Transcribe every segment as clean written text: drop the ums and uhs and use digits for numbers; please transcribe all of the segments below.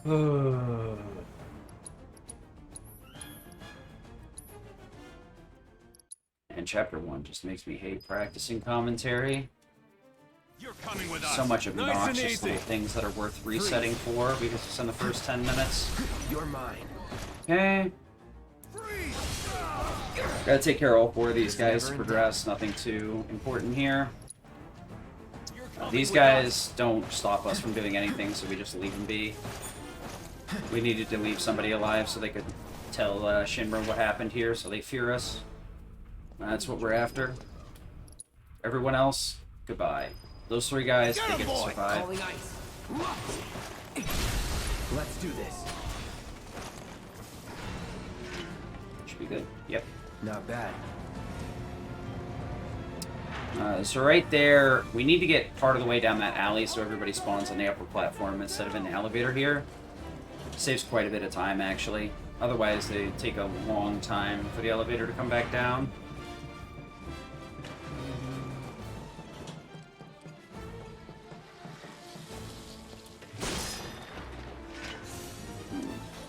And chapter 1 just makes me hate practicing commentary. You're coming with So us. much obnoxious little things that are worth resetting for because it's in the first 10 minutes. You're mine. Okay. Gotta take care of all 4 of these guys to progress. Nothing too important here. These guys don't stop us from doing anything, so we just leave them be. We needed to leave somebody alive so they could tell Shinra what happened here, so they fear us. That's what we're after. Everyone else, goodbye. Those 3 guys, they get to survive. Calling ice. Let's do this. Should be good. Yep. Not bad. So right there, we need to get part of the way down that alley so everybody spawns on the upper platform instead of in the elevator here. Saves quite a bit of time, actually. Otherwise, they take a long time for the elevator to come back down.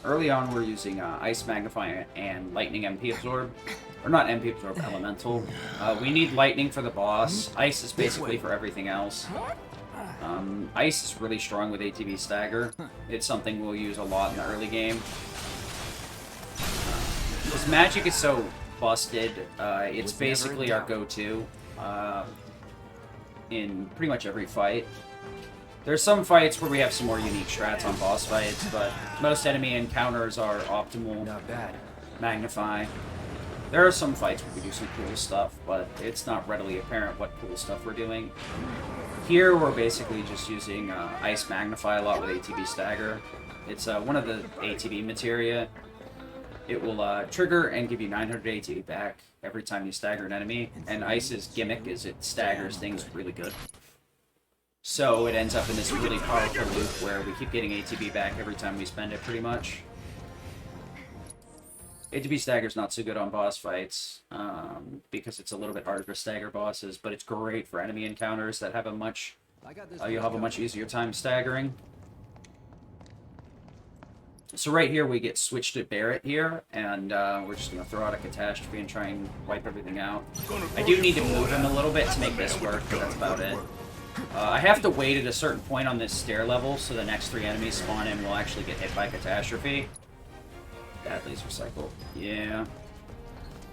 Early on, we're using Ice Magnify and Lightning MP Absorb. Or not MP Absorb, Elemental. We need Lightning for the boss. Ice is basically for everything else. Ice is really strong with ATB Stagger. It's something we'll use a lot in the early game. This magic is so busted, it's basically our go-to in pretty much every fight. There's some fights where we have some more unique strats on boss fights, but most enemy encounters are optimal. Not bad. Magnify. There are some fights where we do some cool stuff, but it's not readily apparent what cool stuff we're doing. Here, we're basically just using Ice Magnify a lot with ATB Stagger. It's one of the ATB materia. It will trigger and give you 900 ATB back every time you stagger an enemy, and Ice's gimmick is it staggers things really good. So it ends up in this really powerful loop where we keep getting ATB back every time we spend it, pretty much. ATB Stagger's not so good on boss fights, because it's a little bit harder to stagger bosses, but it's great for enemy encounters that have a much... you'll have a much easier time staggering. So right here we get switched to Barret here, and we're just going to throw out a Catastrophe and try and wipe everything out. I do need to move him a little bit to make this work, but that's about it. I have to wait at a certain point on this stair level, so the next 3 enemies spawn in will actually get hit by Catastrophe. Bad laser cycle. Yeah.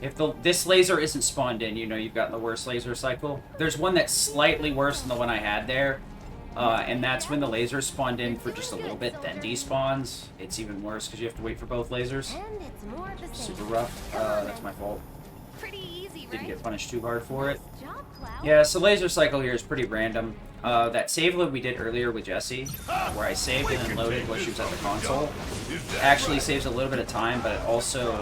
If this laser isn't spawned in, you know you've gotten the worst laser cycle. There's one that's slightly worse than the one I had there, and that's when the laser spawned in for just a little bit, then despawns. It's even worse because you have to wait for both lasers. Super rough. That's my fault. Didn't get punished too hard for it. Yeah, so laser cycle here is pretty random. That save load we did earlier with Jessie, where I saved and then loaded while she was at the console, actually saves a little bit of time, but it also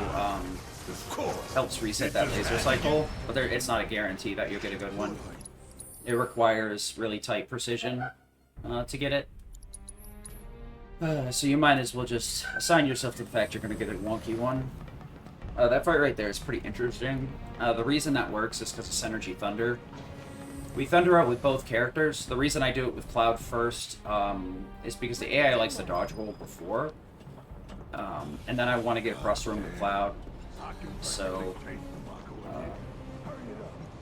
helps reset that laser cycle. But it's not a guarantee that you'll get a good one. It requires really tight precision to get it. So you might as well just assign yourself to the fact you're going to get a wonky one. That fight right there is pretty interesting. The reason that works is because of Synergy Thunder. We thunder out with both characters. The reason I do it with Cloud first is because the AI likes to dodge roll before. And then I want to get across the room with Cloud. So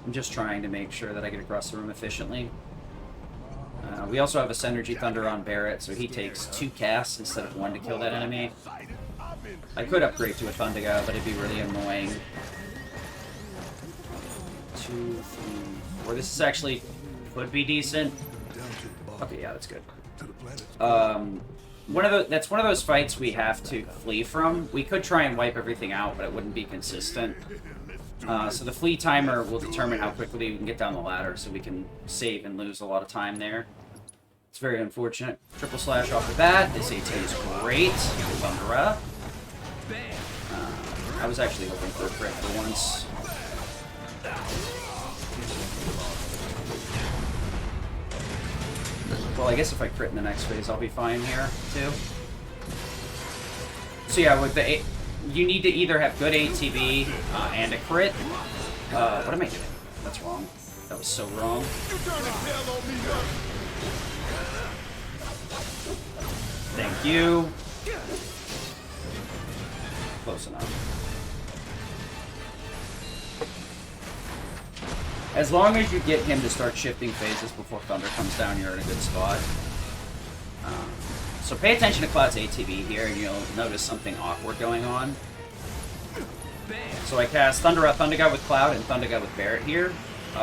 I'm just trying to make sure that I get across the room efficiently. We also have a Synergy Thunder on Barret, so he takes 2 casts instead of 1 to kill that enemy. I could upgrade to a Thundaga, but it'd be really annoying. 2, 3, 4. This is actually could be decent. Okay, yeah, that's good. That's one of those fights we have to flee from. We could try and wipe everything out, but it wouldn't be consistent. So the flee timer will determine how quickly we can get down the ladder, so we can save and lose a lot of time there. It's very unfortunate. Triple slash off the bat. This AT is great. Thundera. I was actually hoping for a crit for once. Well, I guess if I crit in the next phase, I'll be fine here, too. So yeah, with the you need to either have good ATB and a crit. What am I doing? That's wrong. That was so wrong. Thank you. Close enough. As long as you get him to start shifting phases before Thunder comes down, you're in a good spot. So pay attention to Cloud's ATB here, and you'll notice something awkward going on. So I cast Thunder out Thundergut with Cloud and Thundergut with Barret here.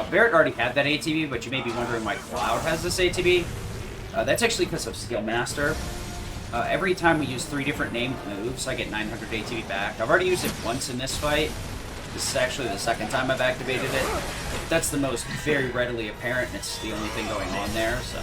Barret already had that ATB, but you may be wondering why Cloud has this ATB. That's actually because of Skill Master. Every time we use 3 different named moves, I get 900 ATB back. I've already used it once in this fight. This is actually the second time I've activated it. That's the most very readily apparent, and it's the only thing going on there, so...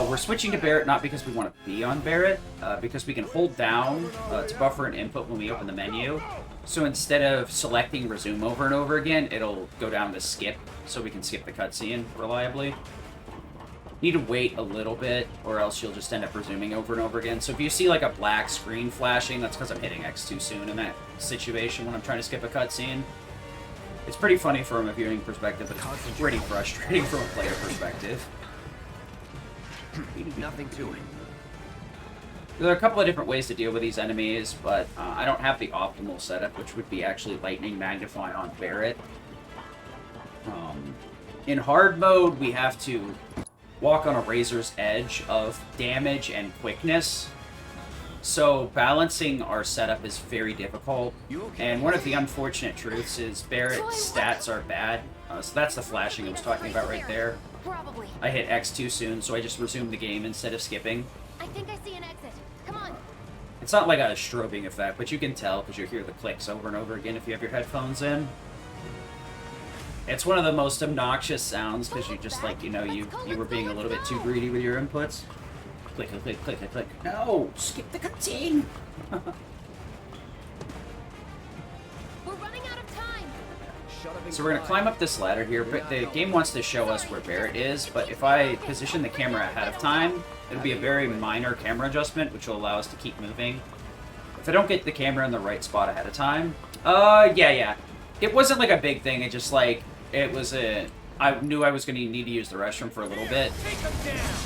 we're switching to Barret not because we want to be on Barret, because we can hold down to buffer an input when we open the menu. So instead of selecting resume over and over again, it'll go down to skip, so we can skip the cutscene reliably. Need to wait a little bit, or else you'll just end up resuming over and over again. So if you see like a black screen flashing, that's because I'm hitting X too soon in that situation when I'm trying to skip a cutscene. It's pretty funny from a viewing perspective, but it's pretty frustrating from a player perspective. Nothing to it. There are a couple of different ways to deal with these enemies, but I don't have the optimal setup, which would be actually Lightning Magnify on Barret. In hard mode, we have to walk on a razor's edge of damage and quickness. So balancing our setup is very difficult. And one of the unfortunate truths is Barret's stats are bad. So that's the flashing I was talking about right there. Probably. I hit X too soon, so I just resumed the game instead of skipping. I think I see an exit. Come on. It's not like a strobing effect, but you can tell because you hear the clicks over and over again if you have your headphones in. It's one of the most obnoxious sounds because you just like, you know, you were being a little bit too greedy with your inputs. Click, click, click, click, click. No! Skip the cutscene! We're running out of time. So we're going to climb up this ladder here, but the game wants to show us where Barret is, but if I position the camera ahead of time, it'll be a very minor camera adjustment, which will allow us to keep moving. If I don't get the camera in the right spot ahead of time... yeah. It wasn't like a big thing, it just like, it was a... I knew I was going to need to use the restroom for a little bit.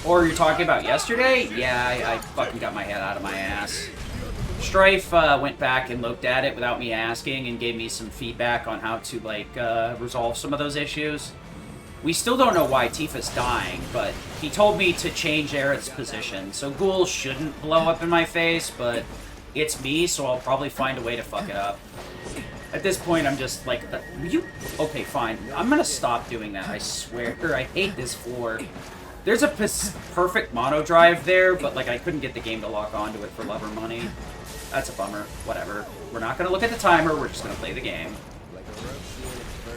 Or you're talking about yesterday? Yeah, I fucking got my head out of my ass. Strife went back and looked at it without me asking and gave me some feedback on how to, like, resolve some of those issues. We still don't know why Tifa's dying, but he told me to change Aerith's position. So ghouls shouldn't blow up in my face, but it's me, so I'll probably find a way to fuck it up. At this point, I'm just like, okay, fine. I'm gonna stop doing that, I swear. I hate this floor. There's a perfect mono drive there, but, like, I couldn't get the game to lock onto it for love or money. That's a bummer. Whatever. We're not gonna look at the timer, we're just gonna play the game.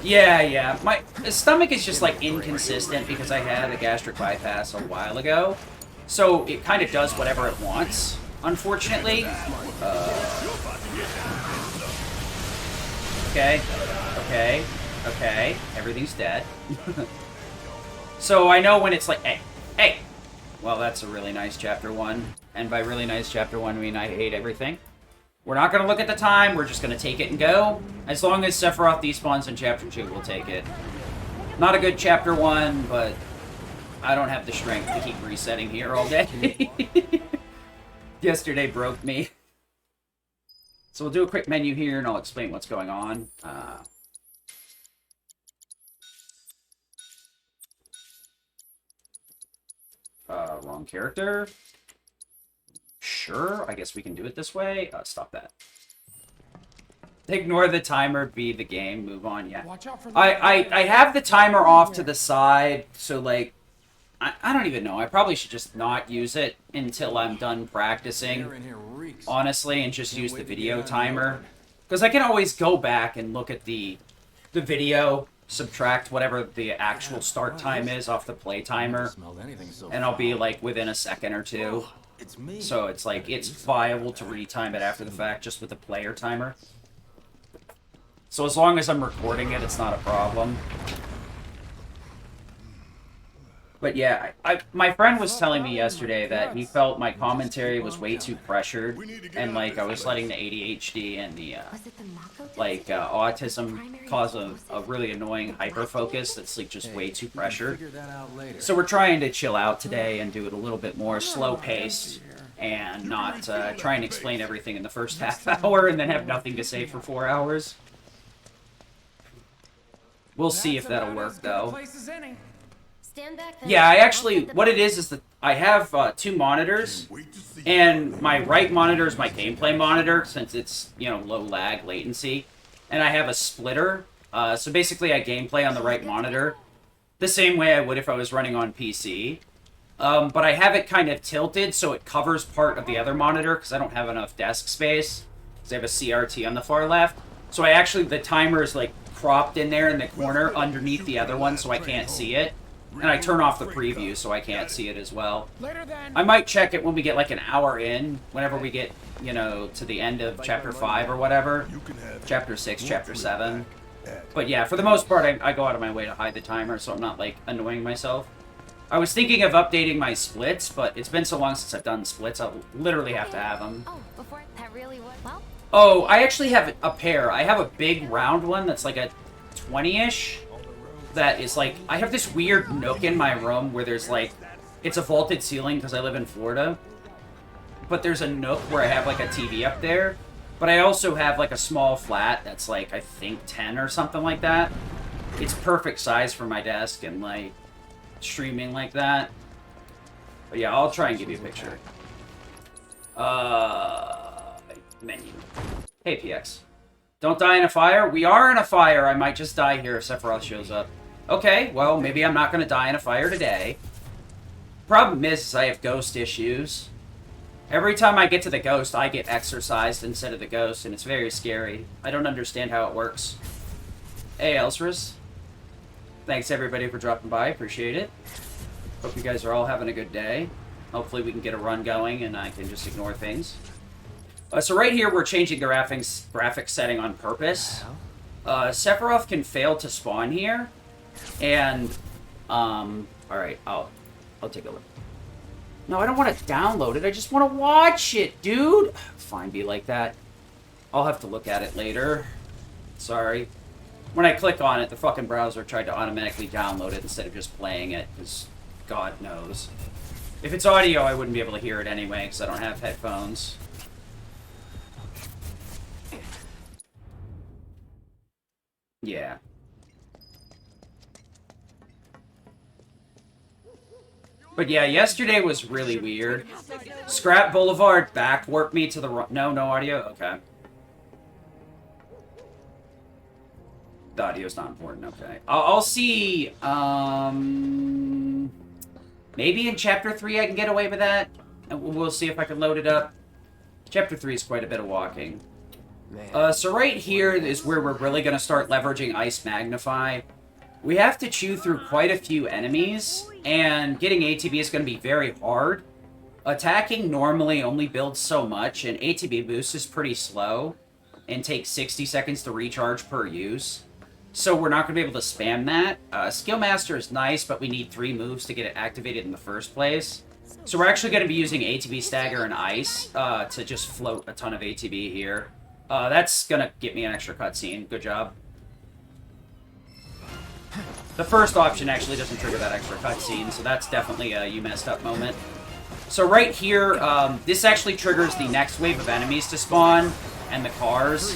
Yeah. My stomach is just, like, inconsistent because I had a gastric bypass a while ago. So it kind of does whatever it wants, unfortunately. Okay. Everything's dead. So I know when it's like, hey! Well, that's a really nice Chapter 1. And by really nice Chapter 1, I mean I hate everything. We're not going to look at the time, we're just going to take it and go. As long as Sephiroth despawns in Chapter 2, we'll take it. Not a good Chapter 1, but I don't have the strength to keep resetting here all day. Yesterday broke me. So we'll do a quick menu here, and I'll explain what's going on. Wrong character. Sure, I guess we can do it this way. Stop that. Ignore the timer, be the game, move on, yeah. I have the timer off to the side, so, like, I don't even know. I probably should just not use it until I'm done practicing, honestly, and just use the video timer. Because I can always go back and look at the video, subtract whatever the actual start time is off the play timer, and I'll be, like, within a second or two. So it's, like, it's viable to retime it after the fact just with the player timer. So as long as I'm recording it, it's not a problem. But yeah, my friend was telling me yesterday that he felt my commentary was way too pressured, and like I was letting the ADHD and the like autism cause a really annoying hyperfocus that's like just way too pressured. So we're trying to chill out today and do it a little bit more slow paced. and not try and explain everything in the first half hour and then have nothing to say for 4 hours. We'll see if that'll work, though. Stand back then. Yeah, I actually, what it is that I have 2 monitors, and my right monitor is my gameplay monitor, since it's, you know, low lag latency, and I have a splitter, so basically I gameplay on the right monitor, the same way I would if I was running on PC, but I have it kind of tilted so it covers part of the other monitor, because I don't have enough desk space, because I have a CRT on the far left, so I actually, the timer is like cropped in there in the corner underneath the other one, so I can't see it. And I turn off the preview so I can't see it as well. I might check it when we get like an hour in, whenever we get, you know, to the end of Chapter 5 or whatever. Chapter 6, Chapter 7. But yeah, for the most part, I go out of my way to hide the timer so I'm not, like, annoying myself. I was thinking of updating my splits, but it's been so long since I've done splits, I'll literally have to have them. Oh, before that really was. Well, Oh, I actually have a pair. I have a big round one that's like a 20-ish. That is like, I have this weird nook in my room where there's like, it's a vaulted ceiling because I live in Florida. But there's a nook where I have like a TV up there. But I also have like a small flat that's like, I think 10 or something like that. It's perfect size for my desk and like streaming like that. But yeah, I'll try and give you a picture. Menu. Hey, PX. Don't die in a fire? We are in a fire. I might just die here if Sephiroth shows up. Okay, well, maybe I'm not going to die in a fire today. Problem is I have ghost issues. Every time I get to the ghost, I get exorcised instead of the ghost, and it's very scary. I don't understand how it works. Hey, Elsris. Thanks, everybody, for dropping by. Appreciate it. Hope you guys are all having a good day. Hopefully we can get a run going, and I can just ignore things. So right here, we're changing the graphics setting on purpose. Sephiroth can fail to spawn here, and, alright, I'll take a look. No, I don't want to download it, I just want to watch it, dude! Fine, be like that. I'll have to look at it later. Sorry. When I click on it, the fucking browser tried to automatically download it instead of just playing it, because God knows. If it's audio, I wouldn't be able to hear it anyway, because I don't have headphones. Yeah. But yeah, yesterday was really weird. Scrap Boulevard back warped me to the wrong... No audio? Okay. The audio's not important, okay. I'll see, maybe in Chapter 3 I can get away with that. And we'll see if I can load it up. Chapter 3 is quite a bit of walking. So right here is where we're really going to start leveraging Ice Magnify. We have to chew through quite a few enemies, and getting ATB is going to be very hard. Attacking normally only builds so much, and ATB boost is pretty slow, and takes 60 seconds to recharge per use. So we're not going to be able to spam that. Skill Master is nice, but we need 3 moves to get it activated in the first place. So we're actually going to be using ATB Stagger and Ice to just float a ton of ATB here. That's going to get me an extra cutscene. Good job. The first option actually doesn't trigger that extra cutscene, so that's definitely a you messed up moment. So right here, this actually triggers the next wave of enemies to spawn, and the cars,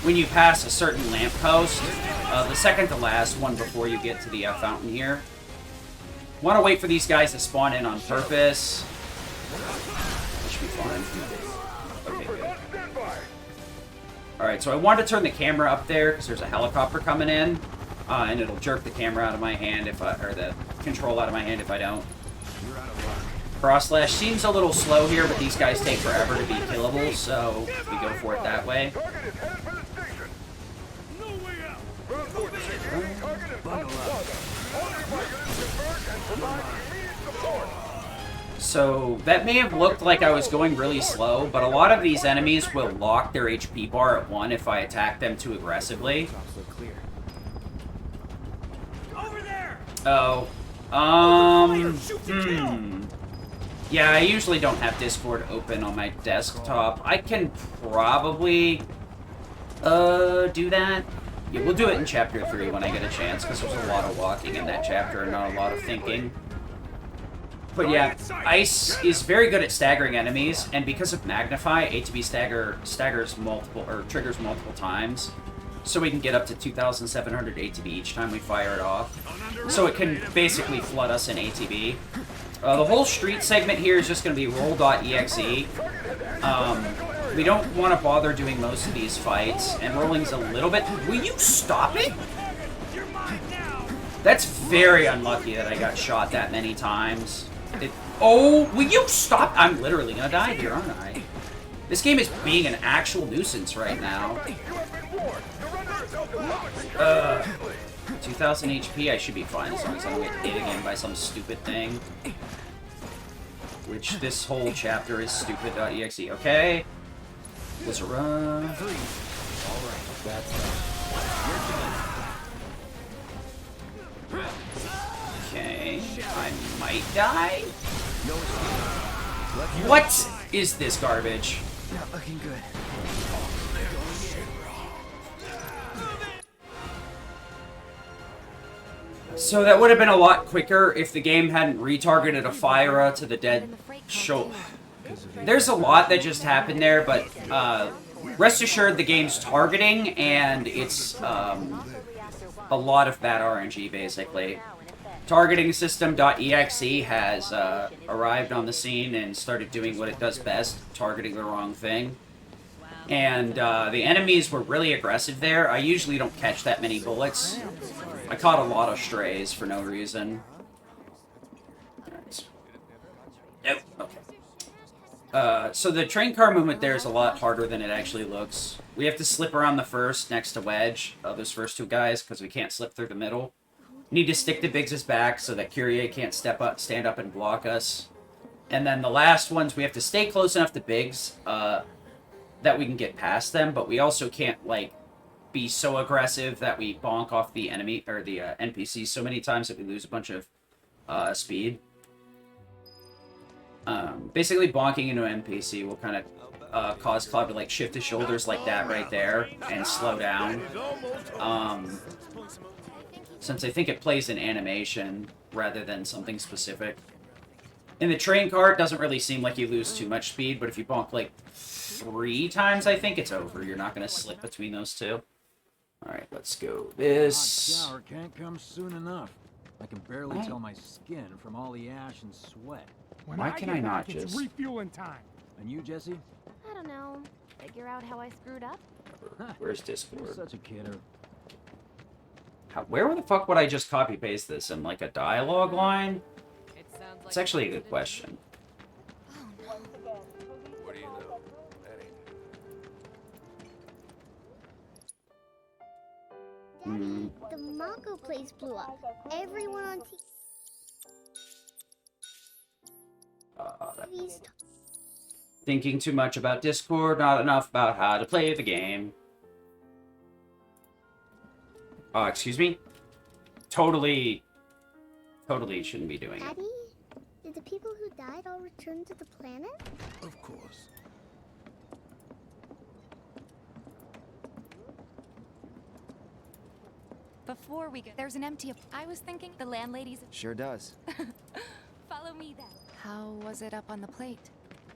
when you pass a certain lamppost. The second to last one before you get to the fountain here. Want to wait for these guys to spawn in on purpose. That should be fine. Okay, good. Alright, so I wanted to turn the camera up there because there's a helicopter coming in. And it'll jerk the camera out of my hand or the control out of my hand if I don't. Cross slash seems a little slow here, but these guys take forever to be killable, so we go for it that way. So that may have looked like I was going really slow, but a lot of these enemies will lock their HP bar at 1 if I attack them too aggressively. Oh. Yeah, I usually don't have Discord open on my desktop. I can probably, do that. Yeah, we'll do it in Chapter 3 when I get a chance, because there's a lot of walking in that chapter and not a lot of thinking. But yeah, Ice is very good at staggering enemies, and because of Magnify, ATB staggers multiple, or triggers multiple times. So we can get up to 2,700 ATB each time we fire it off. So it can basically flood us in ATB. The whole street segment here is just going to be roll.exe. We don't want to bother doing most of these fights, and rolling's a little bit... Will you stop it? That's very unlucky that I got shot that many times. Oh, will you stop? I'm literally going to die here, aren't I? This game is being an actual nuisance right now. 2,000 HP, I should be fine as long as I don't get hit again by some stupid thing. Which this whole chapter is stupid.exe. Okay. Let's run. Okay. I might die. What is this garbage? Not looking good. So that would have been a lot quicker if the game hadn't retargeted a Fyra to the dead shoulder. There's a lot that just happened there, but rest assured the game's targeting, and it's a lot of bad RNG, basically. Targeting system.exe has arrived on the scene and started doing what it does best, targeting the wrong thing. And the enemies were really aggressive there. I usually don't catch that many bullets. I caught a lot of strays for no reason. Right. Oh, okay. So the train car movement there is a lot harder than it actually looks. We have to slip around the first next to Wedge, those first two guys, because we can't slip through the middle. Need to stick to Biggs' back so that Kyrie can't stand up and block us. And then the last ones, we have to stay close enough to Biggs that we can get past them, but we also can't, like, be so aggressive that we bonk off the enemy, or the NPCs so many times that we lose a bunch of speed. Basically, bonking into an NPC will kind of cause Cloud to, like, shift his shoulders like that right there and slow down. Since I think it plays in animation rather than something specific. In the train car, it doesn't really seem like you lose too much speed, but if you bonk, like, 3 times, I think it's over. You're not going to slip between those two. Alright, let's go. This... Shower can't come soon enough. I can barely tell my skin from all the ash and sweat. Why can I not just... It's refueling time. And you, Jesse? I don't know. Figure out how I screwed up? Where's You're Discord? such a kidder. Where the fuck would I just copy-paste this? In, like, a dialogue line? It's actually a good question. What do you know? The Mako place blew up. Everyone on TV's Thinking too much about Discord, not enough about how to play the game. Excuse me? Totally shouldn't be doing it. Daddy, did the people who died all return to the planet? Of course. Before we go, there's an empty... I was thinking the landlady's... Sure does. Follow me then. How was it up on the plate?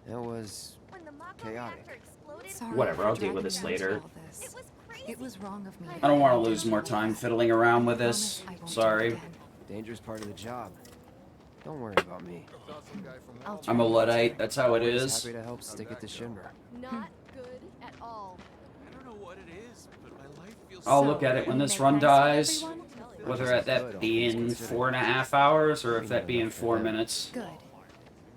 It was When the Mako chaotic. reactor exploded, Sorry Whatever, for I'll deal with dragging this you into later. all this. it was crazy. It was wrong of me. I don't want to lose more time fiddling around with this. I won't do it Sorry. again. dangerous part of the job. Don't worry about me. I'll I'm a try. Luddite, that's how it Always is. happy to help stick it to Shinra. Not good at all. I don't know what it is, but my life feels I'll So, look at it when you this make run friends with dies. everyone? Whether that be in 4.5 hours or if that be in 4 minutes. Good.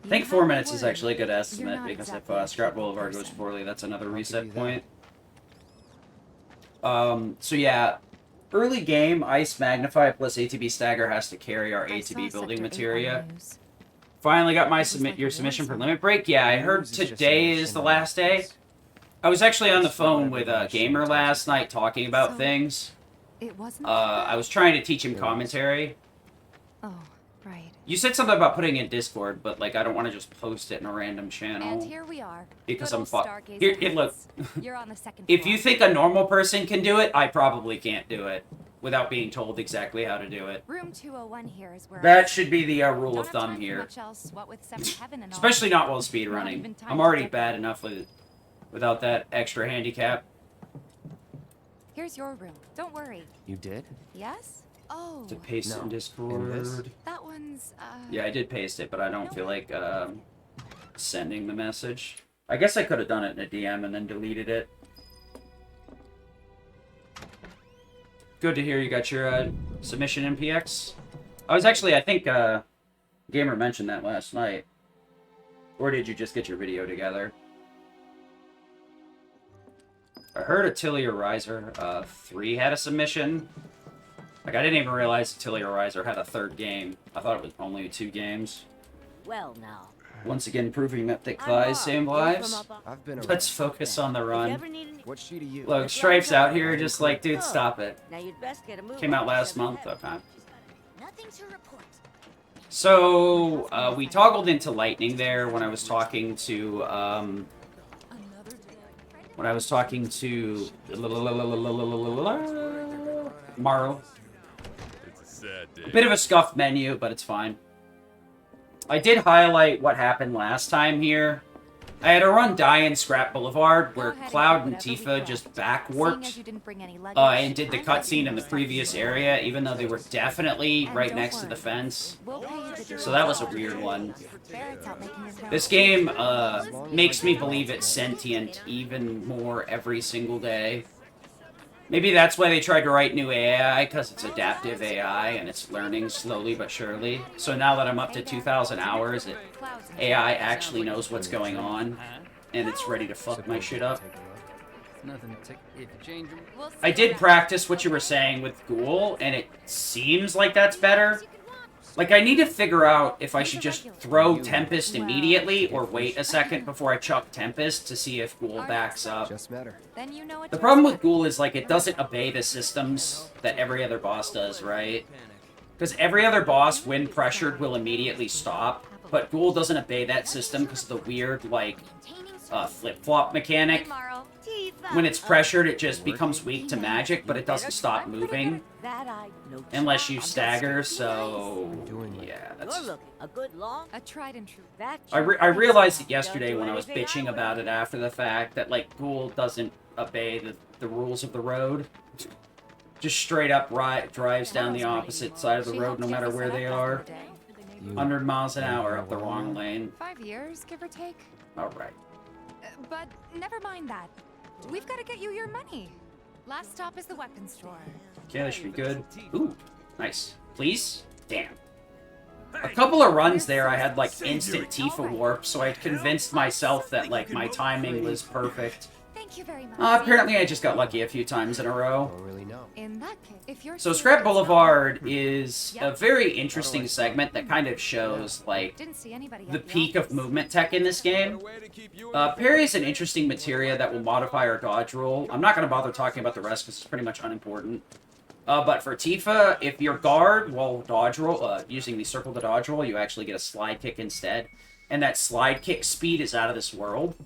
I think You 4 have minutes my is word. actually a good You're estimate not because exactly if a Scrap trouble Boulevard goes person. poorly, that's another I'll give reset you that. point. So yeah, early game, Ice Magnify plus ATB Stagger has to carry our I saw ATB building Sector 8 on the materia. news. Finally got my It was like your a submission war for zone. Limit Break. Yeah, I heard News is just today saying is the Shinra last day. happens. I was actually on the That's phone what with everybody Gamer shows last us. night talking about So- things. It wasn't. I was trying to teach him It was. commentary. Oh, right. You said something about putting it in Discord, but like I don't want to just post it in a random channel. And here we are. Because Good I'm old fuck- Stargazer Here, look. heads. You're on the second If floor. you think a normal person can do it, I probably can't do it. without being told exactly how to do it. Room 201 here is where That should be the rule Don't of have thumb time for here. much else, what with 7 Heaven and all. Especially not while Not speedrunning. even time I'm to already get- bad enough without that extra handicap. Here's your room. Don't worry. You did? Yes? Oh, To paste it in No. Discord. And this? that one's, Yeah, I did paste it, but I don't feel like sending the message. I guess I could have done it in a DM and then deleted it. Good to hear you got your submission in PX. I was actually, I think, Gamer mentioned that last night. Or did you just get your video together? I heard Atelier Riser 3 had a submission. Like, I didn't even realize Atelier Riser had a third game. I thought it was only 2 games. Well, now. Once again, proving that thick thighs save lives. I've been around. Let's focus on the If you run. ever need any... What sheet are you? Look, Stripes out here just like, dude, Oh, stop it. Now you'd best get a move Came out on last 7 month, Heaven. okay. Nothing to report. So, we toggled into lightning there when I was talking to, Marl. It's a sad day. A bit of a scuffed menu, but it's fine. I did highlight what happened last time here. I had a run die in Scrap Boulevard where Cloud and Tifa just back warped and did the cutscene in the previous area, even though they were definitely right next to the fence. So that was a weird one. This game makes me believe it's sentient even more every single day. Maybe that's why they tried to write new AI, because it's adaptive AI and it's learning slowly but surely. So now that I'm up to 2,000 hours, AI actually knows what's going on, and it's ready to fuck my shit up. I did practice what you were saying with Ghoul, and it seems like that's better. Like, I need to figure out if I should just throw Tempest immediately or wait a second before I chuck Tempest to see if Ghoul backs up. Just met her. Then you know what The to problem with expect. Ghoul is, like, it doesn't obey the systems that every other boss does, right? Because every other boss, when pressured, will immediately stop, but Ghoul doesn't obey that system because of the weird, like, flip-flop mechanic. When it's pressured, it just becomes weak to magic, but it doesn't stop moving That I know. unless you stagger, so... yeah, You're that's... looking a good long. A tried and true. That I realized it yesterday when I was bitching about it after the fact that, like, Ghoul doesn't obey the rules of the road. Just straight up drives down the opposite side of the road no matter where they are. 100 miles an hour up the wrong lane. 5 years, give or take. Alright. But never mind that. We've got to get you your money. Last stop is the weapons store. Okay, that should be good. Ooh, nice. Please? Damn. A couple of runs there, I had, like, instant Tifa warp, so I convinced myself that, like, my timing was perfect. Thank you very much. Apparently I just got lucky a few times in a row. Don't really know. In that case, if you're So Scrap Boulevard is a very interesting segment that kind of shows, like, didn't see anybody the at peak of office. movement tech in this game. Parry is an interesting materia that will modify our dodge roll. I'm not going to bother talking about the rest because it's pretty much unimportant. But for Tifa, if you're guard while dodge roll, using the circle to dodge roll, you actually get a slide kick instead. And that slide kick speed is out of this world.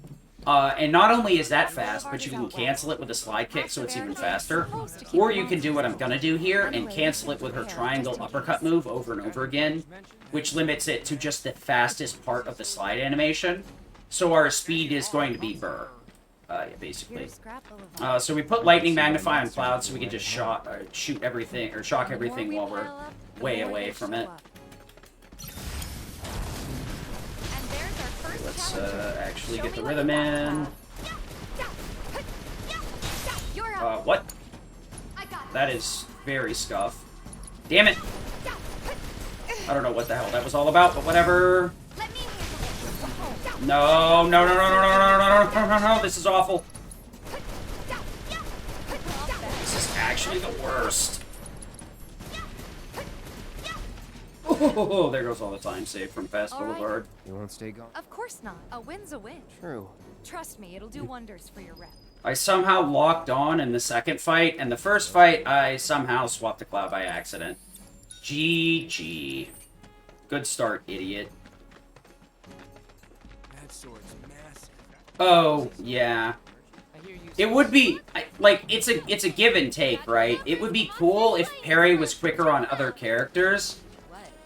And not only is that fast, but you can cancel it with a slide kick so it's even faster. Or you can do what I'm gonna do here and cancel it with her triangle uppercut move over and over again, which limits it to just the fastest part of the slide animation. So our speed is going to be burr. Yeah, basically. Here's Scrap Boulevard. So we put Lightning Magnify on Cloud so we can just shoot everything, or shock everything The while more we we're pile up, the way more away they from show it. up. And there's our first Let's challenger. actually Show get me the what rhythm you got, in. Cloud. You're up. What? I got it. That is very scuff. Damn it! I don't know what the hell that was all about, but whatever. Let me handle it. No, no, no, no, no, no, no, no, no, no, no, this is awful. This is actually the worst. Oh, there goes all the time saved from Fast All right. Boulevard. You won't stay gone. Of course not. A win's a win. True. Trust me, it'll do wonders for your rep. I somehow locked on in the second fight, and the first fight, I somehow swapped the Cloud by accident. GG. Good start, idiot. That sword's massive. Oh, yeah. It would be... like, it's a give and take, right? It would be cool if parry was quicker on other characters,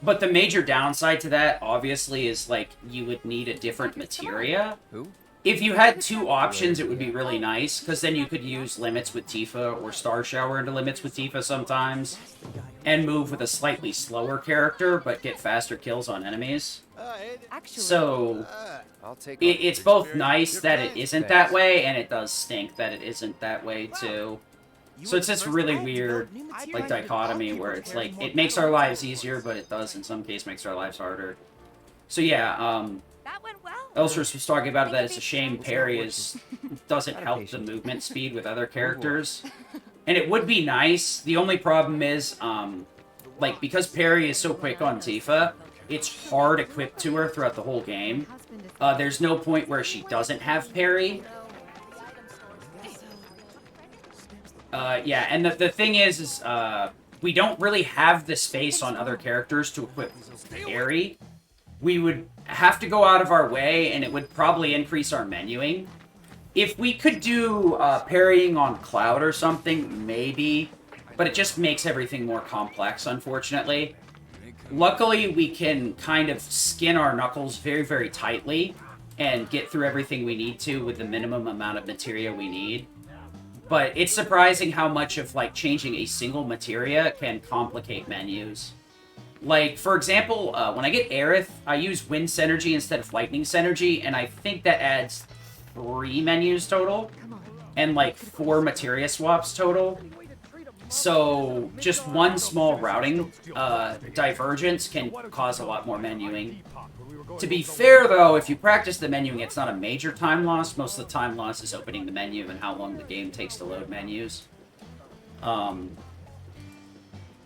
but the major downside to that, obviously, is, like, you would need a different materia. Who? If you had two options, it would be really nice, because then you could use limits with Tifa or Star Shower into limits with Tifa sometimes, and move with a slightly slower character, but get faster kills on enemies. Actually, So, I'll take it's both nice that it isn't that way, and it does stink that it isn't that way, too. So it's this really weird, like, dichotomy where it's like, it makes our lives easier, but it does, in some case, makes our lives harder. So yeah, that went well. Elstrus was talking about that it's a shame parry doesn't help the movement speed with other characters. And it would be nice. The only problem is, like, because parry is so quick on Tifa, it's hard equipped to her throughout the whole game. There's no point where she doesn't have parry. Yeah, and the thing is we don't really have the space on other characters to equip parry. We would have to go out of our way, and it would probably increase our menuing. If we could do parrying on Cloud or something, maybe, but it just makes everything more complex, unfortunately. Luckily, we can kind of skin our knuckles very, very tightly and get through everything we need to with the minimum amount of materia we need. But it's surprising how much of, like, changing a single materia can complicate menus. Like, for example, when I get Aerith, I use Wind Synergy instead of Lightning Synergy, and I think that adds 3 menus total, and, like, 4 materia swaps total. So, just one small routing divergence can cause a lot more menuing. To be fair, though, if you practice the menuing, it's not a major time loss. Most of the time loss is opening the menu and how long the game takes to load menus.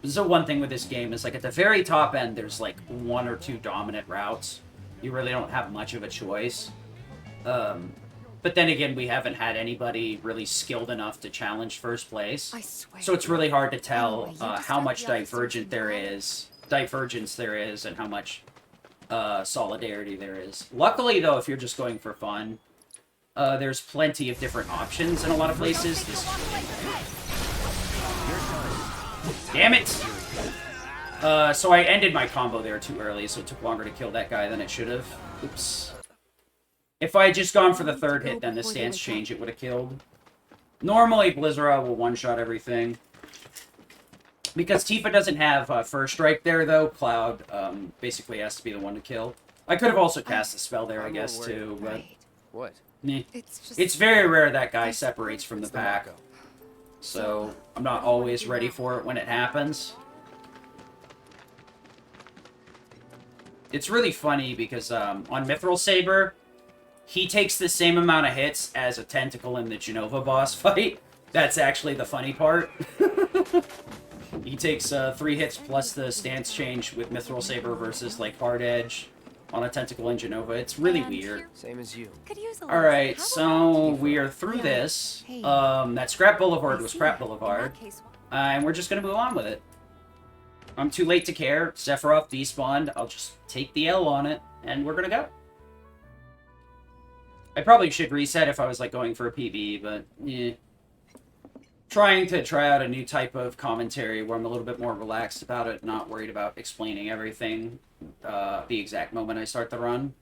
So one thing with this game is, like, at the very top end, there's, like, 1 or 2 dominant routes. You really don't have much of a choice. But then again, we haven't had anybody really skilled enough to challenge first place. I swear. So it's really hard to tell how much divergence there is, and how much solidarity there is. Luckily, though, if you're just going for fun, there's plenty of different options in a lot of places. Damn it! So I ended my combo there too early, so it took longer to kill that guy than it should have. Oops. If I had just gone for the third hit, then the stance change it would have killed. Normally, Blizzard will one-shot everything. Because Tifa doesn't have first strike there, though, Cloud basically has to be the one to kill. I could have also cast a spell there, I guess, too, but... What? Meh. It's It's very rare that guy separates from the pack. So, I'm not always ready for it when it happens. It's really funny because on Mithril Saber, he takes the same amount of hits as a Tentacle in the Genova boss fight. That's actually the funny part. He takes 3 hits plus the stance change with Mithril Saber versus, like, Hard Edge on a Tentacle in Genova. It's really weird. Same as you. Could use a Alright, little- so we are through this. That Scrap Boulevard was Scrap Boulevard. And we're just gonna move on with it. I'm too late to care. Sephiroth despawned. I'll just take the L on it, and we're gonna go. I probably should reset if I was, like, going for a PB, but, yeah. Trying to try out a new type of commentary where I'm a little bit more relaxed about it, not worried about explaining everything the exact moment I start the run.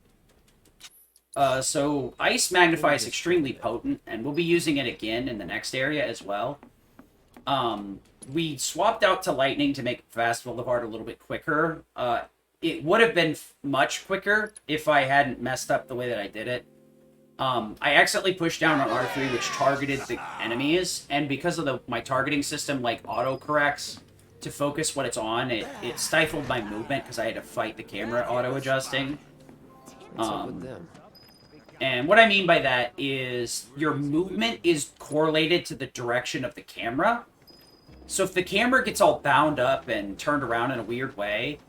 So, Ice Magnify is extremely potent, and we'll be using it again in the next area as well. We swapped out to Lightning to make Fast Boulevard a little bit quicker. It would have been much quicker if I hadn't messed up the way that I did it. I accidentally pushed down on R3, which targeted the enemies, and because of my targeting system, like, auto-corrects to focus what it's on, it stifled my movement because I had to fight the camera auto-adjusting. What's up with them? And what I mean by that is your movement is correlated to the direction of the camera. So if the camera gets all bound up and turned around in a weird way,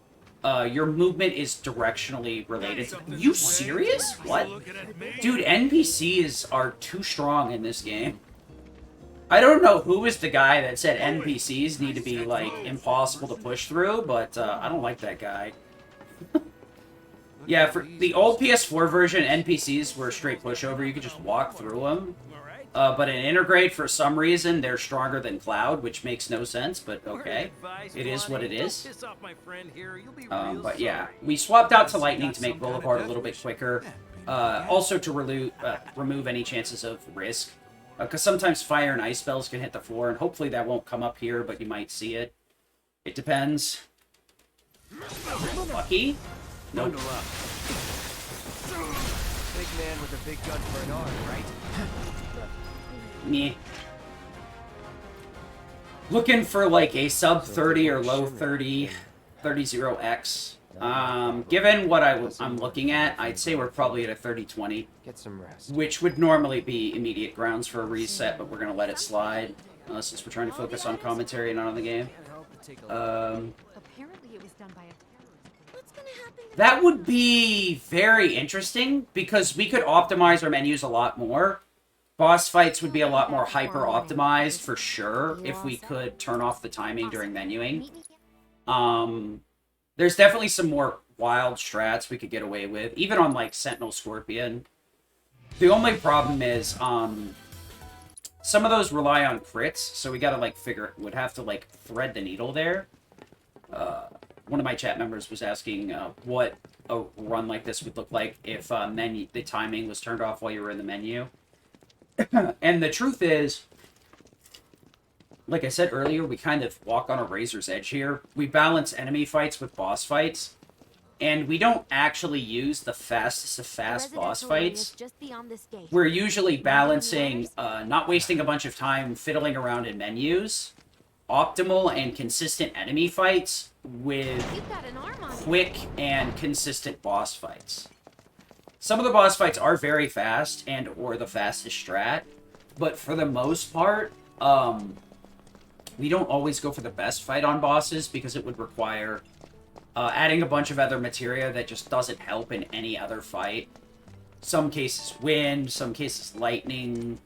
your movement is directionally related. Are you serious? What? Dude, NPCs are too strong in this game. I don't know who is the guy that said NPCs need to be, like, impossible to push through, but I don't like that guy. Yeah, for the old PS4 version, NPCs were a straight pushover. You could just walk through them. But in Intergrade, for some reason, they're stronger than Cloud, which makes no sense, but okay. It is what it is. But yeah, we swapped out to Lightning to make Boulevard a little bit quicker. Also to remove any chances of risk. Because sometimes fire and ice spells can hit the floor, and hopefully that won't come up here, but you might see it. It depends. Lucky? Nope. Big man with a big gun for an arm, right? Meh. Looking for like a sub 30 or low 30, 30-0x. Given what I'm looking at, I'd say we're probably at a 30-20. Get some rest. Which would normally be immediate grounds for a reset, but we're going to let it slide. Since we're trying to focus on commentary and not on the game. Apparently it was done by a terrorist. What's gonna happen to That would be very interesting, because we could optimize our menus a lot more. Boss fights would be a lot more hyper-optimized, for sure, if we could turn off the timing during menuing. There's definitely some more wild strats we could get away with, even on, like, Sentinel Scorpion. The only problem is, some of those rely on crits, so we gotta, like, would have to, like, thread the needle there. One of my chat members was asking what a run like this would look like if the timing was turned off while you were in the menu. And the truth is, like I said earlier, we kind of walk on a razor's edge here. We balance enemy fights with boss fights, and we don't actually use the fastest of fast boss fights. We're usually balancing, not wasting a bunch of time fiddling around in menus, optimal and consistent enemy fights with quick and consistent boss fights. Some of the boss fights are very fast or the fastest strat, but for the most part, we don't always go for the best fight on bosses because it would require adding a bunch of other materia that just doesn't help in any other fight. Some cases wind, some cases lightning,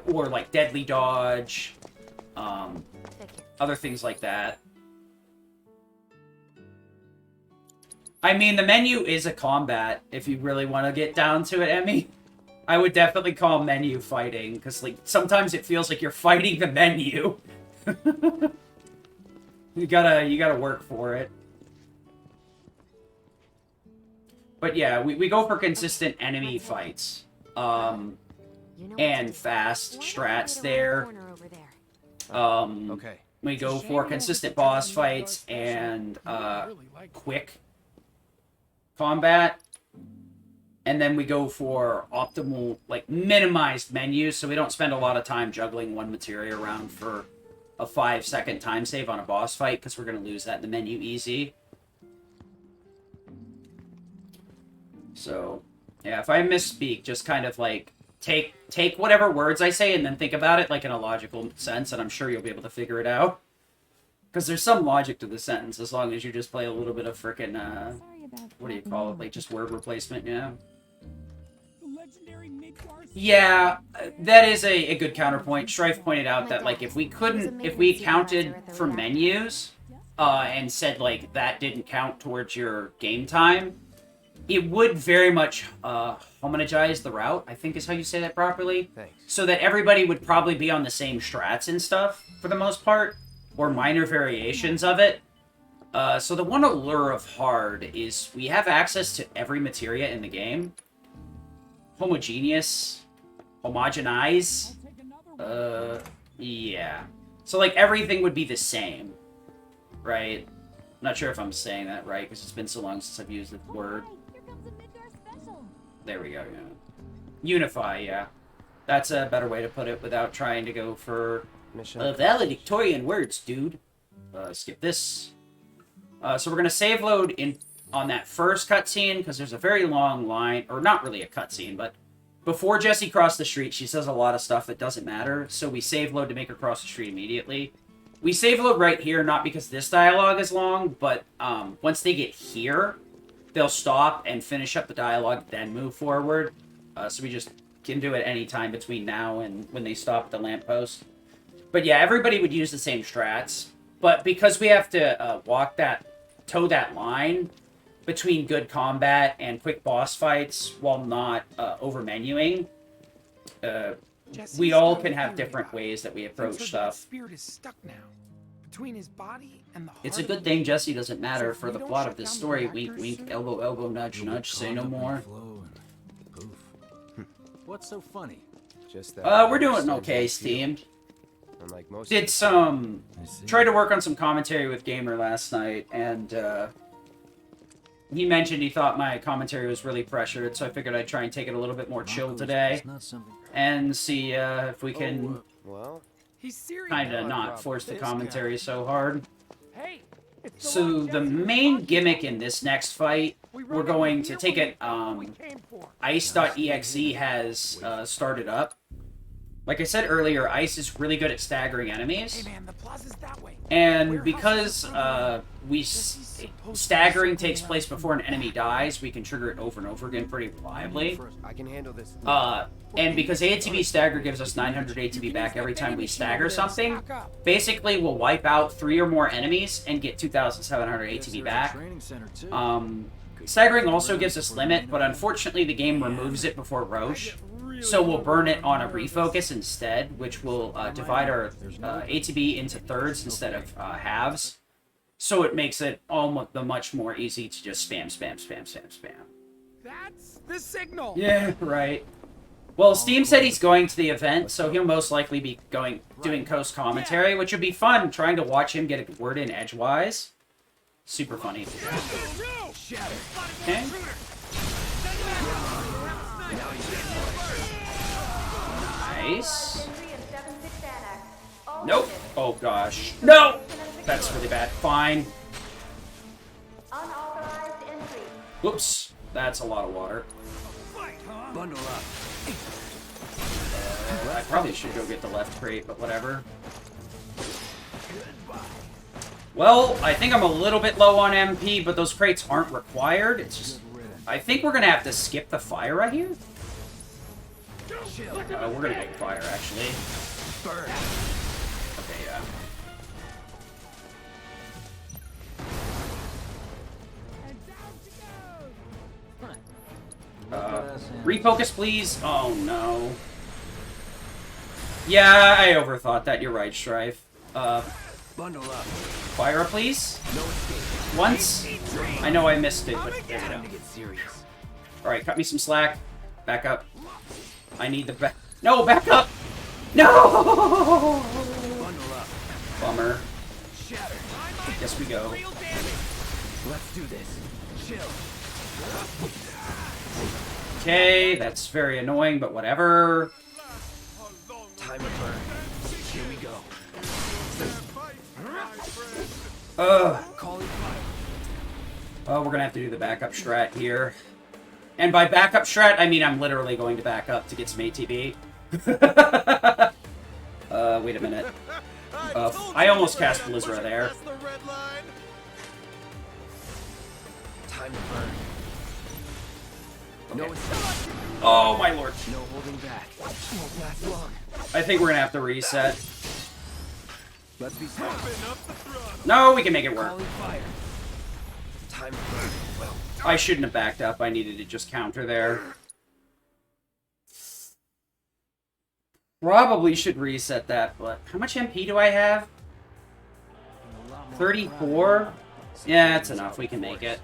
or deadly dodge, other things like that. I mean, the menu is a combat, if you really want to get down to it, Emmy. I would definitely call menu fighting, because, like, sometimes it feels like you're fighting the menu. You gotta work for it. But yeah, we go for consistent enemy fights. And fast strats there. Okay. We go for consistent boss fights and quick combat. And then we go for optimal, like, minimized menus, so we don't spend a lot of time juggling one materia around for a 5-second time save on a boss fight, because we're going to lose that in the menu easy. So, yeah, if I misspeak, just kind of, like, take whatever words I say and then think about it, like, in a logical sense, and I'm sure you'll be able to figure it out. Because there's some logic to the sentence, as long as you just play a little bit of frickin', what do you call it, like, just word replacement, yeah. Yeah, that is a good counterpoint. Strife pointed out that, like, if we counted for menus, and said, like, that didn't count towards your game time, it would very much, homogenize the route, I think is how you say that properly. Thanks. So that everybody would probably be on the same strats and stuff, for the most part, or minor variations of it. So the one allure of hard is we have access to every materia in the game. Homogenize. Yeah. So, like, everything would be the same, right? Not sure if I'm saying that right, because it's been so long since I've used the word. There we go, yeah. Unify, yeah. That's a better way to put it without trying to go for valedictorian words, dude. Skip this. So we're going to save load on that first cutscene, because there's a very long line, or not really a cutscene, but before Jessie crossed the street, she says a lot of stuff that doesn't matter, so we save load to make her cross the street immediately. We save load right here, not because this dialogue is long, but once they get here, they'll stop and finish up the dialogue, then move forward. So we just can do it any time between now and when they stop at the lamppost. But yeah, everybody would use the same strats, but because we have to toe that line between good combat and quick boss fights while not over-menuing, we all can have different ways that we approach stuff. Spirit is stuck now between his body and the heart. It's a good thing Jesse doesn't matter for the plot of this story. Wink, wink, elbow, elbow, nudge, nudge, say no more. What's so funny? Just that. We're doing okay, Steam. Unlike most Did some... Tried to work on some commentary with Gamer last night, and, he mentioned he thought my commentary was really pressured, so I figured I'd try and take it a little bit more chill today. And see, if we can... Well, He's serious. Kinda not force the commentary so hard. Hey, it's So the main gimmick in this next fight, we're going to take it, ice.exe has started up. Like I said earlier, Ice is really good at staggering enemies. Hey man, the plaza's that way. And because staggering takes place before an enemy dies, we can trigger it over and over again pretty reliably. I can handle this. And because ATB stagger gives us 900 ATB back every time we stagger something, basically we'll wipe out 3 or more enemies and get 2,700 ATB back. Staggering also gives us limit, but unfortunately the game removes it before Roche. So we'll burn it on a refocus instead, which will divide our ATB into thirds instead of halves. So it makes it almost much more easy to just spam, spam, spam, spam, spam. That's the signal. Yeah, right. Well, Steam said he's going to the event, so he'll most likely be doing Coast commentary, which would be fun, trying to watch him get a word in edgewise. Super funny. Okay. Nice. Nope. Oh gosh. No! That's really bad. Fine. Whoops. That's a lot of water. Bundle up. I probably should go get the left crate, but whatever. Well, I think I'm a little bit low on MP, but those crates aren't required. It's just... I think we're gonna have to skip the fire right here. We're gonna make fire, actually. Okay, yeah. Refocus, please. Oh, no. Yeah, I overthought that. You're right, Strife. Bundle up. Fire, please. Once. I know I missed it, but there we go. Alright, cut me some slack. Back up. I need the back. No, back up! No! Bummer. Yes, we go. Let's do this. Chill. Okay, that's very annoying, but whatever. Time to burn. Here we go. Oh, we're gonna have to do the backup strat here. And by backup strat, I mean I'm literally going to back up to get some ATB. Wait a minute. I almost cast Blizzard there. Time to burn. Okay. Oh my lord. No holding back. Won't last long. I think we're gonna have to reset. Let's be smart. No, we can make it work. Calling fire. Time to burn. Well, I shouldn't have backed up. I needed to just counter there. Probably should reset that, but how much MP do I have? 34? Yeah, that's enough. We can make it.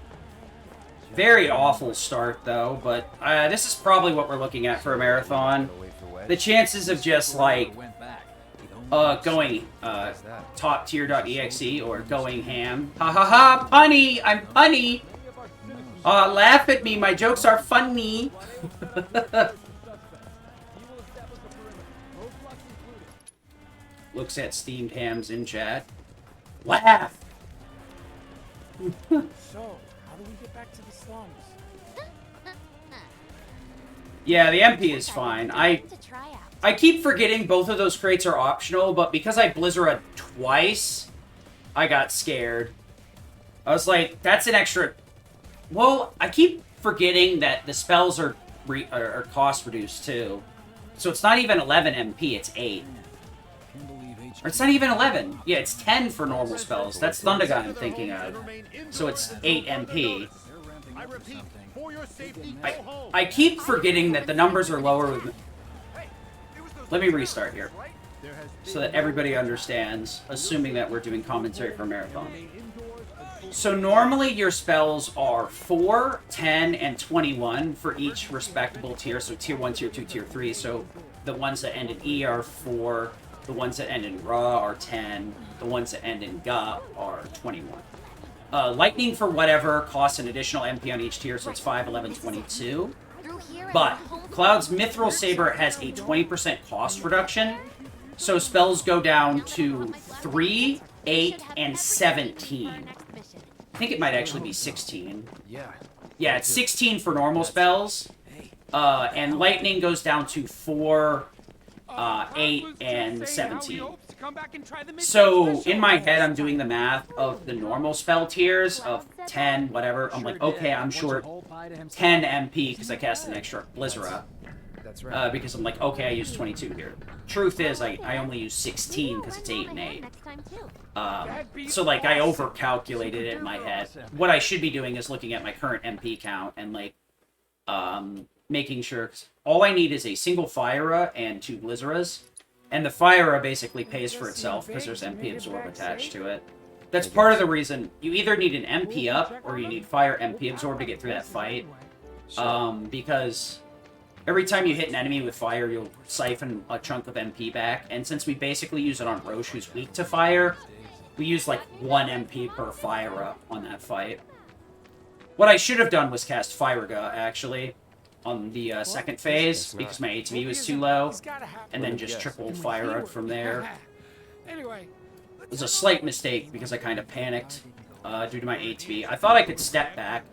Very awful start, though, but this is probably what we're looking at for a marathon. The chances of just, like, going top tier.exe or going ham. Ha ha ha! Punny! I'm punny! Laugh at me, my jokes are funny! Looks at steamed hams in chat. Laugh! So, how do we get back to the slums? Yeah, the MP is fine. I keep forgetting both of those crates are optional, but because I Blizzard twice, I got scared. I was like, that's an extra... Well, I keep forgetting that the spells are cost reduced, too. So it's not even 11 MP, it's 8. Or it's not even 11. Yeah, it's 10 for normal spells. That's Thundergun I'm thinking of. So it's 8 MP. I keep forgetting that the numbers are lower with... let me restart here so that everybody understands, assuming that we're doing commentary for Marathon. So normally your spells are 4, 10, and 21 for each respectable tier. So tier 1, tier 2, tier 3. So the ones that end in E are 4, the ones that end in Ra are 10, the ones that end in Ga are 21. Lightning for whatever costs an additional MP on each tier, so it's 5, 11, 22. But Cloud's Mithril Saber has a 20% cost reduction, so spells go down to 3, 8, and 17. I think it might actually be 16. Yeah, it's 16 for normal spells, and Lightning goes down to 4, 8, and 17. So, in my head, I'm doing the math of the normal spell tiers of 10, whatever. I'm like, okay, I'm short 10 MP because I cast an extra Blizzara. That's right. Because I'm like, okay, I use 22 here. Truth is, I only use 16 because it's 8 and 8. So, like, I overcalculated it in my head. What I should be doing is looking at my current MP count and, like, making sure... All I need is a single Fire and 2 Blizzaras. And the Fire basically pays for itself because there's MP Absorb attached to it. That's part of the reason you either need an MP up or you need Fire MP Absorb to get through that fight. Because every time you hit an enemy with Fire, you'll siphon a chunk of MP back. And since we basically use it on Roche, who's weak to Fire, we use like 1 MP per Fire up on that fight. What I should have done was cast Firega, actually, on the second phase, because my ATB was too low, and then just triple Fire out from there. It was a slight mistake, because I kind of panicked due to my ATB. I thought I could step back.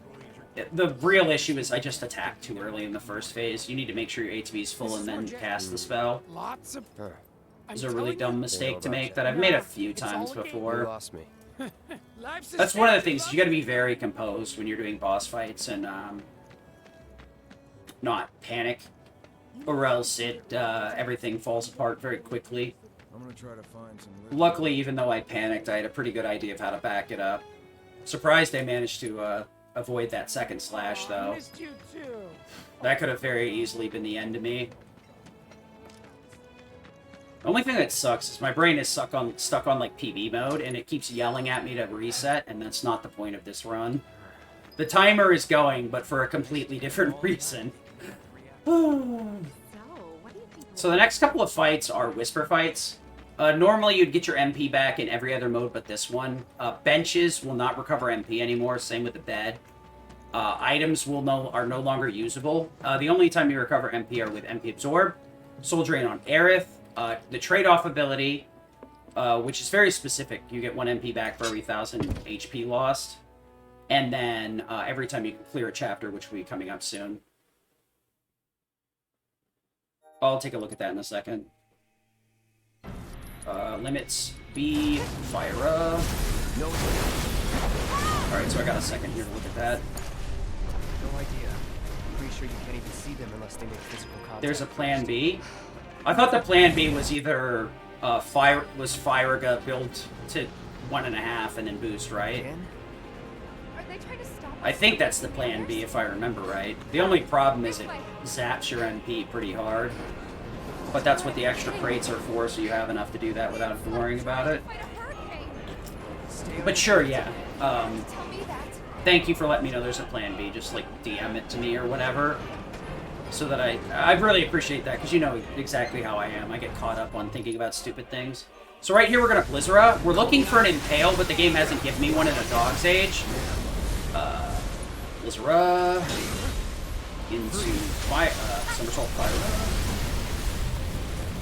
The real issue is I just attacked too early in the first phase. You need to make sure your ATB is full and then cast the spell. It was a really dumb mistake to make that I've made a few times before. You lost me. That's one of the things. You got to be very composed when you're doing boss fights and not panic, or else everything falls apart very quickly. I'm gonna try to find some. Luckily, even though I panicked, I had a pretty good idea of how to back it up. Surprised I managed to avoid that second slash, though. That could have very easily been the end of me. The only thing that sucks is my brain is stuck on like PB mode, and it keeps yelling at me to reset, and that's not the point of this run. The timer is going, but for a completely different reason. So the next couple of fights are Whisper fights. Normally you'd get your MP back in every other mode but this one. Benches will not recover MP anymore, same with the bed. Items are no longer usable. The only time you recover MP are with MP Absorb, Soul Drain on Aerith, the trade-off ability, which is very specific. You get 1 MP back for every 1,000 HP lost. And then every time you clear a chapter, which will be coming up soon. I'll take a look at that in a second. Limits B, Fire up. Alright, so I got a second here to look at that. No idea. I'm pretty sure you can't even see them unless they make physical contact. There's a plan B. I thought the plan B was either Firega built to 1.5 and then boost, right? I think that's the plan B, if I remember right. The only problem is it zaps your MP pretty hard. But that's what the extra crates are for, so you have enough to do that without worrying about it. But sure, yeah. Thank you for letting me know there's a plan B. Just, like, DM it to me or whatever. So that I really appreciate that, because you know exactly how I am. I get caught up on thinking about stupid things. So right here we're going to Blizzara. We're looking for an Impale, but the game hasn't given me one in a Dog's Age. Blizzara into Somersault Fire.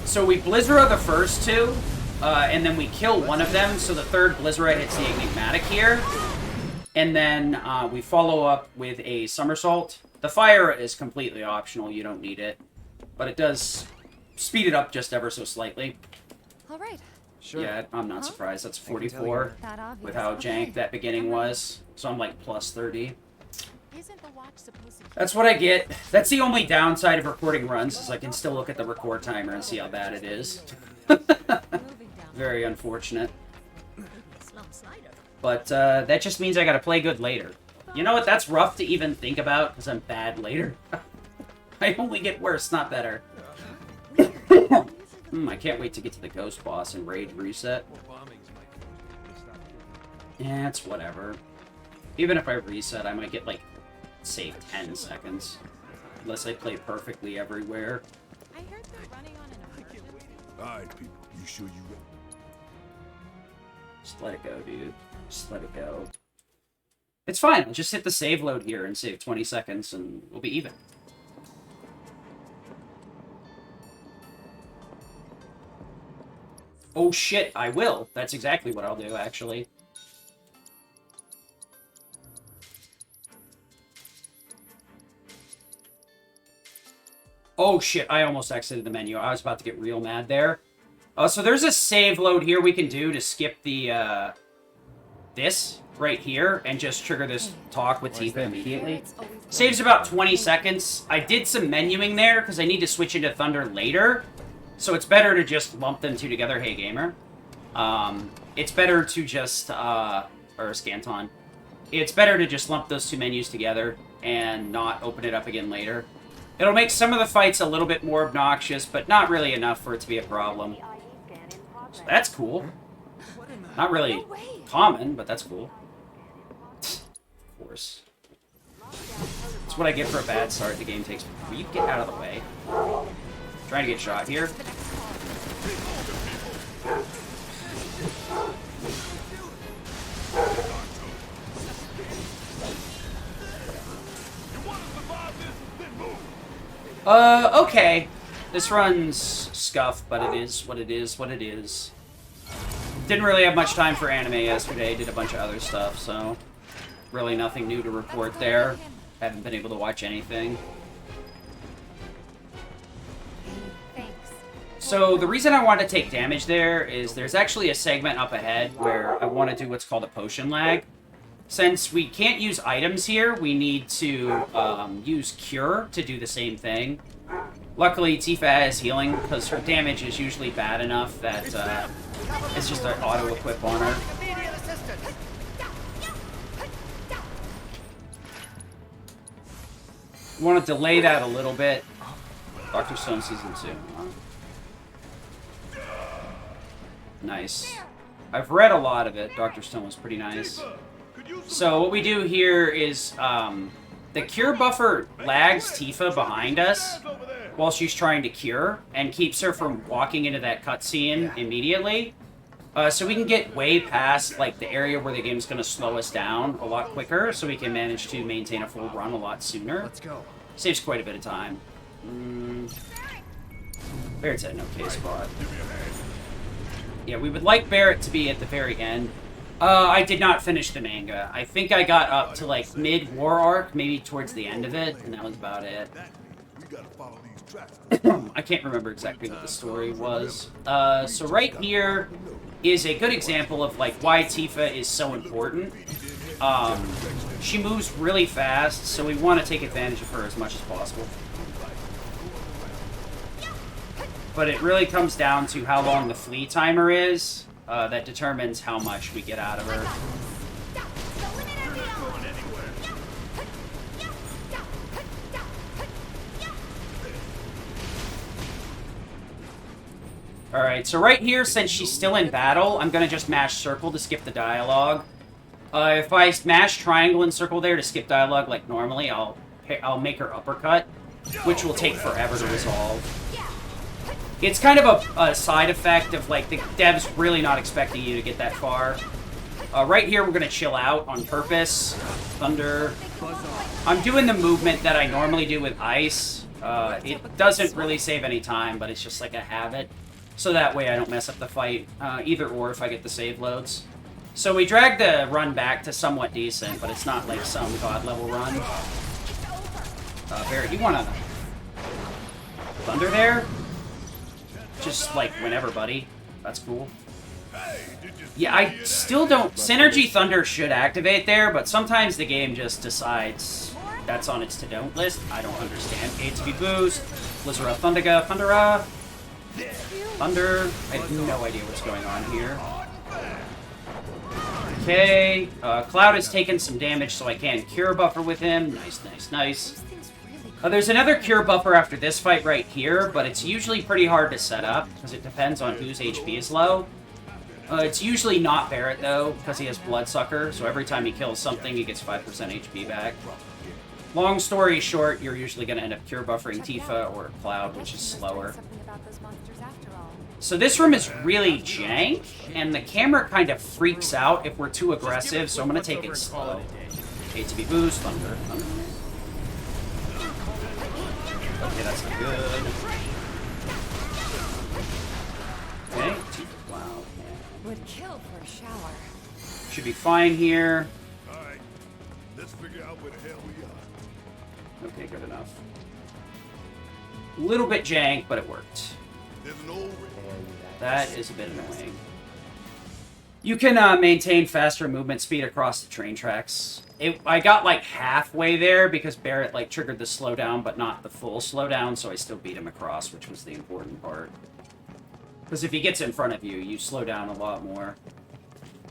So we Blizzara the first two, and then we kill one of them, so the third Blizzara hits the Enigmatic here. And then we follow up with a Somersault. The Fire is completely optional, you don't need it. But it does speed it up just ever so slightly. Alright. Sure. Yeah, I'm not surprised. That's 44 with how jank that beginning was. So I'm like plus 30. That's what I get. That's the only downside of recording runs, is I can still look at the record timer and see how bad it is. Very unfortunate. But that just means I gotta play good later. You know what? That's rough to even think about, because I'm bad later. I only get worse, not better. I can't wait to get to the ghost boss and raid reset. Yeah, it's whatever. Even if I reset, I might get, like, save 10 seconds. Unless I play perfectly everywhere. I heard they're running on an emergency. Alright, people. You sure you ready? Just let it go, dude. Just let it go. It's fine. I'll just hit the save load here and save 20 seconds and we'll be even. Oh shit, I will. That's exactly what I'll do, actually. Oh shit, I almost exited the menu. I was about to get real mad there. So there's a save load here we can do to skip the, this right here and just trigger this talk with Tifa immediately. Saves about 20 seconds. I did some menuing there because I need to switch into Thunder later. So it's better to just lump them two together. Hey, gamer. It's better to just, or Scanton. It's better to just lump those two menus together and not open it up again later. It'll make some of the fights a little bit more obnoxious, but not really enough for it to be a problem. So that's cool. Not really common, but that's cool. Of course. That's what I get for a bad start the game takes. Will you get out of the way? Trying to get shot here. Okay. This run's scuffed, but it is what it is what it is. Didn't really have much time for anime yesterday, did a bunch of other stuff, so really nothing new to report there. Haven't been able to watch anything. So the reason I want to take damage there is there's actually a segment up ahead where I want to do what's called a potion lag. Since we can't use items here, we need to use Cure to do the same thing. Luckily, Tifa has healing, because her damage is usually bad enough that it's just an auto-equip on her. We want to delay that a little bit. Dr. Stone Season 2. Nice. I've read a lot of it. Dr. Stone was pretty nice. So what we do here is the cure buffer lags Tifa behind us while she's trying to cure and keeps her from walking into that cutscene immediately. So we can get way past like the area where the game's going to slow us down a lot quicker, so we can manage to maintain a full run a lot sooner. Let's go. Saves quite a bit of time. Barrett's at an okay spot. Yeah, we would like Barrett to be at the very end. I did not finish the manga. I think I got up to like mid-war arc, maybe towards the end of it, and that was about it. I can't remember exactly what the story was. So right here is a good example of like why Tifa is so important. She moves really fast, so we want to take advantage of her as much as possible. But it really comes down to how long the flee timer is. That determines how much we get out of her. Alright, so right here, since she's still in battle, I'm going to just mash circle to skip the dialogue. If I mash triangle and circle there to skip dialogue like normally, I'll make her uppercut, which will take forever to resolve. It's kind of a side effect of, like, the devs really not expecting you to get that far. Right here, we're going to chill out on purpose. Thunder. I'm doing the movement that I normally do with ice. It doesn't really save any time, but it's just like a habit. So that way I don't mess up the fight, either or if I get the save loads. So we drag the run back to somewhat decent, but it's not like some god-level run. Barrett, you want to Thunder there? Just, like, whenever, buddy. That's cool. Yeah, I still don't... Synergy Thunder should activate there, but sometimes the game just decides that's on its to-don't list. I don't understand. ATB Boost, Blizzara Thundaga, Thundera, Thunder. I have no idea what's going on here. Okay. Cloud has taken some damage, so I can Cure Buffer with him. Nice, nice, nice. There's another cure buffer after this fight right here, but it's usually pretty hard to set up, because it depends on whose HP is low. It's usually not Barret, though, because he has Bloodsucker, so every time he kills something, he gets 5% HP back. Long story short, you're usually going to end up cure buffering Tifa or Cloud, which is slower. So this room is really jank, and the camera kind of freaks out if we're too aggressive, so I'm going to take it slow. ATB boost, thunder. Okay, that's good. Okay, wow. Would kill for a shower. Should be fine here. Alright, let's figure out where the hell we are. Okay, good enough. A little bit jank, but it worked. There's an old That is a bit annoying. You can maintain faster movement speed across the train tracks. I got like halfway there because Barret like triggered the slowdown, but not the full slowdown, so I still beat him across, which was the important part. Because if he gets in front of you, you slow down a lot more.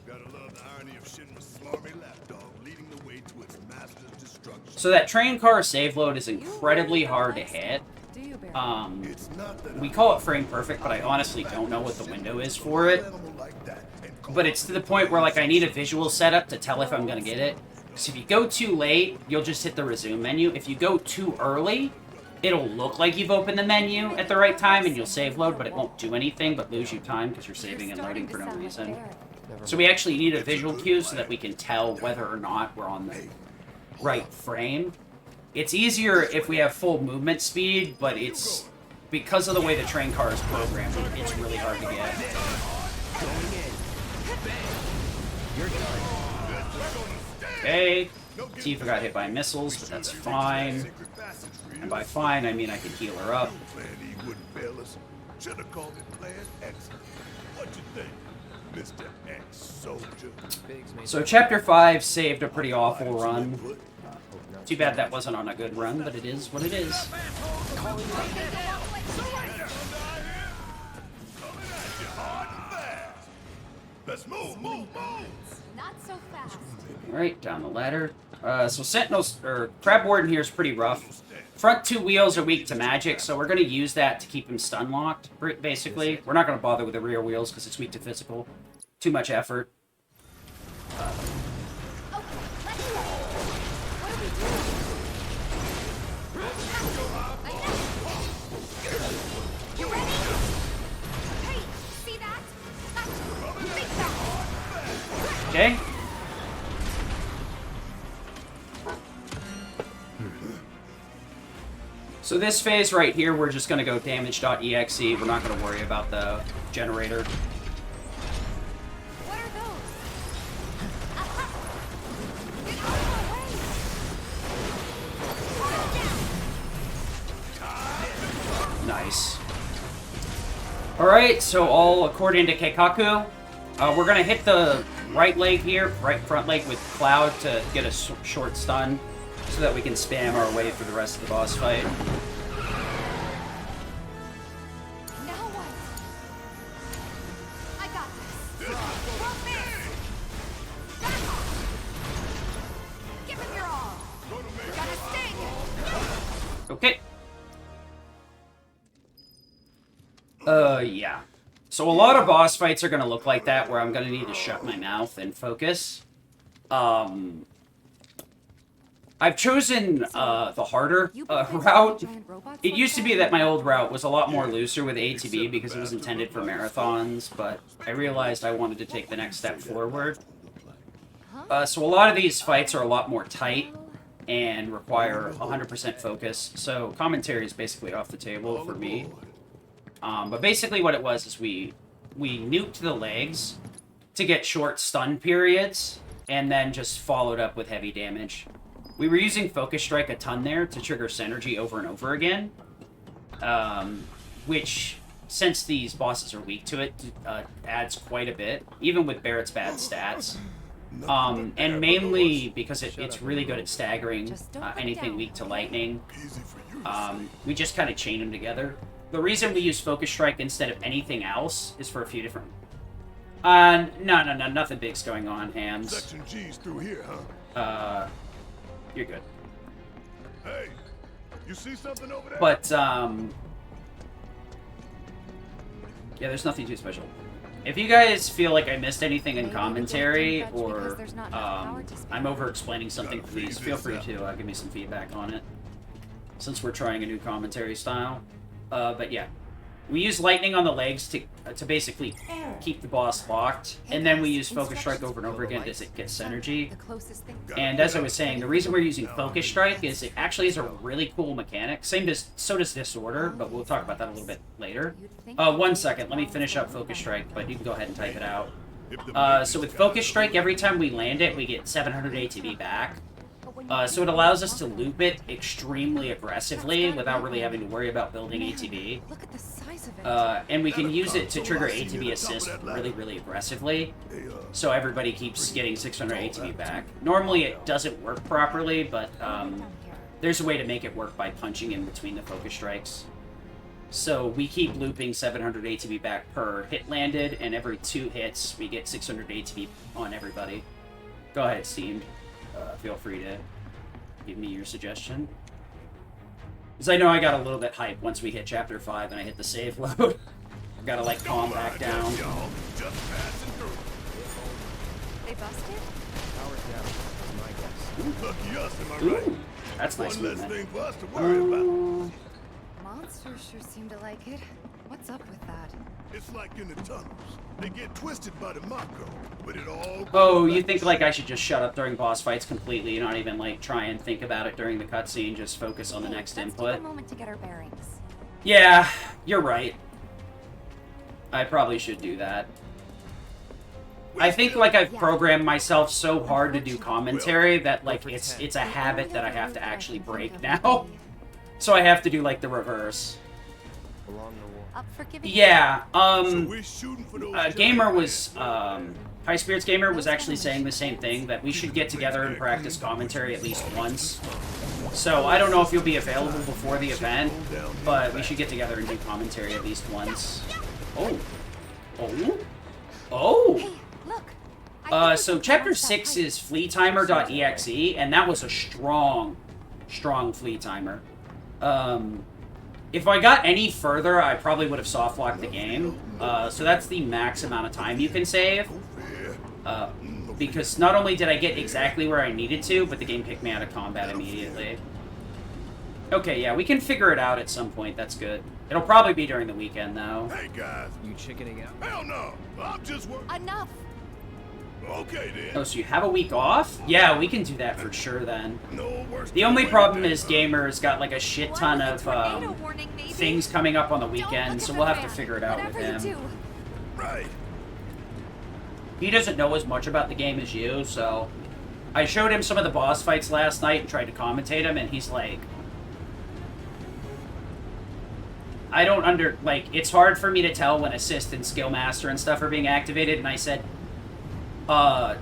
Gotta love the irony of Shinra's smarmy lapdog leading the way to its master's destruction. So that train car save load is incredibly hard to hit. It's not that We call it frame perfect, but I honestly don't know what the window is for it. like that. But it's to the point where like I need a visual setup to tell if I'm gonna get it. So if you go too late, you'll just hit the resume menu. If you go too early, it'll look like you've opened the menu at the right time and you'll save load, but it won't do anything but lose you time because you're saving and loading for no reason. So we actually need a visual cue so that we can tell whether or not we're on the right frame. It's easier if we have full movement speed, but it's because of the way the train car is programmed, it's really hard to get. Okay, Tifa got hit by missiles, but that's fine. And by fine, I mean I can heal her up. Plan E wouldn't fail us. Should have called it Plan X. What you think, Mr. X Soldier? So Chapter 5 saved a pretty awful run. Too bad that wasn't on a good run, but it is what it is. Let's move, move, move! Not so fast. Alright, down the ladder. So Sentinels, or Crab Warden here is pretty rough. Front two wheels are weak to magic, so we're going to use that to keep him stun locked, basically. We're not going to bother with the rear wheels because it's weak to physical. Too much effort. You ready? Hey, see that? Think that. Okay. So this phase right here, we're just going to go damage.exe. We're not going to worry about the generator. What are those? Get out of my way! Nice. Alright, so all according to Keikaku, we're going to hit the right leg here, right front leg with Cloud to get a short stun so that we can spam our way through the rest of the boss fight. Now what? I got this. Roll this. Back off. Give him your all. Got a sting. Okay. Yeah. So a lot of boss fights are going to look like that, where I'm going to need to shut my mouth and focus. I've chosen the harder route. It used to be that my old route was a lot more looser with ATB because it was intended for marathons, but I realized I wanted to take the next step forward. So a lot of these fights are a lot more tight and require 100% focus, so commentary is basically off the table for me. But basically what it was is we nuked the legs to get short stun periods, and then just followed up with heavy damage. We were using Focus Strike a ton there to trigger Synergy over and over again, which, since these bosses are weak to it, adds quite a bit, even with Barret's bad stats. And mainly because it's really good at staggering anything weak to lightning. We just kind of chain them together. The reason we use Focus Strike instead of anything else is for a few different... No, nothing big's going on, Hams. Section G's through here, huh? You're good. Hey, You see something over there? But, yeah, there's nothing too special. If you guys feel like I missed anything in commentary, or I'm over-explaining something, please feel free to give me some feedback on it, since we're trying a new commentary style. But yeah, we use lightning on the legs to basically keep the boss locked, and then we use Focus Strike over and over again as it gets synergy. And as I was saying, the reason we're using Focus Strike is it actually is a really cool mechanic. So does Disorder, but we'll talk about that a little bit later. 1 second, let me finish up Focus Strike, but you can go ahead and type it out. So with Focus Strike, every time we land it, we get 700 ATB back. So it allows us to loop it extremely aggressively without really having to worry about building ATB. Look at the size of it. And we can use it to trigger ATB assist really, really aggressively. So everybody keeps getting 600 ATB back. Normally it doesn't work properly, but there's a way to make it work by punching in between the focus strikes. So we keep looping 700 ATB back per hit landed, and every 2 hits we get 600 ATB on everybody. Go ahead, Steamed. Feel free to give me your suggestion. Because I know I got a little bit hyped once we hit Chapter 5 and I hit the save load. I gotta, like, calm back down. They busted? Power's down, is my guess. Lucky us, am I right? Ooh, that's nice One less movement. thing for us to worry about. Monsters sure seem to like it. What's up with that? It's like in the tunnels. They get twisted by the Mako, but it all goes Oh, you back think, to like, I should just shut up during boss fights completely, not even, like, try and think about it during the cutscene, just focus on the next Let's input? take a moment to get our bearings. Yeah, you're right. I probably should do that. I think, like, I've programmed myself so hard to do commentary that, like, it's a habit that I have to actually break now. So I have to do, like, the reverse. Along the wall. Up for giving Yeah, So we're shooting for those Gamer was, High Spirits Gamer was actually saying the same thing, that we should get together and practice commentary at least once. So I don't know if you'll be available before the event, but we should get together and do commentary at least once. Oh. Oh. Oh! Hey, look. I think we So can Chapter launch that 6 pipe. is fleatimer.exe, and that was a strong flea timer. If I got any further, I probably would have soft-locked the game. So that's the max amount of time you can save. Because not only did I get exactly where I needed to, but the game kicked me out of combat immediately. Okay, yeah, we can figure it out at some point. That's good. It'll probably be during the weekend, though. Hey guys, You chickening out? hell no. I'm just working. Enough. Okay then. Oh, so you have a week off? Yeah, we can do that for sure, then. No worse. The only problem is Gamer's got, like, a shit ton of, Tornado warning, maybe? things coming up on the Don't look weekend, at so the we'll have to fan. figure it out with Whatever you him. do. Right. He doesn't know as much about the game as you, so... I showed him some of the boss fights last night and tried to commentate them, and he's like... I don't it's hard for me to tell when Assist and Skill Master and stuff are being activated, and I said, to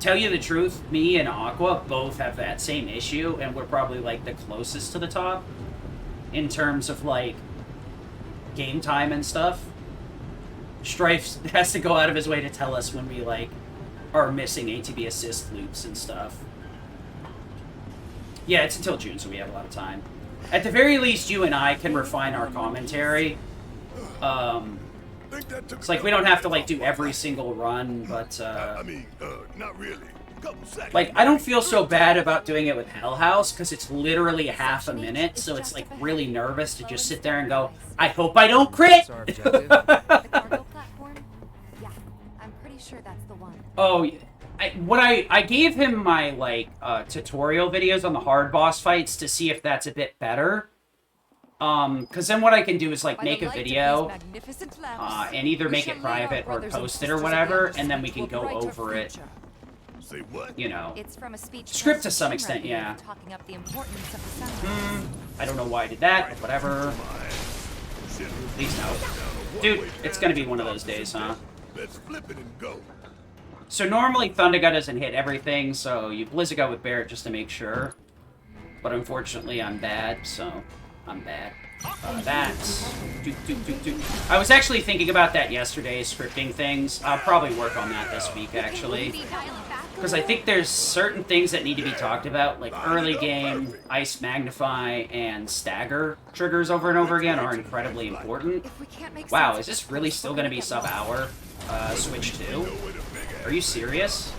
tell you the truth, me and Aqua both have that same issue, and we're probably, like, the closest to the top in terms of, like, game time and stuff. Strife has to go out of his way to tell us when we, like, are missing ATB assist loops and stuff. Yeah, it's until June, so we have a lot of time. At the very least, you and I can refine our commentary. It's like we don't have to, like, do every single run, but, I mean, not really. Couple seconds. like, I don't feel so bad about doing it with Hell House, because it's literally half a minute, so it's, like, really nervous to just sit there and go, I hope I don't crit! What's our objective? The cargo platform? Yeah, I'm pretty sure that's the one. Oh, I gave him my, like, tutorial videos on the hard boss fights to see if that's a bit better. Because then what I can do is, like, By make the a light of video, these magnificent lamps, and either we make shall it lead our private or brothers and post it or sisters whatever, against and then we can a go brighter over it, future. Say what? you know. It's from a speech Script to Master some Shinra extent, gave yeah. talking up the importance of the sunrise. I don't know why I did that, but whatever. Please no. Dude, it's gonna be one of those days, huh? Let's flip it and go. So normally Thundergut doesn't hit everything, so you Blizzagut with Barret just to make sure. But unfortunately I'm bad, so... I'm bad. I was actually thinking about that yesterday, scripting things. I'll probably work on that this week, actually. Because I think there's certain things that need to be talked about, like early game, ice magnify, and stagger triggers over and over again are incredibly important. Wow, is this really still going to be sub-hour Switch 2? Are you serious?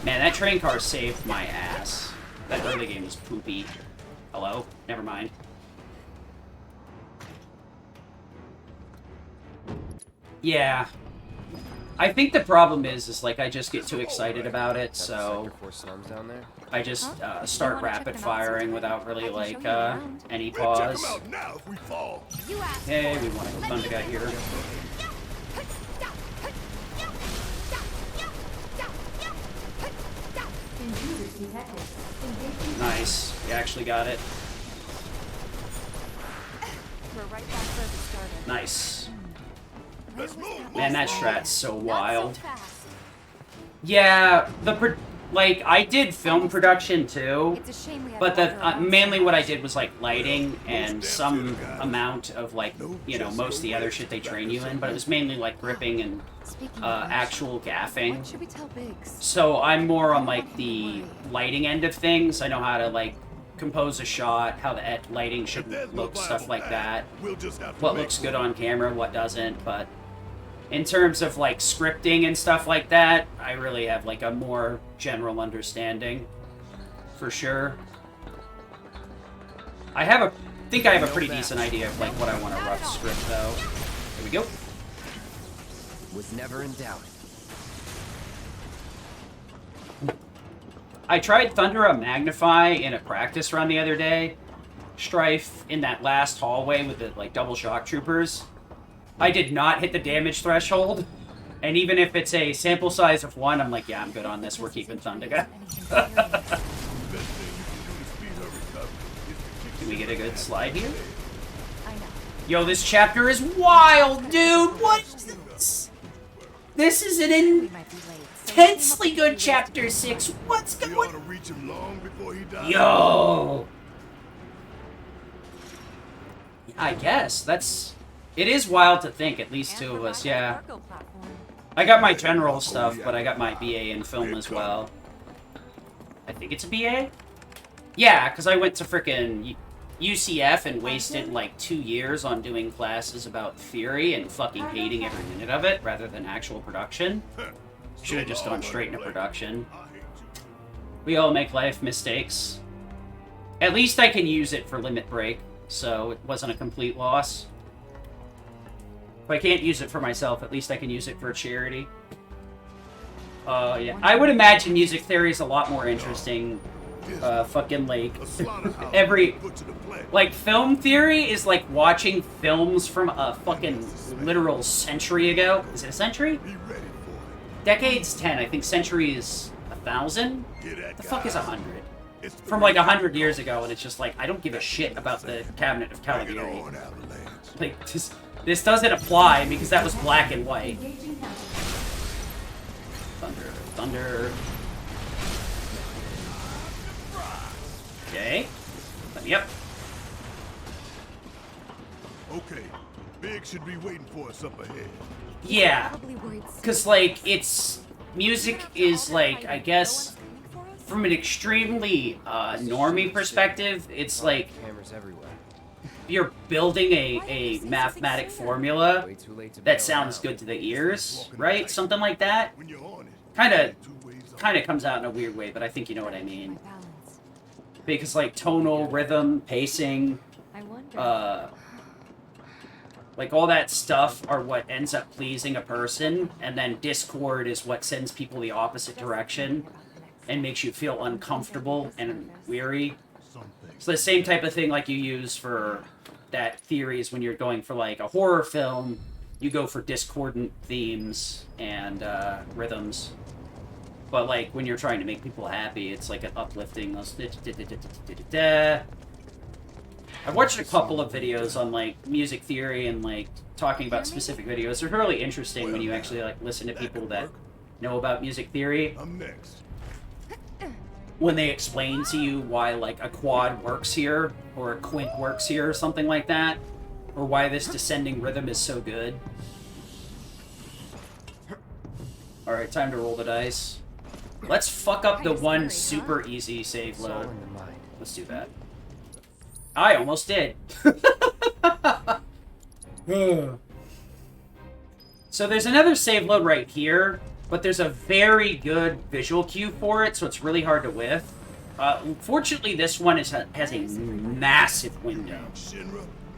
Man, that train car saved my ass. That early game was poopy. Hello? Never mind. Yeah. I think the problem is like I just get too excited about it, so I just start rapid firing without really like any pause. Hey, we want a thunder guy here. Nice. We actually got it. We're right back where we started. Nice. Man, that strat's so wild. Yeah, like I did film production too, but mainly what I did was like lighting and some amount of like, you know, most of the other shit they train you in, but it was mainly like gripping and actual gaffing. So I'm more on like the lighting end of things. I know how to like compose a shot, how the lighting should look, stuff like that. What looks good on camera, what doesn't, but in terms of like scripting and stuff like that, I really have like a more general understanding, for sure. I think I have a pretty decent idea of like what I want to rough script though. Here we go. Was never in doubt. I tried Thundera Magnify in a practice run the other day. Strife in that last hallway with the like double shock troopers. I did not hit the damage threshold, and even if it's a sample size of 1, I'm like, yeah, I'm good on this. We're keeping Thundera. Can we get a good slide here? Yo, this chapter is wild, dude! What is this? This is an intensely good chapter 6. What's going on? Yo! I guess, that's... It is wild to think, at least 2 of us, yeah. I got my general stuff, but I got my BA in film as well. I think it's a BA? Yeah, because I went to frickin' UCF and wasted like 2 years on doing classes about theory and fucking hating every minute of it, rather than actual production. Should have just gone straight into production. We all make life mistakes. At least I can use it for Limit Break, so it wasn't a complete loss. If I can't use it for myself, at least I can use it for a charity. Yeah. I would imagine music theory is a lot more interesting. Fucking, like, like, film theory is like watching films from a fucking literal century ago. Is it a century? Decade's 10. I think century is 1,000? The fuck is 100? From like 100 years ago, and it's just like, I don't give a shit about the Cabinet of Caligari. Like, this doesn't apply because that was black and white. Thunder, thunder. Okay. Let me up. Okay. Big should be waiting for us up ahead. Yeah. Because, like, it's... Music is, like, I guess... From an extremely, normie perspective, it's like... You're building a mathematic formula that sounds good to the ears, right? Something like that. Kind of comes out in a weird way, but I think you know what I mean. Because like tonal, rhythm, pacing, like all that stuff are what ends up pleasing a person, and then discord is what sends people the opposite direction and makes you feel uncomfortable and weary. It's the same type of thing like you use for that theories when you're going for like a horror film. You go for discordant themes and rhythms. But like when you're trying to make people happy, it's like an uplifting. I've watched a couple of videos on like music theory and like talking about specific videos. They're really interesting when you actually like listen to people that know about music theory. I'm next. when they explain to you why, like, a quad works here, or a quint works here, or something like that, or why this descending rhythm is so good. Alright, time to roll the dice. Let's fuck up the one super easy save It's all load. in the mind. Let's do that. I almost did. So there's another save load right here, but there's a very good visual cue for it, so it's really hard to whiff. Fortunately, this one has a massive window.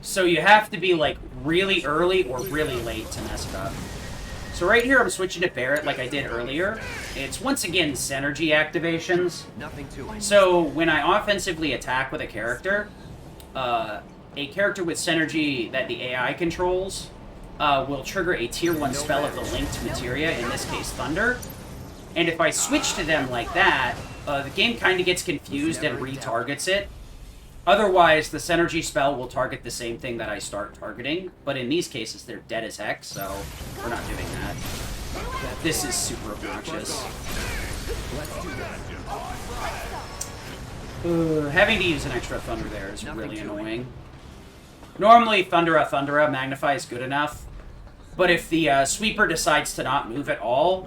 So you have to be, like, really early or really late to mess it up. So right here, I'm switching to Barret like I did earlier. It's, once again, synergy activations. Nothing to it. So when I offensively attack with a character with synergy that the AI controls will trigger a tier 1 spell of the linked materia, in this case Thunder. And if I switch to them like that, the game kind of gets confused and retargets it. Otherwise, the synergy spell will target the same thing that I start targeting, but in these cases, they're dead as heck, so we're not doing that. This is super obnoxious. Having to use an extra Thunder there is really annoying. Normally, Thundera magnifies good enough, but if the sweeper decides to not move at all,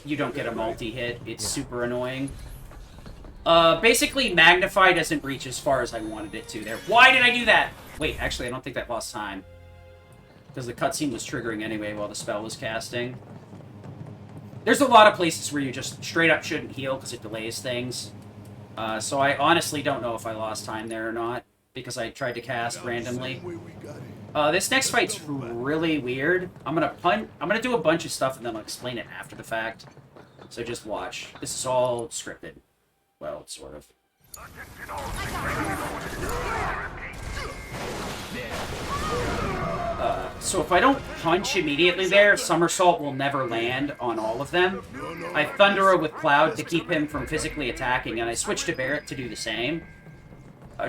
you don't get a multi-hit. It's super annoying. Basically, Magnify doesn't reach as far as I wanted it to there. Why did I do that? Wait, actually, I don't think that lost time. Because the cutscene was triggering anyway while the spell was casting. There's a lot of places where you just straight up shouldn't heal because it delays things. So I honestly don't know if I lost time there or not, because I tried to cast randomly. This next fight's really weird. I'm gonna do a bunch of stuff and then I'll explain it after the fact. So just watch. This is all scripted. Well, sort of. So if I don't punch immediately there, Somersault will never land on all of them. I Thundera with Cloud to keep him from physically attacking, and I switch to Barret to do the same.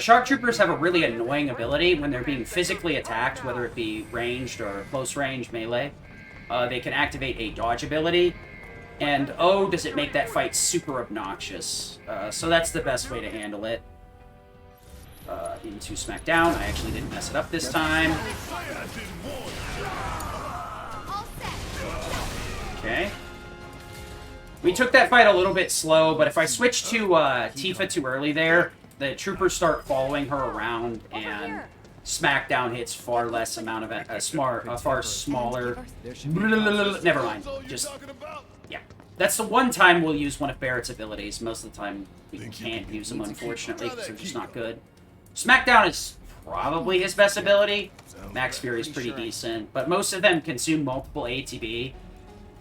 Shark Troopers have a really annoying ability when they're being physically attacked, whether it be ranged or close range melee. They can activate a dodge ability. And, oh, does it make that fight super obnoxious. So that's the best way to handle it. Into Smackdown. I actually didn't mess it up this time. Okay. We took that fight a little bit slow, but if I switch to Tifa too early there, the troopers start following her around, and Smackdown hits far less amount of far smaller. Never mind. Just... yeah. That's the one time we'll use one of Barret's abilities. Most of the time, we can't use them, unfortunately, because they're just not good. Smackdown is probably his best ability. Max Fury is pretty decent, but most of them consume multiple ATB.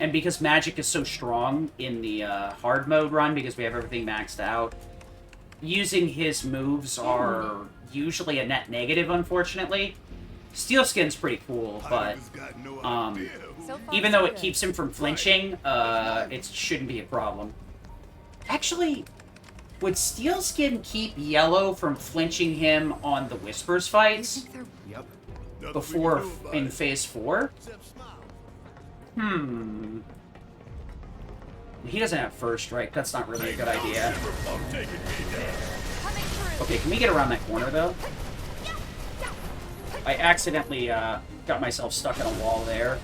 And because magic is so strong in the hard mode run, because we have everything maxed out, using his moves are usually a net negative, unfortunately. Steel Skin's pretty cool, but even though it keeps him from flinching, it shouldn't be a problem. Actually, would Steel Skin keep Yellow from flinching him on the Whispers fights? Yep. Before in Phase 4? He doesn't have first strike. That's not really a good idea. Okay, can we get around that corner, though? I accidentally got myself stuck in a wall there.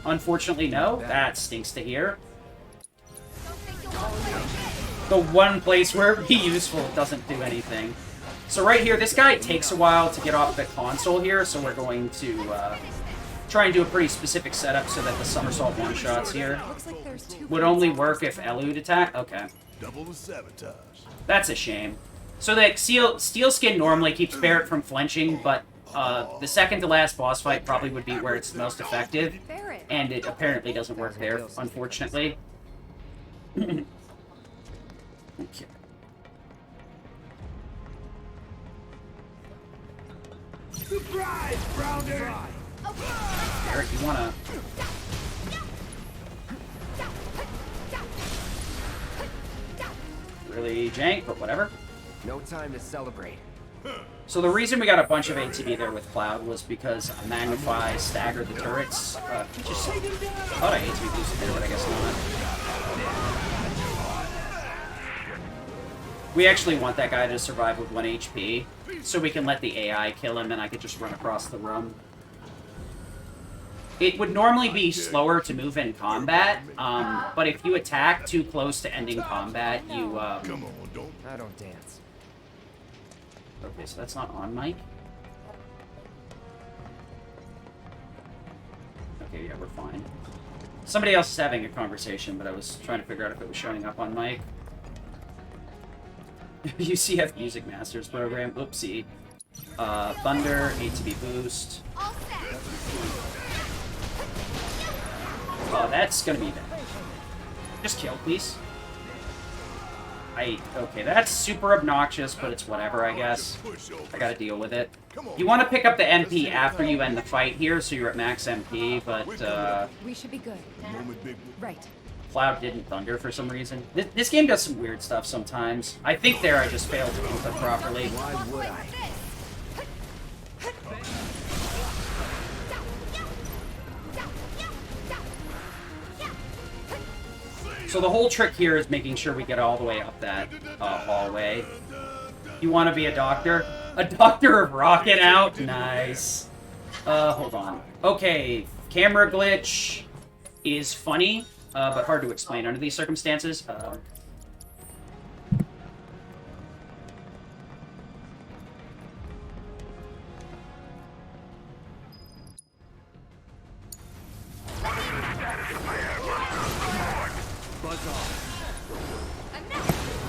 Unfortunately, no. That stinks to hear. The one place where it'd be useful doesn't do anything. So right here, this guy takes a while to get off the console here, so we're going to try and do a pretty specific setup so that the somersault one-shots here would only work if Elude attack. Okay. Double the sabotage. That's a shame. So that Steel Skin normally keeps Barret from flinching, but the second to last boss fight probably would be where it's the most effective, and it apparently doesn't work there, unfortunately. Okay. Surprise, Browner! Barret, you wanna... really jank, but whatever. No time to celebrate. So the reason we got a bunch of ATB there with Cloud was because Magnify staggered the turrets. I thought I ATB boosted there, but I guess not. We actually want that guy to survive with 1 HP, so we can let the AI kill him and I could just run across the room. It would normally be slower to move in combat, but if you attack too close to ending combat, you, Come on, don't. I don't dance. Okay, so that's not on mic. Okay, yeah, we're fine. Somebody else is having a conversation, but I was trying to figure out if it was showing up on mic. UCF Music Masters program. Oopsie. Thunder, 8-to-be boost. All set. Oh, that's gonna be bad. Just kill, please. Okay, that's super obnoxious, but it's whatever, I guess. I gotta deal with it. You want to pick up the MP after you end the fight here, so you're at max MP, but, We should be good. Right. Cloud didn't Thunder for some reason. This game does some weird stuff sometimes. I think there I just failed to input properly. Why would I? So the whole trick here is making sure we get all the way up that hallway. You want to be a doctor? A doctor of rocking out? Nice. Hold on. Okay, camera glitch is funny, but hard to explain under these circumstances.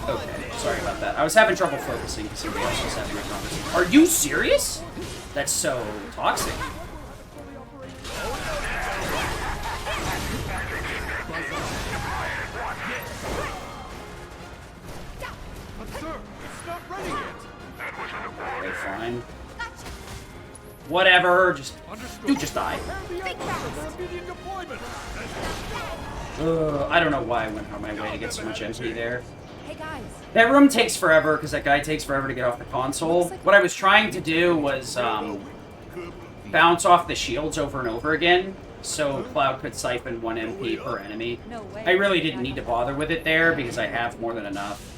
Okay, sorry about that. I was having trouble focusing because somebody else was having a conversation. Are you serious? That's so toxic. Okay, fine. Whatever, just die. I don't know why I went on my way to get so much MP there. Hey guys. That room takes forever because that guy takes forever to get off the console. What I was trying to do was bounce off the shields over and over again, so Cloud could siphon 1 MP per enemy. No way. I really didn't need to bother with it there because I have more than enough.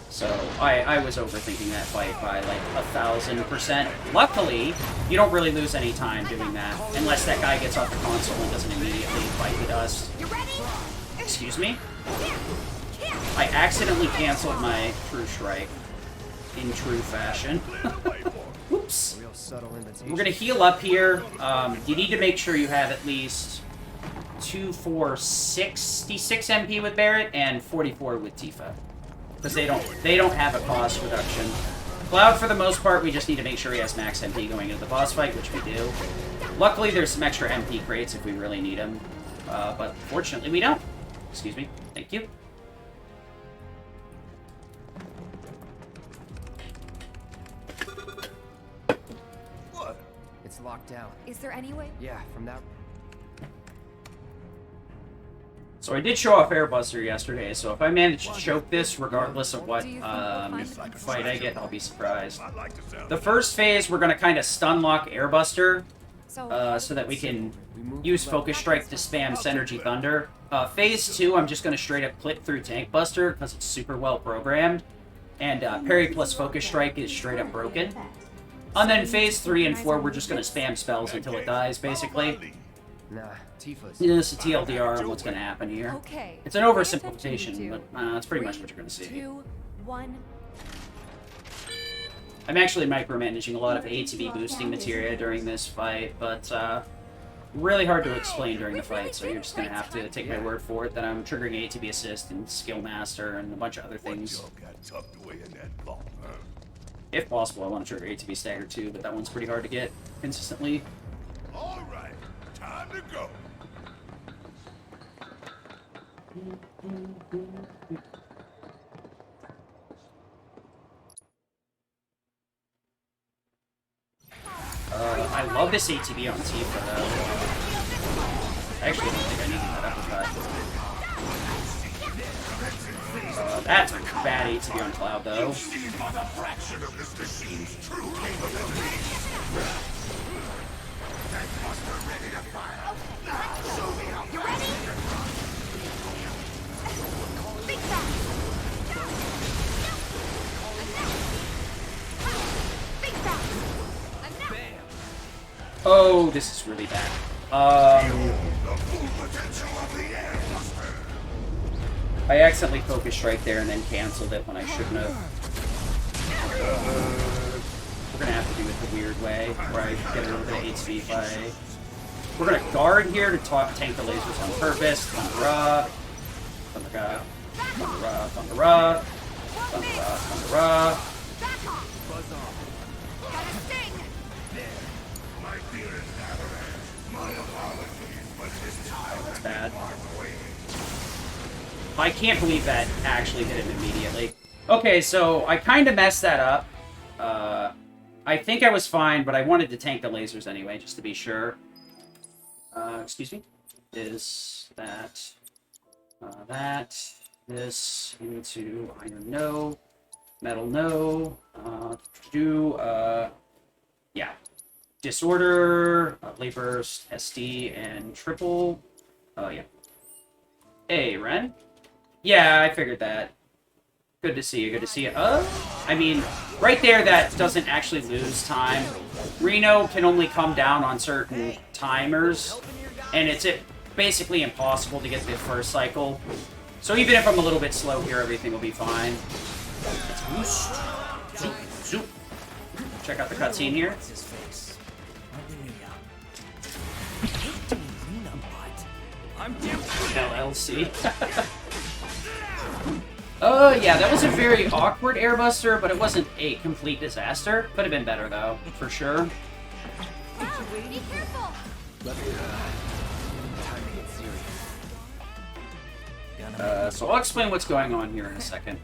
So I was overthinking that fight by like 1,000%. Luckily, you don't really lose any time doing that unless that guy gets off the console and doesn't immediately fight the dust. You ready? Excuse me? I accidentally canceled my True Strike in true fashion. Whoops. Real subtle invitation. We're gonna heal up here. You need to make sure you have at least 66 MP with Barret and 44 with Tifa, because they don't have a cost reduction. Cloud, for the most part, we just need to make sure he has max MP going into the boss fight, which we do. Luckily, there's some extra MP crates if we really need them, but fortunately we don't. Excuse me. Thank you. It's locked down. Is there any way? Yeah, from that. So I did show off Airbuster yesterday, so if I manage to choke this, regardless of what fight I get, I'll be surprised. The first phase, we're going to kind of stun lock Airbuster, so that we can use Focus Strike to spam Synergy Thunder. Phase 2, I'm just going to straight up clip through Tank Buster, because it's super well programmed, and Parry plus Focus Strike is straight up broken. And then Phase 3 and 4, we're just going to spam spells until it dies, basically. Nah, Tifa's. Yeah, it's a TLDR on what's going to happen here. Okay. It's an oversimplification, but that's pretty much what you're going to see. 2, 1. I'm actually micromanaging a lot of ATB boosting materia during this fight, but really hard to explain during the fight, so you're just going to have to take my word for it that I'm triggering ATB assist and skill master and a bunch of other things. If possible, I want to trigger ATB stagger too, but that one's pretty hard to get consistently. All right, time to go. I love this ATB on Tifa, though. I actually don't think I need that uppercut. That's bad ATB on Cloud, though. You ready? Big back. Oh, this is really bad. I accidentally focused right there and then canceled it when I shouldn't have. We're gonna have to do it the weird way, where I get a little bit of HP by... We're gonna guard here to tank the lasers on purpose. Thunder-ra. Thunder-ra. Thunder-ra. Thunder-ra. Thunder-ra. Thunder-ra. That's bad. I can't believe that actually hit him immediately. Okay, so I kind of messed that up. I think I was fine, but I wanted to tank the lasers anyway, just to be sure. Excuse me. Is that... this into iron no, metal no, yeah. Disorder, blade burst, SD, and triple, yeah. Hey, Ren? Yeah, I figured that. Good to see you, good to see you. I mean, right there, that doesn't actually lose time. Reno can only come down on certain timers, and it's basically impossible to get the first cycle. So even if I'm a little bit slow here, everything will be fine. Let's boost. Zoop, zoop. Check out the cutscene here. LLC. Yeah, that was a very awkward airbuster, but it wasn't a complete disaster. Could have been better, though, for sure. Be careful! So I'll explain what's going on here in a second.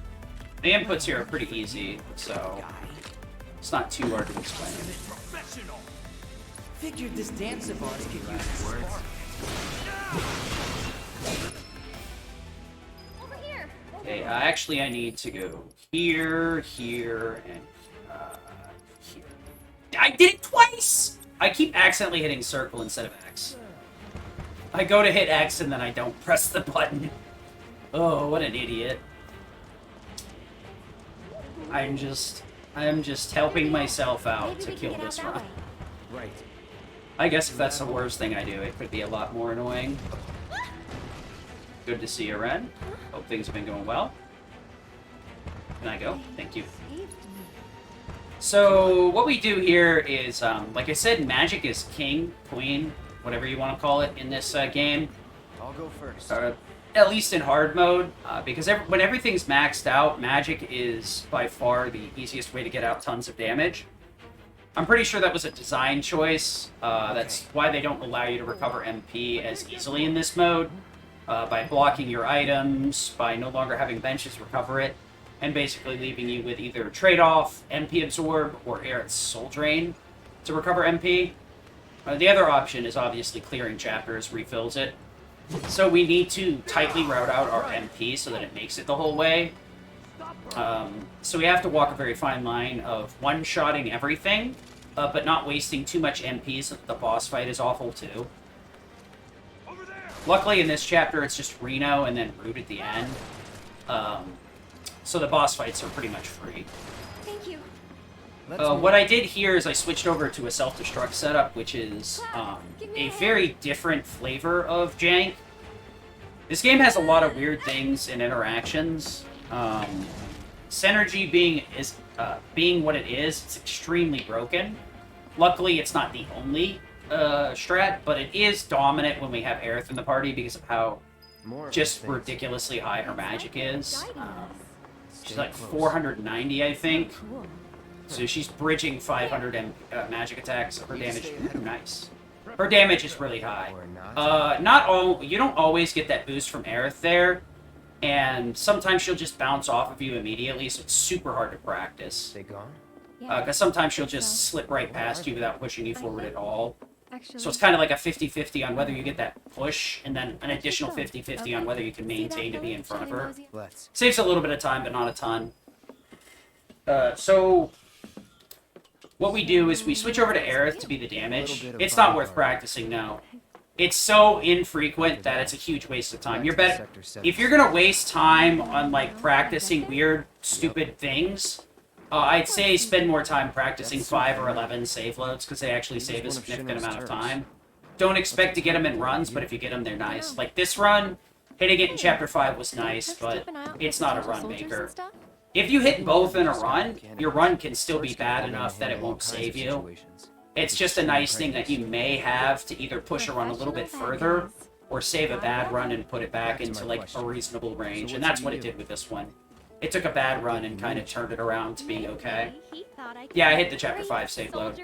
The inputs here are pretty easy, so it's not too hard to explain. Figured this dance of ours could use words. Over here! Okay, actually I need to go here, here, and here. I did it twice! I keep accidentally hitting circle instead of X. I go to hit X and then I don't press the button. Oh, what an idiot. I'm just helping myself out to kill this run. Right. I guess if that's the worst thing I do, it could be a lot more annoying. Good to see you, Ren. Hope things have been going well. Can I go? Thank you. So, what we do here is, like I said, magic is king, queen, whatever you want to call it in this game. I'll go first. At least in hard mode, because when everything's maxed out, magic is by far the easiest way to get out tons of damage. I'm pretty sure that was a design choice. That's why they don't allow you to recover MP as easily in this mode. By blocking your items, by no longer having benches recover it, and basically leaving you with either trade-off, MP absorb, or Aerith's soul drain to recover MP. The other option is obviously clearing chapters refills it. So we need to tightly route out our MP so that it makes it the whole way. So we have to walk a very fine line of one-shotting everything, but not wasting too much MP so that the boss fight is awful too. Luckily in this chapter it's just Reno and then Root at the end. So the boss fights are pretty much free. Thank you. What I did here is I switched over to a self-destruct setup, which is a very different flavor of jank. This game has a lot of weird things and interactions. Synergy being what it is, it's extremely broken. Luckily, it's not the only strat, but it is dominant when we have Aerith in the party because of how just ridiculously high her magic is. She's like 490, I think. So she's bridging 500 magic attacks. Her damage, nice. Her damage is really high. You don't always get that boost from Aerith there, and sometimes she'll just bounce off of you immediately, so it's super hard to practice. They gone? Because sometimes she'll just slip right past you without pushing you forward at all. So it's kind of like a 50-50 on whether you get that push, and then an additional 50-50 on whether you can maintain to be in front of her. Saves a little bit of time, but not a ton. So what we do is we switch over to Aerith to be the damage. It's not worth practicing, no. It's so infrequent that it's a huge waste of time. You're better if you're gonna waste time on like practicing weird, stupid things. I'd say spend more time practicing 5 or 11 save loads, because they actually save a significant amount of time. Don't expect to get them in runs, but if you get them, they're nice. Like this run, hitting it in Chapter 5 was nice, but it's not a run maker. If you hit both in a run, your run can still be bad enough that it won't save you. It's just a nice thing that you may have to either push a run a little bit further, or save a bad run and put it back into, like, a reasonable range, and that's what it did with this one. It took a bad run and kind of turned it around to be okay. Yeah, I hit the Chapter 5 save load.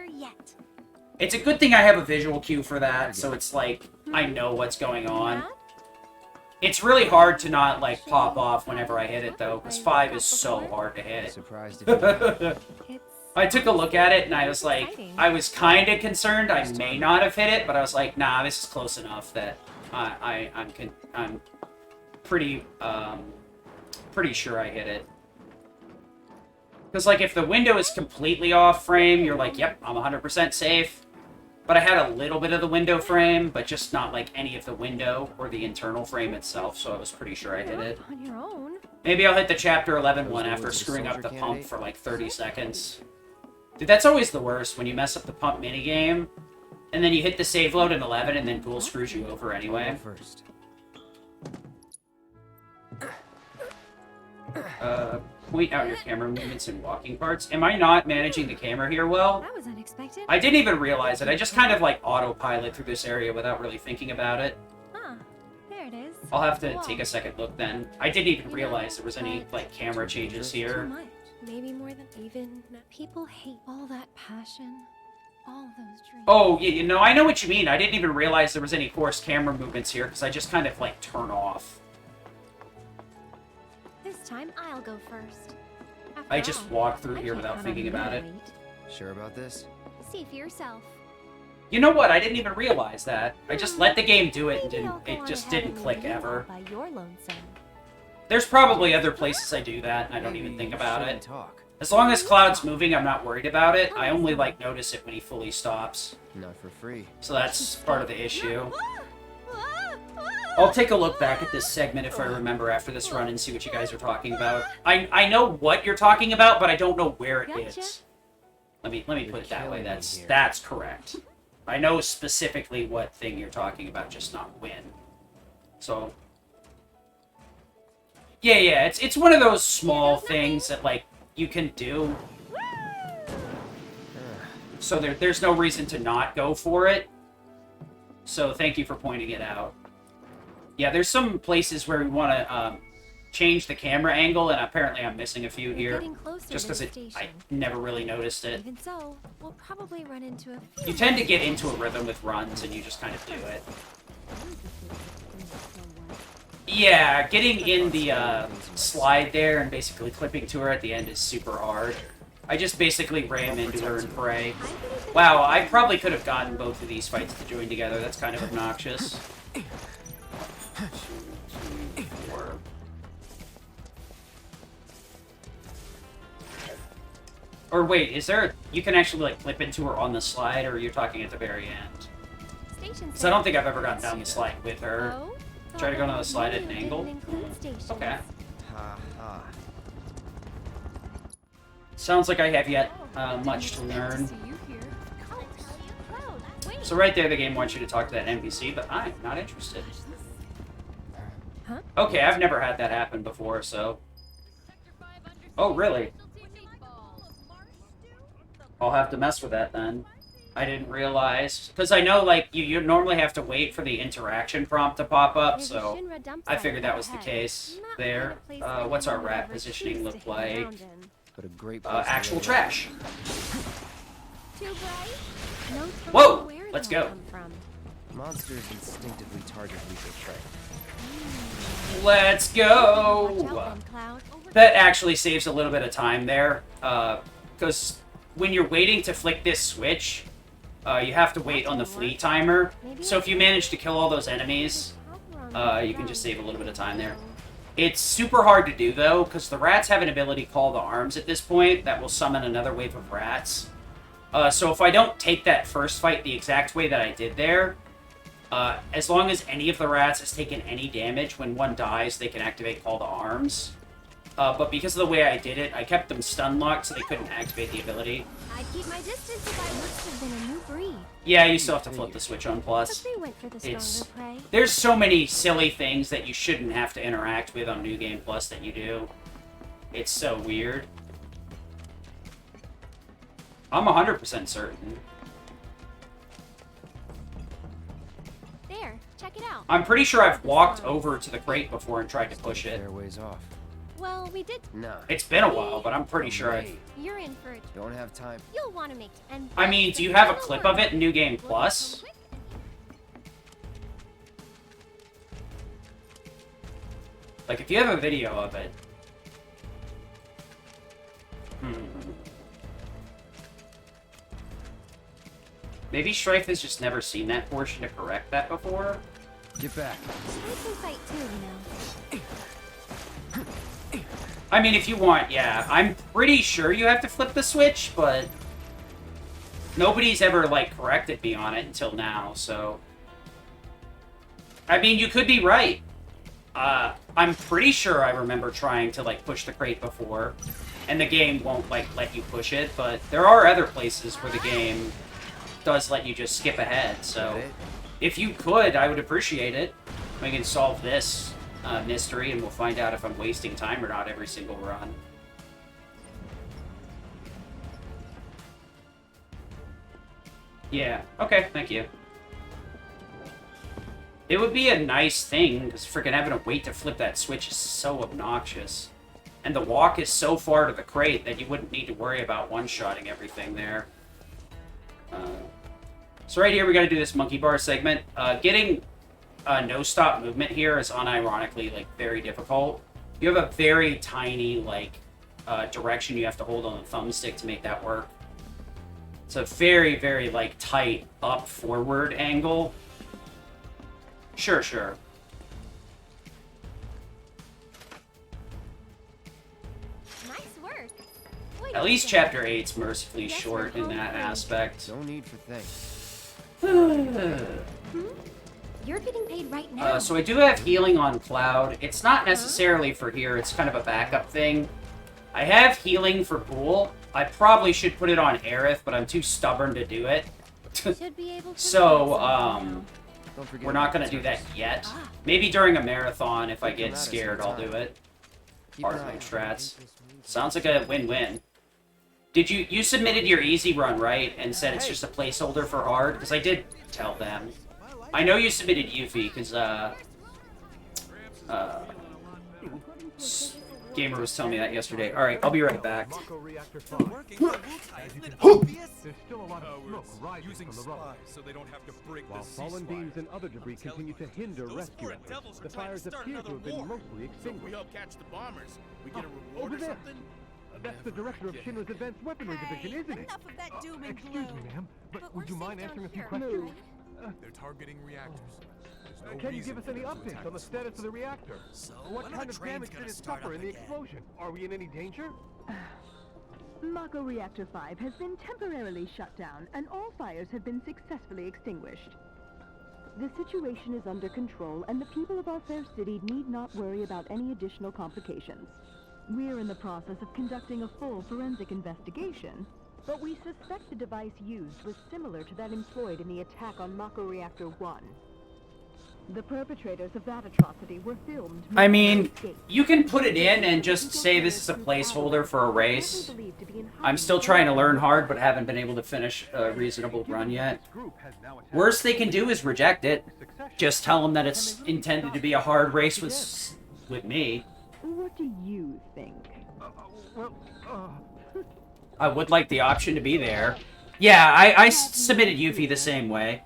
It's a good thing I have a visual cue for that, so it's like, I know what's going on. It's really hard to not, like, pop off whenever I hit it, though, because 5 is so hard to hit. I took a look at it, and I was like, I was kind of concerned I may not have hit it, but I was like, nah, this is close enough that I'm pretty sure I hit it. Because, like, if the window is completely off frame, you're like, yep, I'm 100% safe. But I had a little bit of the window frame, but just not, like, any of the window or the internal frame itself, so I was pretty sure I hit it. On your own. Maybe I'll hit the Chapter 11 one after screwing up the pump for, like, 30 seconds. Dude, that's always the worst, when you mess up the pump minigame, and then you hit the save load in 11, and then Ghoul screws you over anyway. Point out your camera movements and walking parts. Am I not managing the camera here well? That was unexpected. I didn't even realize it. I just kind of, like, autopilot through this area without really thinking about it. Huh. There it is. I'll have to take a second look then. I didn't even realize there was any, like, camera changes here. Too much. Maybe more than even people hate all that passion. All those dreams. Oh, yeah, you know, I know what you mean. I didn't even realize there was any forced camera movements here, because I just kind of, like, turn off. This time I'll go first. I just walked through here without thinking about it. Sure about this? See for yourself. You know what? I didn't even realize that. I just let the game do it, and it just didn't click ever. By your lonesome. There's probably other places I do that, and I don't even think about it. As long as Cloud's moving, I'm not worried about it. I only, like, notice it when he fully stops. Not for free. So that's part of the issue. I'll take a look back at this segment if I remember after this run and see what you guys are talking about. I know what you're talking about, but I don't know where it is. Let me put it that way. That's correct. I know specifically what thing you're talking about, just not when. So yeah, it's one of those small things that, like, you can do. So there's no reason to not go for it. So thank you for pointing it out. Yeah, there's some places where we want to change the camera angle, and apparently I'm missing a few here. Just because I never really noticed it. Even so, we'll probably run into a few. You tend to get into a rhythm with runs, and you just kind of do it. Yeah, getting in the slide there and basically clipping to her at the end is super hard. I just basically ram into her and pray. Wow, I probably could have gotten both of these fights to join together. That's kind of obnoxious. Or wait, is there... You can actually, like, clip into her on the slide, or you're talking at the very end? Because I don't think I've ever gotten down the slide with her. Try to go down the slide at an angle? Okay. Sounds like I have yet much to learn. So right there, the game wants you to talk to that NPC, but I'm not interested. Okay, I've never had that happen before, so... Oh, really? I'll have to mess with that then. I didn't realize. Because I know, like, you normally have to wait for the interaction prompt to pop up, so I figured that was the case there. What's our rat positioning look like? Actual trash. Whoa! Let's go. Monsters instinctively target weaker prey. Let's go! That actually saves a little bit of time there, because when you're waiting to flick this switch, you have to wait on the flee timer. So if you manage to kill all those enemies, you can just save a little bit of time there. It's super hard to do, though, because the rats have an ability called the arms at this point that will summon another wave of rats. So if I don't take that first fight the exact way that I did there, as long as any of the rats has taken any damage, when one dies, they can activate Call to Arms. but because of the way I did it, I kept them stun locked so they couldn't activate the ability. I'd keep my distance if I must have been a new breed. Yeah, you still have to flip the switch on plus. But they went for the stronger It's prey. there's so many silly things that you shouldn't have to interact with on New Game Plus that you do. It's so weird. I'm 100% certain. There, check it out. I'm pretty sure I've walked over to the crate before and tried to push it. Fair ways off. Well, we did. Nah. It's been a while, but I'm pretty sure I've... You're in for it. Don't have time. You'll want to make and I mean, do you have a clip of it in New Game Plus? Like, if you have a video of it... Maybe Strife has just never seen that portion to correct that before? Get back. Strife can fight too, you know. I mean, if you want, yeah. I'm pretty sure you have to flip the switch, but... Nobody's ever, like, corrected me on it until now, so... I mean, you could be right. I'm pretty sure I remember trying to, like, push the crate before, and the game won't, like, let you push it, but there are other places where the game does let you just skip ahead, so... If you could, I would appreciate it. We can solve this mystery, and we'll find out if I'm wasting time or not every single run. Yeah, okay, thank you. It would be a nice thing, because freaking having to wait to flip that switch is so obnoxious. And the walk is so far to the crate that you wouldn't need to worry about one-shotting everything there. So right here, we got to do this monkey bar segment. Getting no-stop movement here is unironically, like, very difficult. You have a very tiny, like, direction you have to hold on the thumbstick to make that work. It's a very, very, like, tight up-forward angle. Sure, sure. Nice work. At least Chapter 8's mercifully short in that aspect. No need for thanks. You're getting paid right now. So I do have healing on Cloud. It's not necessarily for here. It's kind of a backup thing. I have healing for Ghoul. I probably should put it on Aerith, but I'm too stubborn to do it. Should be able to So, we're not going to do that yet. Maybe during a marathon, if I get scared, I'll do it. Hard mode strats. Sounds like a win-win. Did you submitted your easy run, right? And said it's just a placeholder for hard? Because I did tell them. I know you submitted Yuffie, because, Gamer was telling me that yesterday. Alright, I'll be right back. There's still a lot of smoke rising from the rubble. so they don't have to break While the fallen beams and other debris continue to hinder rescue efforts, the fires appear to have been mostly extinguished. help catch the bombers. We get a Over there! That's the director of Shinra's Advanced Weaponry Division, isn't it? Enough of that doom and Excuse gloom. me, ma'am, but But would you we're mind safe answering a down few here. questions? They're targeting reactors. There's no Can you reason give us for any them to updates attack on the us status of the reactor? So, What when are kind the of trains damage gonna did it start suffer up in the again? explosion? Are we in any danger? Mako Reactor 5 has been temporarily shut down, and all fires have been successfully extinguished. The situation is under control, and the people of our fair city need not worry about any additional complications. We're in the process of conducting a full forensic investigation, but we suspect the device used was similar to that employed in the attack on Mako Reactor 1. The perpetrators of that atrocity were filmed. I mean, you can put it in and just say this is a placeholder for a race. I'm still trying to learn hard, but haven't been able to finish a reasonable run yet. Worst they can do is reject it. Just tell them that it's intended to be a hard race with me. What do you think? I would like the option to be there. Yeah, I submitted Yuffie the same way.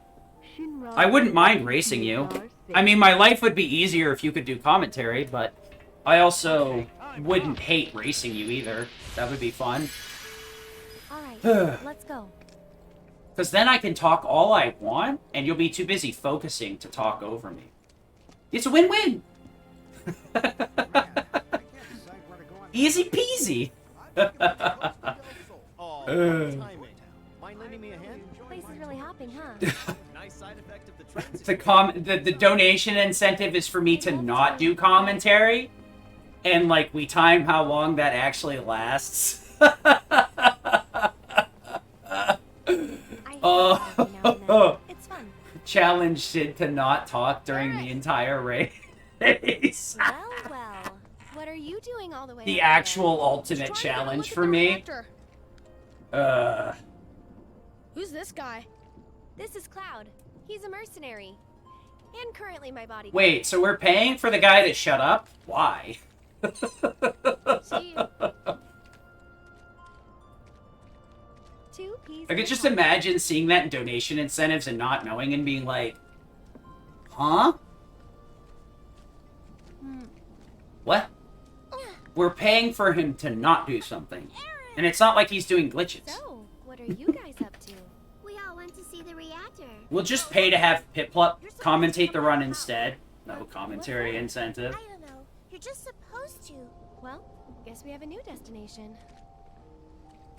I wouldn't mind racing you. I mean, my life would be easier if you could do commentary, but I also wouldn't hate racing you either. That would be fun. Alright, let's go. Because then I can talk all I want, and you'll be too busy focusing to talk over me. It's a win-win! Easy peasy! Mind lending me a hand? Place is really hopping, huh? Nice side effect of the train. The donation incentive is for me to not do commentary? and like we time how long that actually lasts. Oh, It's fun. challenge Sid to not talk during the entire race. Well. What are you doing all the way The up actual ultimate challenge for me. Who's this guy? This is Cloud. He's a mercenary. And currently my bodyguard. Wait, so we're paying for the guy to shut up? Why? See? Two peas. I could just imagine seeing that in donation incentives and not knowing and being like, huh? What? We're paying for him to not do something. And it's not like he's doing glitches. So, what are you guys up to? We all went to see the reactor. We'll just pay to have Piplup commentate the run instead. No commentary incentive. I don't know. You're just supposed to. Well, guess we have a new destination.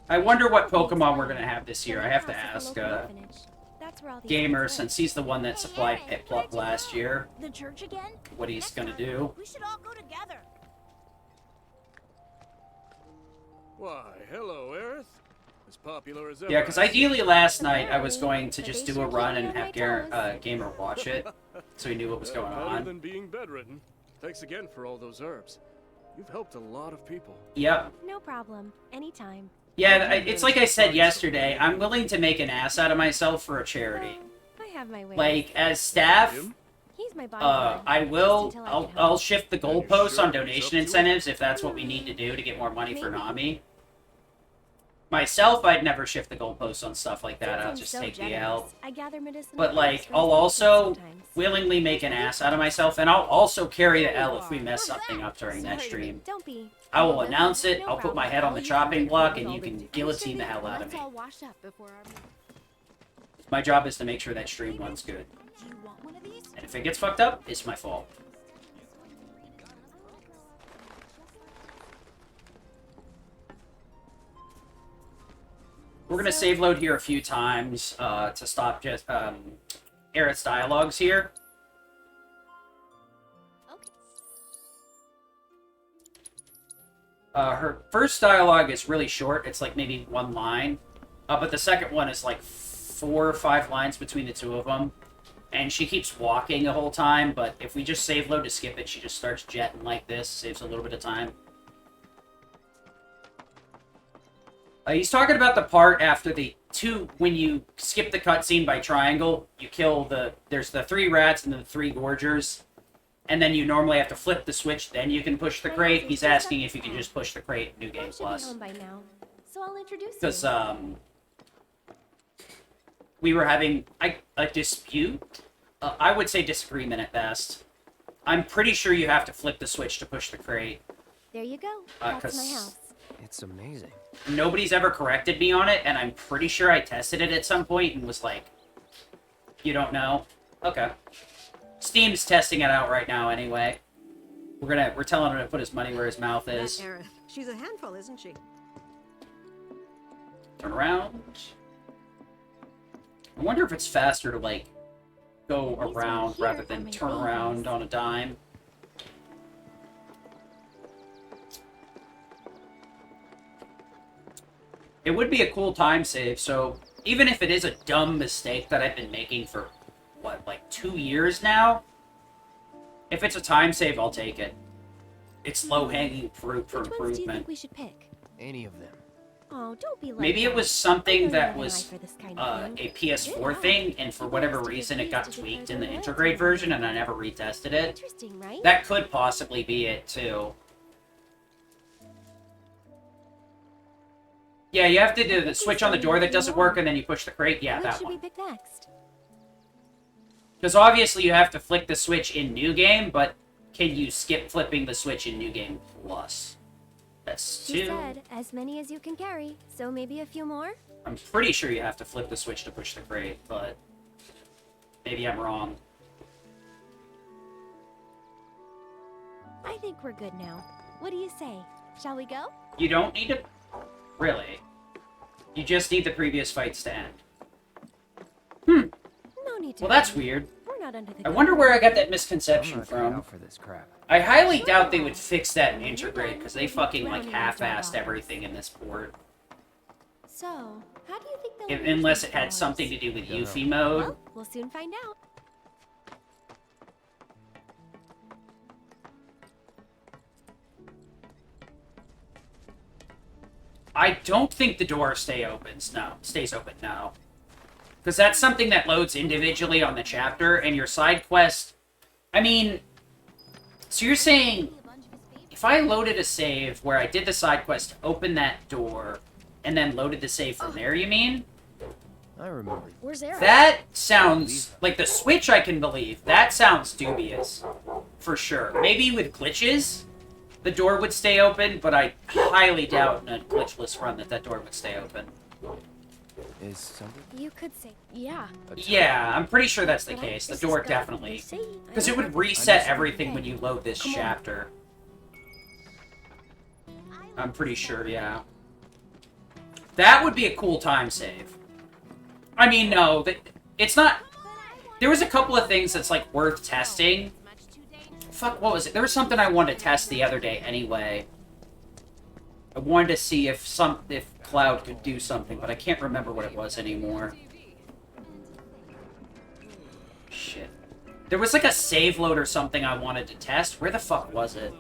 I wonder what Pokemon we're gonna have this year. I have to ask That's where all these Gamer, kids live. since he's the one that supplied Piplup last year, The church again? what he's gonna do. We should all go together. Why, hello, Aerith. As popular as ever. Yeah, because ideally last night I was going to just do a run and have Gamer watch it, so he knew what was going Better on. than being bedridden. Thanks again for all those herbs. You've helped a lot of people. Yep. No problem. Anytime. Yeah, it's like I said yesterday, I'm willing to make an ass out of myself for a charity. I have my way. Like, as staff, He's my bodyguard. I'll shift the goalposts on donation incentives if that's what we need to do to get more money for Nami. Myself, I'd never shift the goalposts on stuff like that. I'll just take the L. I gather medicinal But, like, herbs for I'll his also sometimes. willingly make an ass out of myself, and I'll also carry the L if we mess something up during that stream. Don't be. I will announce it, No I'll put my problem. head on the chopping block, and you can guillotine the hell out of Let's me. all wash up before our My job is to make sure that stream runs good. Do you want one of these? And if it gets fucked up, it's my fault. We're gonna save load here a few times to stop just Aerith's dialogues here. Her first dialogue is really short. It's like maybe one line. But the second one is like 4 or 5 lines between the two of them. And she keeps walking the whole time, but if we just save load to skip it, she just starts jetting like this. Saves a little bit of time. He's talking about the part after when you skip the cutscene by triangle, you kill there's the 3 rats and the 3 gorgers. And then you normally have to flip the switch, then you can push the crate. He's asking if you can just push the crate in New Game Plus. home by now, so I'll introduce Because, you. we were having a dispute? I would say disagreement at best. I'm pretty sure you have to flip the switch to push the crate. There you go. That's 'cause my house. It's amazing. Nobody's ever corrected me on it, and I'm pretty sure I tested it at some point and was like, you don't know? Okay. Steam's testing it out right now anyway. We're telling him to put his money where his mouth is. Aerith, she's a handful, isn't she? Turn around. I wonder if it's faster to, like, go around rather than turn around on a dime. It would be a cool time save, so even if it is a dumb mistake that I've been making for, what, like 2 years now? If it's a time save, I'll take it. It's low-hanging fruit for Which ones do you think improvement. we should pick? Any of them. Oh, don't be like Maybe it that. was something I that have an eye was for this kind of a thing. PS4 Yeah. thing, and for whatever reason it got tweaked in the Intergrade version, and I never retested it. Interesting, right? That could possibly be it, too. Yeah, you have to do the switch on the door that doesn't work, and then you push the crate. Yeah, What that should we one. pick next? Because obviously you have to flick the switch in New Game, but can you skip flipping the switch in New Game Plus? That's She 2. said, as many as you can carry, so maybe a few more? I'm pretty sure you have to flip the switch to push the crate, but maybe I'm wrong. I think we're good now. What do you say? Shall we go? You don't need to... Really. You just need the previous fights to end. No need to. Well, that's run. weird. We're not under the I gun. wonder where I got that I'm misconception not cut from. out for this crap. I highly doubt they would fix that in Intergrade, because they fucking, like, half-assed everything in this port. So, how do you think they'll Unless use it had these something to do with Yuffie mode. Well, we'll soon find out. I don't think the door stays open now. Because that's something that loads individually on the chapter, and your side quest... I mean... So you're saying... If I loaded a save where I did the side quest to open that door, and then loaded the save from there, you mean? I remember. Where's Eric? That sounds... Like, the Switch I can believe. That sounds dubious. For sure. Maybe with glitches, the door would stay open, but I highly doubt in a glitchless run that door would stay open. Is something? You could say, yeah. Yeah, I'm pretty sure that's the But case. The this door has gotta definitely... be safe. Because it would I reset understand. everything when you load this Come on. chapter. I'm pretty sure, yeah. That would be a cool time save. I mean, no, it's not... There was a couple of things that's, like, worth testing. Fuck, what was it? There was something I wanted to test the other day anyway. I wanted to see if Cloud could do something, but I can't remember what it was anymore. Shit. There was, like, a save load or something I wanted to test. Where the fuck was it?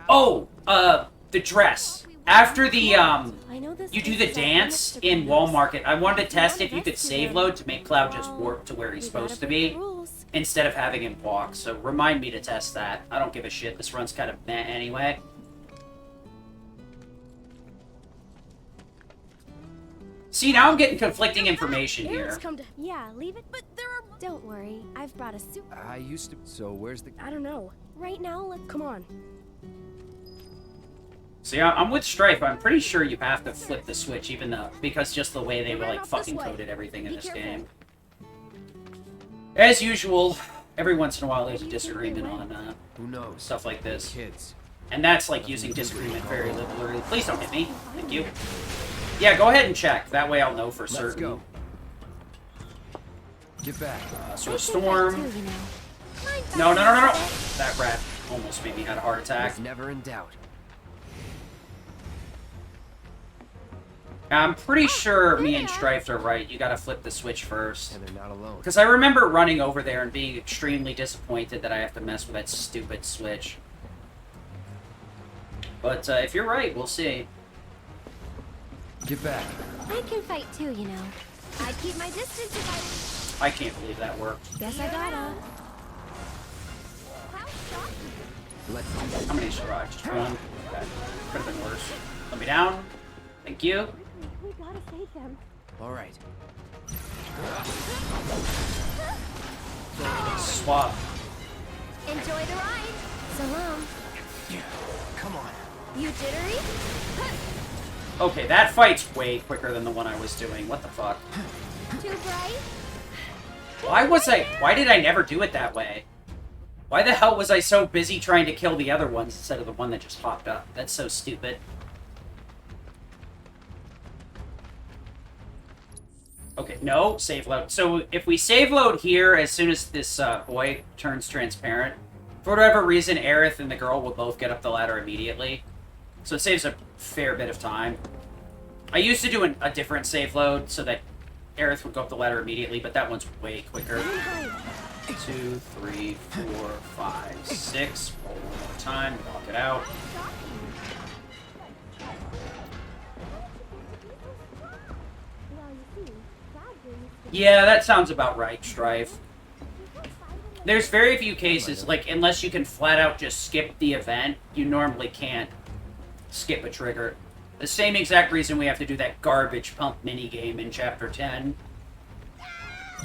Oh, the dress. After the, I know this you do place the is off dance limits to in criminals. Wall Market. I wanted to test if you could rescue save him. load to make Cloud just Well, warp to where he's we gotta supposed to break be, the rules. instead of having him walk. So remind me to test that. I don't give a shit. This run's kind of meh anyway. See, now I'm getting conflicting information Eric's here. come to. Yeah, leave it. But there are. Don't worry, I've brought a suit. I used to. So where's the? I don't know. Right now, let's. Come on. See, I'm with Strife. I'm pretty sure you have to flip the switch, even though... Because just the way they were, like, fucking coded everything in Be this careful. game. As usual, every once in a while there's a disagreement on Who knows? stuff like this. Kids. And that's, like, using disagreement very liberally. Please don't hit me. Thank you. Yeah, go ahead and check. That way I'll know for Let's certain. go. Get back. So Storm... Too, you know. No. That rat almost made me have a heart attack. Was never in doubt. I'm pretty sure me and Strife are right. You gotta flip the switch first. And they're not alone. Because I remember running over there and being extremely disappointed that I have to mess with that stupid switch. But if you're right, we'll see. Get back. I can fight too, you know. I'd keep my distance if I can't believe that worked. Guess I gotta. Let's. How many survived? Just one? Okay. Could have been worse. Let me down. Thank you. We gotta save them. All right. Swap. Enjoy the ride. Salam. Come on. You jittery? Okay, that fight's way quicker than the one I was doing. What the fuck? Too bright? Why did I never do it that way? Why the hell was I so busy trying to kill the other ones instead of the one that just popped up? That's so stupid. Okay, no, save load. So if we save load here, as soon as this boy turns transparent, for whatever reason, Aerith and the girl will both get up the ladder immediately. So it saves a fair bit of time. I used to do a different save load so that Aerith would go up the ladder immediately, but that one's way quicker. 2, 3, 4, 5, 6. Roll one more time, walk it out. Yeah, that sounds about right, Strife. There's very few cases, like, unless you can flat out just skip the event, you normally can't skip a trigger. The same exact reason we have to do that garbage pump minigame in Chapter 10.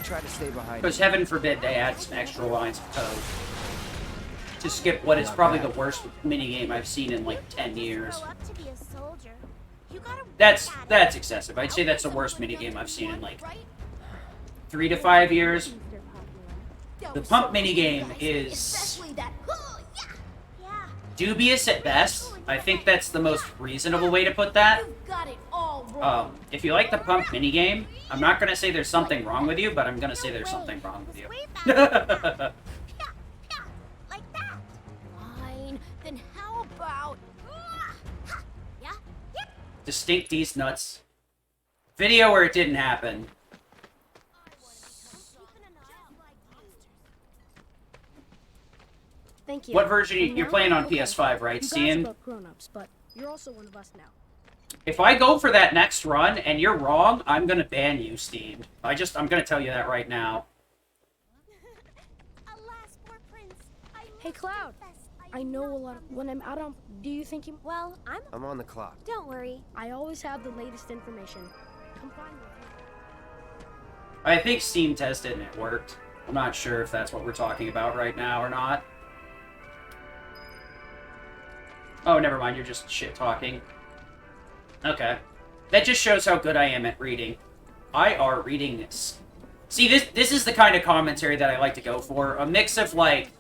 Try to stay behind. Because heaven forbid they add some extra lines of code to skip what is probably the worst minigame I've seen in, like, 10 years. Grow up to be a soldier. You gotta That's excessive. I'd say that's the worst minigame I've seen in, like, 3 to 5 years. The pump minigame is Especially that. Yeah. dubious at best. I think that's the most reasonable way to put that. You've got it all If you like the pump minigame, I'm not gonna say there's something wrong with you, but I'm gonna say there's something wrong with you. Like that. Fine. Then how about... Yeah? Yeah. Distinct these nuts. Video where it didn't happen. Thank you. What version you're playing on PS5, right? Seeing grown-ups, but you're also one of us now. if I go for that next run and you're wrong, I'm gonna ban you, Steam. I'm gonna tell you that right now. Alas, poor prince. Hey, Cloud. I know a lot of... When I'm out on... Do you think you... Well, I'm on the clock. Don't worry. I always have the latest information. Come find me. I think Steam tested and it worked. I'm not sure if that's what we're talking about right now or not. Oh, never mind. You're just shit-talking. Okay. That just shows how good I am at reading. I are reading this. See, this is the kind of commentary that I like to go for. A mix of, like,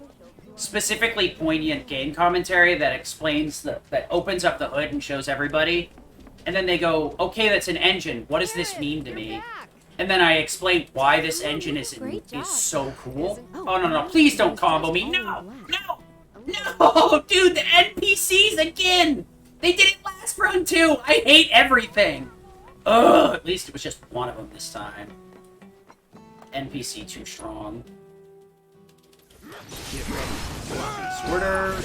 specifically poignant game commentary that explains, that opens up the hood and shows everybody. And then they go, okay, that's an engine. What does this mean to me? And then I explain why this engine is so cool. Oh, no, please don't combo me. No! No! No, dude, the NPCs again! They did it last run, too! I hate everything! Ugh, at least it was just one of them this time. NPC too strong. Sorter.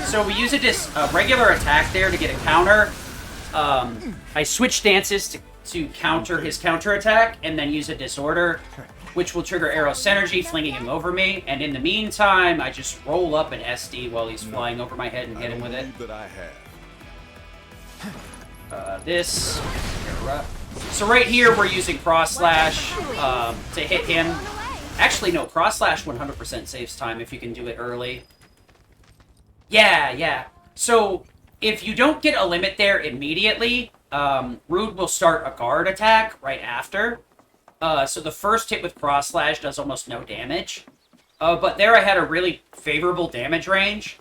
So we use a regular attack there to get a counter. I switch stances to counter his counter attack, and then use a disorder, which will trigger Arrow Synergy, flinging him over me. And in the meantime, I just roll up an SD while he's flying over my head and hit him with it. This. So right here, we're using Cross Slash to hit him. Actually, no, Cross Slash 100% saves time if you can do it early. Yeah. So if you don't get a limit there immediately, Rude will start a guard attack right after. So the first hit with Cross Slash does almost no damage. But there I had a really favorable damage range.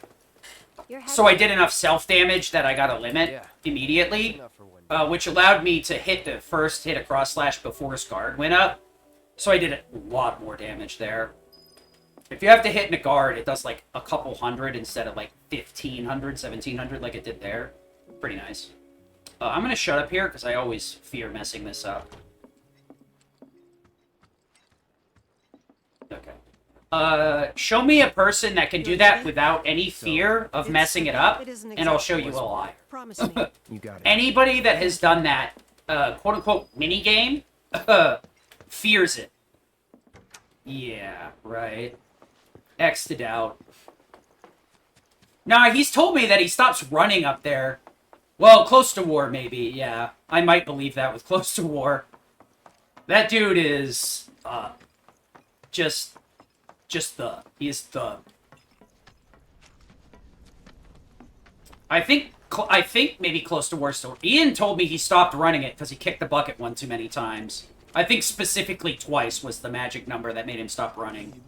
So I did enough self-damage that I got a limit immediately. Which allowed me to hit the first hit of Cross Slash before his guard went up. So I did a lot more damage there. If you have to hit in a guard, it does like a couple hundred instead of like 1,500, 1,700 like it did there. Pretty nice. I'm going to shut up here because I always fear messing this up. Okay. Show me a person that can do that without any fear of messing it up, and I'll show you a liar. Promise me. You got it. Anybody that has done that, quote-unquote, mini-game, fears it. Yeah, right. X'd out. Nah, he's told me that he stops running up there. Well, close to war, maybe, yeah. I might believe that with close to war. That dude is, he is the... I think maybe close to war still. Ian told me he stopped running it because he kicked the bucket one too many times. I think specifically twice was the magic number that made him stop running.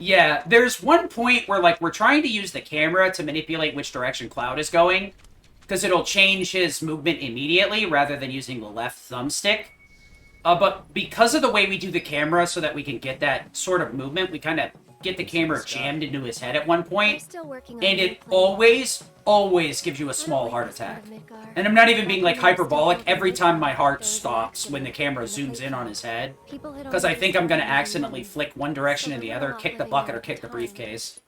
Yeah, there's one point where, like, we're trying to use the camera to manipulate which direction Cloud is going, because it'll change his movement immediately rather than using the left thumbstick. But because of the way we do the camera so that we can get that sort of movement, we kind of get the camera jammed into his head at one point, and it always gives you a small heart attack. And I'm not even being, like, hyperbolic. Every time my heart stops when the camera zooms in on his head, because I think I'm going to accidentally flick one direction and the other, kick the bucket or kick the briefcase.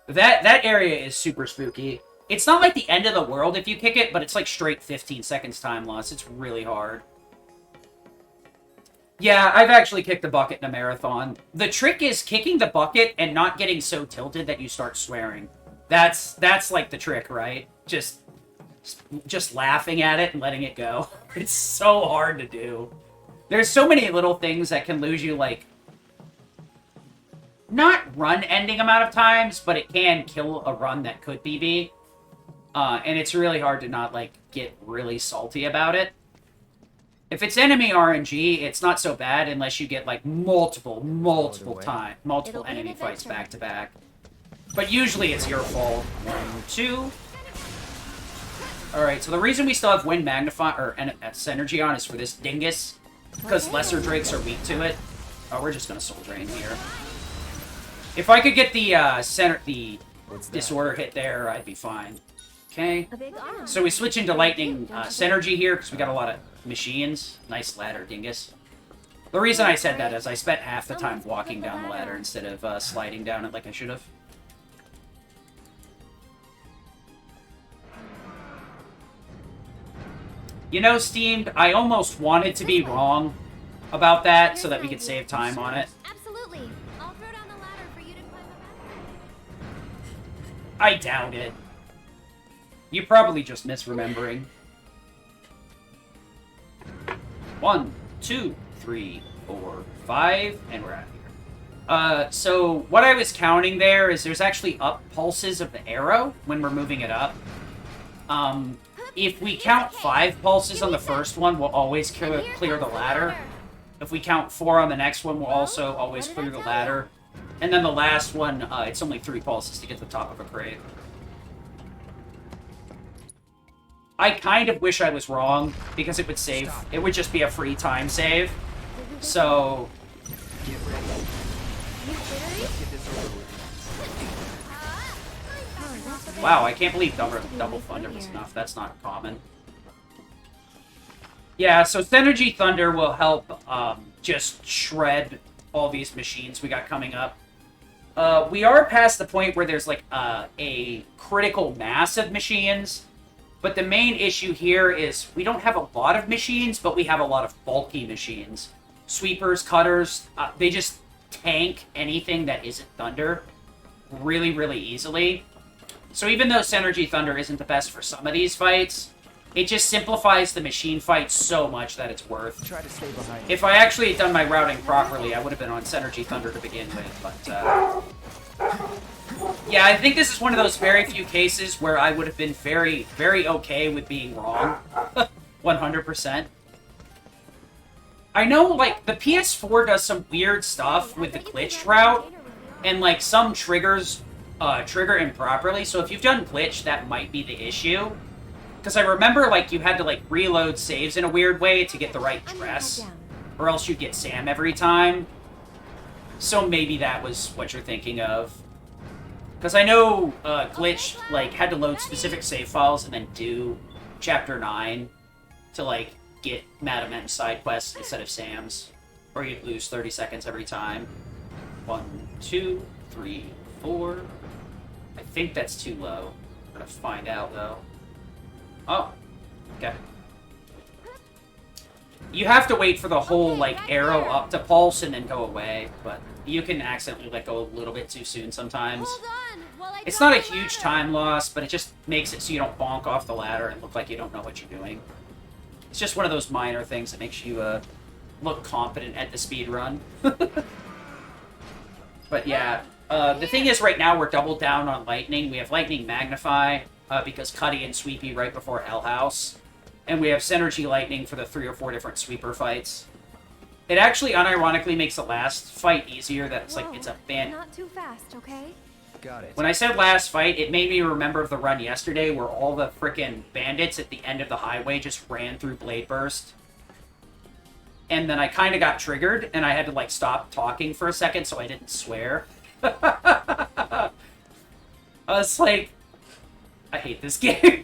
That area is super spooky. It's not like the end of the world if you kick it, but it's like straight 15 seconds time loss. It's really hard. Yeah, I've actually kicked the bucket in a marathon. The trick is kicking the bucket and not getting so tilted that you start swearing. That's like the trick, right? Just laughing at it and letting it go. It's so hard to do. There's so many little things that can lose you, like, not run-ending amount of times, but it can kill a run that could be. And it's really hard to not, like, get really salty about it. If it's enemy RNG, it's not so bad unless you get, like, multiple enemy fights back to back. But usually it's your fault. 1, 2. Alright, so the reason we still have Wind Magnify or Synergy on is for this dingus. Because lesser drakes are weak to it. Oh, we're just gonna Soul Drain here. If I could get the Disorder hit there, I'd be fine. Okay. So we switch into Lightning Synergy here, because we got a lot of machines. Nice ladder, dingus. The reason I said that is I spent half the time walking down the ladder instead of sliding down it like I should have. You know, Steamed, I almost wanted to be wrong about that so that we could save time on it. Absolutely. I'll throw down the ladder for you to climb up. I doubt it. You're probably just misremembering. 1, 2, 3, 4, 5, and we're out of here. So what I was counting there is there's actually up pulses of the arrow when we're moving it up. If we count 5 pulses on the first one, we'll always clear the ladder. If we count 4 on the next one, we'll also always clear the ladder. And then the last one, it's only 3 pulses to get to the top of a crate. I kind of wish I was wrong, because it would save. It would just be a free time save. So... Wow, I can't believe double Thunder was enough. That's not common. Yeah, so Synergy Thunder will help just shred all these machines we got coming up. We are past the point where there's like a critical mass of machines, but the main issue here is we don't have a lot of machines, but we have a lot of bulky machines. Sweepers, cutters, they just tank anything that isn't Thunder really, really easily. So even though Synergy Thunder isn't the best for some of these fights, it just simplifies the machine fight so much that it's worth. Try to stay behind. If I actually had done my routing properly, I would have been on Synergy Thunder to begin with, but, yeah, I think this is one of those very few cases where I would have been very, very okay with being wrong. 100%. I know, like, the PS4 does some weird stuff with the glitched route, and, like, some triggers trigger improperly, so if you've done glitch, that might be the issue. Because I remember, like, you had to, like, reload saves in a weird way to get the right dress, or else you'd get Sam every time. So maybe that was what you're thinking of. Because I know glitch, like, had to load specific save files and then do Chapter 9 to, like, get Madam M's side quests instead of Sam's. Or you'd lose 30 seconds every time. 1, 2, 3, 4... I think that's too low. We're gonna find out, though. Oh. Okay. You have to wait for the whole, like, arrow up to pulse and then go away, but you can accidentally let go a little bit too soon sometimes. It's not a huge time loss, but it just makes it so you don't bonk off the ladder and look like you don't know what you're doing. It's just one of those minor things that makes you, look competent at the speed run. But yeah. The thing is, right now, we're doubled down on Lightning. We have Lightning Magnify, because Cuddy and Sweepy right before Hell House. And we have Synergy Lightning for the 3 or 4 different sweeper fights. It actually, unironically, makes the last fight easier. That's like, it's a band. Not too fast, okay? Got it. When I said last fight, it made me remember the run yesterday where all the frickin' bandits at the end of the highway just ran through Blade Burst. And then I kind of got triggered, and I had to, like, stop talking for a second so I didn't swear. I was like, I hate this game.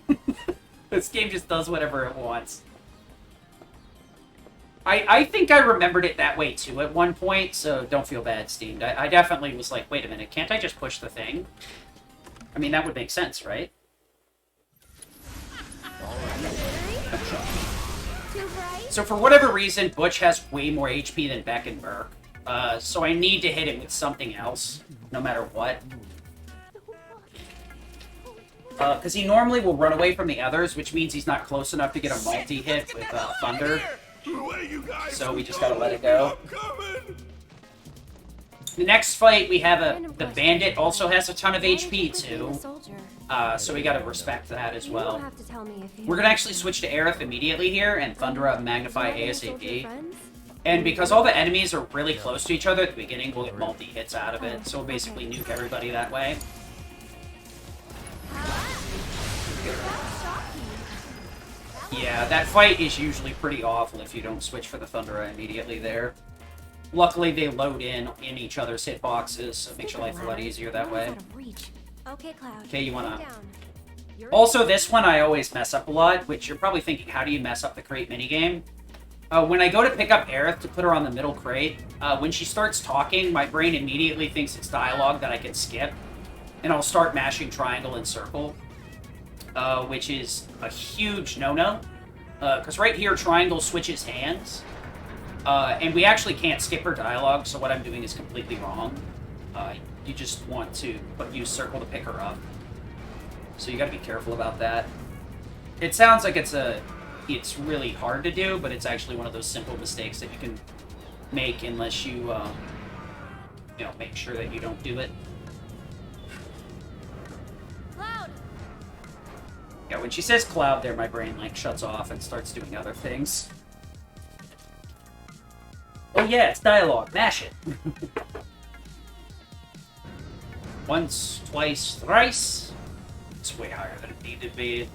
This game just does whatever it wants. I think I remembered it that way too at one point, so don't feel bad, Steamed. I definitely was like, wait a minute, can't I just push the thing? I mean, that would make sense, right? So for whatever reason, Butch has way more HP than Beck and Burke. So I need to hit it with something else, no matter what. Because he normally will run away from the others, which means he's not close enough to get a multi-hit with Thunder. So we just gotta let it go. The next fight, we have the Bandit also has a ton of HP, too. So we gotta respect that as well. We're gonna actually switch to Aerith immediately here, and Thundera Magnify ASAP. And because all the enemies are really close to each other at the beginning, we'll get multi-hits out of it, so we'll basically nuke everybody that way. Yeah, that fight is usually pretty awful if you don't switch for the Thunder immediately there. Luckily, they load in each other's hitboxes, so it makes your life a lot easier that way. Okay, Cloud. Okay, you wanna... Down. Also, this one I always mess up a lot, which you're probably thinking, how do you mess up the crate minigame? When I go to pick up Aerith to put her on the middle crate, when she starts talking, my brain immediately thinks it's dialogue that I can skip, and I'll start mashing triangle and circle, which is a huge no-no, because right here, triangle switches hands, and we actually can't skip her dialogue, so what I'm doing is completely wrong. You just want to use circle to pick her up. So you gotta be careful about that. It sounds like it's really hard to do, but it's actually one of those simple mistakes that you can make unless you, you know, make sure that you don't do it. Cloud! Yeah, when she says Cloud there, my brain, like, shuts off and starts doing other things. Oh yeah, it's dialogue. Mash it. Once, twice, thrice. It's way higher than it needed to be.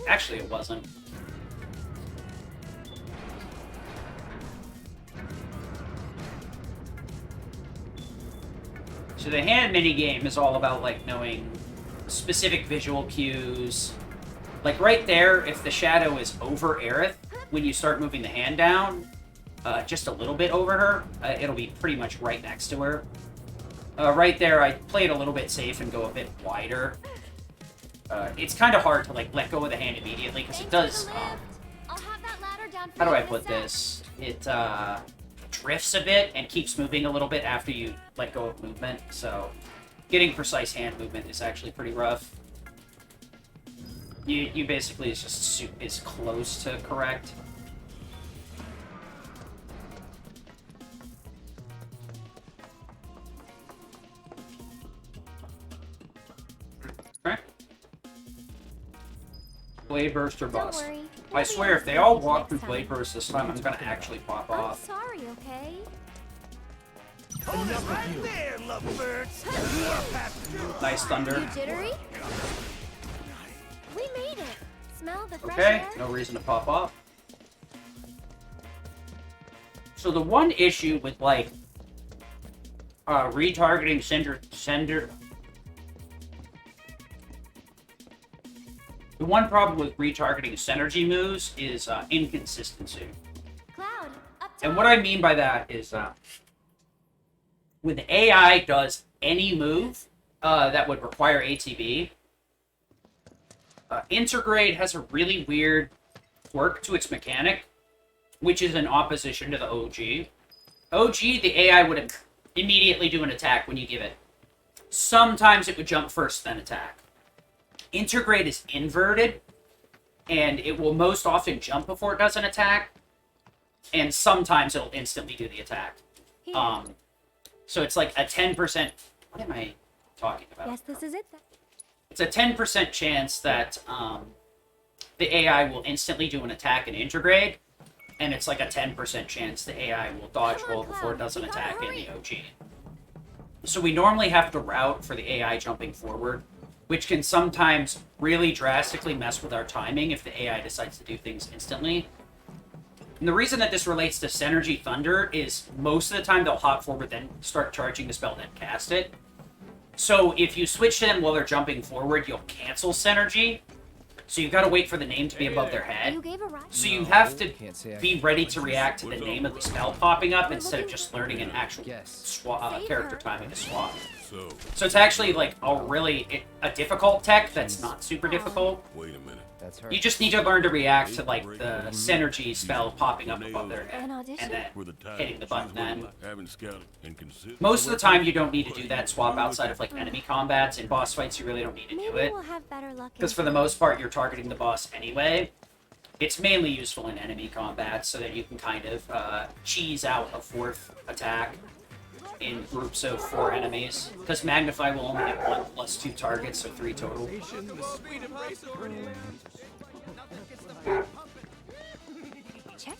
Actually, it wasn't. So the hand minigame is all about, like, knowing specific visual cues. Like, right there, if the shadow is over Aerith, when you start moving the hand down, just a little bit over her, it'll be pretty much right next to her. Right there, I play it a little bit safe and go a bit wider. It's kind of hard to, like, let go of the hand immediately, because it does, I'll have that ladder down for how do you I in a put sec. this? It, drifts a bit and keeps moving a little bit after you let go of movement, so getting precise hand movement is actually pretty rough. You basically is close to correct. Okay. Blade Burst or Don't Bust. worry. I swear, if they all walk through Blade Burst this time, I'm gonna actually pop I'm off. sorry, okay? Hold it right there, lovebirds. You are past due. Nice Thunder. You jittery? We made it. Smell the fresh Okay, air? no reason to pop off. So the one issue with, like, retargeting sender... The one problem with retargeting synergy moves is inconsistency. Cloud, up top. And what I mean by that is when the AI does any move that would require ATB, Intergrade has a really weird quirk to its mechanic, which is in opposition to the OG. OG, the AI would immediately do an attack when you give it. Sometimes it would jump first, then attack. Intergrade is inverted, and it will most often jump before it does an attack, and sometimes it'll instantly do the attack. So it's like a 10%... What am I talking about? Yes, this is it then. It's a 10% chance that the AI will instantly do an attack in Intergrade, and it's like a 10% chance the AI will dodge Come on, roll before it Cloud, does an we gotta attack in hurry. the OG. So we normally have to route for the AI jumping forward, which can sometimes really drastically mess with our timing if the AI decides to do things instantly. And the reason that this relates to Synergy Thunder is most of the time they'll hop forward, then start charging the spell, then cast it. So if you switch to them while they're jumping forward, you'll cancel Synergy. So you've got to wait for the name to be above their head. You gave a ride. So you have to Can't say I be ready to react to the name of the spell popping up instead of looking just learning an actual Yes. character timing to swap. So, So it's actually like a difficult tech that's not super difficult. wait a minute. That's her. You just need to learn to react to like the synergy spell popping up above their head An audition? and then For the time, hitting the button then. having scouted and considered. Most of the time you don't need to do that swap outside of like enemy combats. In boss fights you really don't need to Maybe do it. we'll have better luck. Because for the most part you're targeting the boss anyway. It's mainly useful in enemy combat so that you can kind of cheese out a fourth attack in groups of 4 enemies. Because Magnify will only hit 1 plus 2 targets, so 3 total. Check.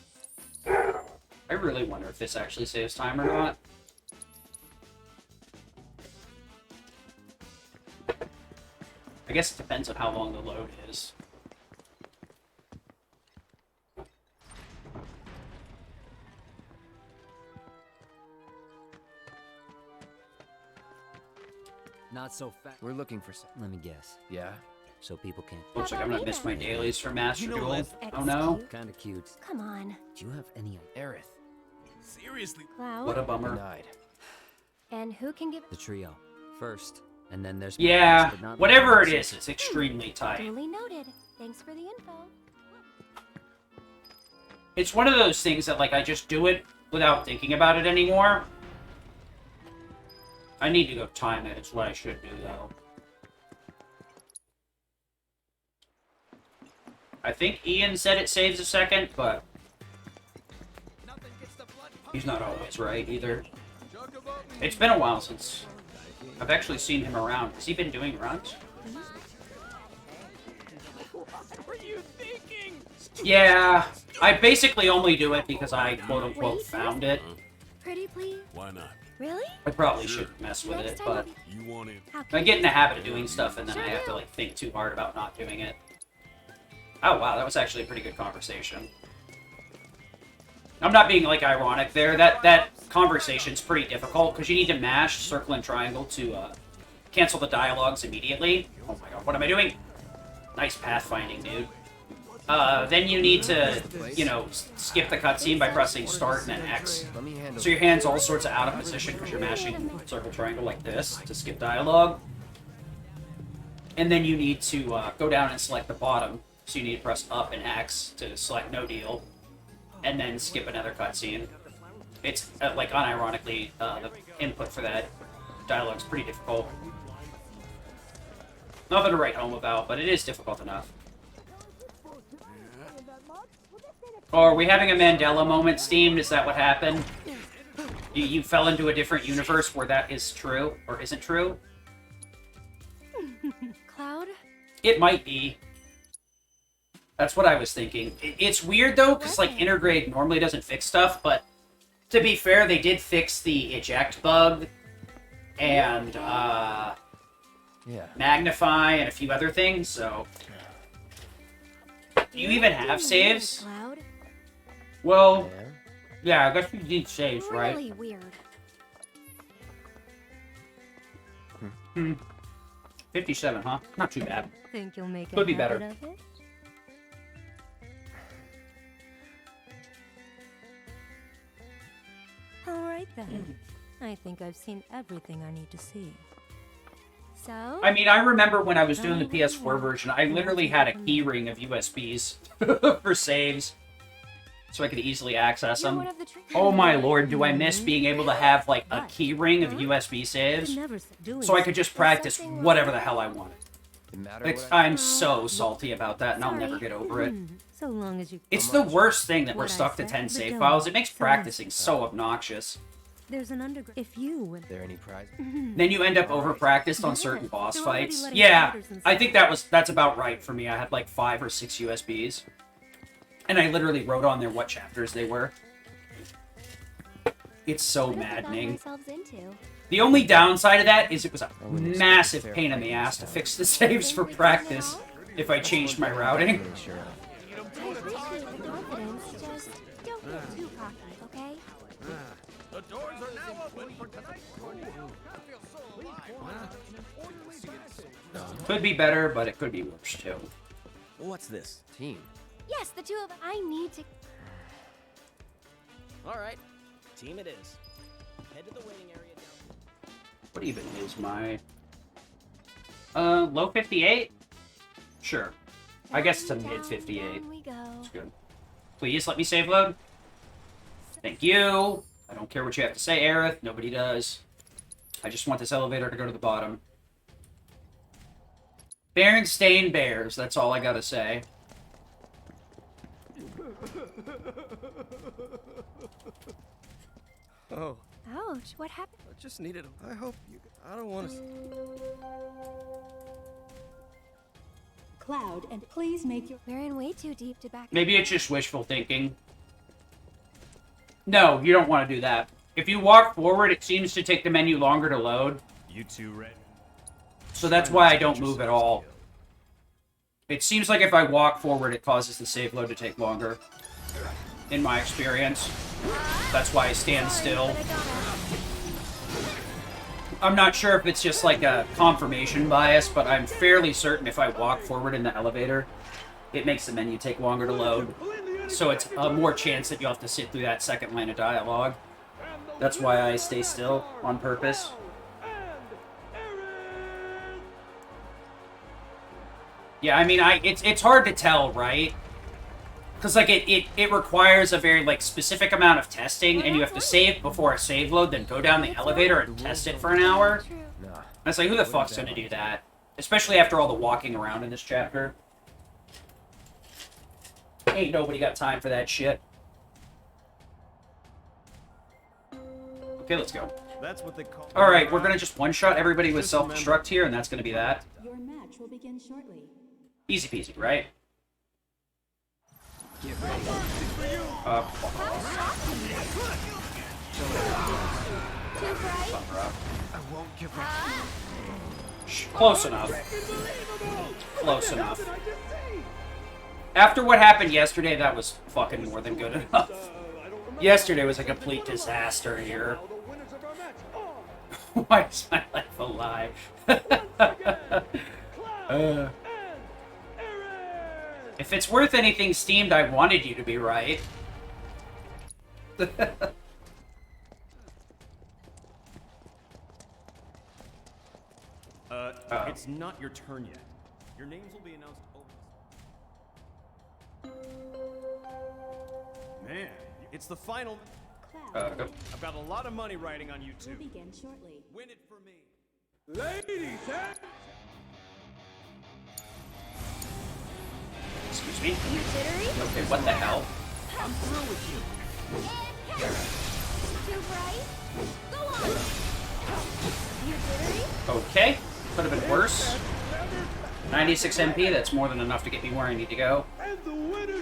I really wonder if this actually saves time or not. I guess it depends on how long the load is. Not so fast. We're looking for some. Let me guess. Yeah? So people can. Looks like I'm gonna miss my dailies for Master Duel. Oh no. Kinda cute. Come on. Do you have any Aerith? Seriously? Cloud. What a bummer. Denied. And who can give The trio. First. And then there's Yeah, last but not whatever it least. is, it's extremely tight. Duly noted. Thanks for the info. It's one of those things that, like, I just do it without thinking about it anymore. I need to go time it. It's what I should do, though. I think Ian said it saves a second, but he's not always right, either. It's been a while since I've actually seen him around. Has he been doing runs? What were you thinking? Yeah, I basically only do it because I quote-unquote found it. Pretty please? Why not? Really? I probably shouldn't mess with Next it, time but You want in? I get in the habit of doing stuff and then I have to, like, think too hard about not doing it. Oh, wow, that was actually a pretty good conversation. I'm not being, like, ironic there. That conversation's pretty difficult, because you need to mash circle and triangle to cancel the dialogues immediately. Oh my god, what am I doing? Nice pathfinding, dude. Then you need to, you know, skip the cutscene by pressing start and then X. Let me handle So your hand's all sorts of out of position because you're mashing circle triangle like this to skip dialogue. And then you need to go down and select the bottom. So you need to press up and X to select no deal. And then skip another cutscene. It's, like, unironically, the input for that dialogue's pretty difficult. Nothing to write home about, but it is difficult enough. Oh, are we having a Mandela moment, Steamed? Is that what happened? You fell into a different universe where that is true, or isn't true? Cloud? It might be. That's what I was thinking. It's weird, though, because, like, Intergrade normally doesn't fix stuff, but to be fair, they did fix the eject bug, and, magnify, and a few other things, so... Do you even have saves? Cloud? Well, yeah, I guess we need saves, right? Really weird. 57, huh? Not too bad. Think you'll make Could be better. Of it? All right then. I think I've seen everything I need to see. So? I mean, I remember when I was doing the PS4 version, I literally had a keyring of USBs for saves, so I could easily access them. Oh my lord, do I miss being able to have, like, a keyring of USB saves, so I could just practice whatever the hell I wanted. I'm so salty about that, and I'll never get over it. So long as you... It's the worst thing that we're stuck to 10 save files. It makes practicing so obnoxious. There's an underground... If you... There any prizes? Then you end up over-practiced on certain boss fights. Yeah, I think that's about right for me. I had like 5 or 6 USBs. And I literally wrote on there what chapters they were. It's so maddening. The only downside of that is it was a massive pain in the ass to fix the saves for practice if I changed my routing. I appreciate the confidence, just don't get too cocky, okay? The doors are now open for tonight's Could be better, but it could be worse too. What's this? Team. Yes, the two of us. I need to... All right. Team it is. Head to the waiting area down. What even is my... low 58? Sure. I guess it's a mid 58. That's good. Please let me save load. Thank you. I don't care what you have to say, Aerith. Nobody does. I just want this elevator to go to the bottom. Berenstain Bears. That's all I gotta say. Oh. Ouch, what happened? I just needed a... I hope you... I don't want to... Cloud, and please make your... We're in way too deep to back... Maybe it's just wishful thinking. No, you don't want to do that. If you walk forward, it seems to take the menu longer to load. You two ready? So that's why I don't move at all. It seems like if I walk forward, it causes the save load to take longer. In my experience. That's why I stand still. I'm not sure if it's just like a confirmation bias, but I'm fairly certain if I walk forward in the elevator, it makes the menu take longer to load. So it's a more chance that you'll have to sit through that second line of dialogue. That's why I stay still on purpose. Yeah, I mean, it's hard to tell, right? Because, like, it requires a very, like, specific amount of testing, and you have to save before a save load, then go down the elevator and test it for an hour. And it's like, who the fuck's gonna do that? Especially after all the walking around in this chapter. Ain't nobody got time for that shit. Okay, let's go. That's what they call. Alright, we're gonna just one-shot everybody with self-destruct here, and that's gonna be that. Your match will begin shortly. Easy peasy, right? I won't give up. Close enough. Close enough. After what happened yesterday, that was fucking more than good enough. Yesterday was a complete disaster here. Why is my life alive? If it's worth anything steamed, I wanted you to be right. It's not your turn yet. Your names will be announced. Man, it's the final. Go. I've got a lot of money riding on you two. Will begin shortly. Win it for me. Ladies and Excuse me. You jittery? Okay, what the hell? I'm through with you. Too bright? Go on! You jittery? Okay, could have been worse. 96 MP, that's more than enough to get me where I need to go.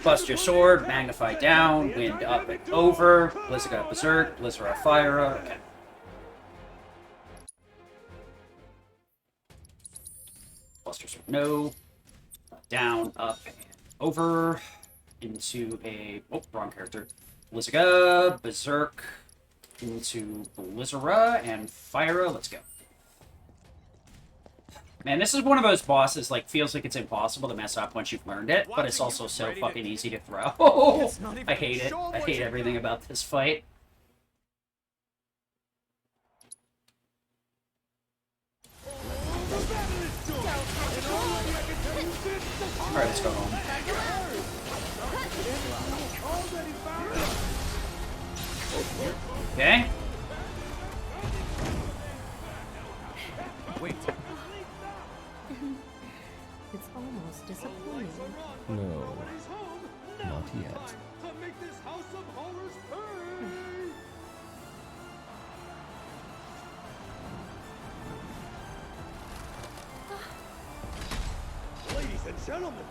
Bust your sword, magnify down, wind up and over, Blizzaga berserk, Blizzara Fira, okay. Bust your sword, no. Down, up, and over. Into a, oh, wrong character. Blizzaga, berserk, into Blizzara, and Fira, let's go. Man, this is one of those bosses, like, feels like it's impossible to mess up once you've learned it, but it's also so fucking easy to throw. I hate it. I hate everything about this fight. Alright, let's go home. Okay. Wait. It's almost disappointing. No, not yet. ladies and gentlemen,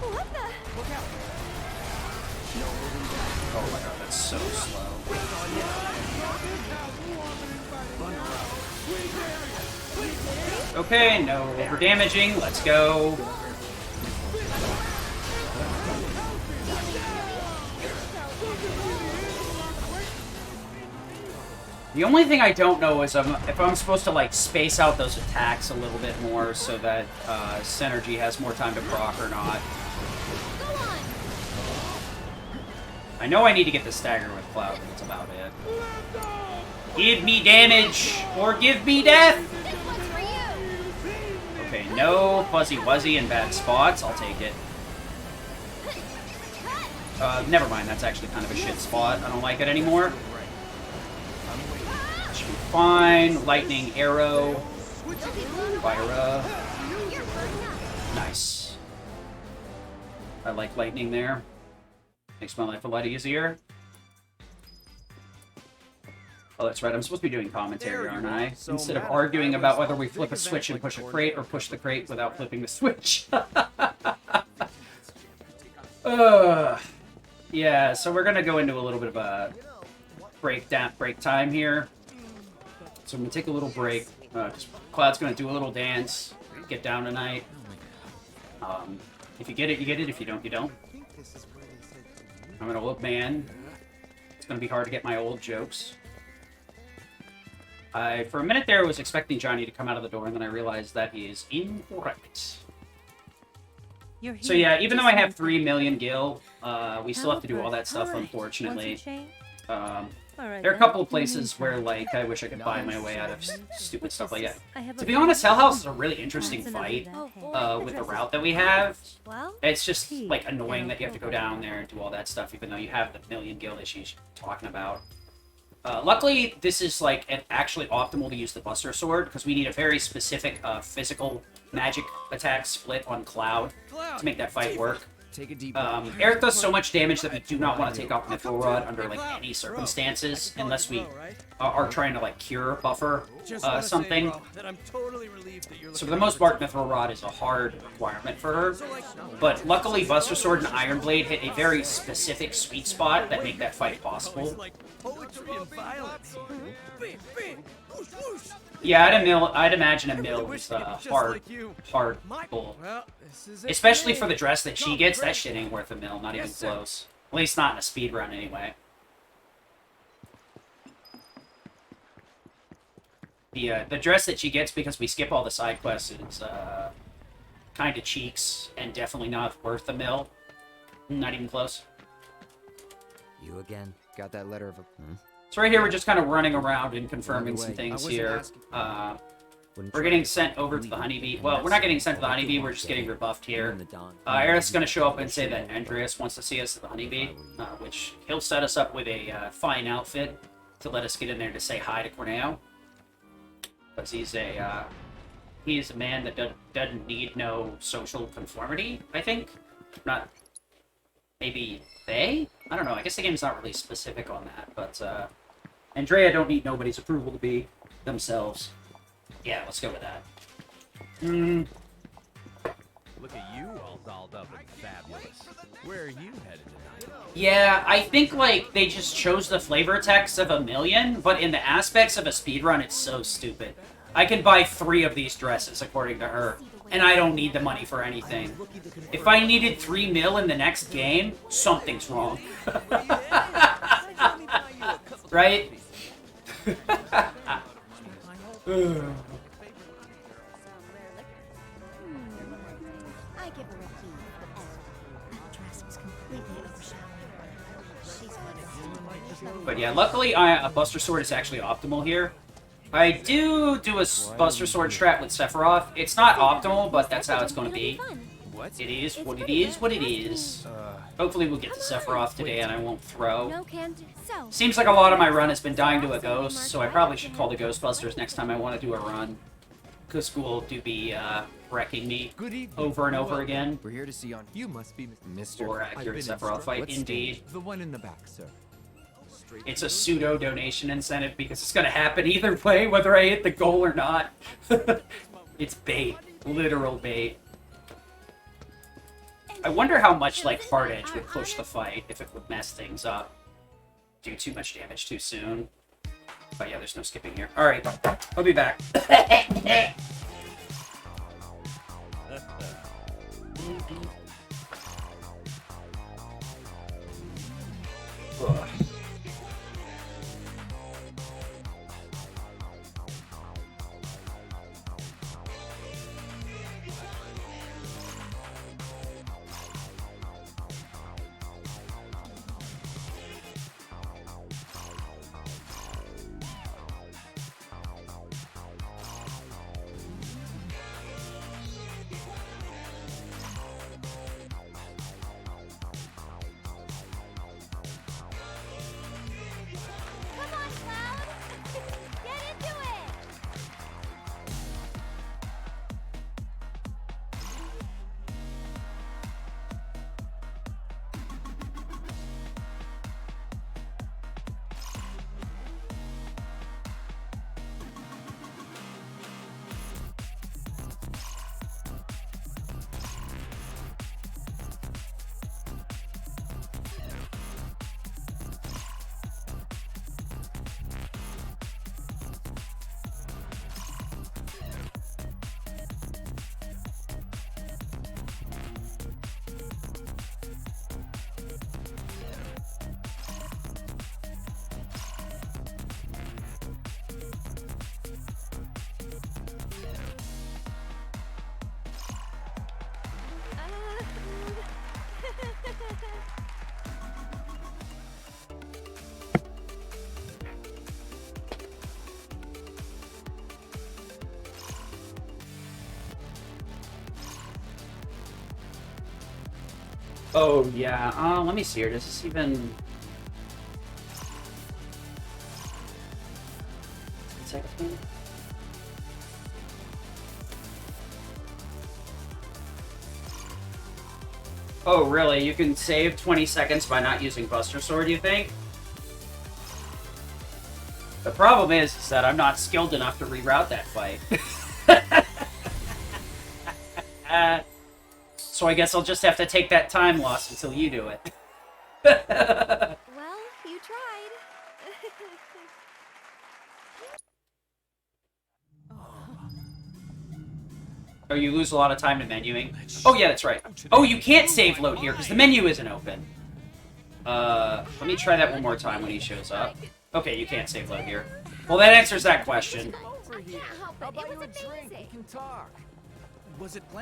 What the? Look out. Oh my god, that's so slow. Okay, no over-damaging, let's go. The only thing I don't know is if I'm supposed to, like, space out those attacks a little bit more so that Synergy has more time to proc or not. I know I need to get the stagger with Cloud, but that's about it. Give me damage, or give me death! Okay, no fuzzy wuzzy in bad spots, I'll take it. Never mind, that's actually kind of a shit spot. I don't like it anymore. Should be fine. Lightning arrow. Fire. Nice. I like lightning there. Makes my life a lot easier. Oh, that's right. I'm supposed to be doing commentary, aren't I? Instead of arguing about whether we flip a switch and push a crate or push the crate without flipping the switch. Yeah, so we're gonna go into a little bit of a break time here. So I'm gonna take a little break. Cloud's gonna do a little dance, get down tonight. If you get it, you get it. If you don't, you don't. I'm an old man. It's gonna be hard to get my old jokes. For a minute there, was expecting Johnny to come out of the door, and then I realized that he is incorrect. So yeah, even though I have 3 million gil, we still have to do all that stuff, unfortunately. There are a couple of places where, like, I wish I could buy my way out of stupid stuff like that. To be honest, Hell House is a really interesting fight with the route that we have. It's just, like, annoying that you have to go down there and do all that stuff, even though you have the million gil that she's talking about. Luckily, this is, like, actually optimal to use the Buster Sword, because we need a very specific physical magic attack split on Cloud to make that fight work. Eric does so much damage that we do not want to take off Mithril Rod under, like, any circumstances, unless we are trying to, like, cure buffer something. So for the most part, Mithril Rod is a hard requirement for her. But luckily, Buster Sword and Iron Blade hit a very specific sweet spot that make that fight possible. Yeah, I'd imagine a mill is a hard goal. Especially for the dress that she gets, that shit ain't worth a mill, not even close. At least not in a speed run, anyway. The dress that she gets because we skip all the side quests is kind of cheeks and definitely not worth a mill. Not even close. You again? Got that letter of a... So right here, we're just kind of running around and confirming some things here. We're getting sent over to the Honeybee. Well, we're not getting sent to the Honeybee, we're just getting rebuffed here. Aerith's going to show up and say that Andreas wants to see us at the Honeybee, which he'll set us up with a fine outfit to let us get in there to say hi to Corneo. Because he's a man that doesn't need no social conformity, I think. Not... maybe they? I don't know, I guess the game's not really specific on that, but, Andrea don't need nobody's approval to be themselves. Yeah, let's go with that. Look at you all dolled up and fabulous. Where are you headed tonight? Yeah, I think, like, they just chose the flavor text of a million, but in the aspects of a speedrun, it's so stupid. I can buy 3 of these dresses, according to her, and I don't need the money for anything. If I needed 3 mil in the next game, something's wrong. Right? But yeah, luckily a Buster Sword is actually optimal here. I do a Buster Sword strat with Sephiroth. It's not optimal, but that's how it's going to be. It is what it is what it is. Hopefully we'll get to Sephiroth today and I won't throw. Seems like a lot of my run has been dying to a ghost, so I probably should call the Ghostbusters next time I want to do a run. Because school do be wrecking me over and over again. We're here to see on. You must be Mr. More accurate Sephiroth fight, indeed. The one in the back, sir. It's a pseudo donation incentive because it's going to happen either way, whether I hit the goal or not. It's bait. Literal bait. I wonder how much, like, Hard Edge would push the fight if it would mess things up. Do too much damage too soon. But yeah, there's no skipping here. Alright, I'll be back. Ugh. Oh, yeah. Let me see here. Does this even... Oh, really? You can save 20 seconds by not using Buster Sword, you think? The problem is that I'm not skilled enough to reroute that fight. So I guess I'll just have to take that time loss until you do it. Well, you tried. Oh, you lose a lot of time to menuing. Oh, yeah, that's right. Oh, you can't save load here because the menu isn't open. Let me try that one more time when he shows up. Okay, you can't save load here. Well, that answers that question.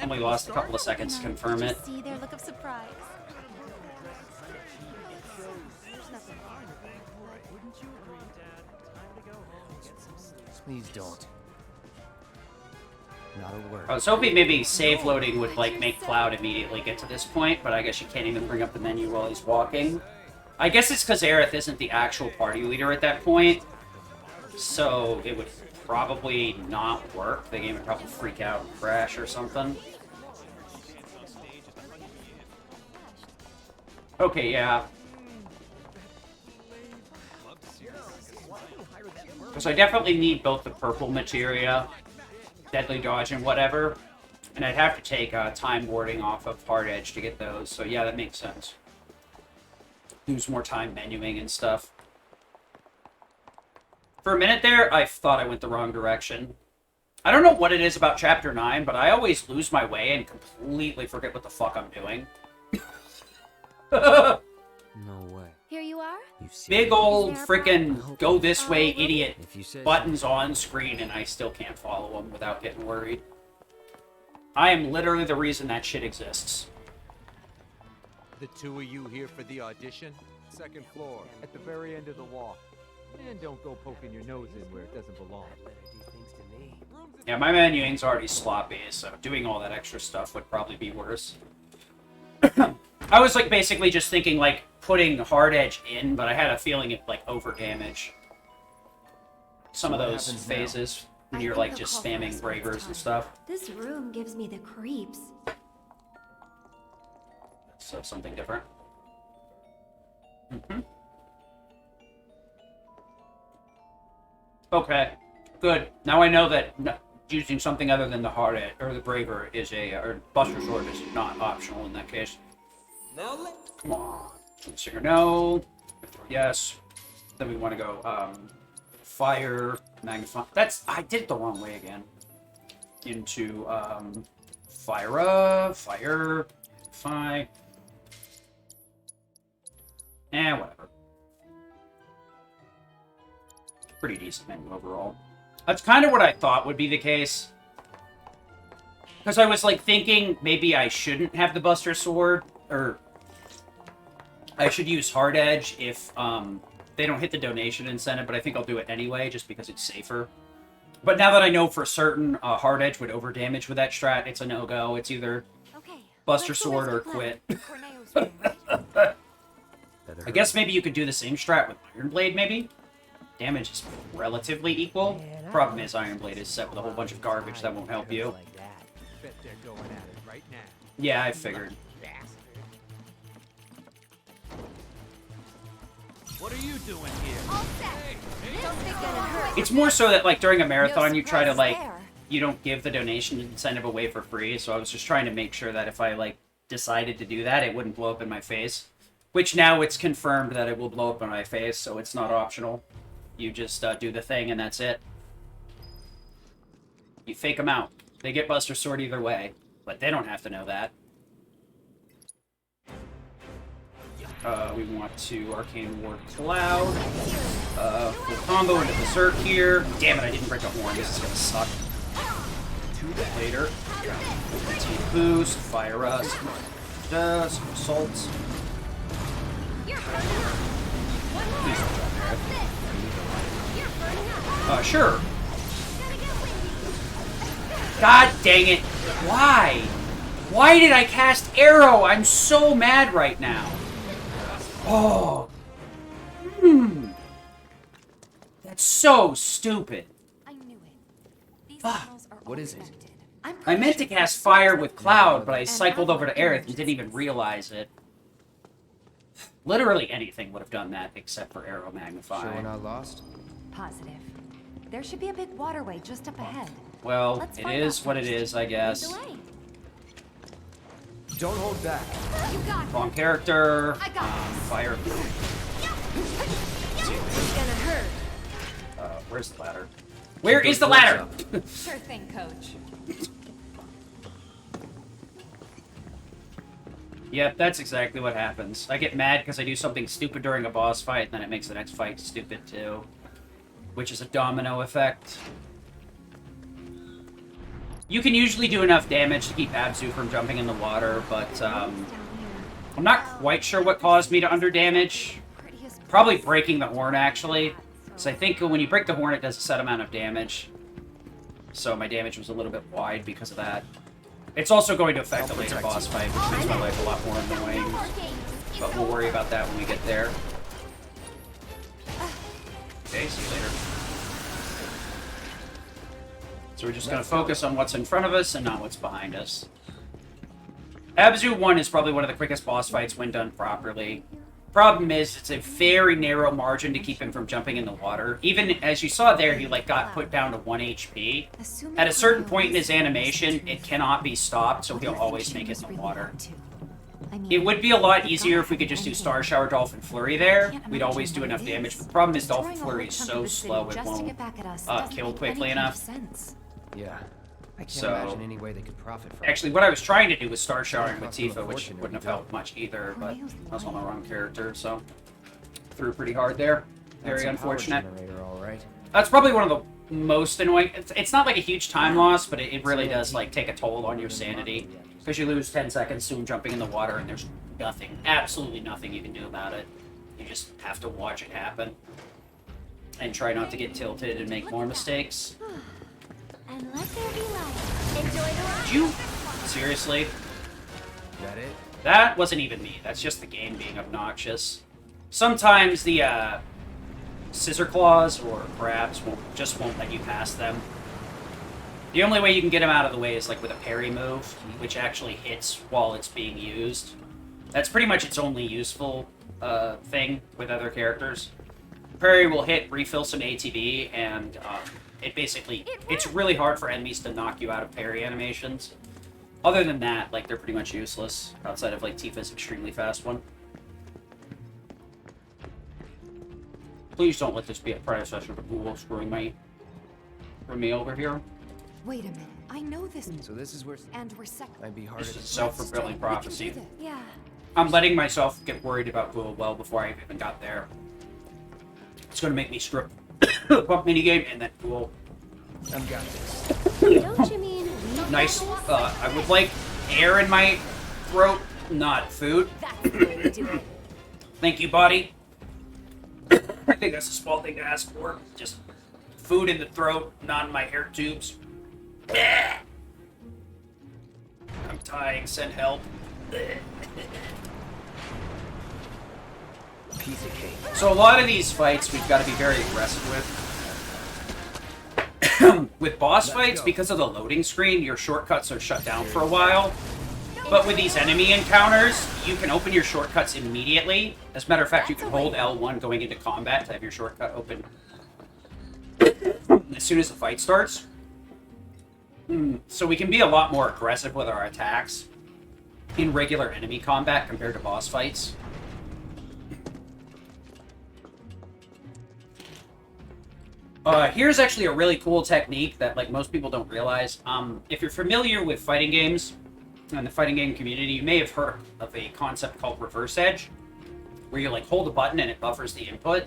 Only lost a couple of seconds to confirm it. See their look of surprise. Please don't. Not a word. I was hoping maybe save loading would, like, make Cloud immediately get to this point, but I guess you can't even bring up the menu while he's walking. I guess it's because Aerith isn't the actual party leader at that point, so it would probably not work. The game would probably freak out and crash or something. Okay, yeah. Because I definitely need both the purple materia, deadly dodge, and whatever. And I'd have to take time warding off of Hard Edge to get those. So yeah, that makes sense. Lose more time menuing and stuff. For a minute there, I thought I went the wrong direction. I don't know what it is about Chapter 9, but I always lose my way and completely forget what the fuck I'm doing. No way. Here you are. Big old frickin' go this way idiot buttons on screen, and I still can't follow them without getting worried. I am literally the reason that shit exists. The two of you here for the audition? Second floor, at the very end of the walk. And don't go poking your nose in where it doesn't belong. Yeah, my menuing's already sloppy, so doing all that extra stuff would probably be worse. I was, like, basically just thinking, like, putting Hard Edge in, but I had a feeling it, like, over-damage some of those phases when you're, like, just spamming Bravers and stuff. This room gives me the creeps. So, something different. Okay, good. Now I know that using something other than the Hard Edge, or the Braver, is or Buster Sword is not optional in that case. Come on. Singer, no. Yes. Then we want to go, Fire, Magnify. I did it the wrong way again. Into, Fire, Magnify. Whatever. Pretty decent menu overall. That's kind of what I thought would be the case. Because I was, like, thinking maybe I shouldn't have the Buster Sword, or I should use Hard Edge if they don't hit the donation incentive, but I think I'll do it anyway, just because it's safer. But now that I know for certain Hard Edge would overdamage with that strat, it's a no-go. It's either Buster Sword or quit. I guess maybe you could do the same strat with Iron Blade, maybe? Damage is relatively equal. Problem is, Iron Blade is set with a whole bunch of garbage that won't help you. Yeah, I figured. What are you doing here? It's more so that, like, during a marathon, you try to, like, you don't give the donation incentive away for free, so I was just trying to make sure that if I, like, decided to do that, it wouldn't blow up in my face. Which now it's confirmed that it will blow up in my face, so it's not optional. You just do the thing, and that's it. You fake them out. They get Buster Sword either way, but they don't have to know that. We want to Arcane Ward Cloud. Full combo into Berserk here. Damn it, I didn't break a horn. This is gonna suck. 2 later. Team boost, fire us. Some assaults. Please don't drop there. Sure. God dang it. Why? Why did I cast arrow? I'm so mad right now. Oh. That's so stupid. I knew it. These Fuck. tunnels are What is it? expected. I'm I meant to pretty cast sure fire with Cloud, but I And cycled over to other Aerith and didn't even realize it. Literally anything would have done that except for arrow magnify. Sure we're not lost? Positive. There should be a big waterway just up ahead. Well, Let's it find is out what it first. is, I Lead guess. the way. Don't hold back. You got it. Wrong character. I got this. Fire. It's gonna hurt. Where's the ladder? Where is the ladder? Sure thing, coach. Yep, that's exactly what happens. I get mad because I do something stupid during a boss fight, and then it makes the next fight stupid too. Which is a domino effect. You can usually do enough damage to keep Abzu from jumping in the water, but I'm not quite sure what caused me to underdamage. Probably breaking the horn, actually. So I think when you break the horn, it does a set amount of damage. So my damage was a little bit wide because of that. It's also going to affect the later boss fight, which makes my life a lot more annoying. But we'll worry about that when we get there. Okay, see you later. So we're just going to focus on what's in front of us and not what's behind us. Abzu 1 is probably one of the quickest boss fights when done properly. Problem is, it's a very narrow margin to keep him from jumping in the water. Even as you saw there, he got put down to 1 HP. At a certain point in his animation, it cannot be stopped, so he'll always make it in the water. It would be a lot easier if we could just do Star Shower, Dolphin Flurry there. We'd always do enough damage, but the problem is Dolphin Flurry is so slow, it won't kill quickly enough. Yeah. I can't So- imagine any way they could profit from it. Actually, what I was trying to do was Star Showering with Tifa, which wouldn't have helped much either, but I was on the wrong character, so threw pretty hard there. Very That's a power unfortunate. generator, all right. That's probably one of the most annoying. It's not like a huge time loss, but it really does take a toll on your sanity because you lose 10 seconds to him jumping in the water, and there's nothing, absolutely nothing you can do about it. You just have to watch it happen and try not to get tilted and make more mistakes. And let there be light. Enjoy the ride. Did you seriously? That it? That wasn't even me. That's just the game being obnoxious. Sometimes the scissor claws or crabs just won't let you pass them. The only way you can get them out of the way is with a parry move, which actually hits while it's being used. That's pretty much its only useful thing with other characters. Parry will hit, refill some ATB, and it's really hard for enemies to knock you out of parry animations. Other than that, they're pretty much useless, outside of Tifa's extremely fast one. Please don't let this be a predecessor to Google screwing me over here. Wait a minute. I know this. So this is where... And we're second. Might be harder This to... is a self-fulfilling prophecy. Yeah. I'm letting myself get worried about Google well before I even got there. It's going to make me screw up the pump minigame and then Google. I've got this. Don't you mean we Nice. I would like air in my throat, not food. That's the way to do it. Thank you, buddy. I think that's a small thing to ask for. Just food in the throat, not in my hair tubes. I'm dying. Send help. Piece of cake. So a lot of these fights we've got to be very aggressive with. With boss fights, because of the loading screen, your shortcuts are shut down for a while. But with these enemy encounters, you can open your shortcuts immediately. As a matter of fact, you can hold L1 going into combat to have your shortcut open as soon as the fight starts. So we can be a lot more aggressive with our attacks in regular enemy combat compared to boss fights. Here's actually a really cool technique that most people don't realize. If you're familiar with fighting games and the fighting game community, you may have heard of a concept called reverse edge, where you hold a button and it buffers the input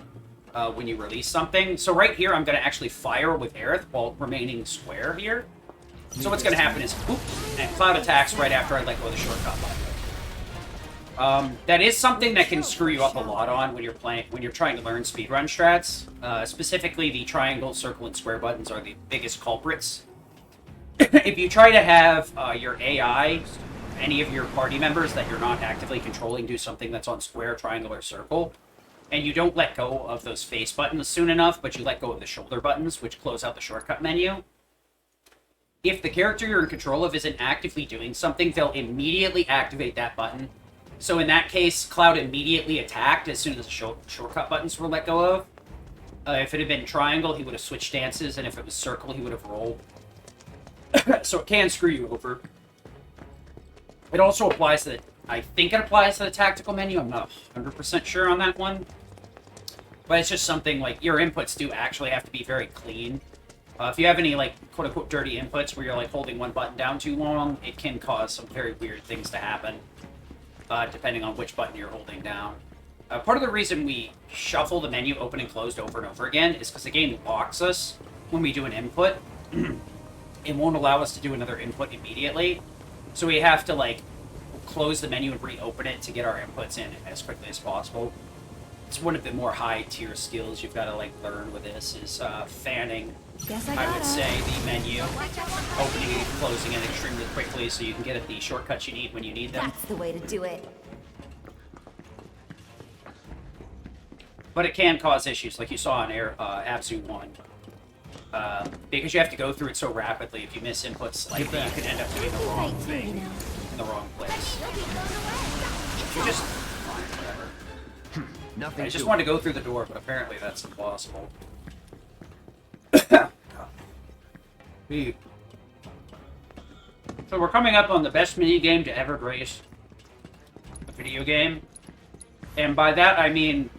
when you release something. So right here, I'm going to actually fire with Aerith while remaining square here. So what's going to happen is, whoop, and Cloud attacks right after I let go of the shortcut button. That is something that can screw you up a lot on when you're trying to learn speedrun strats. Specifically, the triangle, circle, and square buttons are the biggest culprits. If you try to have your AI any of your party members that you're not actively controlling do something that's on square, triangle, or circle, and you don't let go of those face buttons soon enough, but you let go of the shoulder buttons, which close out the shortcut menu, if the character you're in control of isn't actively doing something, they'll immediately activate that button. So in that case, Cloud immediately attacked as soon as the shortcut buttons were let go of. If it had been triangle, he would have switched stances, and if it was circle, he would have rolled. So it can screw you over. It also applies to the... I think it applies to the tactical menu. I'm not 100% sure on that one. But it's just something like your inputs do actually have to be very clean. If you have any, like, quote-unquote dirty inputs where you're, like, holding one button down too long, it can cause some very weird things to happen, depending on which button you're holding down. Part of the reason we shuffle the menu open and closed over and over again is because the game locks us when we do an input. It won't allow us to do another input immediately. So we have to, like, close the menu and reopen it to get our inputs in as quickly as possible. It's one of the more high-tier skills you've got to, like, learn with this is fanning. I would say the menu, opening and closing it extremely quickly so you can get at the shortcuts you need when you need them. That's the way to do it. But it can cause issues, like you saw in Abzu 1. Because you have to go through it so rapidly, if you miss inputs slightly, you can end up doing the wrong thing in the wrong place. You just... whatever. Nothing. I just wanted to go through the door, but apparently that's impossible. So we're coming up on the best minigame to ever grace a video game. And by that, I mean...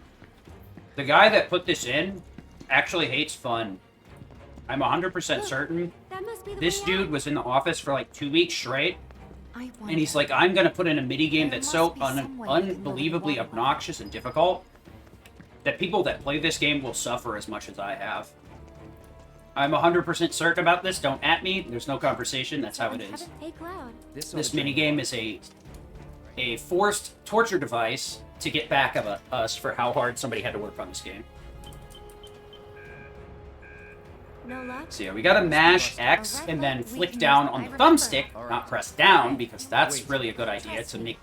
the guy that put this in actually hates fun. I'm 100% certain this dude was in the office for like 2 weeks straight, and he's like, I'm gonna put in a minigame that's so unbelievably obnoxious and difficult that people that play this game will suffer as much as I have. I'm 100% certain about this. Don't at me. There's no conversation. That's how it is. This minigame is a forced torture device to get back at us for how hard somebody had to work on this game. No luck? So yeah, we gotta mash X and then flick down on the thumbstick, not press down, because that's really a good idea to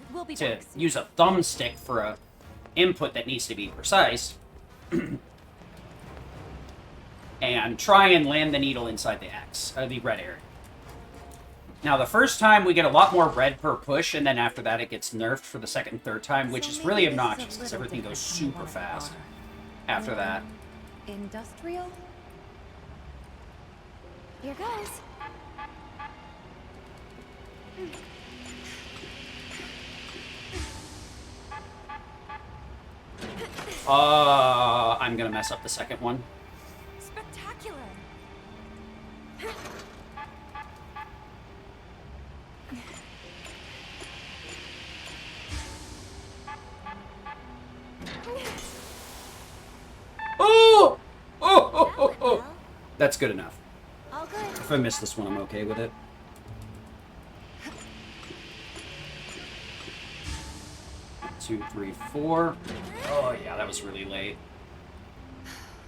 use a thumbstick for a input that needs to be precise. And try and land the needle inside the X, the red area. Now, the first time, we get a lot more red per push, and then after that, it gets nerfed for the second and third time, which is really obnoxious, because everything goes super fast after that. Industrial? Here goes. I'm gonna mess up the second one. Spectacular. Oh! Oh! That's good enough. All good. If I miss this one, I'm okay with it. Two, three, four. Oh, yeah, that was really late.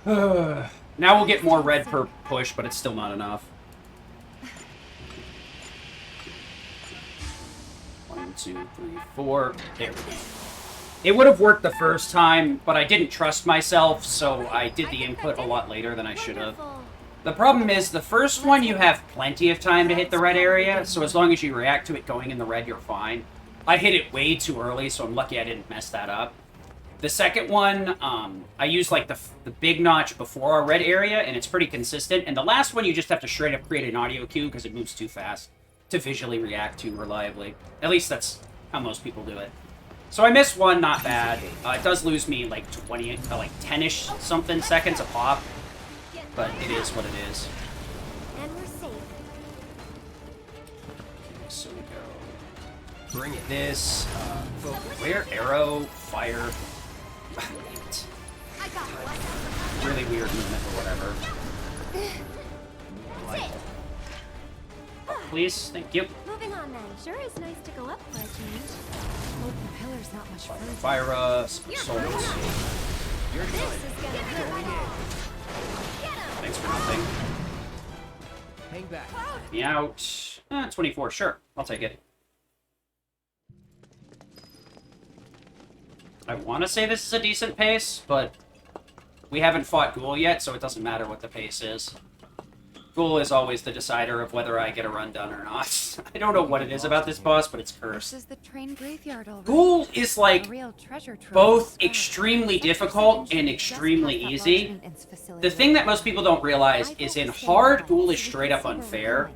Now we'll get more red per push, but it's still not enough. 1, 2, 3, 4. There we go. It would have worked the first time, but I didn't trust myself, so I did the input a lot later than I should have. The problem is, the first one you have plenty of time to hit the red area, so as long as you react to it going in the red, you're fine. I hit it way too early, so I'm lucky I didn't mess that up. The second one, I used like the big notch before our red area, and it's pretty consistent. And the last one, you just have to straight up create an audio cue because it moves too fast to visually react to reliably. At least that's how most people do it. So I missed one, not bad. It does lose me like 20, like 10-ish something seconds a pop, but it is what it is. And we're safe. So we go. Bring it this. Where arrow, fire. I got one. Really weird movement or whatever. Please, thank you. Moving on then. Sure is nice to go up for a change. Hope the pillar's not much further. Fire, souls. This is gonna hurt. Thanks for nothing. Hang back. Me out. 24, sure. I'll take it. I want to say this is a decent pace, but we haven't fought Ghoul yet, so it doesn't matter what the pace is. Ghoul is always the decider of whether I get a run done or not. I don't know what it is about this boss, but it's cursed. This is the train graveyard already. Ghoul is like A real treasure trove. both extremely difficult and extremely easy. The thing that most people don't realize is in hard, Ghoul is straight up unfair.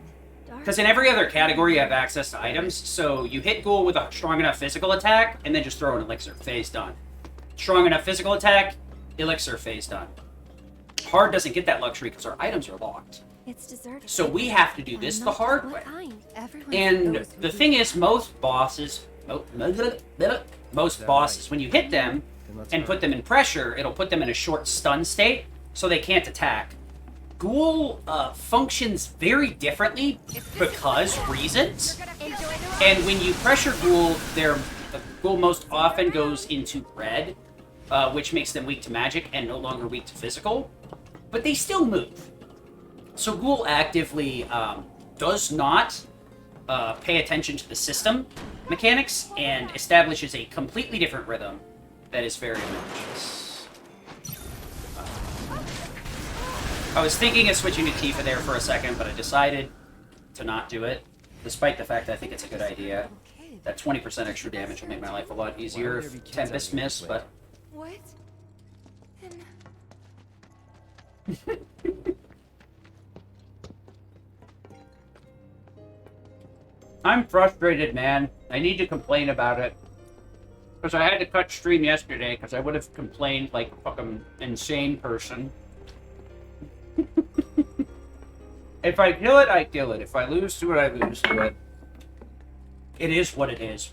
Because in every other category you have access to items, so you hit Ghoul with a strong enough physical attack, and then just throw an elixir, phase done. Strong enough physical attack, elixir, phase done. Hard doesn't get that luxury because our items are locked. It's deserted. So we have to do this the hard way. And the thing is, most bosses, when you hit them and put them in pressure, it'll put them in a short stun state, so they can't attack. Ghoul functions very differently because reasons. And when you pressure Ghoul, Ghoul most often goes into red, which makes them weak to magic and no longer weak to physical. But they still move. So Ghoul actively does not pay attention to the system mechanics and establishes a completely different rhythm that is very obnoxious. I was thinking of switching to Tifa there for a second, but I decided to not do it, despite the fact that I think it's a good idea. That 20% extra damage will make my life a lot easier if Tempest miss, but... What? I'm frustrated, man. I need to complain about it. Because I had to cut stream yesterday, because I would have complained like a fucking insane person. If I kill it, I kill it. If I lose to it, I lose to it. It is what it is.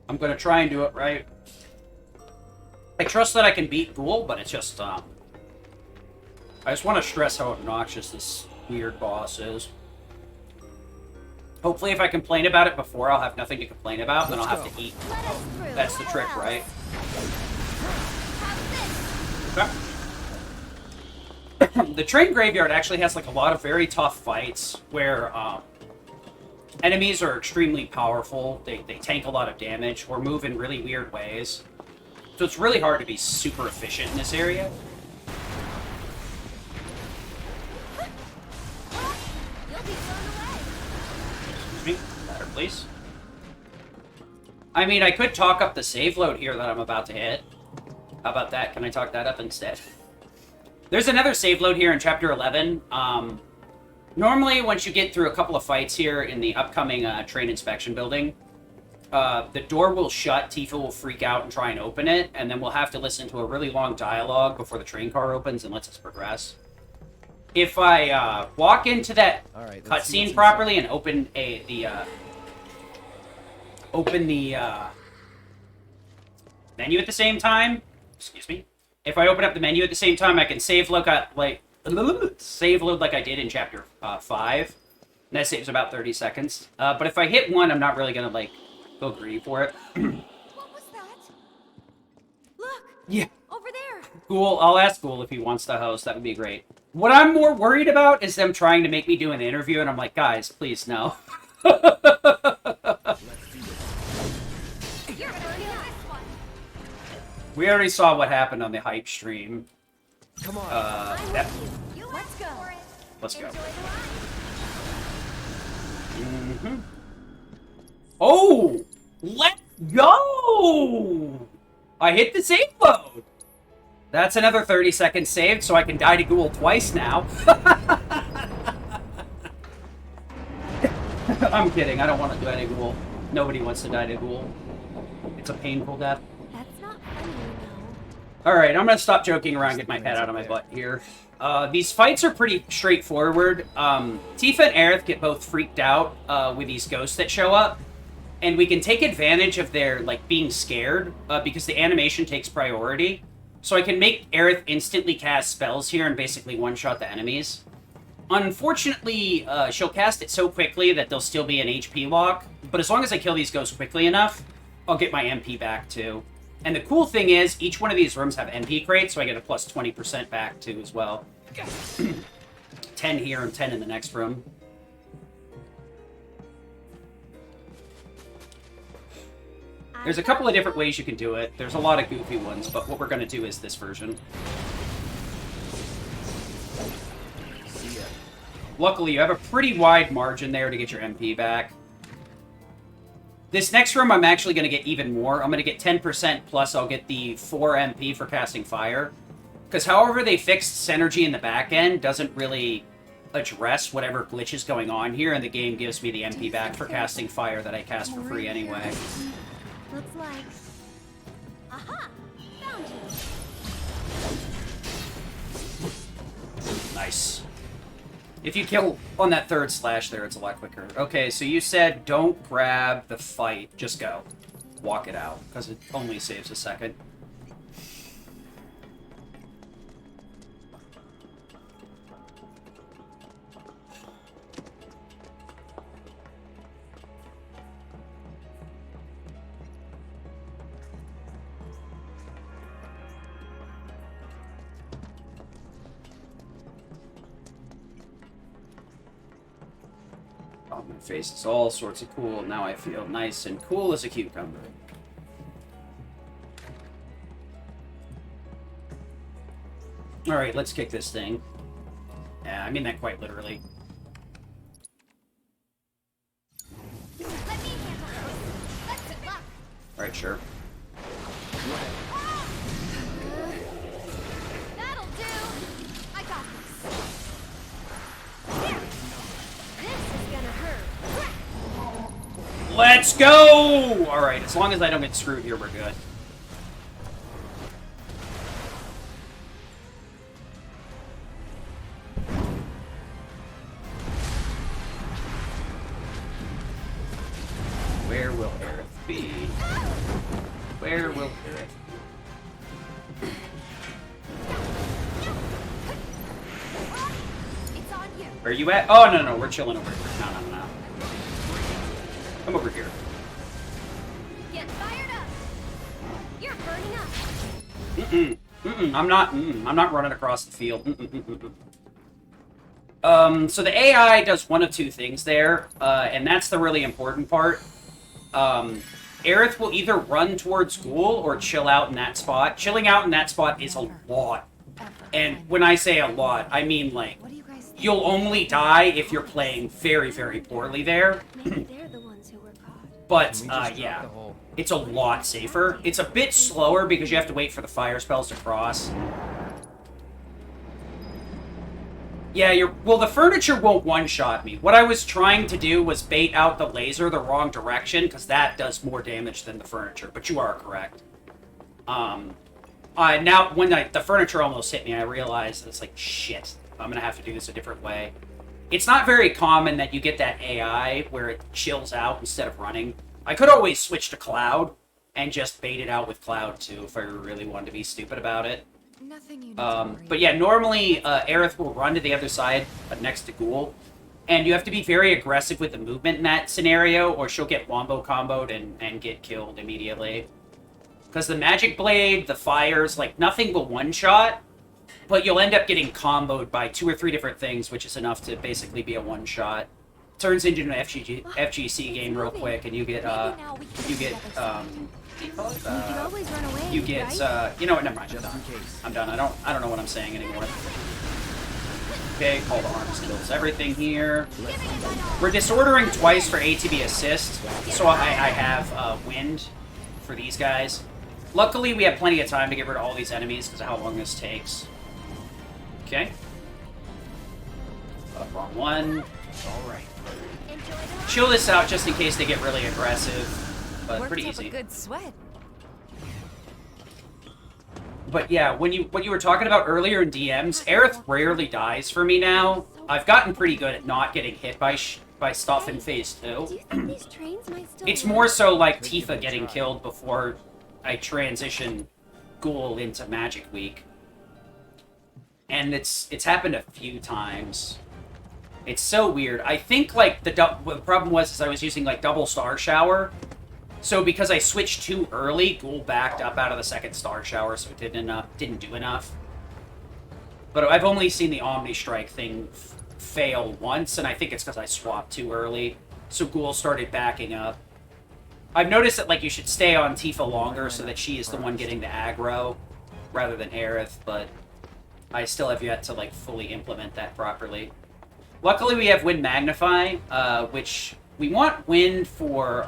I'm gonna try and do it right. I trust that I can beat Ghoul, but it's just, I just want to stress how obnoxious this weird boss is. Hopefully if I complain about it before, I'll have nothing to complain about, and then I'll have to eat. That's the trick, right? The train graveyard actually has like a lot of very tough fights where enemies are extremely powerful, they tank a lot of damage, or move in really weird ways. So it's really hard to be super efficient in this area. Excuse me, ladder, please. I mean, I could talk up the save load here that I'm about to hit. How about that? Can I talk that up instead? There's another save load here in Chapter 11. Normally, once you get through a couple of fights here in the upcoming train inspection building, the door will shut, Tifa will freak out and try and open it, and then we'll have to listen to a really long dialogue before the train car opens and lets us progress. If I walk into that cutscene properly and open the menu at the same time, excuse me. If I open up the menu at the same time, I can save load like I did in Chapter 5. And that saves about 30 seconds. But if I hit one, I'm not really gonna like go greedy for it. What was that? Look! Yeah. Over there! Ghoul, I'll ask Ghoul if he wants to host. That would be great. What I'm more worried about is them trying to make me do an interview, and I'm like, guys, please, no. We already saw what happened on the hype stream. Come on. Let's go. Let's go. Oh! Let's go! I hit the save load! That's another 30 seconds saved, so I can die to Ghoul twice now. I'm kidding, I don't want to die to Ghoul. Nobody wants to die to Ghoul. It's a painful death. That's not funny, you know. Alright, I'm gonna stop joking around and get my head out of my butt here. These fights are pretty straightforward. Tifa and Aerith get both freaked out with these ghosts that show up. And we can take advantage of their, like, being scared, because the animation takes priority. So I can make Aerith instantly cast spells here and basically one-shot the enemies. Unfortunately, she'll cast it so quickly that there'll still be an HP lock. But as long as I kill these ghosts quickly enough, I'll get my MP back, too. And the cool thing is, each one of these rooms have MP crates, so I get a plus 20% back, too, as well. 10 here and 10 in the next room. There's a couple of different ways you can do it. There's a lot of goofy ones, but what we're going to do is this version. See ya. Luckily, you have a pretty wide margin there to get your MP back. This next room, I'm actually going to get even more. I'm going to get 10%, plus I'll get the 4 MP for casting fire. Because however they fixed Synergy in the back end doesn't really address whatever glitch is going on here, and the game gives me the MP back for casting fire that I cast for free anyway. Looks like... Aha! Found you! Nice. If you kill on that third slash there, it's a lot quicker. Okay, so you said don't grab the fight, just go. Walk it out, because it only saves a second. Oh, my face is all sorts of cool. Now I feel nice and cool as a cucumber. Alright, let's kick this thing. Yeah, I mean that quite literally. Let me handle those. Let's good luck. Alright, sure. That'll do. I got this. Here. This is gonna hurt. Let's go! Alright, as long as I don't get screwed here, we're good. Where will Aerith be? Where will Aerith? It's on you. Are you at? Oh, no, we're chilling over here. No. Come over here. Get fired up. You're burning up. I'm not running across the field. So the AI does one of two things there, and that's the really important part. Aerith will either run towards Ghoul or chill out in that spot. Chilling out in that spot is a lot. And when I say a lot, I mean, like, you'll only die if you're playing very, very poorly there. Maybe they're the ones who were caught. But, yeah, it's a lot safer. It's a bit slower because you have to wait for the fire spells to cross. Yeah, well, the furniture won't one-shot me. What I was trying to do was bait out the laser the wrong direction, because that does more damage than the furniture, but you are correct. Now, when the furniture almost hit me, I realized it's like, shit, I'm gonna have to do this a different way. It's not very common that you get that AI where it chills out instead of running. I could always switch to Cloud and just bait it out with Cloud, too, if I really wanted to be stupid about it. Nothing you need to worry. But yeah, normally Aerith will run to the other side next to Ghoul, and you have to be very aggressive with the movement in that scenario, or she'll get wombo comboed and get killed immediately. Because the Magic Blade, the fires, like, nothing will one-shot, but you'll end up getting comboed by 2 or 3 different things, which is enough to basically be a one-shot. Turns into an FGC game real quick, and you get, you know what, never mind, I'm done. I don't know what I'm saying anymore. Okay, Call to Arms kills everything here. We're disordering twice for ATB assist, so I have Wind for these guys. Luckily, we have plenty of time to get rid of all these enemies because of how long this takes. Okay. Wrong one. Alright. Chill this out just in case they get really aggressive, but pretty easy. A good sweat. But yeah, what you were talking about earlier in DMs, Aerith rarely dies for me now. I've gotten pretty good at not getting hit by stuff in Phase 2. Do you think these trains might still It's more so like Tifa getting killed before I transition Ghoul into Magic Week. And it's happened a few times. It's so weird. I think, like, the problem was is I was using, like, double Star Shower. So because I switched too early, Ghoul backed up out of the second Star Shower, so it didn't do enough. But I've only seen the Omni Strike thing fail once, and I think it's because I swapped too early. So Ghoul started backing up. I've noticed that, like, you should stay on Tifa longer so that she is the one getting the aggro rather than Aerith, but I still have yet to, like, fully implement that properly. Luckily, we have Wind Magnify, which we want Wind for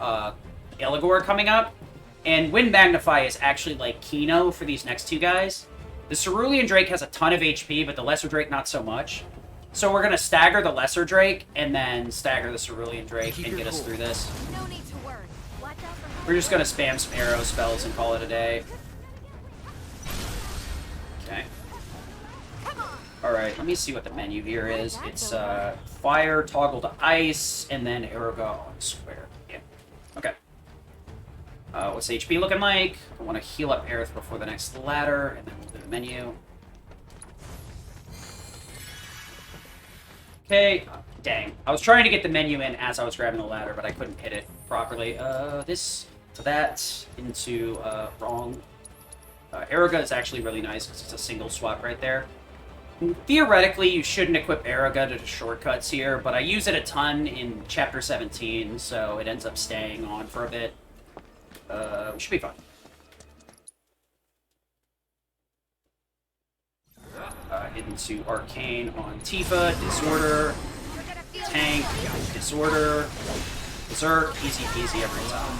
Eligor coming up, and Wind Magnify is actually, like, Kino for these next two guys. The Cerulean Drake has a ton of HP, but the Lesser Drake not so much. So we're going to stagger the Lesser Drake, and then stagger the Cerulean Drake and get us through this. No need to worry. Watch out for We're just going to spam some arrow spells and call it a day. Okay. Alright, let me see what the menu here is. It's fire, toggle to ice, and then arrow go on square. Yeah. Okay. What's HP looking like? I want to heal up Aerith before the next ladder, and then we'll do the menu. Okay. Dang. I was trying to get the menu in as I was grabbing the ladder, but I couldn't hit it properly. This to that, into wrong. Aeroga is actually really nice because it's a single swap right there. Theoretically, you shouldn't equip Aeroga to shortcuts here, but I use it a ton in Chapter 17, so it ends up staying on for a bit. We should be fine. Into Arcane on Tifa, Disorder, Tank, Disorder, Berserk, easy peasy every time.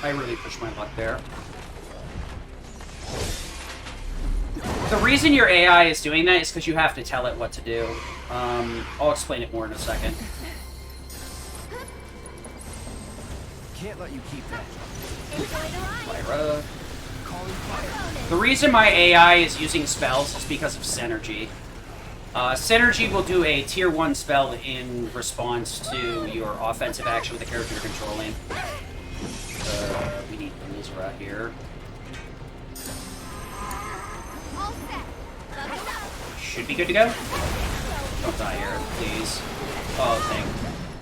I really pushed my luck there. The reason your AI is doing that is because you have to tell it what to do. I'll explain it more in a second. Can't let you keep that. Lyra. The reason my AI is using spells is because of Synergy. Synergy will do a tier 1 spell in response to your offensive action with the character you're controlling. We need Elizra here. Should be good to go. Don't die here, please. Oh,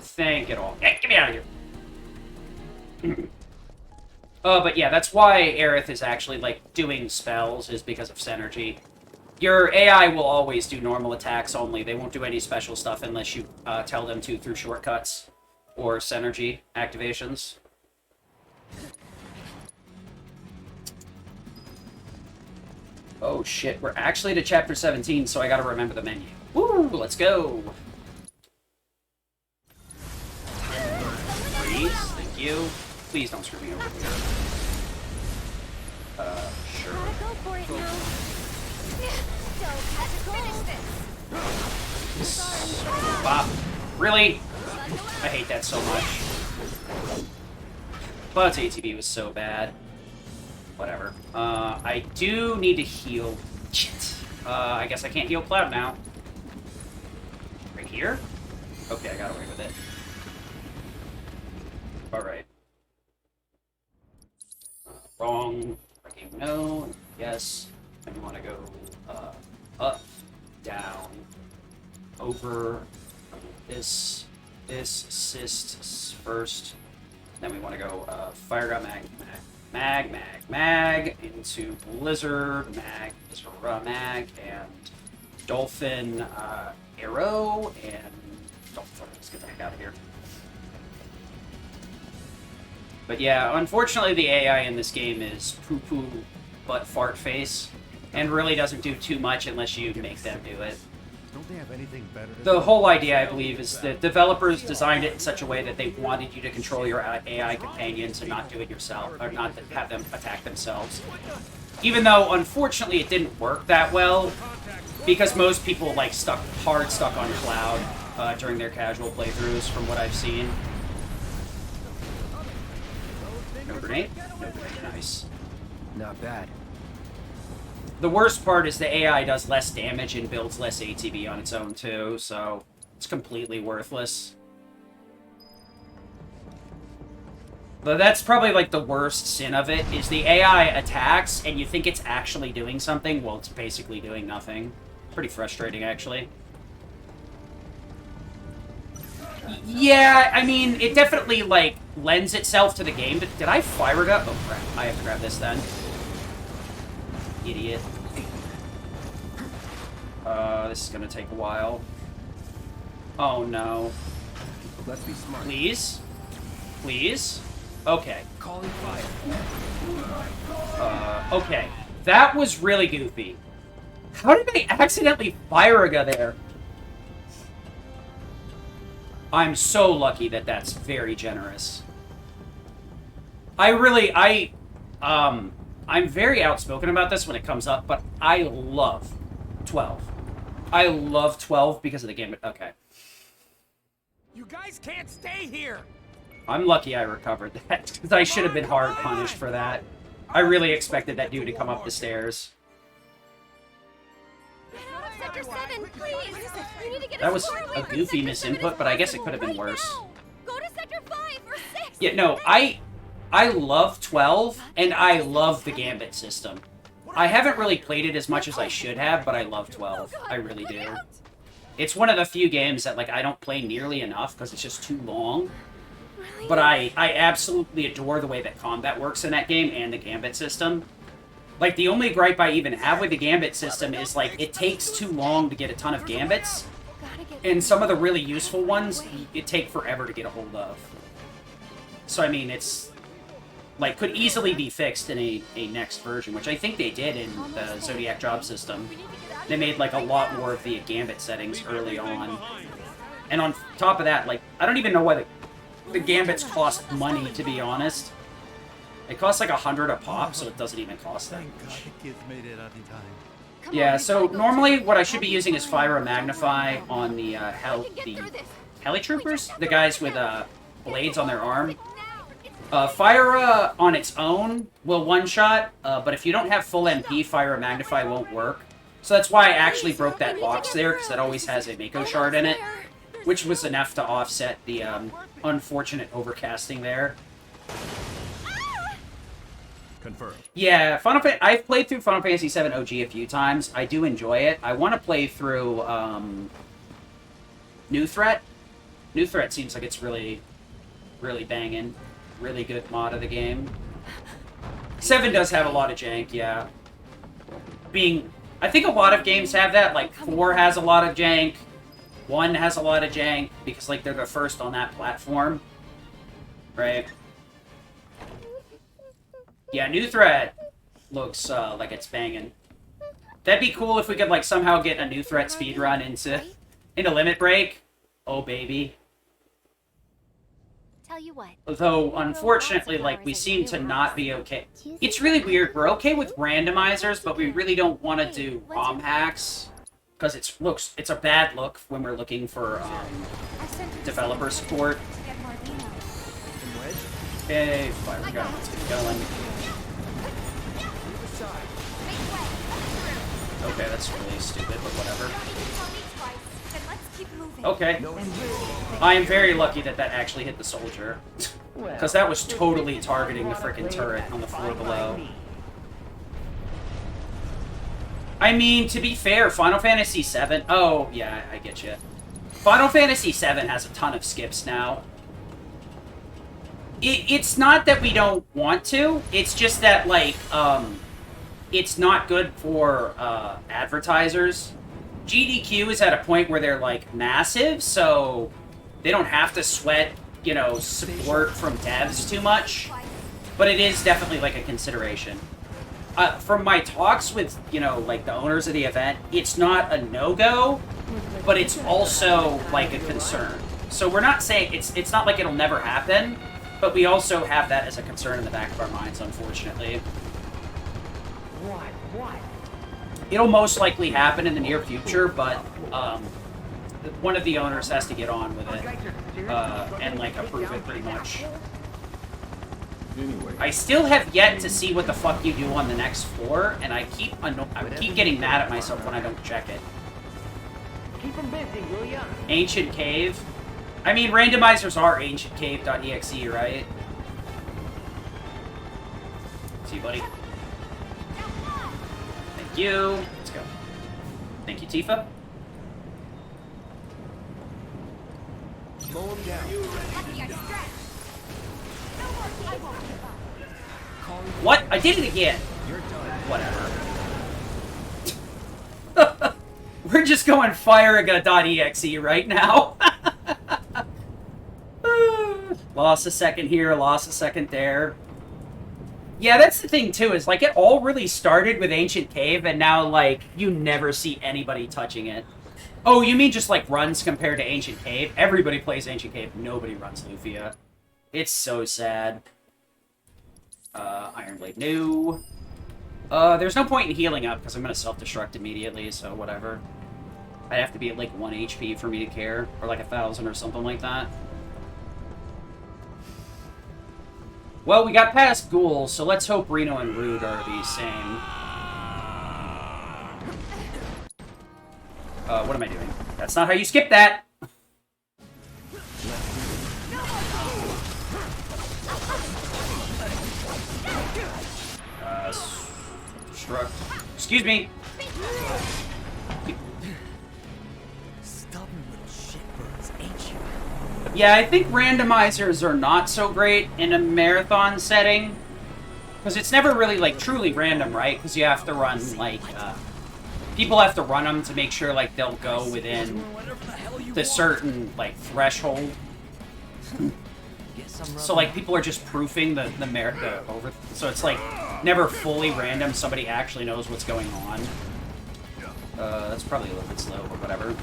thank it all. Hey, get me out of here. But yeah, that's why Aerith is actually, like, doing spells, is because of Synergy. Your AI will always do normal attacks only. They won't do any special stuff unless you tell them to through shortcuts or Synergy activations. Oh shit, we're actually to Chapter 17, so I gotta remember the menu. Woo, let's go! Freeze, thank you. Please don't screw me over here. Sure. Bop. Really? I hate that so much. Cloud's ATB was so bad. Whatever. I do need to heal. Shit. I guess I can't heal Cloud now. Right here? Okay, I got away with it. Alright. Wrong. Freaking no. Yes. And we want to go up, down, over, this, assist first. Then we want to go Fire God Mag, into Blizzard, Mag, and Dolphin, Arrow, and Dolphin. Let's get the heck out of here. But yeah, unfortunately the AI in this game is poo-poo butt fart face, and really doesn't do too much unless you make them do it. Don't they have anything better? The whole idea, I believe, is that developers designed it in such a way that they wanted you to control your AI companions and not do it yourself, or not have them attack themselves. Even though, unfortunately, it didn't work that well, because most people, like, stuck on Cloud during their casual playthroughs, from what I've seen. No grenade? No grenade, nice. Not bad. The worst part is the AI does less damage and builds less ATB on its own, too, so it's completely worthless. But that's probably, like, the worst sin of it, is the AI attacks, and you think it's actually doing something, well, it's basically doing nothing. Pretty frustrating, actually. Yeah, I mean, it definitely, like, lends itself to the game. Did I fire it up? Oh, crap. I have to grab this, then. Idiot. This is gonna take a while. Oh no. Let's be smart. Please? Please? Okay. Calling fire. Okay. That was really goofy. How did I accidentally fire a guy there? I'm so lucky that that's very generous. I'm very outspoken about this when it comes up, but I love 12. I love 12 because of the game. Okay. You guys can't stay here. I'm lucky I recovered that, because I should have been hard punished for that. I really expected that dude to come up the stairs. Sector 7, please! You need to get That us was far away a from goofy Sector 7 misinput, as but I fast guess it as could have been right worse. now. Go to Sector 5 or 6! Yeah, no, I love 12, and I love the Gambit system. I haven't really played it as much as I should have, but I love 12. I really do. It's one of the few games that, like, I don't play nearly enough because it's just too long. But I absolutely adore the way that combat works in that game and the Gambit system. Like, the only gripe I even have with the Gambit system is, like, it takes too long to get a ton of Gambits. And some of the really useful ones, it take forever to get a hold of. So, I mean, it's, like, could easily be fixed in a next version, which I think they did in the Zodiac job system. They made, like, a lot more of the Gambit settings early on. And on top of that, like, I don't even know why the Gambits cost money, to be honest. It costs like 100 a pop, so it doesn't even cost that much. Yeah, so normally what I should be using is Fire Magnify on the Heli Troopers, the guys with blades on their arm. Fire on its own will one-shot, but if you don't have full MP, Fire Magnify won't work. So that's why I actually broke that box there, because that always has a Mako shard in it, which was enough to offset the unfortunate overcasting there. Confirmed. Yeah, I've played through Final Fantasy VII OG a few times. I do enjoy it. I want to play through New Threat. New Threat seems like it's really, really banging. Really good mod of the game. 7 does have a lot of jank, yeah. I think a lot of games have that. Like, 4 has a lot of jank. 1 has a lot of jank, because, like, they're the first on that platform. Right? Yeah, New Threat looks like it's banging. That'd be cool if we could, like, somehow get a New Threat speedrun into Limit Break. Oh, baby. Tell you what. Though, unfortunately, like, we seem to not be okay. It's really weird. We're okay with randomizers, but we really don't want to do ROM hacks. Because it's a bad look when we're looking for developer support. Okay, fire gun, let's get going. Okay, that's really stupid, but whatever. Okay. I am very lucky that that actually hit the soldier. Because that was totally targeting the frickin' turret on the floor below. I mean, to be fair, Final Fantasy VII... Oh, yeah, I get you. Final Fantasy VII has a ton of skips now. It's not that we don't want to, it's just that, like, it's not good for advertisers. GDQ is at a point where they're, like, massive, so they don't have to sweat, you know, support from devs too much. But it is definitely, like, a consideration. From my talks with, you know, like, the owners of the event, it's not a no-go, but it's also, like, a concern. So we're not saying, it's not like it'll never happen, but we also have that as a concern in the back of our minds, unfortunately. What? It'll most likely happen in the near future, but one of the owners has to get on with it and, like, approve it pretty much. I still have yet to see what the fuck you do on the next floor, and I keep getting mad at myself when I don't check it. Keep them busy, will ya? Ancient Cave. I mean, randomizers are ancientcave.exe, right? See you, buddy. Thank you. Let's go. Thank you, Tifa. Mow him down. What? I did it again. You're done. Whatever. We're just going fireaga.exe right now. Lost a second here, lost a second there. Yeah, that's the thing, too, is, like, it all really started with Ancient Cave, and now, like, you never see anybody touching it. Oh, you mean just, like, runs compared to Ancient Cave? Everybody plays Ancient Cave. Nobody runs Lufia. It's so sad. Ironblade, no. There's no point in healing up, because I'm going to self-destruct immediately, so whatever. I'd have to be at, like, 1 HP for me to care. Or, like, 1,000 or something like that. Well, we got past ghouls, so let's hope Reno and Rude are the same. What am I doing? That's not how you skip that! Struck. Excuse me! Stubborn little shitbirds, ain't you? Yeah, I think randomizers are not so great in a marathon setting. Because it's never really, like, truly random, right? Because you have to run, like, people have to run them to make sure, like, they'll go within the certain, like, threshold. So, like, people are just proofing the over... So it's, like, never fully random. Somebody actually knows what's going on. That's probably a little bit slow, but whatever.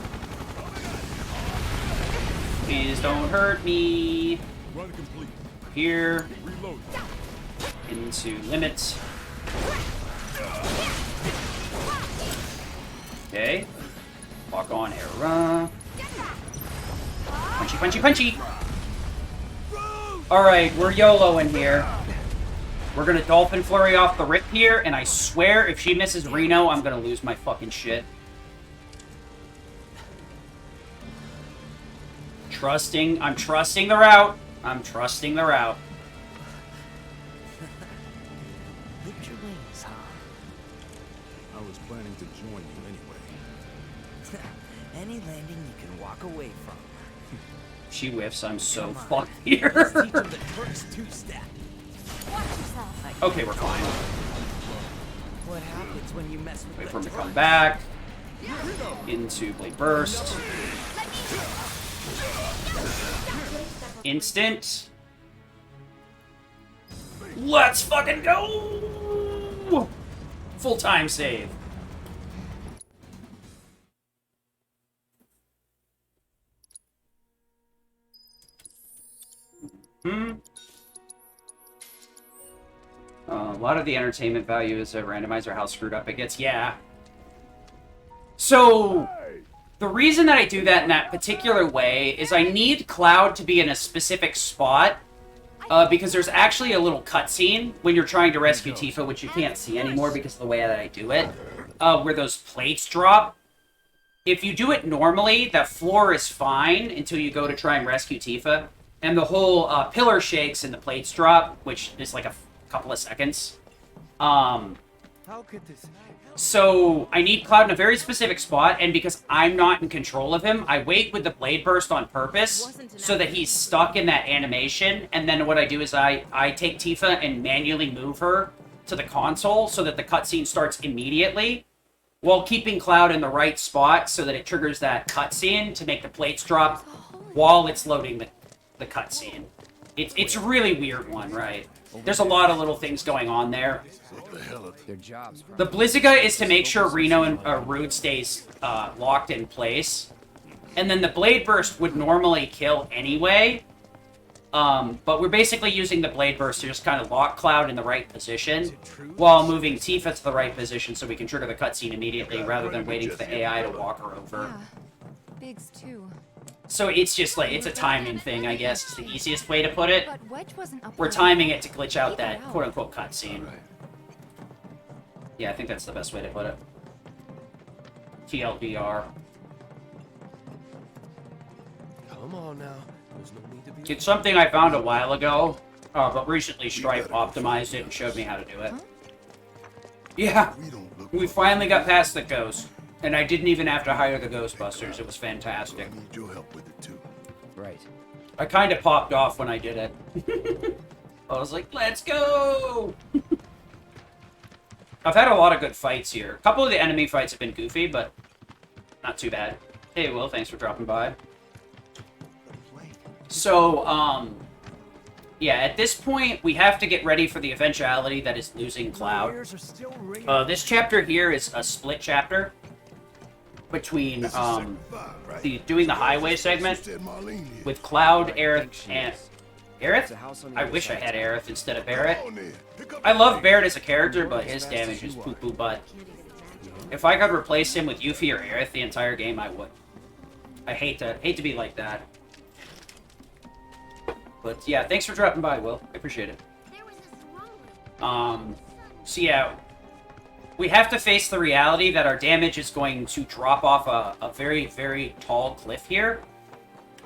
Please don't hurt me. Run complete. Here. Reload. Into limits. Okay. Lock on era. Punchy, punchy, punchy! Alright, we're YOLO in here. We're gonna Dolphin Flurry off the rip here, and I swear if she misses Reno, I'm gonna lose my fucking shit. I'm trusting the route. I'm trusting the route. Lift your wings, huh? I was planning to join you anyway. Any landing you can walk away from. She whiffs, I'm so fucked here. Let's teach them the Turks two-step. Okay, we're fine. What happens when you mess with Wait the for him to Turks? come back. Into Blade Burst. Instant. Let's fucking go! Full time save. A lot of the entertainment value is a randomizer, how screwed up it gets. Yeah. So, the reason that I do that in that particular way is I need Cloud to be in a specific spot, because there's actually a little cutscene when you're trying to rescue Tifa, which you can't see anymore because of the way that I do it, where those plates drop. If you do it normally, that floor is fine until you go to try and rescue Tifa, and the whole pillar shakes and the plates drop, which is like a couple of seconds. How could this? So I need Cloud in a very specific spot, and because I'm not in control of him, I wait with the Blade Burst on purpose so that he's stuck in that animation, and then what I do is I take Tifa and manually move her to the console so that the cutscene starts immediately, while keeping Cloud in the right spot so that it triggers that cutscene to make the plates drop while it's loading the cutscene. It's a really weird one, right? There's a lot of little things going on there. Their jobs. The Blizziga is to make sure Reno and Rude stays locked in place. And then the Blade Burst would normally kill anyway. But we're basically using the Blade Burst to just kind of lock Cloud in the right position while moving Tifa to the right position so we can trigger the cutscene immediately rather than waiting for the AI to walk her over. Yeah. Biggs too. So it's just like, it's a timing thing, I guess. It's the easiest way to put it. But Wedge wasn't up We're there. timing it to glitch out that quote-unquote cutscene. Yeah, I think that's the best way to put it. TLDR. Come on now. There's no need to be. It's something I found a while ago, but recently Stripe optimized it and showed me how to do it. Yeah, we finally got past the ghost, and I didn't even have to hire the Ghostbusters. It was fantastic. I need your help with it too. Right. I kind of popped off when I did it. I was like, let's go! I've had a lot of good fights here. A couple of the enemy fights have been goofy, but not too bad. Hey, Will, thanks for dropping by. So, yeah, at this point, we have to get ready for the eventuality that is losing Cloud. This chapter here is a split chapter between doing the highway segment with Cloud, Aerith, and Aerith? I wish I had Aerith instead of Barret. I love Barret as a character, but his damage is poo-poo butt. If I could replace him with Yuffie or Aerith the entire game, I would. I hate to be like that. But yeah, thanks for dropping by, Will. I appreciate it. So yeah, we have to face the reality that our damage is going to drop off a very, very tall cliff here.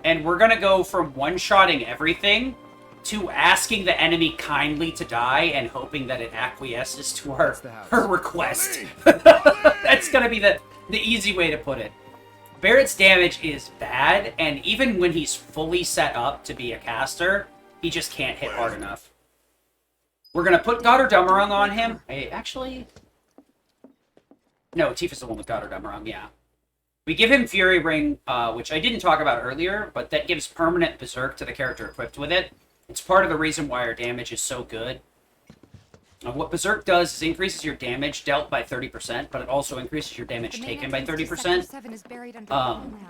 And we're gonna go from one-shotting everything to asking the enemy kindly to die and hoping that it acquiesces to our request. That's gonna be the easy way to put it. Barret's damage is bad, and even when he's fully set up to be a caster, he just can't hit hard enough. We're gonna put Goddard-Dummerung on him. Actually... No, Tifa's the one with Goddard-Dummerung, yeah. We give him Fury Ring, which I didn't talk about earlier, but that gives permanent Berserk to the character equipped with it. It's part of the reason why our damage is so good. What Berserk does is increases your damage dealt by 30%, but it also increases your damage taken by 30%.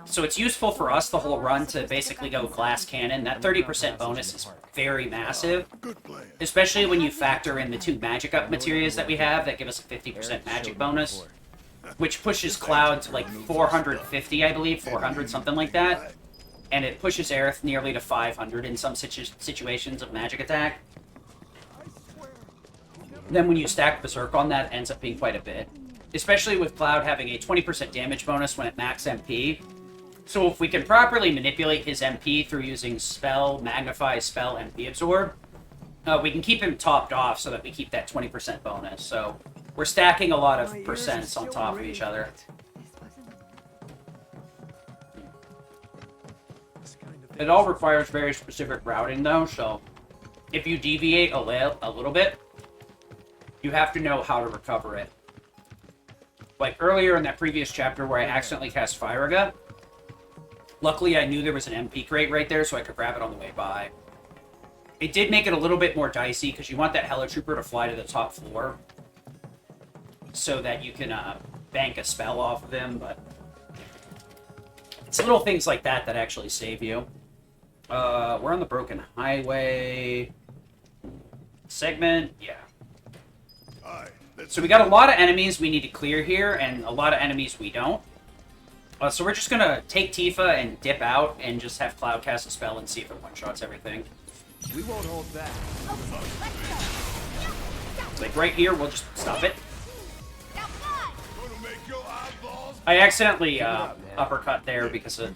So it's useful for us the whole run to basically go Glass Cannon. That 30% bonus is very massive, especially when you factor in the 2 magic up materials that we have that give us a 50% magic bonus, which pushes Cloud to like 450, I believe, 400, something like that. And it pushes Aerith nearly to 500 in some situations of magic attack. Then when you stack Berserk on that, it ends up being quite a bit. Especially with Cloud having a 20% damage bonus when at max MP. So if we can properly manipulate his MP through using Spell, Magnify, Spell, MP Absorb, we can keep him topped off so that we keep that 20% bonus. So we're stacking a lot of percents on top of each other. It all requires very specific routing though, so if you deviate a little bit, you have to know how to recover it. Like earlier in that previous chapter where I accidentally cast Firaga, luckily I knew there was an MP crate right there so I could grab it on the way by. It did make it a little bit more dicey because you want that Helitrooper to fly to the top floor so that you can bank a spell off of him, but it's little things like that that actually save you. We're on the Broken Highway segment, yeah. So we got a lot of enemies we need to clear here, and a lot of enemies we don't. So we're just gonna take Tifa and dip out, and just have Cloud cast a spell and see if it one-shots everything. We won't hold back. Like right here, we'll just stop it. I accidentally uppercut there because of...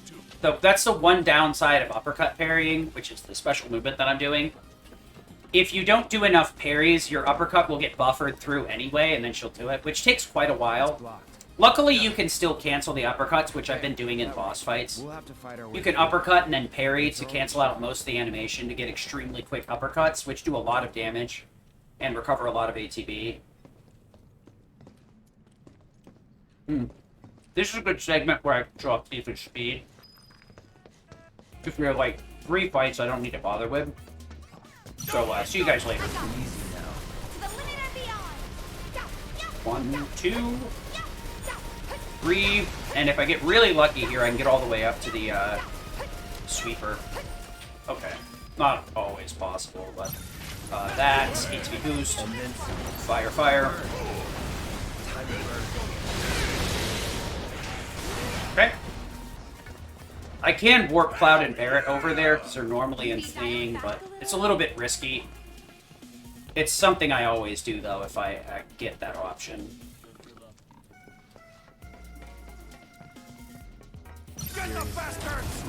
That's the one downside of uppercut parrying, which is the special movement that I'm doing. If you don't do enough parries, your uppercut will get buffered through anyway, and then she'll do it, which takes quite a while. Luckily, you can still cancel the uppercuts, which I've been doing in boss fights. You can uppercut and then parry to cancel out most of the animation to get extremely quick uppercuts, which do a lot of damage and recover a lot of ATB. This is a good segment where I can show off Tifa's speed. If we have like 3 fights I don't need to bother with. So, see you guys later. 1, 2, 3, and if I get really lucky here, I can get all the way up to the sweeper. Okay, not always possible, but that's ATB boost, fire, fire. Okay. I can warp Cloud and Barret over there, because they're normally in fleeing, but it's a little bit risky. It's something I always do, though, if I get that option. Get the bastards!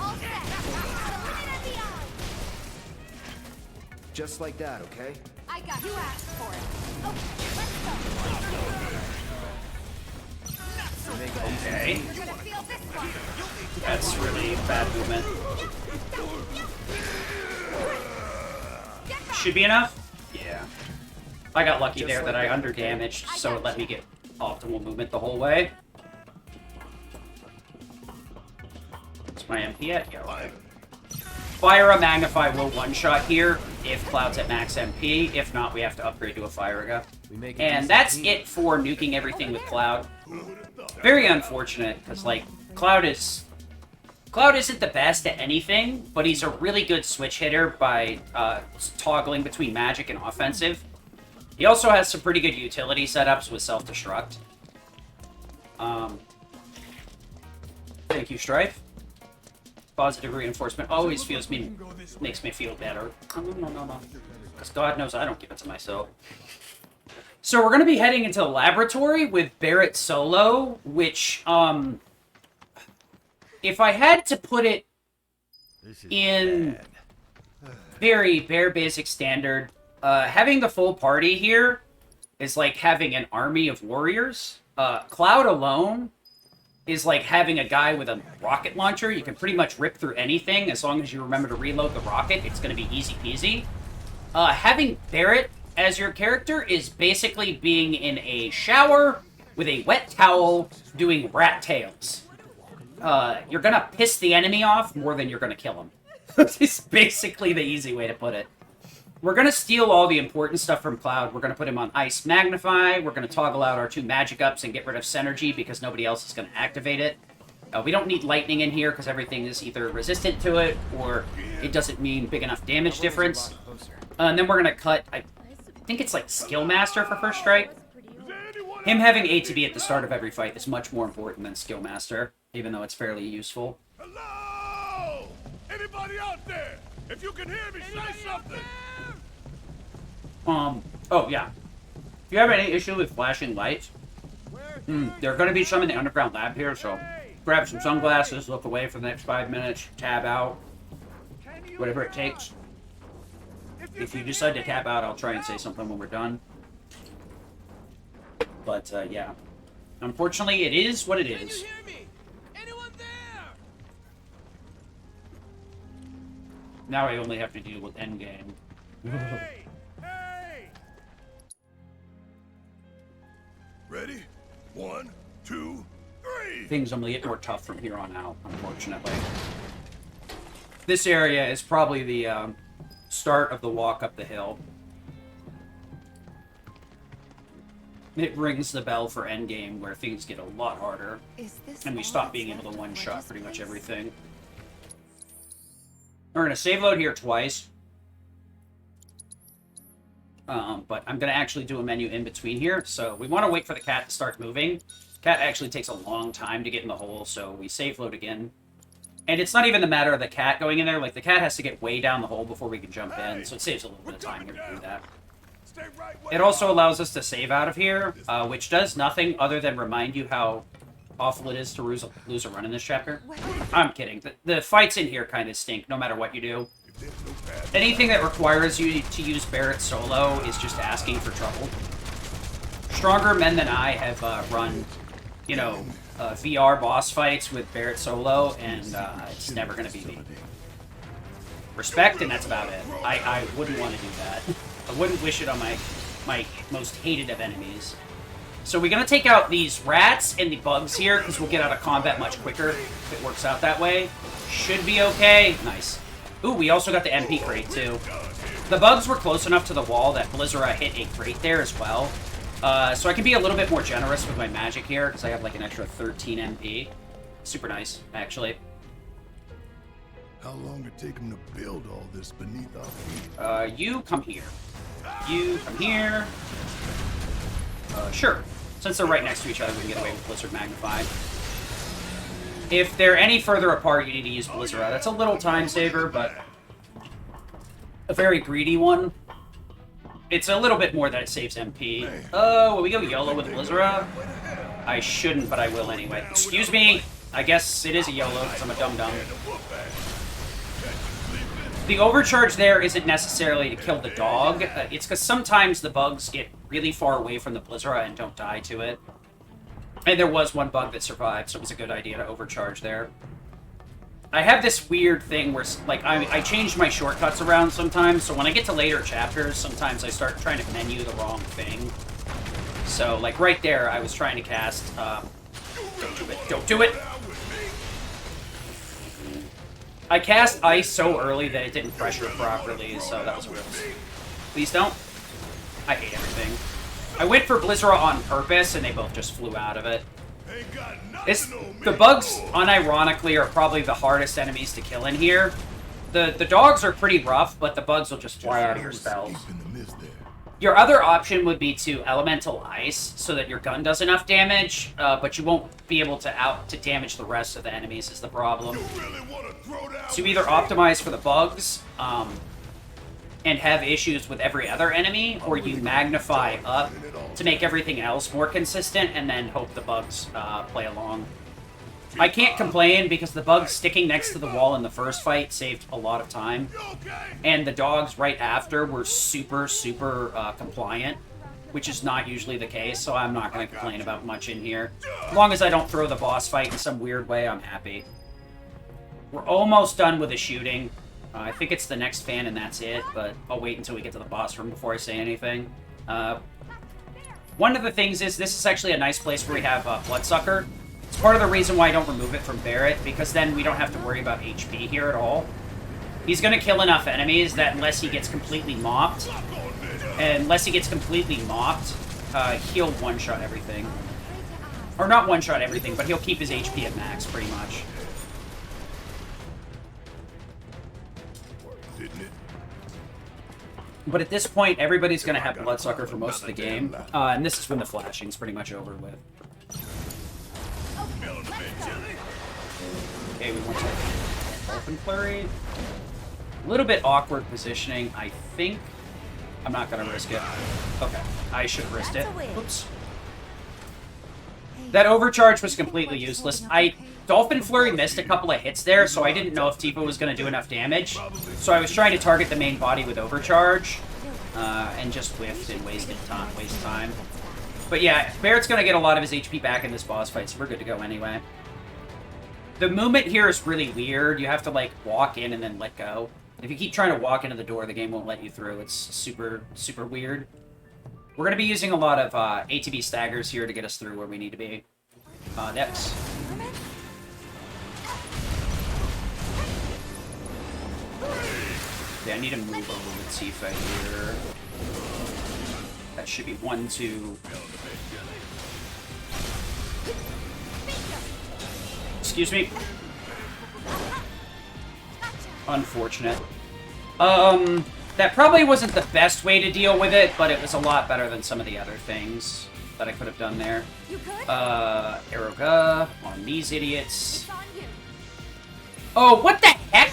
Just like that, okay? I got you asked for it. Okay, let's go. Okay. That's really bad movement. Should be enough? Yeah. I got lucky there that I underdamaged, so it let me get optimal movement the whole way. What's my MP at? Yeah, okay. Fire a Magnify will one-shot here if Cloud's at max MP. If not, we have to upgrade to a Fire And that's it for nuking everything with Cloud. Very unfortunate, because, like, Cloud isn't the best at anything, but he's a really good switch hitter by toggling between magic and offensive. He also has some pretty good utility setups with self-destruct. Thank you, Strife. Positive reinforcement always makes me feel better. No. Because God knows I don't give it to myself. So we're going to be heading into the laboratory with Barrett solo, which, if I had to put it in very bare basic standard, having the full party here is like having an army of warriors. Cloud alone is like having a guy with a rocket launcher. You can pretty much rip through anything as long as you remember to reload the rocket. It's going to be easy peasy. Having Barrett as your character is basically being in a shower with a wet towel doing rat tails. You're going to piss the enemy off more than you're going to kill him. It's basically the easy way to put it. We're going to steal all the important stuff from Cloud. We're going to put him on Ice Magnify. We're going to toggle out our 2 magic ups and get rid of Synergy because nobody else is going to activate it. We don't need Lightning in here because everything is either resistant to it or it doesn't mean big enough damage difference. And then we're going to cut, I think it's like Skill Master for First Strike. Him having A to B at the start of every fight is much more important than Skill Master, even though it's fairly useful. Hello? Anybody out there? If you can hear me, say something. Oh yeah. If you have any issue with flashing lights, there are going to be some in the underground lab here, so grab some sunglasses, look away for the next 5 minutes, tab out, whatever it takes. If you decide to tap out, I'll try and say something when we're done. But, yeah. Unfortunately, it is what it is. Now I only have to deal with endgame. Hey! Ready? 1, 2, 3! Things only get more tough from here on out, unfortunately. This area is probably the start of the walk up the hill. It rings the bell for endgame, where things get a lot harder. And we stop being able to one-shot pretty much everything. We're going to save load here twice. But I'm going to actually do a menu in between here. So we want to wait for the cat to start moving. Cat actually takes a long time to get in the hole, so we save load again. And it's not even the matter of the cat going in there. Like, the cat has to get way down the hole before we can jump in, so it saves a little bit of time here to do that. It also allows us to save out of here, which does nothing other than remind you how awful it is to lose a run in this chapter. I'm kidding. The fights in here kind of stink, no matter what you do. Anything that requires you to use Barrett solo is just asking for trouble. Stronger men than I have run, you know, VR boss fights with Barrett solo, and it's never going to be me. Respect, and that's about it. I wouldn't want to do that. I wouldn't wish it on my most hated of enemies. So we're going to take out these rats and the bugs here, because we'll get out of combat much quicker if it works out that way. Should be okay. Nice. Ooh, we also got the MP crate, too. The bugs were close enough to the wall that Blizzara hit a crate there as well. So I can be a little bit more generous with my magic here, because I have like an extra 13 MP. Super nice, actually. How long did it take him to build all this beneath our feet? You come here. You come here. Sure. Since they're right next to each other, we can get away with Blizzard Magnify. If they're any further apart, you need to use Blizzara. That's a little time saver, but a very greedy one. It's a little bit more that it saves MP. Will we go YOLO with Blizzara? I shouldn't, but I will anyway. Excuse me! I guess it is a YOLO, because I'm a dum-dum. The overcharge there isn't necessarily to kill the dog. It's because sometimes the bugs get really far away from the Blizzara and don't die to it. And there was one bug that survived, so it was a good idea to overcharge there. I have this weird thing where, like, I change my shortcuts around sometimes, so when I get to later chapters, sometimes I start trying to menu the wrong thing. So, like, right there, I was trying to cast, don't do it, don't do it! I cast ice so early that it didn't pressure properly, so that was weird. Please don't. I hate everything. I went for Blizzara on purpose, and they both just flew out of it. The bugs, unironically, are probably the hardest enemies to kill in here. The dogs are pretty rough, but the bugs will just fly out of your spells. Your other option would be to elemental ice, so that your gun does enough damage, but you won't be able to damage the rest of the enemies is the problem. So you either optimize for the bugs, and have issues with every other enemy, or you magnify up to make everything else more consistent, and then hope the bugs play along. I can't complain, because the bugs sticking next to the wall in the first fight saved a lot of time. And the dogs right after were super, super compliant, which is not usually the case, so I'm not going to complain about much in here. As long as I don't throw the boss fight in some weird way, I'm happy. We're almost done with the shooting. I think it's the next fan and that's it, but I'll wait until we get to the boss room before I say anything. One of the things is, this is actually a nice place where we have Bloodsucker. It's part of the reason why I don't remove it from Barret, because then we don't have to worry about HP here at all. He's going to kill enough enemies that unless he gets completely mopped, he'll one-shot everything. Or not one-shot everything, but he'll keep his HP at max, pretty much. But at this point, everybody's going to have Bloodsucker for most of the game. And this is when the flashing's pretty much over with. Okay, we want to Open Flurry. A little bit awkward positioning, I think. I'm not going to risk it. Okay, I should have risked it. Oops. That overcharge was completely useless. Dolphin Flurry missed a couple of hits there, so I didn't know if Tifa was going to do enough damage. So I was trying to target the main body with overcharge, and just whiffed and wasted time. But yeah, Barret's going to get a lot of his HP back in this boss fight, so we're good to go anyway. The movement here is really weird. You have to, like, walk in and then let go. If you keep trying to walk into the door, the game won't let you through. It's super, super weird. We're going to be using a lot of ATB staggers here to get us through where we need to be. Next. Yeah, I need to move over with Tifa here. That should be 1, 2... Excuse me. Unfortunate. That probably wasn't the best way to deal with it, but it was a lot better than some of the other things that I could have done there. Aeroga on these idiots. Oh, what the heck?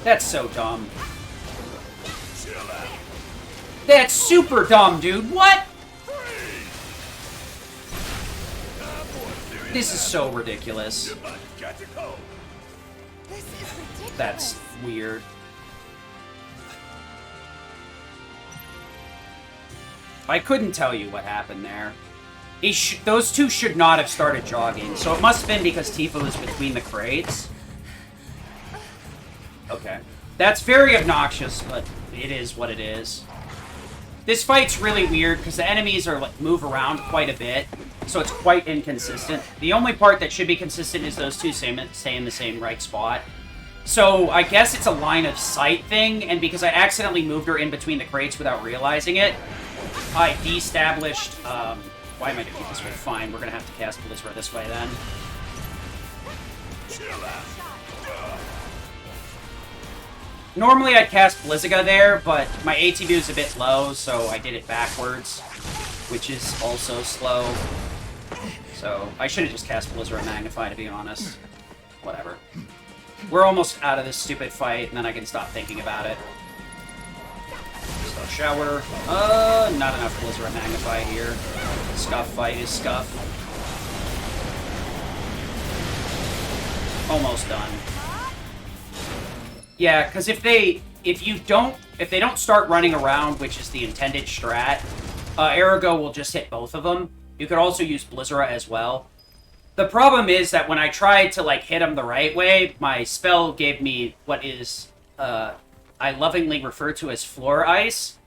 That's so dumb. That's super dumb, dude. What? This is so ridiculous. That's weird. I couldn't tell you what happened there. Those two should not have started jogging, so it must have been because Tifa was between the crates. Okay. That's very obnoxious, but it is what it is. This fight's really weird because the enemies are like move around quite a bit, so it's quite inconsistent. The only part that should be consistent is those two stay in the same right spot. So I guess it's a line of sight thing, and because I accidentally moved her in between the crates without realizing it, I de-established... why am I doing it this way? Fine, we're going to have to cast Blizzara this way then. Normally I'd cast Blizzaga there, but my ATB was a bit low, so I did it backwards, which is also slow. So I should have just cast Blizzara Magnify, to be honest. Whatever. We're almost out of this stupid fight, and then I can stop thinking about it. So shower. Not enough Blizzara Magnify here. Scuff fight is scuff. Almost done. Yeah, because if they don't start running around, which is the intended strat, Arago will just hit both of them. You could also use Blizzara as well. The problem is that when I tried to like hit him the right way, my spell gave me what is I lovingly refer to as floor ice,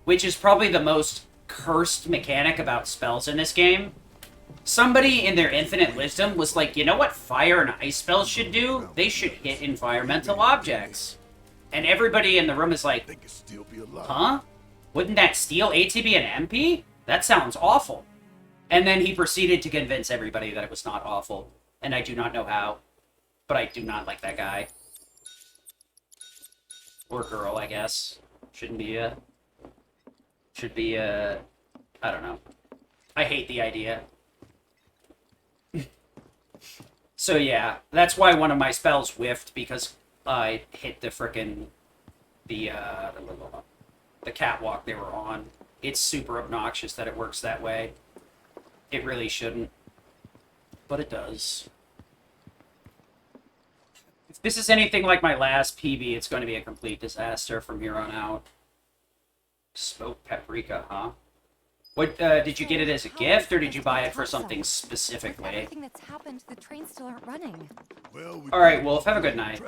which is probably the most cursed mechanic about spells in this game. Somebody in their infinite wisdom was like, you know what fire and ice spells should do? They should hit environmental objects. And everybody in the room is like, huh? Wouldn't that steal ATB and MP? That sounds awful. And then he proceeded to convince everybody that it was not awful. And I do not know how. But I do not like that guy. Or girl, I guess. Should be a... I don't know. I hate the idea. So yeah, that's why one of my spells whiffed, because I hit the frickin' the catwalk they were on. It's super obnoxious that it works that way. It really shouldn't. But it does. If this is anything like my last PB, it's going to be a complete disaster from here on out. Smoked paprika, huh? What, did you get it as a gift, or did you buy it for something specifically? Everything that's happened, the trains still aren't running. Alright, Wolf, have a good night.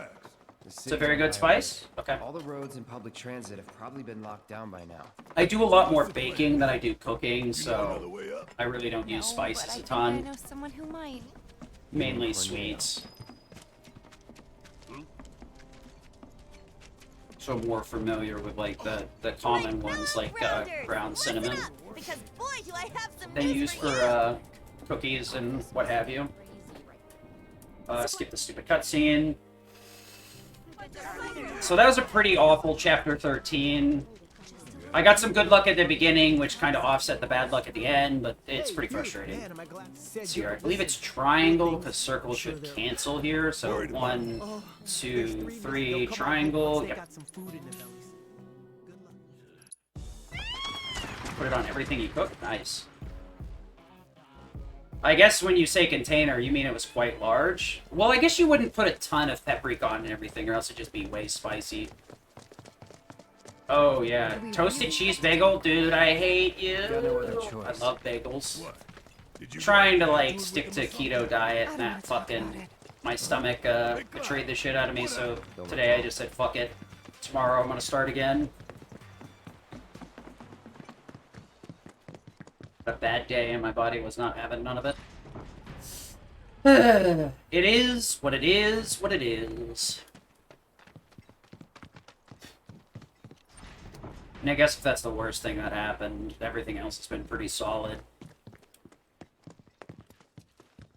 It's a very good spice? Okay. All the roads and public transit have probably been locked down by now. I do a lot more baking than I do cooking, so I really don't use spices a ton. I know someone who might. Mainly sweets. So I'm more familiar with, like, the common ones, like ground cinnamon. Because boy, do I have some They use for cookies and what have you. Skip the stupid cutscene. So that was a pretty awful chapter 13. I got some good luck at the beginning, which kind of offset the bad luck at the end, but it's pretty frustrating. Let's see here. I believe it's triangle, because circle should cancel here. So 1, 2, 3, triangle. Yep. Put it on everything you cook. Nice. I guess when you say container, you mean it was quite large? Well, I guess you wouldn't put a ton of paprika on and everything, or else it'd just be way spicy. Oh, yeah. Toasted cheese bagel? Dude, I hate you. I love bagels. Trying to, like, stick to keto diet, and that fucking... My stomach betrayed the shit out of me, so today I just said, fuck it. Tomorrow I'm gonna start again. A bad day, and my body was not having none of it. It is what it is, what it is. And I guess if that's the worst thing that happened, everything else has been pretty solid.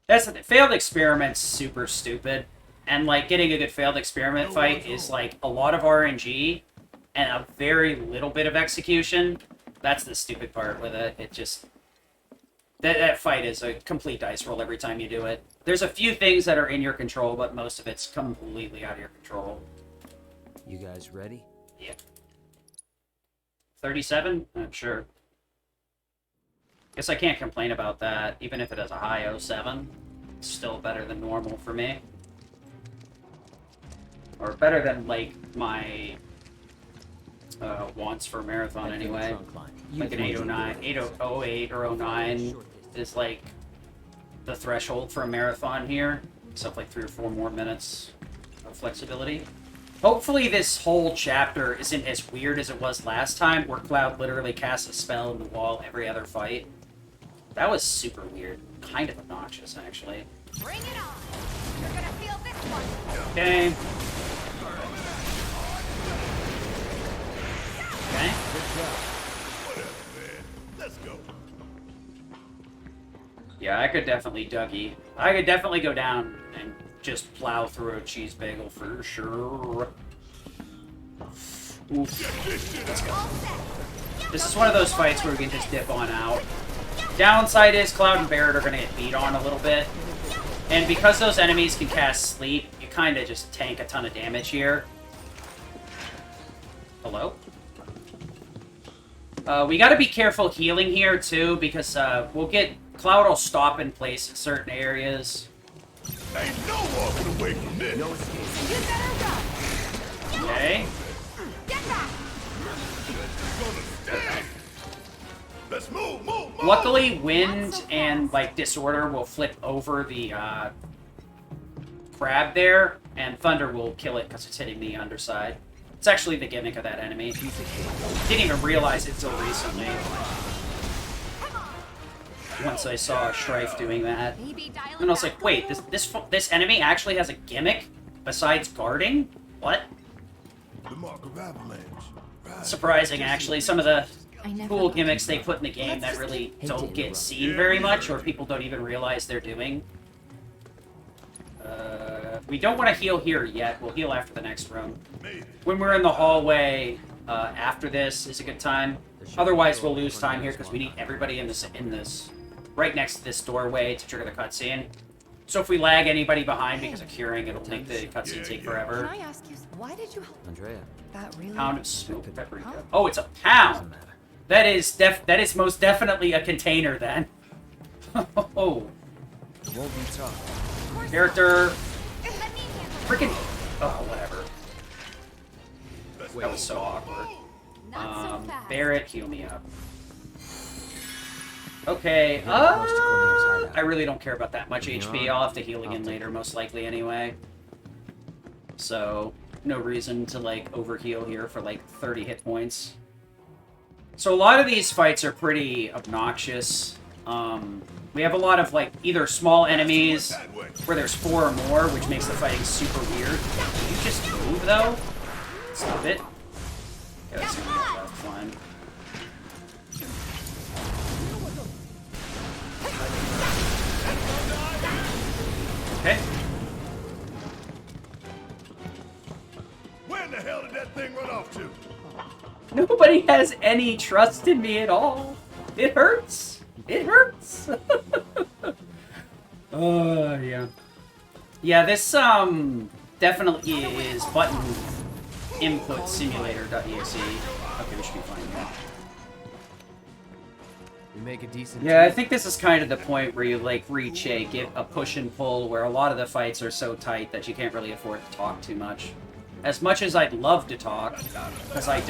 That's the thing. Failed experiment's super stupid. And, like, getting a good failed experiment fight is, like, a lot of RNG and a very little bit of execution. That's the stupid part with it. It just... That fight is a complete dice roll every time you do it. There's a few things that are in your control, but most of it's completely out of your control. You guys ready? Yeah. 37? I'm sure. Guess I can't complain about that. Even if it has a high 07, it's still better than normal for me. Or better than, like, my wants for a marathon anyway. Like an 809, 808 or 09 is, like, the threshold for a marathon here. Except, like, 3 or 4 more minutes of flexibility. Hopefully this whole chapter isn't as weird as it was last time, where Cloud literally casts a spell in the wall every other fight. That was super weird. Kind of obnoxious, actually. Bring it on. You're gonna feel this one. Okay. Okay. Let's go. Yeah, I could definitely Dougie. I could definitely go down and just plow through a cheese bagel for sure. Oof. Let's go. This is one of those fights where we can just dip on out. Downside is Cloud and Barret are going to get beat on a little bit. And because those enemies can cast Sleep, you kind of just tank a ton of damage here. Hello? We got to be careful healing here, too, because we'll get... Cloud will stop in place in certain areas. Ain't no walking away from this. No escape. You better run. Okay. Get back. Let's move. Luckily, Wind and, like, Disorder will flip over the crab there, and Thunder will kill it because it's hitting the underside. It's actually the gimmick of that enemy. Didn't even realize it until recently. once I saw Strife doing that. Maybe dial And I was it like, back wait, a little. this enemy actually has a gimmick besides guarding? What? The mark of avalanche. Right. Surprising, actually. Some of the I never cool thought gimmicks you'd they know. put in the game that really Hey, don't Dana, get brother. seen very much, or people don't even realize they're doing. We don't want to heal here yet. We'll heal after the next room. When we're in the hallway after this is a good time. Otherwise, we'll lose time here because we need everybody in this right next to this doorway to trigger the cutscene. So if we lag anybody behind because of curing, it'll make the cutscene take Can forever. I ask you, why did you help Andrea, that really? Pound of smoked paprika. Huh? Oh, it's a doesn't pound. matter. That is most definitely a container then. Oh, It won't be tough. character, Let me handle it. freaking. Oh, whatever. That was so awkward. Not so fast. Barrett, heal me up. Okay, Close to Cornelius' hideout. I really don't care about that much You're HP. on. I'll have to heal I'll again take later, it. most likely anyway. So, no reason to, like, overheal here for, like, 30 hit points. So a lot of these fights are pretty obnoxious. We have a lot of, like, either small enemies where there's 4 or more, which makes the fighting super weird. Can you just move, though? Stop it. Okay, that's fine. Okay. Where the hell did that thing run off to? Nobody has any trust in me at all. It hurts. It hurts. Yeah. Yeah, this, definitely is button input simulator.exe. Okay, we should be fine here. We make a decent Yeah, I team. think this is kind of the point where you, like, reach a push and pull where a lot of the fights are so tight that you can't really afford to talk too much. As much as I'd love to talk, because I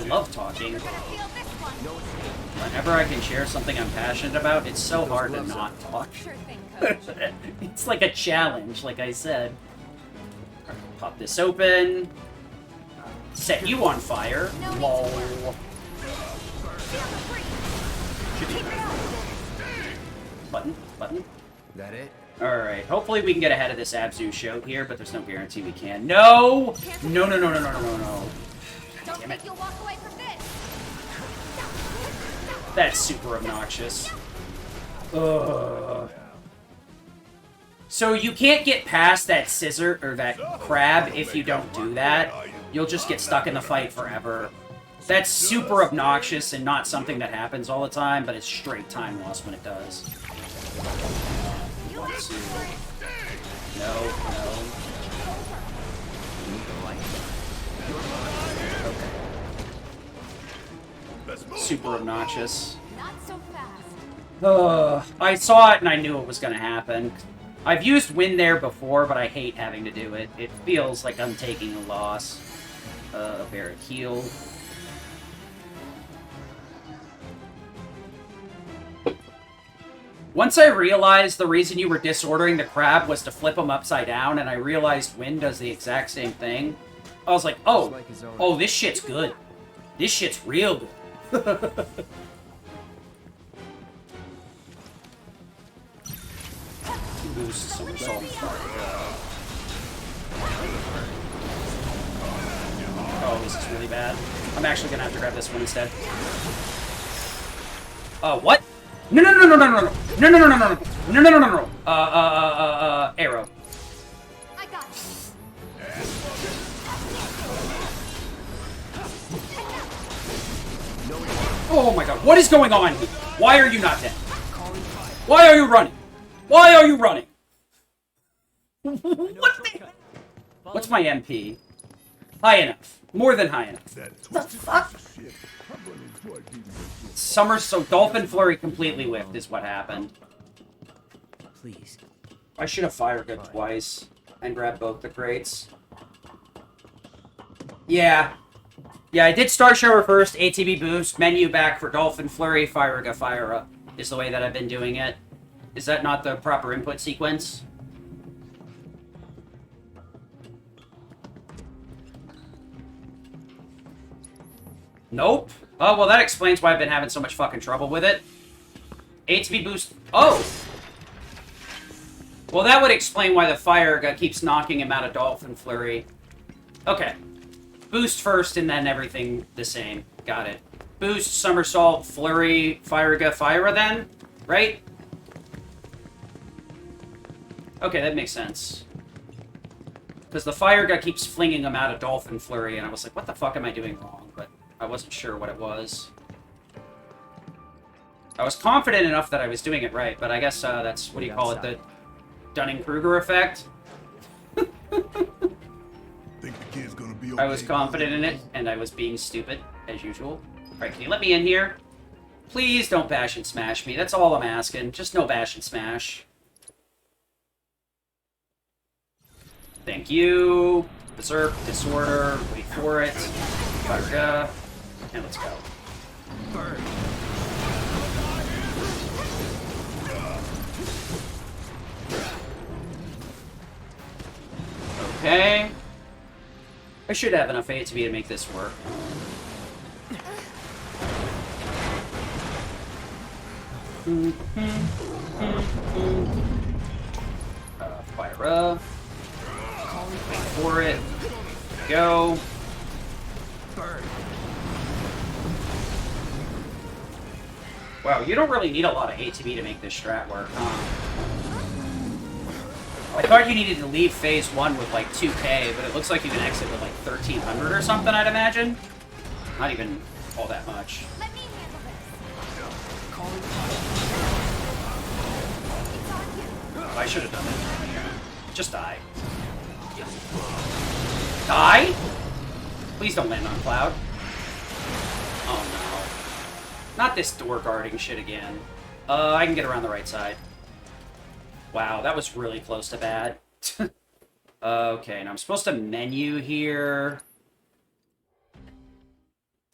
love talking. Whenever I can share something I'm passionate about, it's so hard to not talk. Sure thing, Coach. It's like a challenge, like I said. Pop this open. Set you on fire. Lol. Button, button. That it? Alright, hopefully we can get ahead of this Abzu show here, but there's no guarantee we can. No! No, no, no, no, no, no, no, no. Don't Damn think it. you'll walk away from this. That's super obnoxious. Ugh. So you can't get past that scissor, or that crab, if you don't do that. You'll just get stuck in the fight forever. That's super obnoxious and not something that happens all the time, but it's straight time loss when it does. Want to... No, no. Okay. Super obnoxious. Not so fast. I saw it and I knew it was gonna happen. I've used Wind there before, but I hate having to do it. It feels like I'm taking a loss. Barrett heal. Once I realized the reason you were disordering the crab was to flip him upside down, and I realized Wind does the exact same thing, I was like, oh, oh, this shit's good. This shit's real good. Boost somersault. Oh, this is really bad. I'm actually gonna have to grab this one instead. What? No, no, no, no, no, no, no, no, no, no, no, no, no, no, no, no, no, arrow. I got it. Oh my god, what is going on here? Why are you not dead? Why are you running? Why are you running? What the? What's my MP? High enough. More than high enough. The fuck? So Dolphin Flurry completely whiffed is what happened. Please. I should have Fire Gun twice and grabbed both the crates. Yeah. Yeah, I did Star Shower first, ATB boost, menu back for Dolphin Flurry, Fire Gun, Fire Up is the way that I've been doing it. Is that not the proper input sequence? Nope. Oh, well, that explains why I've been having so much fucking trouble with it. HP boost. Oh! Well, that would explain why the fire keeps knocking him out of Dolphin Flurry. Okay. Boost first and then everything the same. Got it. Boost, Somersault, Flurry, Fire then? Right? Okay, that makes sense. Because the fire guy keeps flinging him out of Dolphin Flurry, and I was like, what the fuck am I doing wrong? But I wasn't sure what it was. I was confident enough that I was doing it right, but I guess that's, what do you call it, the Dunning-Kruger effect? Think the kid's gonna be okay? I was confident in it, and I was being stupid, as usual. Alright, can you let me in here? Please don't bash and smash me. That's all I'm asking. Just no bash and smash. Thank you. Berserk, Disorder, wait for it. Fire, and let's go. Burn. Okay. I should have enough ATB to make this work. Fire up. Wait for it. Go. Burn. Wow, you don't really need a lot of ATB to make this strat work, huh? I thought you needed to leave phase 1 with like 2k, but it looks like you can exit with like 1300 or something, I'd imagine. Not even all that much. Let me handle this. I should have done it. Just die. Die? Please don't land on Cloud. Oh no. Not this door guarding shit again. I can get around the right side. Wow, that was really close to bad. Okay, now I'm supposed to menu here.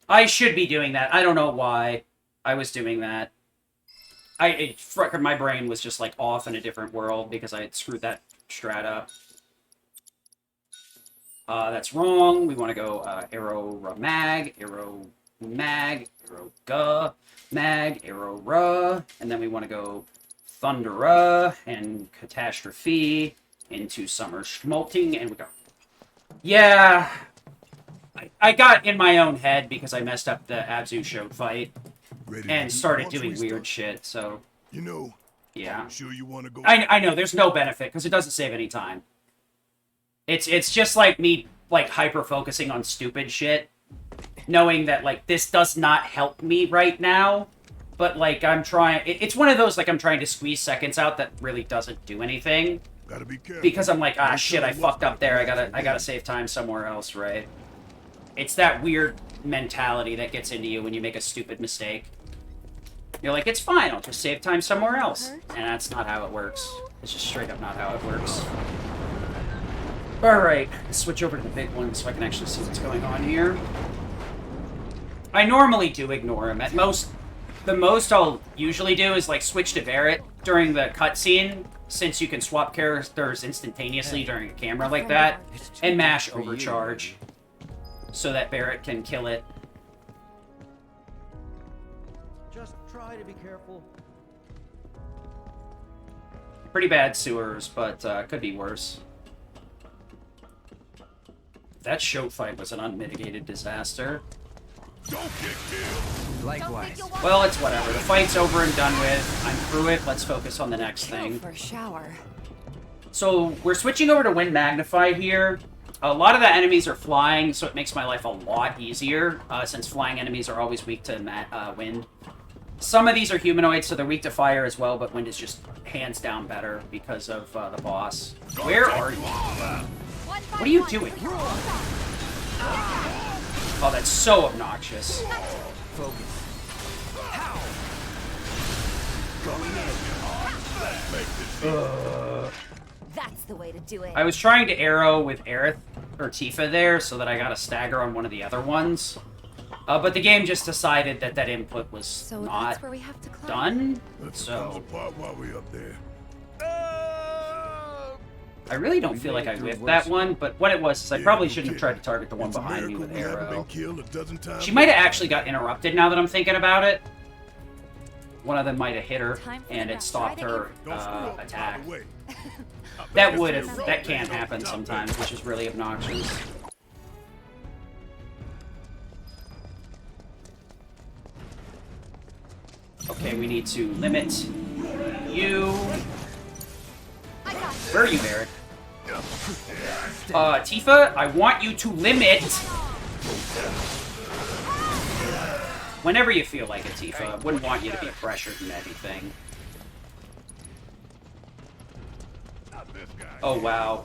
I should be doing that. I don't know why I was doing that. My brain was just like off in a different world because I had screwed that strat up. That's wrong. We want to go arrow mag, arrow mag, arrow ga, mag, arrow ra, and then we want to go Thundera and Catastrophe into Summer Schmolting, and we go. Yeah, I got in my own head because I messed up the Abzu Show fight and started doing weird shit, so... You know, yeah. Sure you want to go? I know, there's no benefit, because it doesn't save any time. It's just like me, like, hyper-focusing on stupid shit, knowing that, like, this does not help me right now. But, like, I'm trying... It's one of those, like, I'm trying to squeeze seconds out that really doesn't do anything. Gotta be careful. Because I'm like, ah, shit, I fucked up there. I gotta save time somewhere else, right? It's that weird mentality that gets into you when you make a stupid mistake. You're like, it's fine, I'll just save time somewhere else. And that's not how it works. It's just straight up not how it works. Alright, let's switch over to the big one so I can actually see what's going on here. I normally do ignore him. At most... The most I'll usually do is, like, switch to Barret during the cutscene, since you can swap characters instantaneously during a camera like that, and mash Overcharge, so that Barret can kill it. Just try to be careful. Pretty bad sewers, but could be worse. That show fight was an unmitigated disaster. Don't get killed. Likewise. Well, it's whatever. The fight's over and done with. I'm through it. Let's focus on the next thing. For a shower. So, we're switching over to Wind Magnify here. A lot of the enemies are flying, so it makes my life a lot easier, since flying enemies are always weak to wind. Some of these are humanoids, so they're weak to fire as well, but wind is just hands down better because of the boss. Where are you? What are you doing? Oh, that's so obnoxious. Focus. That's the way to do it. I was trying to arrow with Aerith or Tifa there so that I got a stagger on one of the other ones. But the game just decided that that input was not that's where we have to climb. done. Let's So pause apart while we're up there. I really don't feel like I whiffed that one, but what it was is I probably shouldn't have tried to target the one behind me with arrow. She might have actually got interrupted now that I'm thinking about it. one of them might have hit her, Time for and the it rest. stopped Try to her Don't screw up, by attack. the way. That can happen sometimes, which is really obnoxious. Okay, we need to limit you. Where are you, Barrett? Tifa, I want you to limit. Whenever you feel like it, Tifa. I wouldn't want you to be pressured in anything. Oh, wow.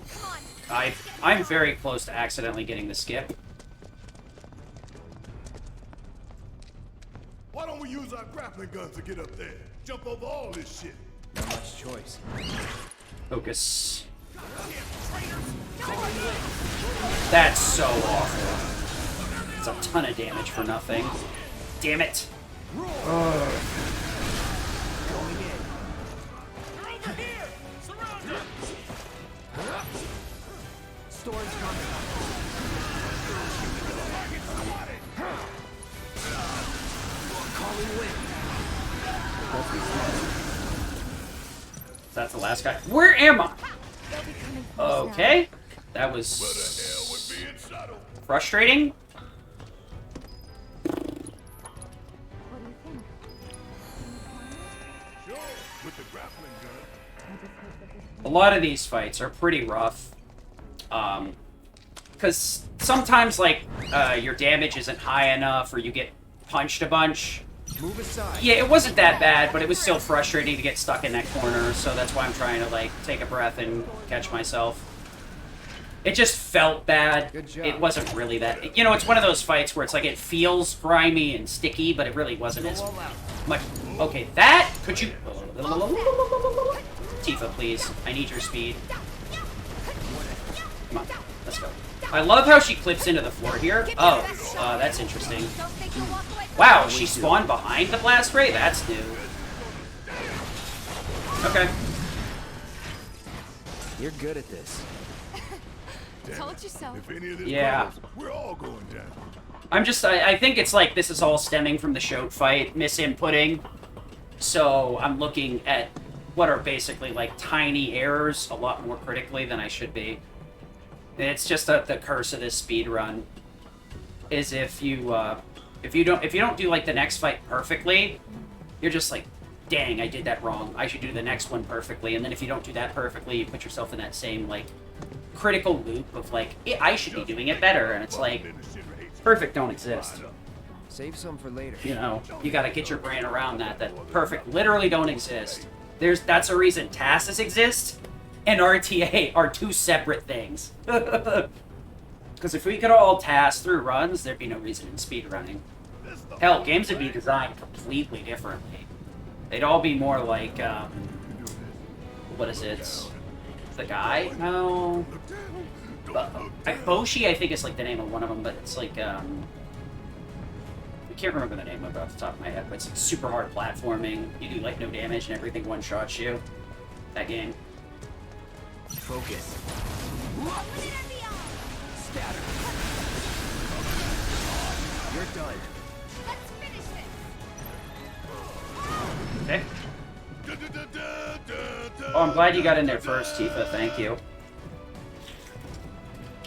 I'm very close to accidentally getting the skip. Why don't we use our grappling guns to get up there? Jump over all this shit. Not much choice. Focus. That's so awful. It's a ton of damage for nothing. Damn it. Storm's coming. Calling wind. That's the last guy. Where am I? They'll be coming close Okay. That was Where the hell would be in shadow? frustrating. What do you think? Sure, with the grappling gun. A lot of these fights are pretty rough. Because sometimes, like, your damage isn't high enough, or you get punched a bunch. Move aside. Yeah, it wasn't that bad, but it was still frustrating to get stuck in that corner, so that's why I'm trying to, like, take a breath and catch myself. It just felt bad. Good job. It wasn't really that... You know, it's one of those fights where it's like, it feels grimy and sticky, but it really wasn't as much... Okay, that... Could you... Tifa, please. I need your speed. Come on, let's go. I love how she clips into the floor here. Oh, that's interesting. Don't think you'll walk away from Wow, she spawned behind the blast ray? That's new. Okay. You're good at this. Told you so. If any of this Yeah. goes, we're all going down. I think it's like this is all stemming from the Shote fight, misinputting. So I'm looking at what are basically like tiny errors a lot more critically than I should be. And it's just the curse of this speed run is if you don't do like the next fight perfectly, you're just like, dang, I did that wrong. I should do the next one perfectly. And then if you don't do that perfectly, you put yourself in that same like critical loop of like, I should be doing it better. And it's like, perfect don't exist. Save some for later. You know, you gotta get your brain around that perfect literally don't exist. That's a reason TASs exist and RTA are two separate things. Because if we could all TAS through runs, there'd be no reason in speedrunning. Hell, games would be designed completely differently. They'd all be more like, what is it? The guy? No. Boshi, I think is like the name of one of them, but it's like, I can't remember the name of it off the top of my head, but it's like super hard platforming. You do like no damage and everything one-shots you. That game. Focus. Scatter. You're done. Let's finish this. Okay. Oh, I'm glad you got in there first, Tifa. Thank you.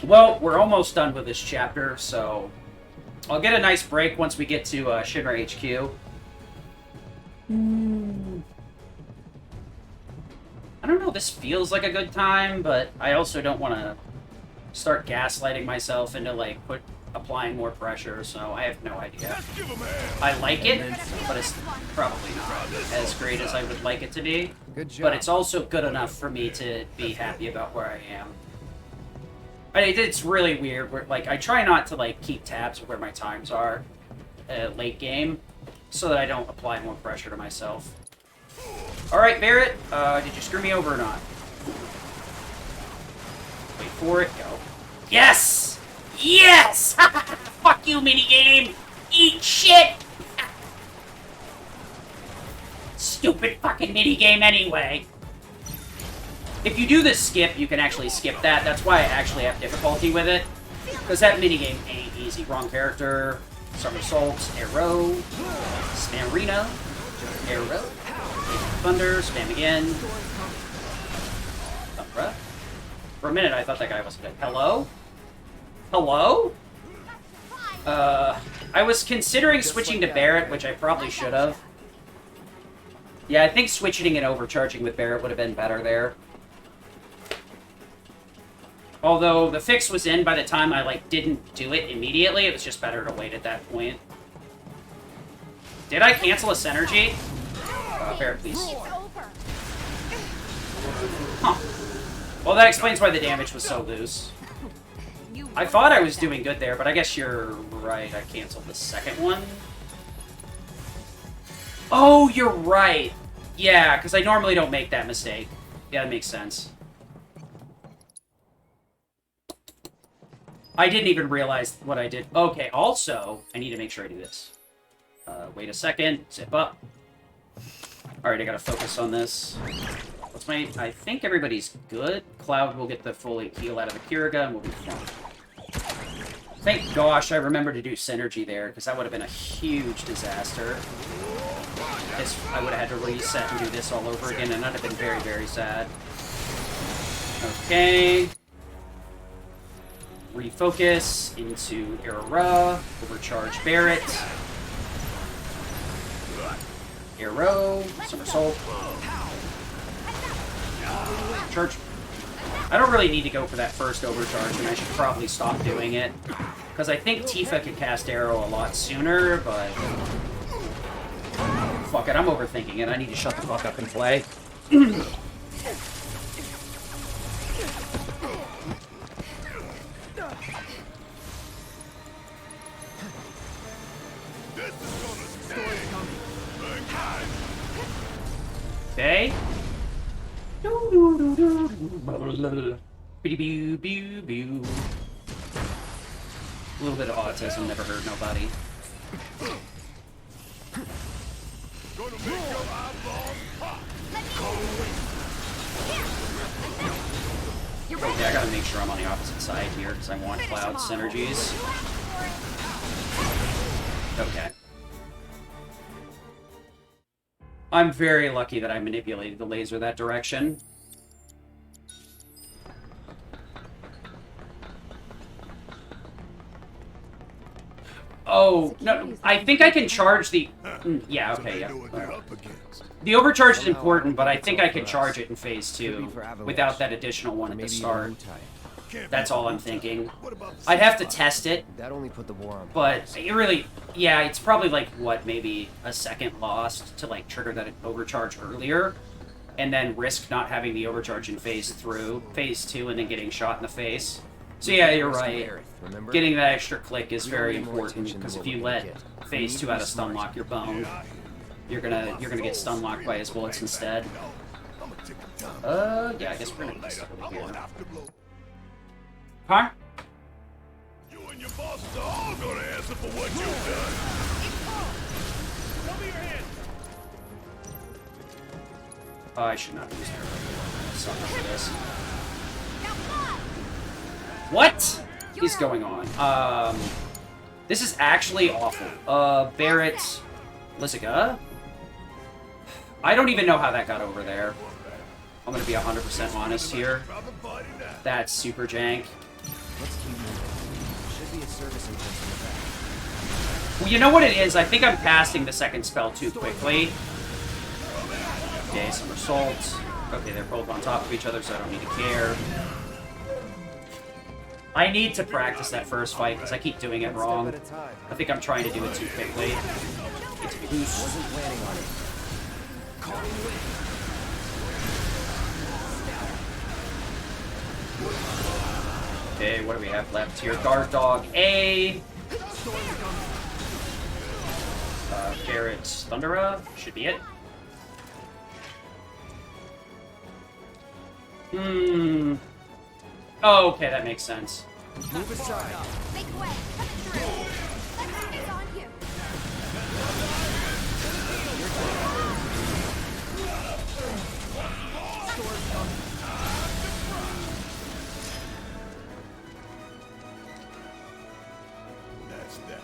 Well, we're almost done with this chapter, so I'll get a nice break once we get to Shinra HQ. I don't know, this feels like a good time, but I also don't want to start gaslighting myself into, like, applying more pressure, so I have no idea. I like it, but it's probably not as great as I would like it to be. Good job. But it's also good enough for me to be happy about where I am. It's really weird. Like, I try not to, like, keep tabs of where my times are late game, so that I don't apply more pressure to myself. Alright, Barrett, did you screw me over or not? Wait for it, go. Yes! Yes! Fuck you, minigame! Eat shit! Stupid fucking minigame anyway. If you do this skip, you can actually skip that. That's why I actually have difficulty with it. Because that minigame ain't easy. Wrong character, somersaults, arrow, Smarina. Arrow. Thunder. Spam again. Thunder. For a minute, I thought that guy was dead. Hello? Hello? I was considering switching to Barret, which I probably should have. Yeah, I think switching and overcharging with Barret would have been better there. Although the fix was in by the time I, like, didn't do it immediately, it was just better to wait at that point. Did I cancel a synergy? Barret, please. Huh. Well, that explains why the damage was so loose. I thought I was doing good there, but I guess you're right. I canceled the second one. Oh, you're right. Yeah, because I normally don't make that mistake. Yeah, that makes sense. I didn't even realize what I did. Okay, also, I need to make sure I do this. Wait a second. Zip up. Alright, I gotta focus on this. What's my... I think everybody's good. Cloud will get the full heal out of the Kiriga, and we'll be fine. Thank gosh I remembered to do synergy there, because that would have been a huge disaster. I would have had to reset and do this all over again, and that'd have been very, very sad. Okay. Refocus into Era. Overcharge Barret. Arrow. Somersault. Charge. I don't really need to go for that first overcharge, and I should probably stop doing it. Because I think Tifa could cast Arrow a lot sooner, but... Fuck it, I'm overthinking it. I need to shut the fuck up and play. Okay. A little bit of autism never hurt nobody. Okay, I gotta make sure I'm on the opposite side here because I want Cloud synergies. Okay. I'm very lucky that I manipulated the laser that direction. Oh, no, I think I can charge the... yeah, okay, yeah. The overcharge is important, but I think I can charge it in Phase 2 without that additional one at the start. That's all I'm thinking. I'd have to test it, but it really... Yeah, it's probably like, what, maybe a second lost to, like, trigger that overcharge earlier, and then risk not having the overcharge in Phase 2 and then getting shot in the face. So yeah, you're right. Getting that extra click is very important, because if you let Phase 2 out of stun lock your bone, you're gonna get stun locked by his bullets instead. Yeah, I guess we're gonna get over here. Huh? You and your bosses are all gonna answer for what you've done. Show me your hands. Oh, I should not use something for this. What is going on? This is actually awful. Barret, Lizica. I don't even know how that got over there. I'm gonna be 100% honest here. That's super jank. Let's keep moving. Should be a service entrance in the back. Well, you know what it is? I think I'm casting the second spell too quickly. Okay, somersault. Okay, they're both on top of each other, so I don't need to care. I need to practice that first fight, because I keep doing it wrong. I think I'm trying to do it too quickly. It's loose. Wasn't planning on it. Okay, what do we have left here? Guard Dog A. Barret Thundera. Should be it. Oh, okay, that makes sense. Move aside. Make way. Cut it through. Let's see what's on you. That's that.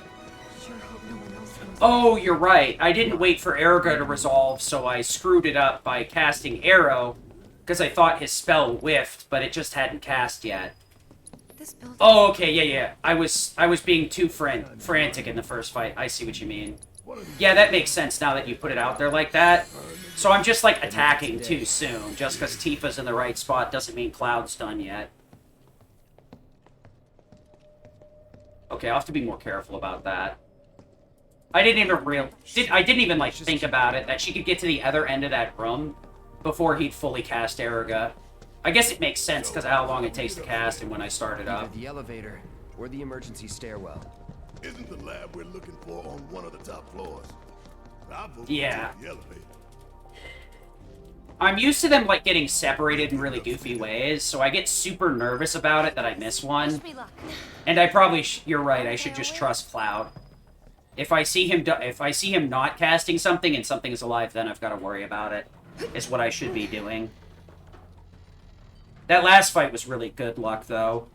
Sure hope no one else will. Oh, you're right. I didn't wait for Erica to resolve, so I screwed it up by casting Arrow, because I thought his spell whiffed, but it just hadn't cast yet. Oh, okay, yeah. I was being too frantic in the first fight. I see what you mean. Yeah, that makes sense now that you put it out there like that. So I'm just, like, attacking too soon. Just because Tifa's in the right spot doesn't mean Cloud's done yet. Okay, I'll have to be more careful about that. I didn't even like think about it, that she could get to the other end of that room before he'd fully cast Eriga. I guess it makes sense because of how long it takes to cast and when I started up. Either the elevator or the emergency stairwell. Isn't the lab we're looking for on one of the top floors? I vote Yeah. for the elevator. I'm used to them, like, getting separated in really goofy ways, so I get super nervous about it that I miss one. And I probably, you're right, I should just trust Cloud. If I see him not casting something and something is alive, then I've got to worry about it, is what I should be doing. That last fight was really good luck, though.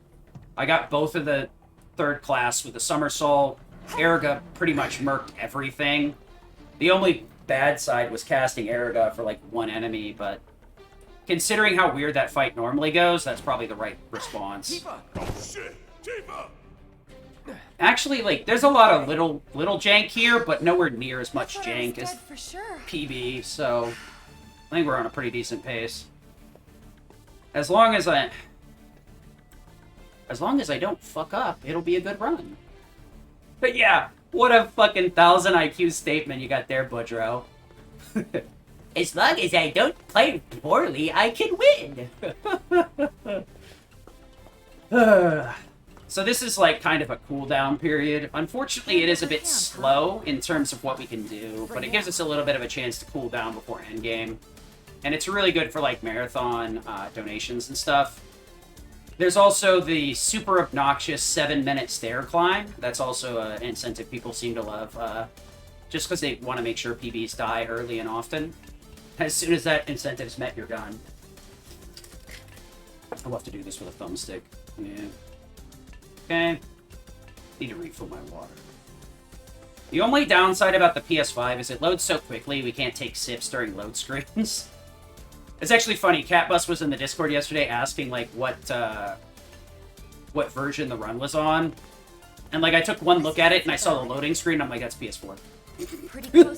I got both of the third class with the somersault. Eriga pretty much murked everything. The only bad side was casting Eriga for, like, one enemy, but considering how weird that fight normally goes, that's probably the right response. Oh shit! Tifa! Actually, like, there's a lot of little jank here, but nowhere near as much jank as For sure. PB, so I think we're on a pretty decent pace. As long as I don't fuck up, it'll be a good run. But yeah, what a fucking 1000 IQ statement you got there, Boudreaux. As long as I don't play poorly, I can win. So this is like kind of a cooldown period. Unfortunately, it is a bit slow in terms of what we can do, but it gives us a little bit of a chance to cool down before endgame. And it's really good for like marathon donations and stuff. There's also the super obnoxious 7-minute stair climb. That's also an incentive people seem to love, just because they want to make sure PBs die early and often. As soon as that incentive's met, you're done. I'll have to do this with a thumbstick. Yeah. Okay. Need to refill my water. The only downside about the PS5 is it loads so quickly we can't take sips during load screens. It's actually funny. Catbus was in the Discord yesterday asking, like, what version the run was on. And, like, I took one look at it and I saw the loading screen. I'm like, that's PS4. Pretty close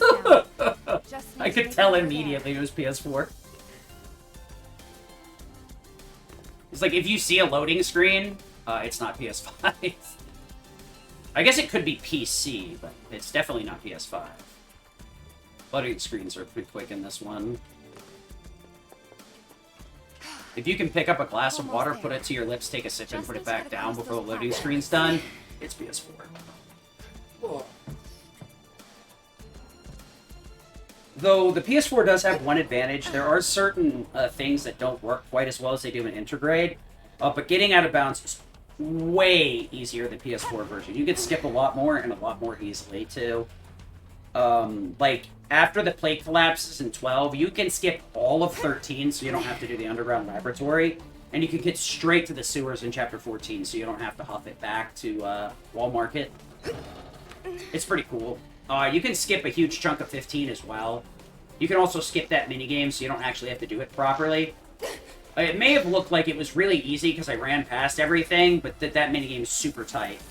now. I could tell immediately it was PS4. It's like, if you see a loading screen, it's not PS5. I guess it could be PC, but it's definitely not PS5. Loading screens are pretty quick in this one. If you can pick up a glass of water, put it to your lips, take a sip, and put it back down before the loading screen's done, it's PS4. Whoa. Though the PS4 does have one advantage, there are certain things that don't work quite as well as they do in Intergrade, but getting out of bounds is way easier than PS4 version. You can skip a lot more and a lot more easily, too. Like, after the plate collapses in 12, you can skip all of 13 so you don't have to do the underground laboratory, and you can get straight to the sewers in Chapter 14 so you don't have to huff it back to Wall Market. It's pretty cool. You can skip a huge chunk of 15 as well. You can also skip that minigame so you don't actually have to do it properly. It may have looked like it was really easy because I ran past everything, but that minigame is super tight.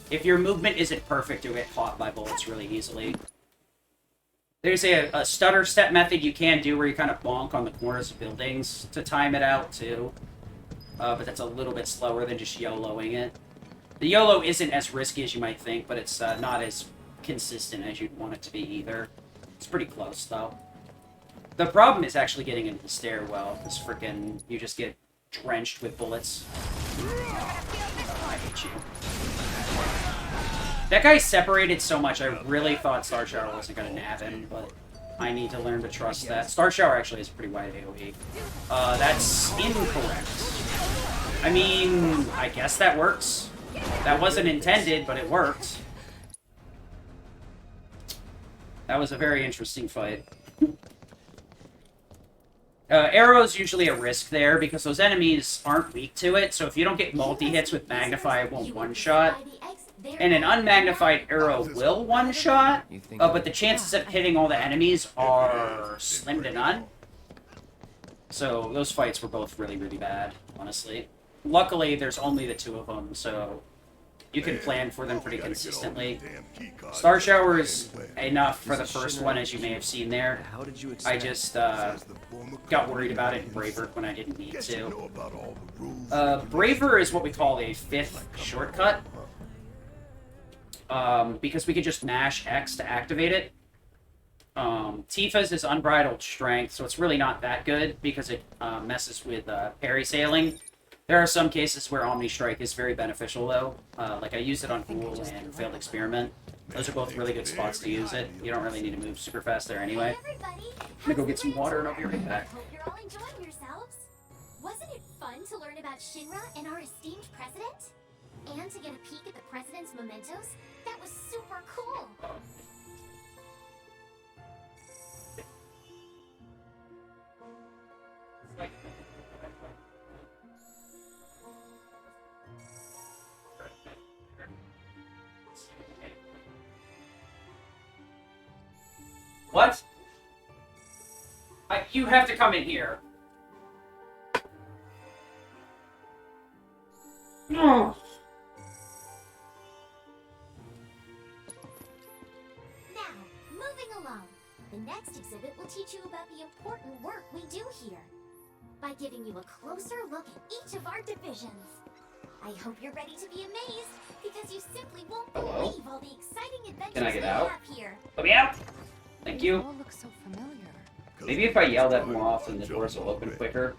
If your movement isn't perfect, you'll get caught by bullets really easily. There's a stutter step method you can do where you kind of bonk on the corners of buildings to time it out, too. But that's a little bit slower than just YOLOing it. The YOLO isn't as risky as you might think, but it's not as consistent as you'd want it to be either. It's pretty close, though. The problem is actually getting into the stairwell, because frickin' you just get drenched with bullets. I hate you. That guy separated so much, I really thought Star Shower wasn't going to nab him, but I need to learn to trust that. Star Shower actually has a pretty wide AoE. That's incorrect. I mean, I guess that works. That wasn't intended, but it worked. That was a very interesting fight. Arrow's usually a risk there, because those enemies aren't weak to it, so if you don't get multi-hits with Magnify, it won't one-shot. And an unmagnified arrow will one-shot, but the chances of hitting all the enemies are slim to none. So those fights were both really, really bad, honestly. Luckily, there's only the 2 of them, so you can plan for them pretty consistently. Star Shower is enough for the first one, as you may have seen there. I just got worried about it in Braver when I didn't need to. Braver is what we call a 5th shortcut, because we can just mash X to activate it. Tifa's is Unbridled Strength, so it's really not that good because it messes with parry sailing. There are some cases where Omni Strike is very beneficial, though. Like, I used it on Ghoul and Failed Experiment. Those are both really good spots to use it. You don't really need to move super fast there anyway. I'm gonna go get some water and I'll be right back. Hope you're all enjoying yourselves. Wasn't it fun to learn about Shinra and our esteemed president? And to get a peek at the president's mementos? That was super cool. What? You have to come in here. No. Now, moving along. The next exhibit will teach you about the important work we do here, by giving you a closer look at each of our divisions. I hope you're ready to be amazed, because you simply won't believe all the exciting adventures Can I get we out? have here. Let me out! Thank you. All look so familiar. Maybe if I yell that more often, the doors will open quicker.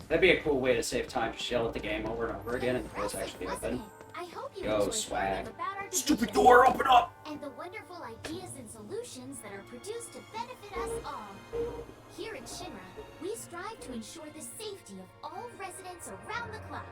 That'd be a cool way to save time. Just yell at the game over and over again and the doors actually open. I hope you Yo, enjoyed swag. learning about our Stupid division door, open up! and the wonderful ideas and solutions that are produced to benefit us all. Here at Shinra, we strive to ensure the safety of all residents around the clock.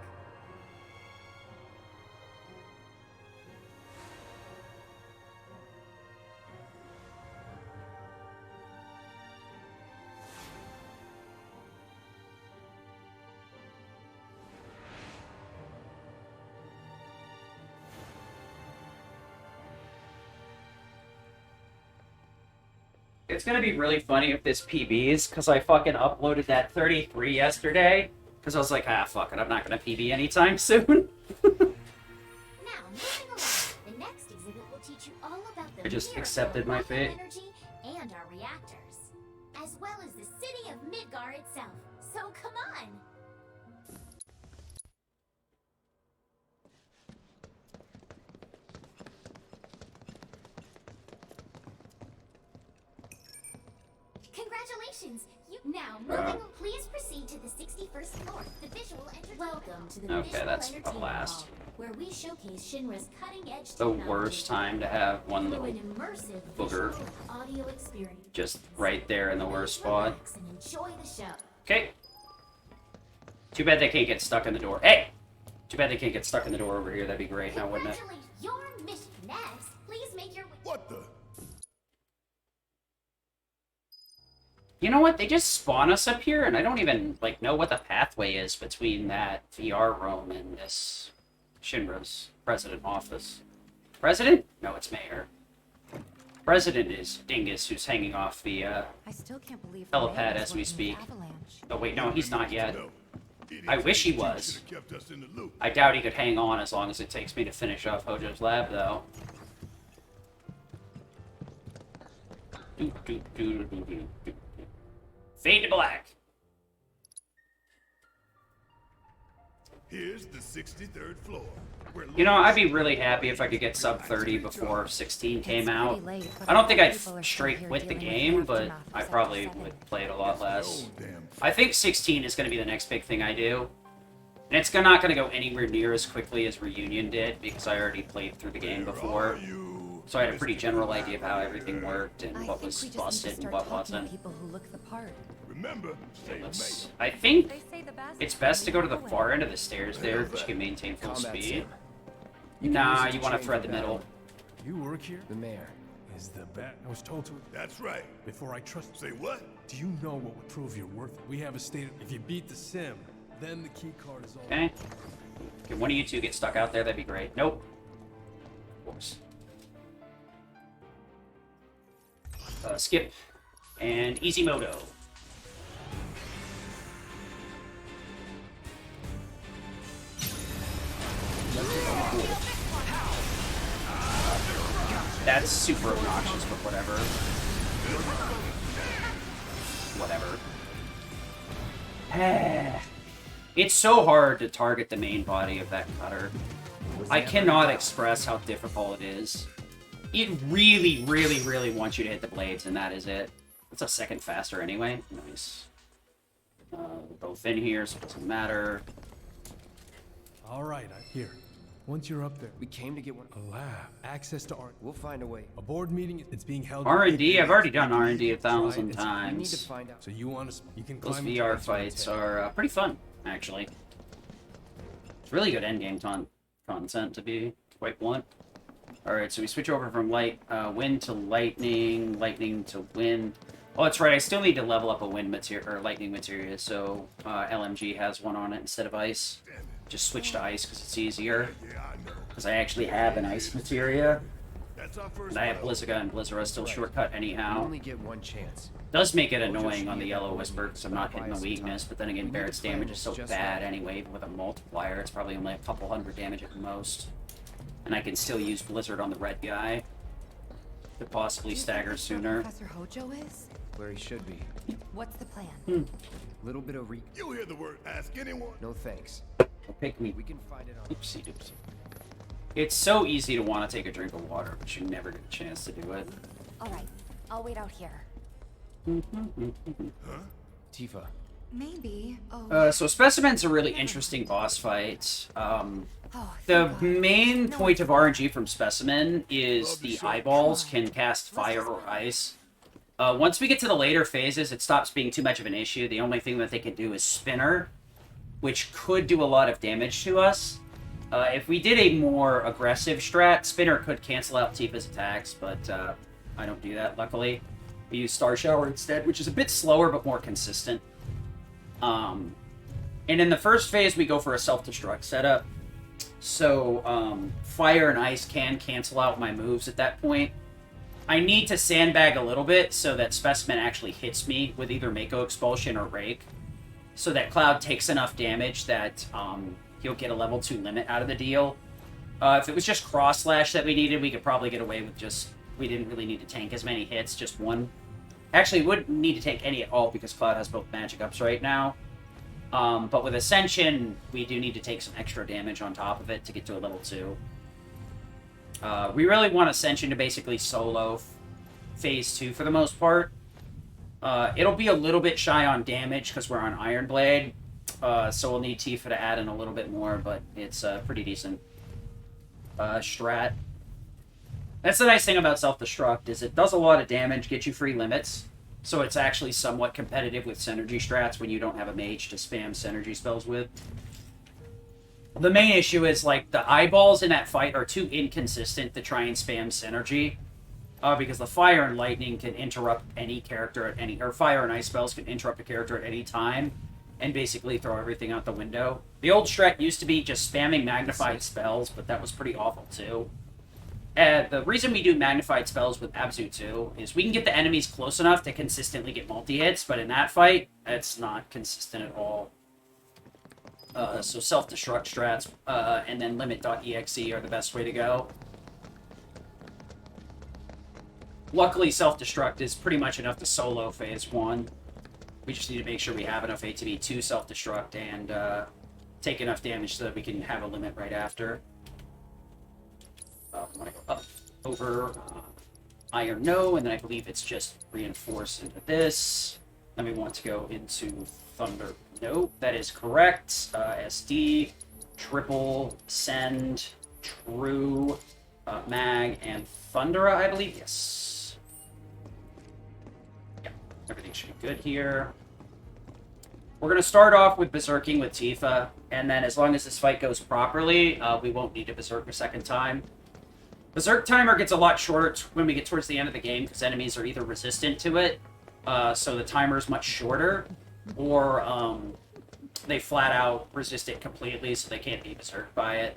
It's gonna be really funny if this PBs, because I fucking uploaded that 33 yesterday. Because I was like, ah, fuck it, I'm not gonna PB anytime soon. Now, moving along, the next exhibit will teach you all about the I just miracle accepted of my Micro fate. Energy and our reactors, as well as the city of Midgar itself. So come on! Congratulations! Now, moving, please proceed to the 61st floor, the visual entertainment. Welcome to the Okay, visual that's the entertainment last. hall, where we showcase Shinra's cutting-edge The worst time to have one through little an immersive booger visual and audio experience. just right there in the worst spot. Relax and enjoy the show. Okay. Too bad they can't get stuck in the door. Hey! Too bad they can't get stuck in the door over here. That'd be great, now wouldn't it? Congratulate your mission. Next, please make your way. What the? You know what? They just spawn us up here, and I don't even, like, know what the pathway is between that VR room and this Shinra's president office. President? No, it's mayor. President is Dingus, who's hanging off the, I still can't believe helipad as we speak. Oh, wait, no, he's not yet. I wish he was. Kept us in the loop. I doubt he could hang on as long as it takes me to finish off Hojo's lab, though. Fade to black. Here's the 63rd floor. You know, I'd be really happy if I could get sub 30 before 16 came out. I don't think I'd straight quit the game, but I probably would play it a lot less. I think 16 is going to be the next big thing I do. And it's not going to go anywhere near as quickly as Reunion did, because I already played through the game before. So I had a pretty general idea of how everything worked and what was busted and what wasn't. People who look the part. Remember, I think it's best to go to the far end of the stairs there, because you can maintain full speed. Nah, you want to thread the middle. You work here? The mayor. Is the bat I was told to? That's right. Before I trust. Say what? Do you know what would prove you're worth it? We have a state. If you beat the sim, then the key card is all. Okay. Can one of you two get stuck out there? That'd be great. Nope. course. Skip. And easy moto. That's super obnoxious, but whatever. Whatever. It's so hard to target the main body of that cutter. I cannot express how difficult it is. It really, really, really wants you to hit the blades, and that is it. It's a second faster anyway. Nice. Both in here, so it doesn't matter. All right, here. Once you're up there, We came to get one. a lab, access to art, We'll find a way. a board meeting. It's being held. R&D? I've already done R&D 1,000 We need to times. find out. So you want to? You can Those climb. VR into it. fights are pretty fun, actually. It's really good endgame content, to be quite blunt. Alright, so we switch over from wind to lightning, lightning to wind. Oh, that's right, I still need to level up a wind material, or lightning materia, so LMG has one on it instead of ice. Just switch to ice because it's easier. Because I actually have an ice materia. And I have Blizzaga, and Blizzara still shortcut You anyhow. only get one chance. Does make it annoying on the Yellow Whisper because I'm not hitting the weakness, but then again, Barrett's damage is so bad anyway, even with a multiplier, it's probably only a couple hundred damage at most. And I can still use Blizzard on the red guy to possibly stagger sooner. Professor Hojo is? Where he should be. What's the plan? Little bit of You hear the word ask anyone? No thanks. Pick me. We can find it on. Oopsie doopsie. It's so easy to want to take a drink of water, but you never get a chance to do it. Alright, I'll wait out here. Tifa. Maybe. Oh. So Specimen's a really interesting boss fight. Oh, The thank God. main point of RNG from Specimen is the eyeballs can cast fire or ice. Once we get to the later phases, it stops being too much of an issue. The only thing that they can do is Spinner, which could do a lot of damage to us. If we did a more aggressive strat, Spinner could cancel out Tifa's attacks, but I don't do that, luckily. We use Star Shower instead, which is a bit slower but more consistent. And in the first phase, we go for a self-destruct setup. So, fire and ice can cancel out my moves at that point. I need to sandbag a little bit so that Specimen actually hits me with either Mako Expulsion or Rake. So that Cloud takes enough damage that he'll get a level 2 limit out of the deal. If it was just Cross Slash that we needed, we could probably get away with just... We didn't really need to tank as many hits, just one. Actually, we wouldn't need to take any at all because Cloud has both magic ups right now. But with Ascension, we do need to take some extra damage on top of it to get to a level 2. We really want Ascension to basically solo Phase 2 for the most part. It'll be a little bit shy on damage because we're on Iron Blade. So we'll need Tifa to add in a little bit more, but it's a pretty decent strat. That's the nice thing about Self-Destruct, is it does a lot of damage, gets you free limits, so it's actually somewhat competitive with Synergy strats when you don't have a mage to spam Synergy spells with. The main issue is, like, the eyeballs in that fight are too inconsistent to try and spam Synergy, because the Fire and Lightning can interrupt any character at any... or Fire and Ice spells can interrupt a character at any time, and basically throw everything out the window. The old strat used to be just spamming magnified spells, but that was pretty awful, too. The reason we do magnified spells with Abzu 2 is we can get the enemies close enough to consistently get multi-hits, but in that fight, it's not consistent at all. So self-destruct strats and then limit.exe are the best way to go. Luckily, self-destruct is pretty much enough to solo Phase 1. We just need to make sure we have enough ATB to self-destruct and take enough damage so that we can have a limit right after. I want to go up, over, Iron No, and then I believe it's just reinforce into this. Then we want to go into Thunder. No, that is correct. SD, triple, send, true, mag, and Thundera, I believe. Yes. Yeah, everything should be good here. We're going to start off with Berserking with Tifa, and then as long as this fight goes properly, we won't need to Berserk a second time. Berserk timer gets a lot shorter when we get towards the end of the game because enemies are either resistant to it, so the timer is much shorter, or they flat out resist it completely so they can't be berserked by it.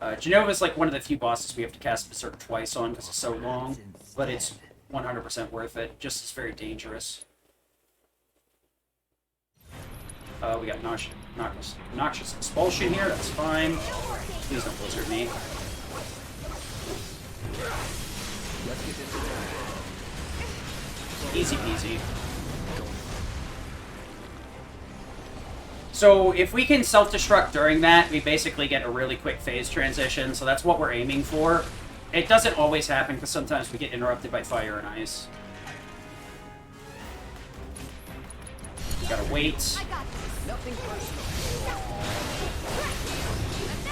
Genova's like one of the few bosses we have to cast Berserk twice on because it's so long, but it's 100% worth it. Just it's very dangerous. We got noxious expulsion here. That's fine. Please don't blizzard me. Easy peasy. So if we can self-destruct during that, we basically get a really quick phase transition, so that's what we're aiming for. It doesn't always happen, because sometimes we get interrupted by fire and ice. Gotta wait.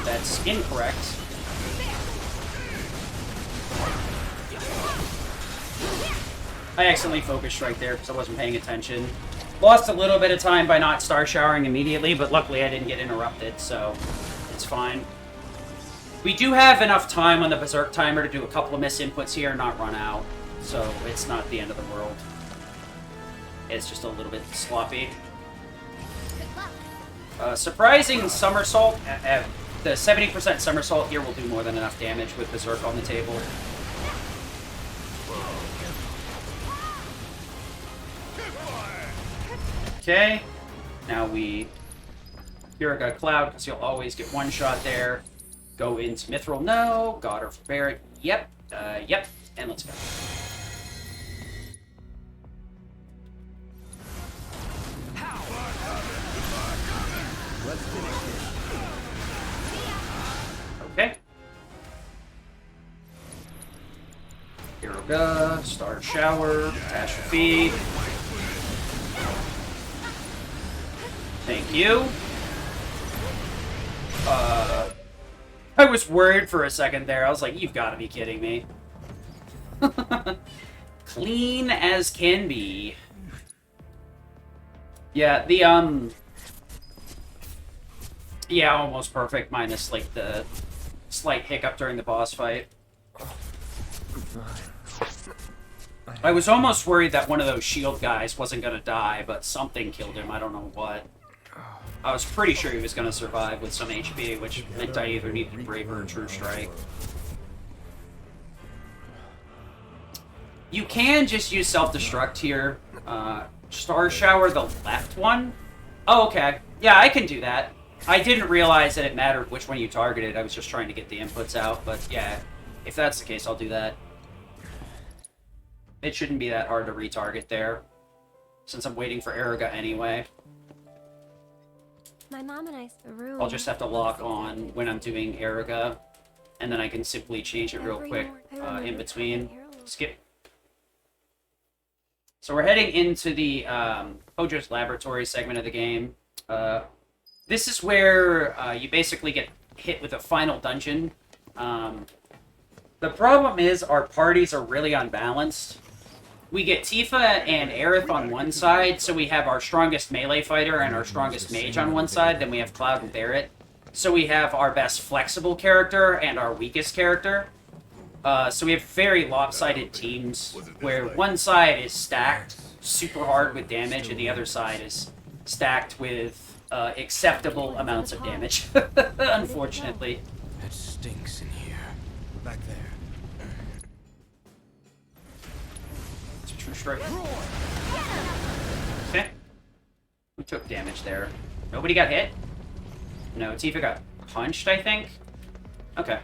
That's incorrect. I accidentally focused right there because I wasn't paying attention. Lost a little bit of time by not star showering immediately, but luckily I didn't get interrupted, so it's fine. We do have enough time on the Berserk timer to do a couple of misinputs here and not run out, so it's not the end of the world. It's just a little bit sloppy. Surprising somersault. The 70% somersault here will do more than enough damage with Berserk on the table. Okay, now we Kiraga Cloud, because you'll always get one shot there. Go into Mithril, no. Godder for Barret, yep. Yep, and let's go. Okay. Kiraga, Star Shower, Catastrophe. Thank you. I was worried for a second there. I was like, you've got to be kidding me. Clean as can be. Yeah, the, yeah, almost perfect, minus, like, the slight hiccup during the boss fight. I was almost worried that one of those shield guys wasn't gonna die, but something killed him. I don't know what. I was pretty sure he was going to survive with some HP, which meant I either needed Braver or True Strike. You can just use Self-Destruct here. Star Shower, the left one? Oh, okay. Yeah, I can do that. I didn't realize that it mattered which one you targeted. I was just trying to get the inputs out, but yeah, if that's the case, I'll do that. It shouldn't be that hard to retarget there, since I'm waiting for Eriga anyway. My mom and I's room. I'll just have to lock on when I'm doing Eriga, and then I can simply change it real quick in between. Skip. So we're heading into the Hojo's Laboratory segment of the game. This is where you basically get hit with a final dungeon. The problem is our parties are really unbalanced. We get Tifa and Aerith on one side, so we have our strongest melee fighter and our strongest mage on one side, then we have Cloud and Barret. So we have our best flexible character and our weakest character. So we have very lopsided teams, where one side is stacked super hard with damage, and the other side is stacked with acceptable amounts of damage, unfortunately. It stinks in here. Back there. True Strike. Okay. We took damage there. Nobody got hit? No, Tifa got punched, I think? Okay.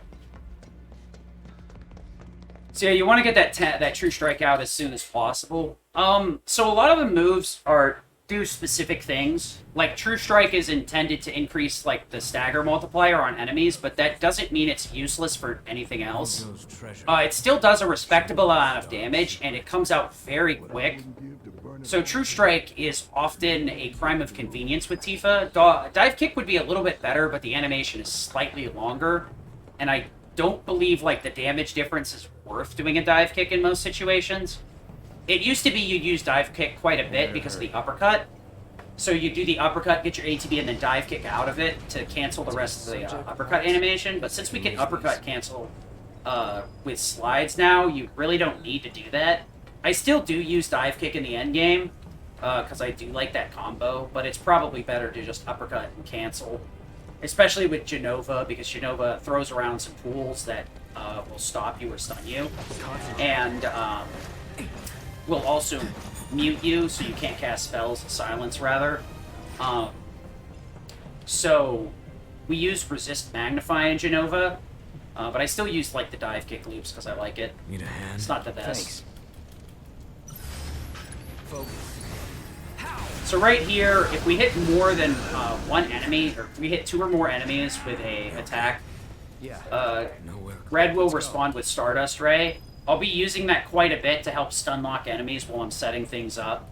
So yeah, you want to get that True Strike out as soon as possible. So a lot of the moves do specific things. Like, True Strike is intended to increase, like, the stagger multiplier on enemies, but that doesn't mean it's useless for anything else. It still does a respectable amount of damage, and it comes out very quick. So True Strike is often a crime of convenience with Tifa. Dive Kick would be a little bit better, but the animation is slightly longer, and I don't believe, like, the damage difference is worth doing a Dive Kick in most situations. It used to be you'd use Dive Kick quite a bit because of the uppercut. So you do the uppercut, get your ATB, and then Dive Kick out of it to cancel the rest of the uppercut animation. But since we can uppercut cancel with slides now, you really don't need to do that. I still do use Dive Kick in the endgame, because I do like that combo, but it's probably better to just uppercut and cancel. Especially with Genova, because Genova throws around some tools that will stop you or stun you. And will also mute you, so you can't cast spells, silence rather. So we use Resist Magnify in Genova, but I still use like the dive kick loops because I like it. Need a hand? It's not the best. Thanks. So right here, if we hit more than one enemy, or if we hit 2 or more enemies with a attack, Red will respond with Stardust Ray. I'll be using that quite a bit to help stun lock enemies while I'm setting things up.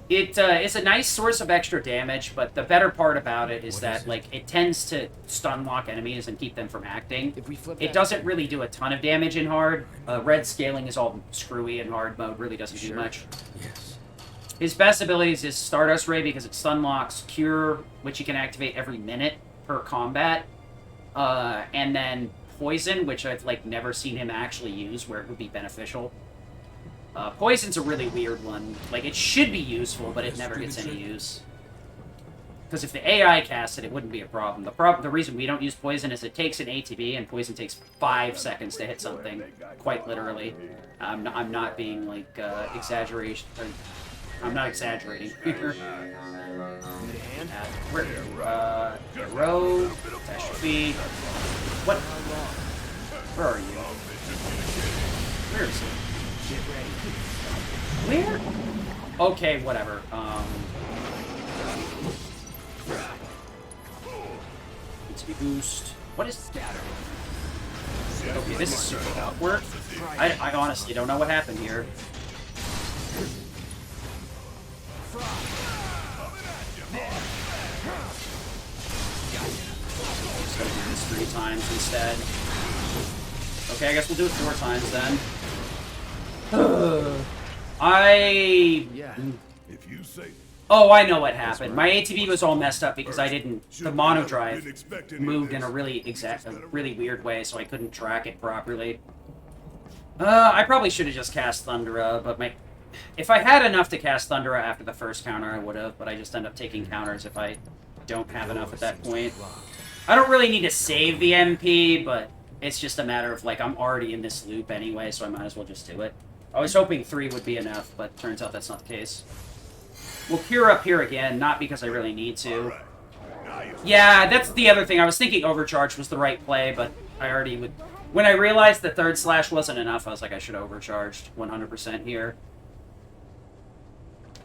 It is a nice source of extra damage, but the better part about it is that like it tends to stun lock enemies and keep them from acting. It doesn't really do a ton of damage in hard. Red scaling is all screwy in hard mode, really doesn't do much. Yes. His best abilities is Stardust Ray because it stun locks, Cure, which you can activate every minute per combat, and then Poison, which I've like never seen him actually use where it would be beneficial. Poison's a really weird one. Like, it should be useful, but it never gets any use. Because if the AI casts it, it wouldn't be a problem. The reason we don't use Poison is it takes an ATB, and Poison takes 5 seconds to hit something, quite literally. I'm not being, like, exaggeration. I'm not exaggerating here. Row, Catastrophe. What? Where are you? Where is he? Where? Okay, whatever. HP boost. What is scatter? Okay, this is super awkward. I honestly don't know what happened here. Just gonna do this 3 times instead. Okay, I guess we'll do it 4 times then. If you say. Oh, I know what happened. My ATB was all messed up because I didn't. The mono drive moved in a really weird way, so I couldn't track it properly. I probably should have just cast Thundera, but if I had enough to cast Thundera after the first counter, I would have. But I just end up taking counters if I don't have enough at that point. I don't really need to save the MP, but it's just a matter of like I'm already in this loop anyway, so I might as well just do it. I was hoping 3 would be enough, but turns out that's not the case. We'll Cure up here again, not because I really need to. Yeah, that's the other thing. I was thinking Overcharge was the right play, but I already would... When I realized the 3rd slash wasn't enough, I was like, I should have overcharged 100% here.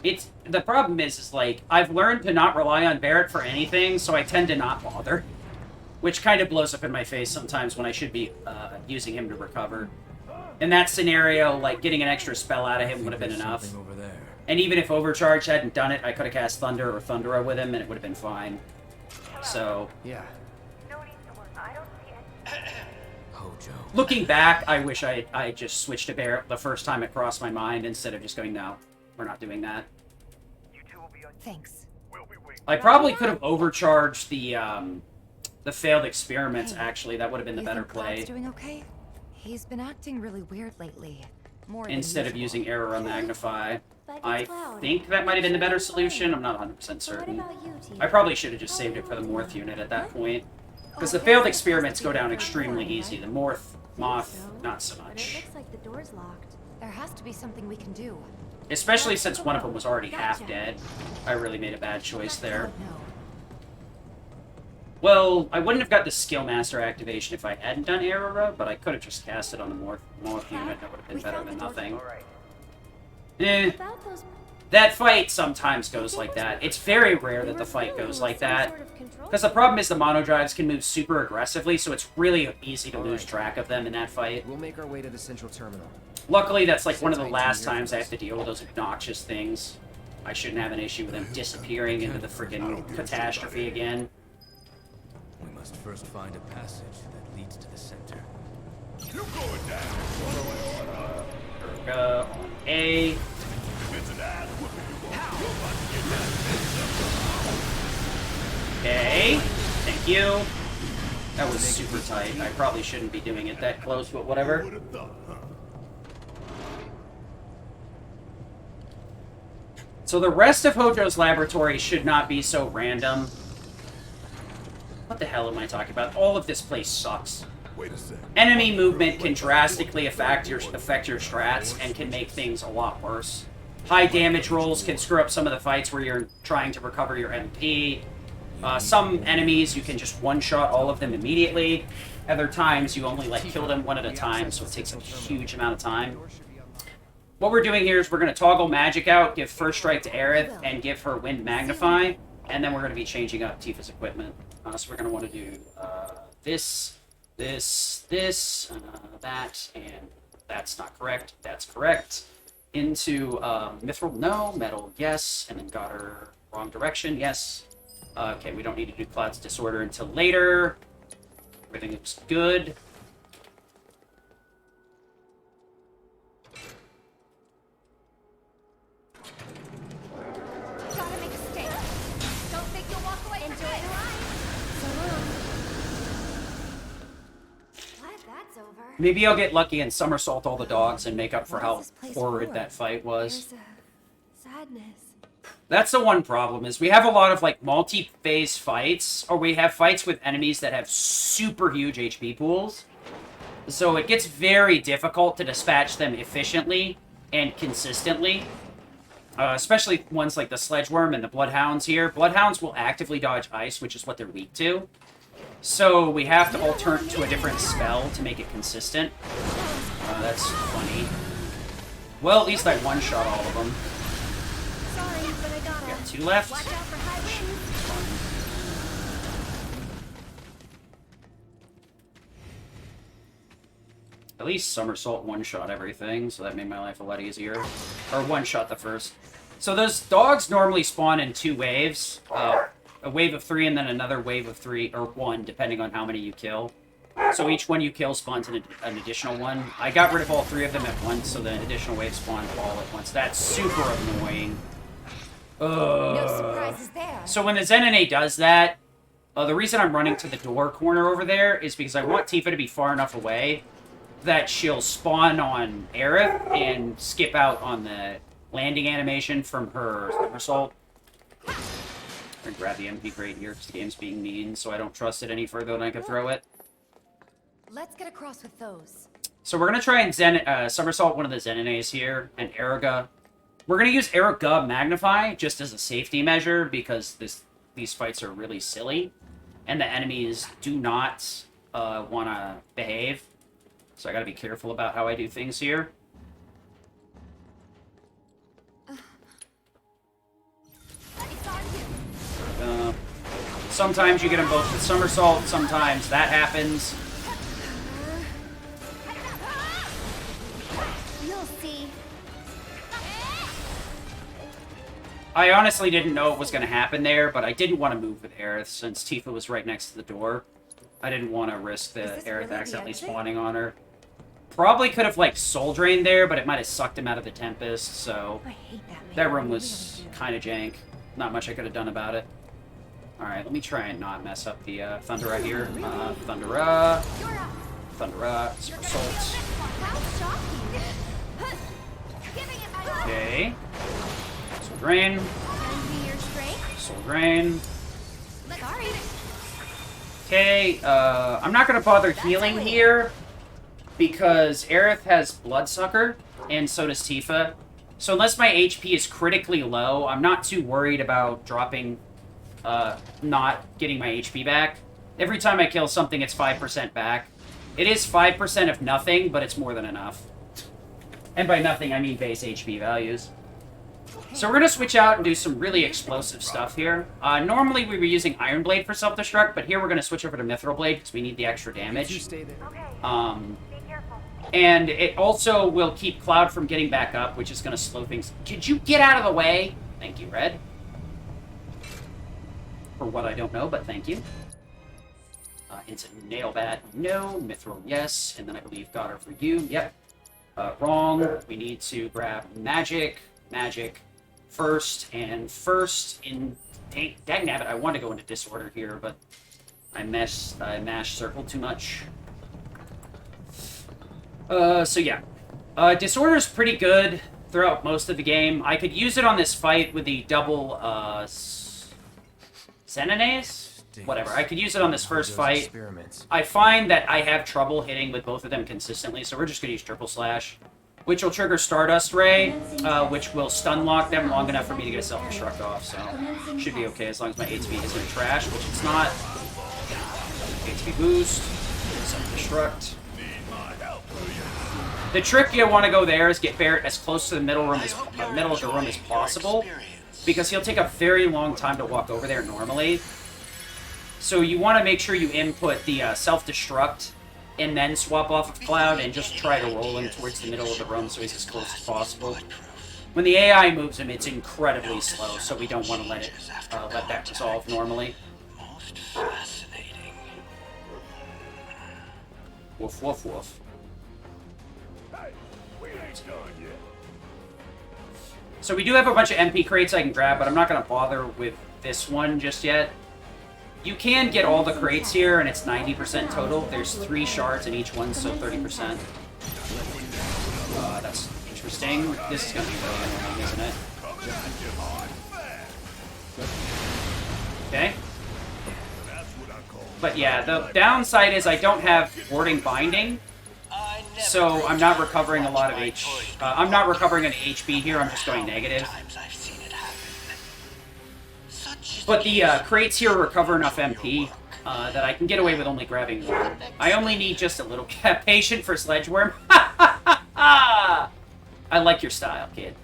The problem is like, I've learned to not rely on Barret for anything, so I tend to not bother. Which kind of blows up in my face sometimes when I should be using him to recover. In that scenario, like, getting an extra spell out of him would have been enough. And even if Overcharge hadn't done it, I could have cast Thunder or Thundera with him, and it would have been fine. So... yeah. Looking back, I wish I just switched to Barret the first time it crossed my mind, instead of just going, no, we're not doing that. Thanks. I probably could have overcharged the failed experiments, actually. That would have been the better play. Cloud's doing okay? He's been acting really weird lately. Instead of using Error on Magnify. I think that might have been the better solution. I'm not 100% certain. I probably should have just saved it for the Morph unit at that point. Because the failed experiments go down extremely easy. The Moth, not so much. It looks like the door's locked. There has to be something we can do. Especially since one of them was already half dead. I really made a bad choice there. Well, I wouldn't have got the Skill Master activation if I hadn't done Aurora, but I could have just cast it on the Morph unit. That would have been better than nothing. That fight sometimes goes like that. It's very rare that the fight goes like that. Because the problem is the mono drives can move super aggressively, so it's really easy to lose track of them in that fight. We'll make our way to the central terminal. Luckily, that's like one of the last times I have to deal with those obnoxious things. I shouldn't have an issue with them disappearing into the freaking catastrophe again. We must first find a passage that leads to the center. You're going down. A. Okay. Thank you. That was super tight. I probably shouldn't be doing it that close, but whatever. So the rest of Hojo's laboratory should not be so random. What the hell am I talking about? All of this place sucks. Wait a second. Enemy movement can drastically affect your strats and can make things a lot worse. High damage rolls can screw up some of the fights where you're trying to recover your MP. Some enemies, you can just one-shot all of them immediately. Other times, you only, like, kill them one at a time, so it takes a huge amount of time. What we're doing here is we're going to toggle magic out, give First Strike to Aerith, and give her Wind Magnify, and then we're going to be changing up Tifa's equipment. So we're going to want to do this, that, and that's not correct. That's correct. Into Mithril, no. Metal, yes. And then got her wrong direction, yes. Okay, we don't need to do Cloud's Disorder until later. Everything looks good. Gotta make a stake. Don't think you'll walk away. Enjoy the ride. So long. Glad that's over. Maybe I'll get lucky and somersault all the dogs and make up for how horrid that fight was. There's a sadness. That's the one problem, is we have a lot of, like, multi-phase fights, or we have fights with enemies that have super huge HP pools. So it gets very difficult to dispatch them efficiently and consistently. Especially ones like the Sledgeworm and the Bloodhounds here. Bloodhounds will actively dodge ice, which is what they're weak to. So we have to alternate to a different spell to make it consistent. That's funny. Well, at least I one-shot all of them. Sorry, but I gotta. Got 2 left. Watch out for high winds. At least Somersault one-shot everything, so that made my life a lot easier. Or one-shot the first. So those dogs normally spawn in 2 waves. A wave of 3 and then another wave of 3, or 1, depending on how many you kill. So each one you kill spawns an additional one. I got rid of all 3 of them at once, so the additional wave spawned all at once. That's super annoying. No surprises there. So when the Zenene does that, the reason I'm running to the door corner over there is because I want Tifa to be far enough away that she'll spawn on Aerith and skip out on the landing animation from her somersault. I'm gonna grab the MP grade here because the game's being mean, so I don't trust it any further than I can throw it. Let's get across with those. So we're gonna try and somersault one of the Zenenes here, and Eriga. We're gonna use Eriga Magnify just as a safety measure because these fights are really silly, and the enemies do not want to behave. So I gotta be careful about how I do things here. Sometimes you get them both with somersault, sometimes that happens. You'll see. I honestly didn't know it was going to happen there, but I didn't want to move with Aerith since Tifa was right next to the door. I didn't want to risk the Aerith accidentally spawning on her. Probably could have, like, soul drained there, but it might have sucked him out of the Tempest, so... I hate that room was kind of jank. Not much I could have done about it. Alright, let me try and not mess up the Thundera here. Thundera. Thundera. Somersault. Okay. Soul Drain. Soul Drain. Okay, I'm not going to bother healing here because Aerith has Bloodsucker, and so does Tifa. So unless my HP is critically low, I'm not too worried about dropping, not getting my HP back. Every time I kill something, it's 5% back. It is 5% of nothing, but it's more than enough. And by nothing, I mean base HP values. So we're going to switch out and do some really explosive stuff here. Normally we were using Iron Blade for self-destruct, but here we're going to switch over to Mithril Blade because we need the extra damage. And it also will keep Cloud from getting back up, which is going to slow things. Could you get out of the way? Thank you, Red. For what I don't know, but thank you. It's a Nail Bat. No. Mithril, yes. And then I believe Got Her for you. Yep. Wrong. We need to grab Magic. Magic. First. And first in... Dagnabbit, I want to go into Disorder here, but I mashed Circle too much. So yeah. Disorder is pretty good throughout most of the game. I could use it on this fight with the double, Zenenes? whatever. I could use it on this first fight. Experiments. I find that I have trouble hitting with both of them consistently, so we're just going to use Triple Slash, which will trigger Stardust Ray, which will stun lock them long enough for me to get a self-destruct off, so should be okay as long as my HP isn't trash, which it's not. HP boost, self-destruct. The trick you want to go there is get Barret as close to the middle of the room as possible, because he'll take a very long time to walk over there normally. So you want to make sure you input the self-destruct and then swap off of Cloud and just try to roll him towards the middle of the room so he's as close as possible. When the AI moves him, it's incredibly slow, so we don't want to let that resolve normally. Woof, woof, woof. So we do have a bunch of MP crates I can grab, but I'm not going to bother with this one just yet. You can get all the crates here, and it's 90% total. There's 3 shards in each one, so 30%. That's interesting. This is going to be really annoying, isn't it? Okay. But yeah, the downside is I don't have warding binding, so I'm not recovering a lot of I'm not recovering any HP here. I'm just going negative. But the crates here recover enough MP that I can get away with only grabbing one. I only need just a little patient for Sledgeworm. I like your style, kid.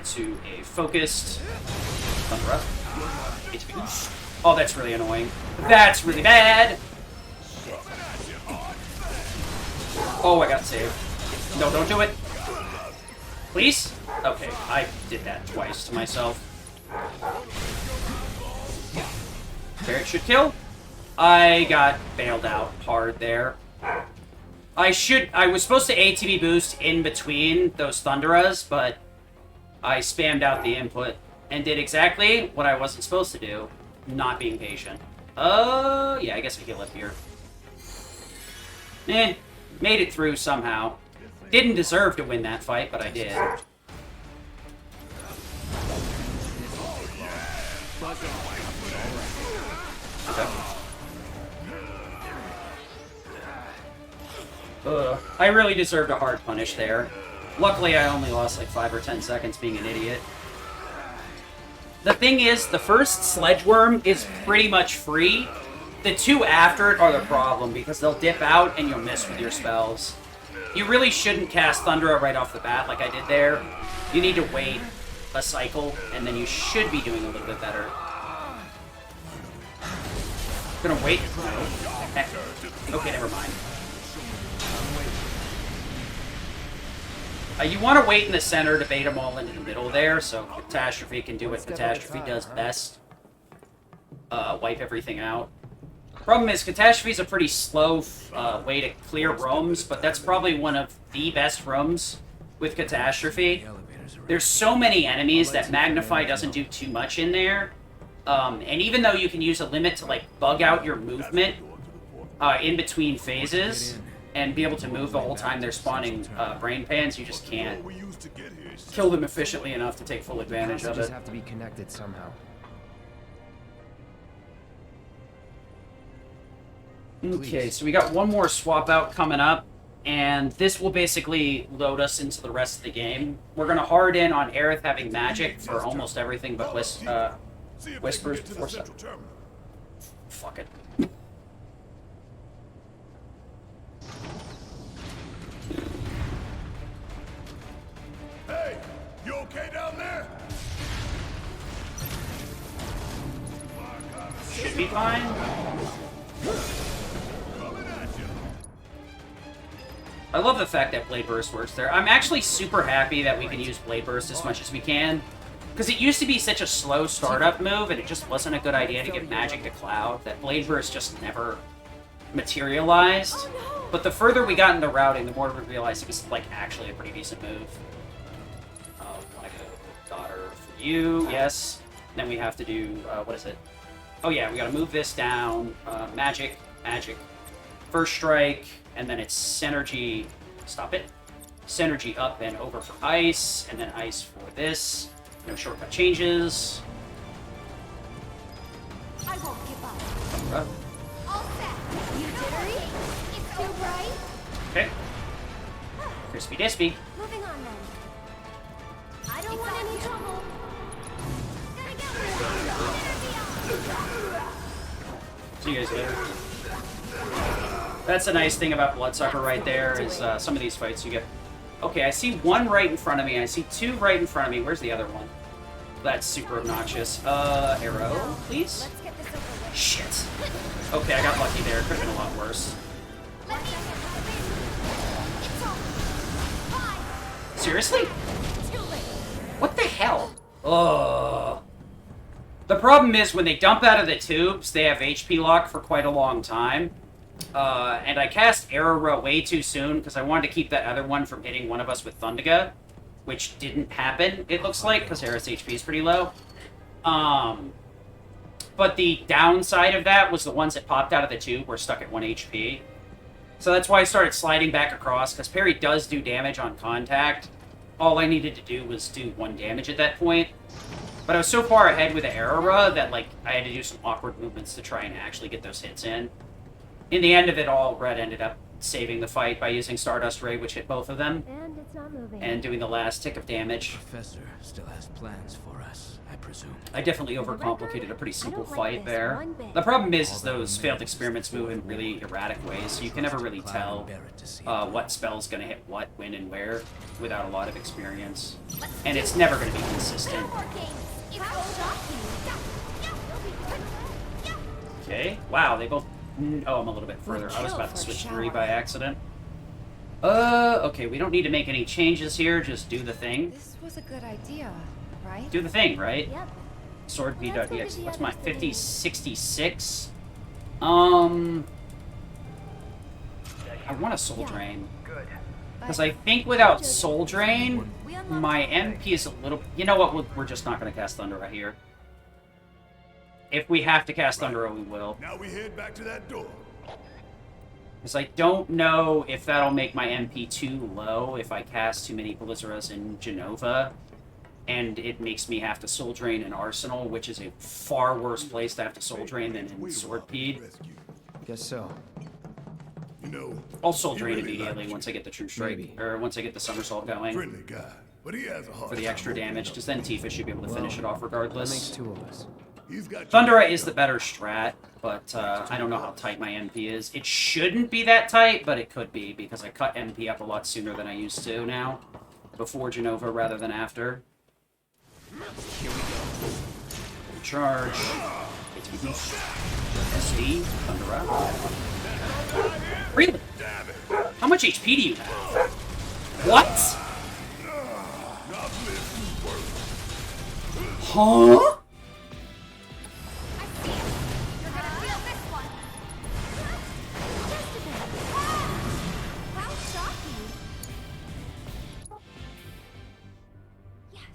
To a focused Thunder Up. Oh, that's really annoying. That's really bad! Oh, I got saved. No, don't do it. Please? Okay, I did that twice to myself. Barret should kill. I got bailed out hard there. I was supposed to ATB boost in between those Thunderas, but I spammed out the input and did exactly what I wasn't supposed to do, not being patient. Yeah, I guess I heal up here. Made it through somehow. Didn't deserve to win that fight, but I did. Okay. I really deserved a hard punish there. Luckily, I only lost like 5 or 10 seconds being an idiot. The thing is, the first Sledgeworm is pretty much free. The 2 after it are the problem, because they'll dip out and you'll miss with your spells. You really shouldn't cast Thundera right off the bat like I did there. You need to wait a cycle, and then you should be doing a little bit better. Gonna wait? No. Heck. Okay, never mind. You want to wait in the center to bait them all into the middle there, so Catastrophe can do what Catastrophe does best. Wipe everything out. Problem is, Catastrophe is a pretty slow way to clear rooms, but that's probably one of the best rooms with Catastrophe. There's so many enemies that Magnify doesn't do too much in there. And even though you can use a limit to like bug out your movement in between phases and be able to move the whole time they're spawning brain pans, you just can't kill them efficiently enough to take full advantage of it. Just have to be connected somehow. Okay, so we got one more swap out coming up, and this will basically load us into the rest of the game. We're going to hard in on Aerith having magic for almost everything but Whispers before fuck it. Hey, you okay down there? Should be fine. I love the fact that Blade Burst works there. I'm actually super happy that we can use Blade Burst as much as we can, because it used to be such a slow startup move, and it just wasn't a good idea to give magic to Cloud, that Blade Burst just never materialized. But the further we got into routing, the more we realized it was, like, actually a pretty decent move. Oh, like a daughter for you, yes. Then we have to do, what is it? Oh yeah, we gotta move this down, magic, magic. First strike, and then it's synergy. Stop it. Synergy up and over for ice, and then ice for this. No shortcut changes. I won't give up. Thunder. All set. You jittery? It's too bright. Okay. Crispy Dispy. Moving on then. I don't want any trouble. Gonna get See you guys later. That's a nice thing about Bloodsucker right there, is some of these fights you get... Okay, I see one right in front of me, I see two right in front of me. Where's the other one? That's super obnoxious. Arrow, please? Let's get this over with. Shit. Okay, I got lucky there. Could've been a lot worse. Let me It's all. Bye. Seriously? Too late. What the hell? Ugh. The problem is when they dump out of the tubes, they have HP lock for quite a long time. And I cast Arrow Row way too soon because I wanted to keep that other one from hitting one of us with Thundiga, which didn't happen, it looks like, because Harris HP is pretty low. But the downside of that was the ones that popped out of the tube were stuck at 1 HP. So that's why I started sliding back across, because parry does do damage on contact. All I needed to do was do 1 damage at that point. But I was so far ahead with the Aurora that, like, I had to do some awkward movements to try and actually get those hits in. In the end of it all, Red ended up saving the fight by using Stardust Ray, which hit both of them, And it's not moving. and doing the last tick of damage. Professor still has plans for us, I presume. I definitely overcomplicated a pretty simple don't like fight this there. one bit. The problem is those failed experiments move in really erratic ways, so you can never really tell what spell's going to hit what, when, and where without a lot of experience. And it's never going to be consistent. Okay, wow, they both... Oh, I'm a little bit further. I was about to switch 3 by accident. Okay, we don't need to make any changes here, just do the thing. This was a good idea, right? Do the thing, right? Yep. Sword B.exe. What's my 5066? I want a Soul Drain. Because I think without Soul Drain, my MP is a little... You know what? We're just not going to cast Thunder right here. If we have to cast Thunder, we will. Now we head back to that door. Because I don't know if that'll make my MP too low if I cast too many Blizzaras in Genova. And it makes me have to Soul Drain in Arsenal, which is a far worse place to have to Soul Drain than in Swordpeed. Guess so. You know, I'll Soul Drain really immediately once I get the True Strike, or once I get the Somersault going. friendly guy, but he has a hard For the extra damage, because then Tifa should be able to finish it off That regardless. makes 2 of us. He's got Thundera is the better strat, but I don't know how tight my MP is. It shouldn't be that tight, but it could be, because I cut MP up a lot sooner than I used to now. Before Genova rather than after. Here we go. Charge. HP boost. SD. Thundera. Really? How much HP do you have? What? Huh?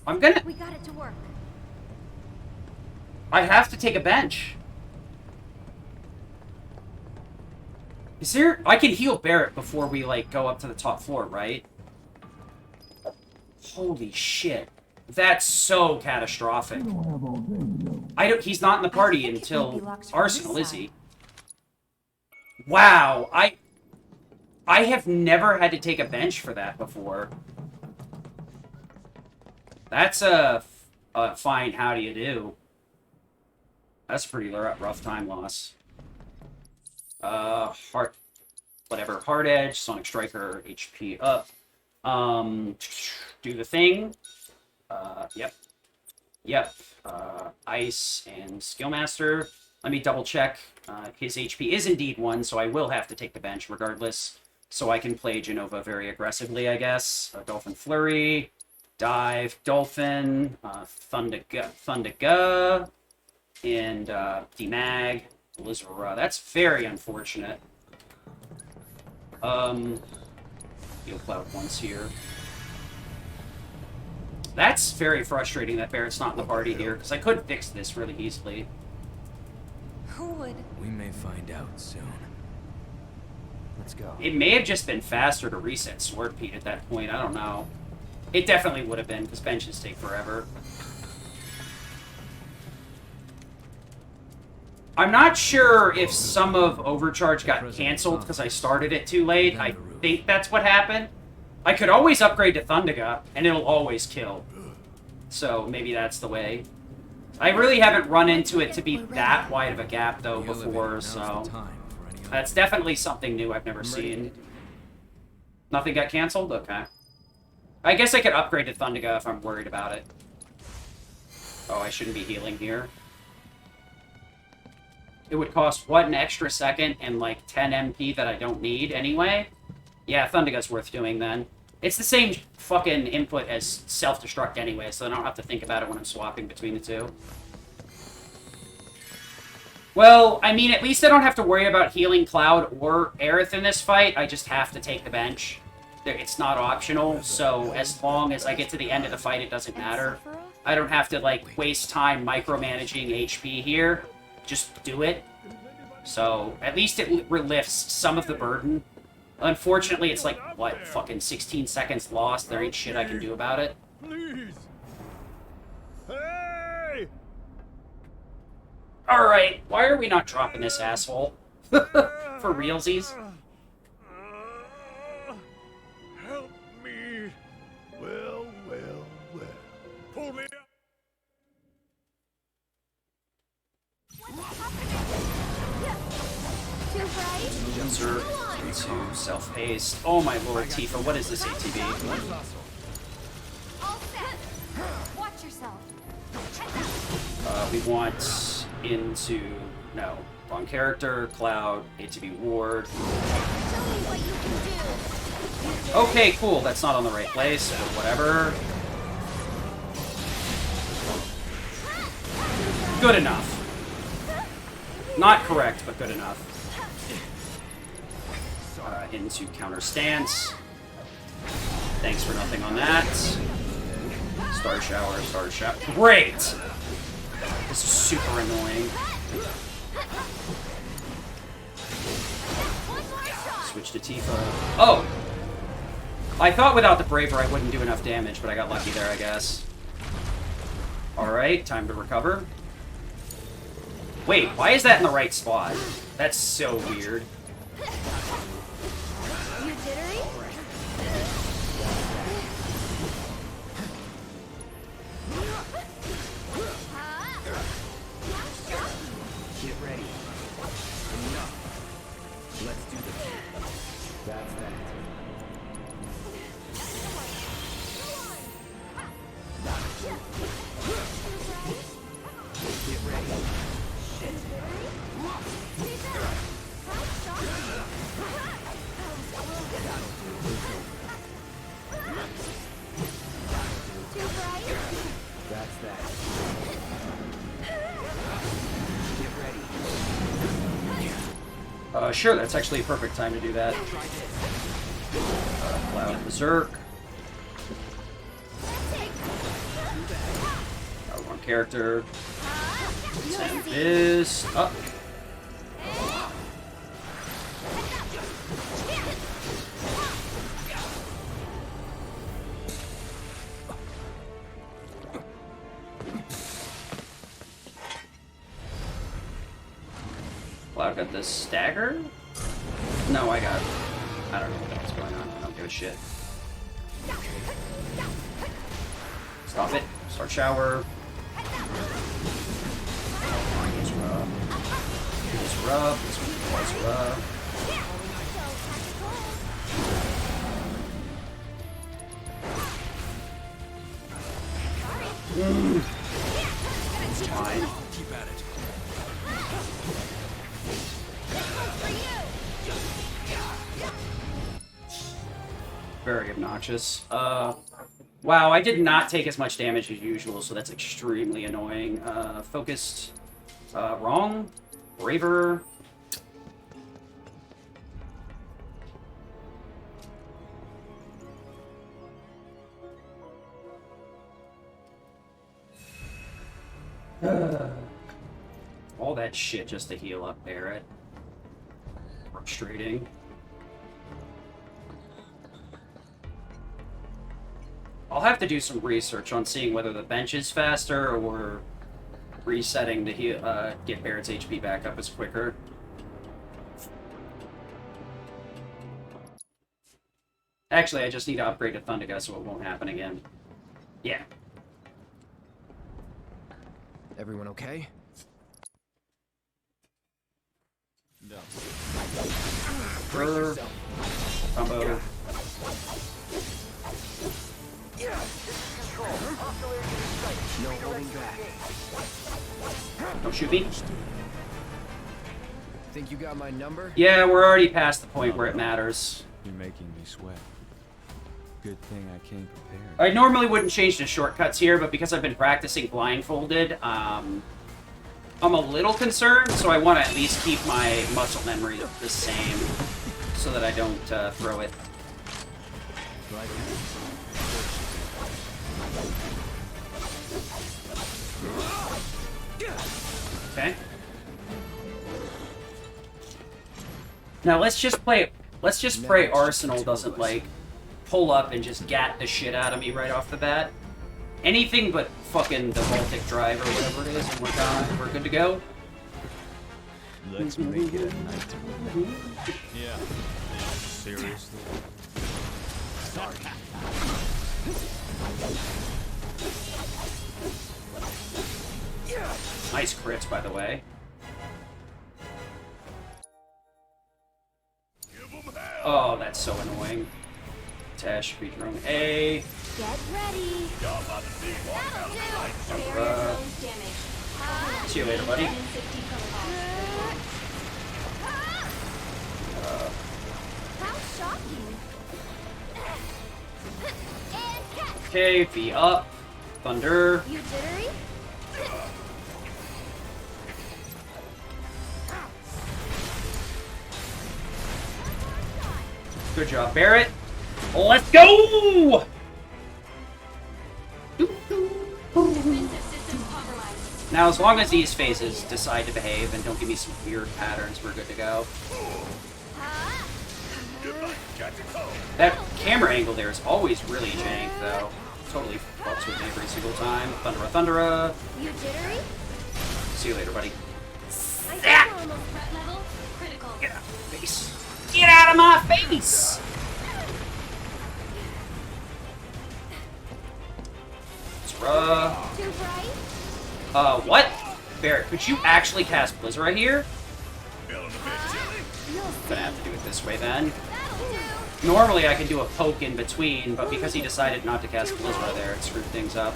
I'm gonna... We got it to work. I have to take a bench. Is there... I can heal Barrett before we, like, go up to the top floor, right? Holy shit. That's so catastrophic. I don't... He's not in the party until Arsenal, is he? Wow, I have never had to take a bench for that before. That's a fine how do you do. That's a pretty rough time loss. Hard Edge, Sonic Striker, HP up. Do the thing. Yep. Ice and Skillmaster. Let me double check. His HP is indeed 1, so I will have to take the bench regardless. So I can play Genova very aggressively, I guess. Dolphin Flurry. Dive, Dolphin, Thundiga, and Demag, Blizzara. That's very unfortunate. Heal Cloud once here. That's very frustrating that Barrett's not in the party here, because I could fix this really easily. Who would? We may find out soon. Let's go. It may have just been faster to reset Sword Pete at that point. I don't know. It definitely would have been, because benches take forever. I'm not sure if some of Overcharge got canceled because I started it too late. I think that's what happened. I could always upgrade to Thundaga, and it'll always kill. So maybe that's the way. I really haven't run into it to be that wide of a gap, though, before, so... That's definitely something new I've never seen. Nothing got canceled? Okay. I guess I could upgrade to Thundaga if I'm worried about it. Oh, I shouldn't be healing here. It would cost, what, an extra second and, like, 10 MP that I don't need anyway? Yeah, Thundaga's worth doing then. It's the same fucking input as self-destruct anyway, so I don't have to think about it when I'm swapping between the two. Well, I mean, at least I don't have to worry about healing Cloud or Aerith in this fight. I just have to take the bench. It's not optional, so as long as I get to the end of the fight, it doesn't matter. I don't have to, like, waste time micromanaging HP here. Just do it. So, at least it lifts some of the burden. Unfortunately, it's like, what, fucking 16 seconds lost? There ain't shit I can do about it. Please. Hey! Alright, why are we not dropping this asshole? For realsies? Help me. Well, well, well. Pull me up. Jumper into self-paced. Oh my lord, Tifa, what is this ATB? Watch yourself. We want into... No. Wrong character, Cloud, ATB Ward. Okay, cool. That's not on the right place, but whatever. Good enough. Not correct, but good enough. Into counter stance. Thanks for nothing on that. Star shower, star shower. Great! This is super annoying. Switch to Tifa. Oh! I thought without the Braver I wouldn't do enough damage, but I got lucky there, I guess. Alright, time to recover. Wait, why is that in the right spot? That's so weird. You jittery? Get ready. Enough. Let's do this. That's that. Get ready. That's that. Get ready. Sure, that's actually a perfect time to do that. Cloud Berserk. One character. Send this up. Cloud got this stagger? No, I don't know what else is going on. I don't give a shit. Stop it. Start shower. Use rub. Use rub. Use rub. It's fine. Keep at it. Very obnoxious. Wow, I did not take as much damage as usual, so that's extremely annoying. Focused. Wrong. Braver. All that shit just to heal up Barrett. Frustrating. I'll have to do some research on seeing whether the bench is faster or resetting to get Barrett's HP back up is quicker. Actually, I just need to upgrade to Thundiga so it won't happen again. Yeah. Everyone okay? No. Brr. Combo. No holding back. Don't shoot me. Think you got my number? Yeah, we're already past the point where it matters. You're making me sweat. Good thing I came prepared. I normally wouldn't change the shortcuts here, but because I've been practicing blindfolded, I'm a little concerned, so I want to at least keep my muscle memory the same so that I don't throw it. Okay. Now let's just pray Arsenal doesn't like pull up and just gat the shit out of me right off the bat. Anything but fucking the Voltic drive or whatever it is, and we're done. We're good to go. Let's make it a night. Yeah. Seriously? Sorry. Nice crits, by the way. Oh, that's so annoying. Tash featuring A. Get ready. See you later, buddy. How shocking. Okay, V up. Thunder. You jittery? Good job, Barrett. Let's go! Now, as long as these phases decide to behave and don't give me some weird patterns, we're good to go. That camera angle there is always really jank, though. Totally fucks with me every single time. Thundera, Thundera. You jittery? See you later, buddy. Get out of my face. Get out of my face! Too bright? What? Barrett, could you actually cast Blizzard here? Gonna have to do it this way then. Normally I could do a poke in between, but because he decided not to cast Blizzard there, it screwed things up.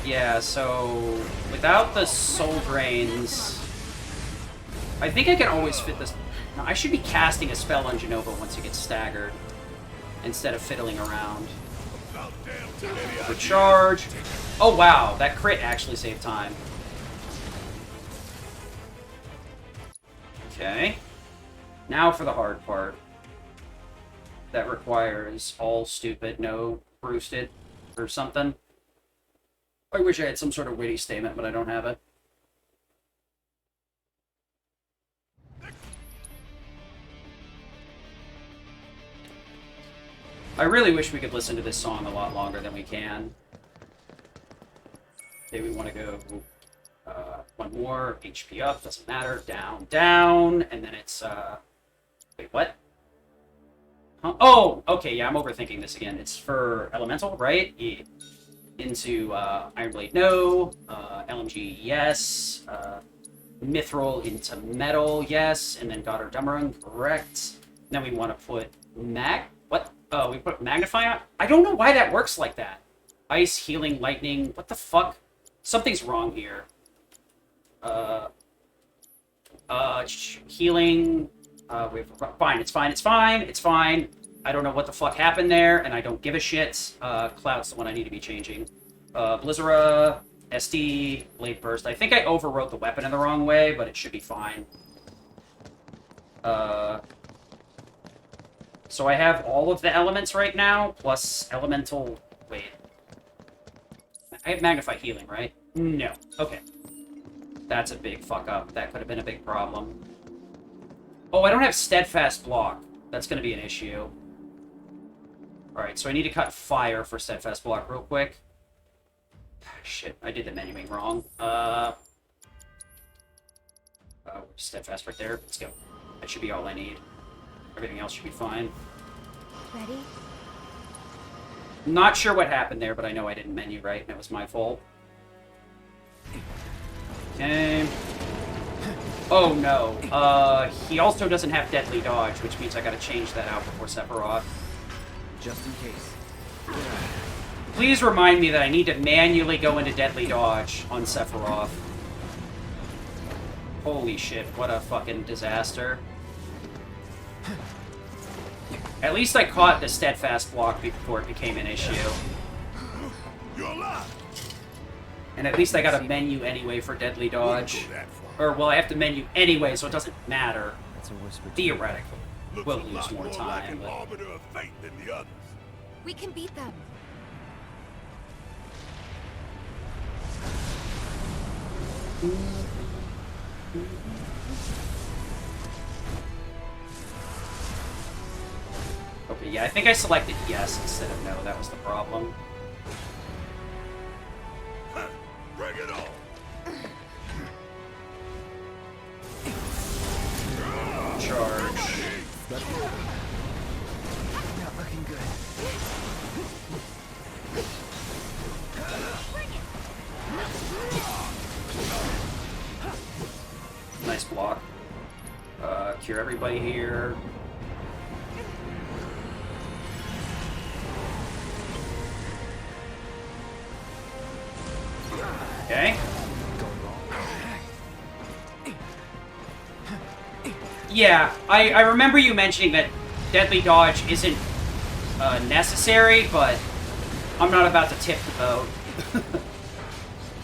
Yeah, so without the soul drains, I think I can always fit this. No, I should be casting a spell on Genova once it gets staggered, instead of fiddling around. Recharge. Oh wow, that crit actually saved time. Okay. Now for the hard part. That requires all stupid, no roosted, or something. I wish I had some sort of witty statement, but I don't have it. I really wish we could listen to this song a lot longer than we can. Okay, we want to go one more, HP up, doesn't matter, down, down, and then it's, wait, what? Huh? Oh, okay, yeah, I'm overthinking this again. It's for Elemental, right? Yeah. Into Ironblade, no. LMG, yes. Mithril into Metal, yes. And then Goddard Dummerung, correct. Then we want to put what? Oh, we put Magnify on? I don't know why that works like that. Ice, Healing, Lightning, what the fuck? Something's wrong here. Healing, fine, it's fine, it's fine, it's fine. I don't know what the fuck happened there, and I don't give a shit. Cloud's the one I need to be changing. Blizzara, SD, Blade Burst. I think I overwrote the weapon in the wrong way, but it should be fine. So I have all of the elements right now, plus Elemental... Wait. I have Magnify Healing, right? No. Okay. That's a big fuck up. That could have been a big problem. Oh, I don't have Steadfast Block. That's going to be an issue. Alright, so I need to cut fire for steadfast block real quick. Shit, I did the menuing wrong. Steadfast right there. Let's go. That should be all I need. Everything else should be fine. Ready? Not sure what happened there, but I know I didn't menu right, and it was my fault. Okay. Oh no. He also doesn't have deadly dodge, which means I gotta change that out before Sephiroth. Just in case. Please remind me that I need to manually go into deadly dodge on Sephiroth. Holy shit, what a fucking disaster. At least I caught the steadfast block before it became an issue. You're alive. And at least I got a menu anyway for deadly dodge. Or, well, I have to menu anyway, so it doesn't matter. That's a whisper. Theoretically. Looks We'll a lose lot more like time, an but... arbiter of fate than the others. We can beat them. Okay, yeah, I think I selected yes instead of no. That was the problem. Bring it on. Charge. Not looking good. Nice block. Cure everybody here. Okay. Yeah, I remember you mentioning that deadly dodge isn't necessary, but I'm not about to tip the boat.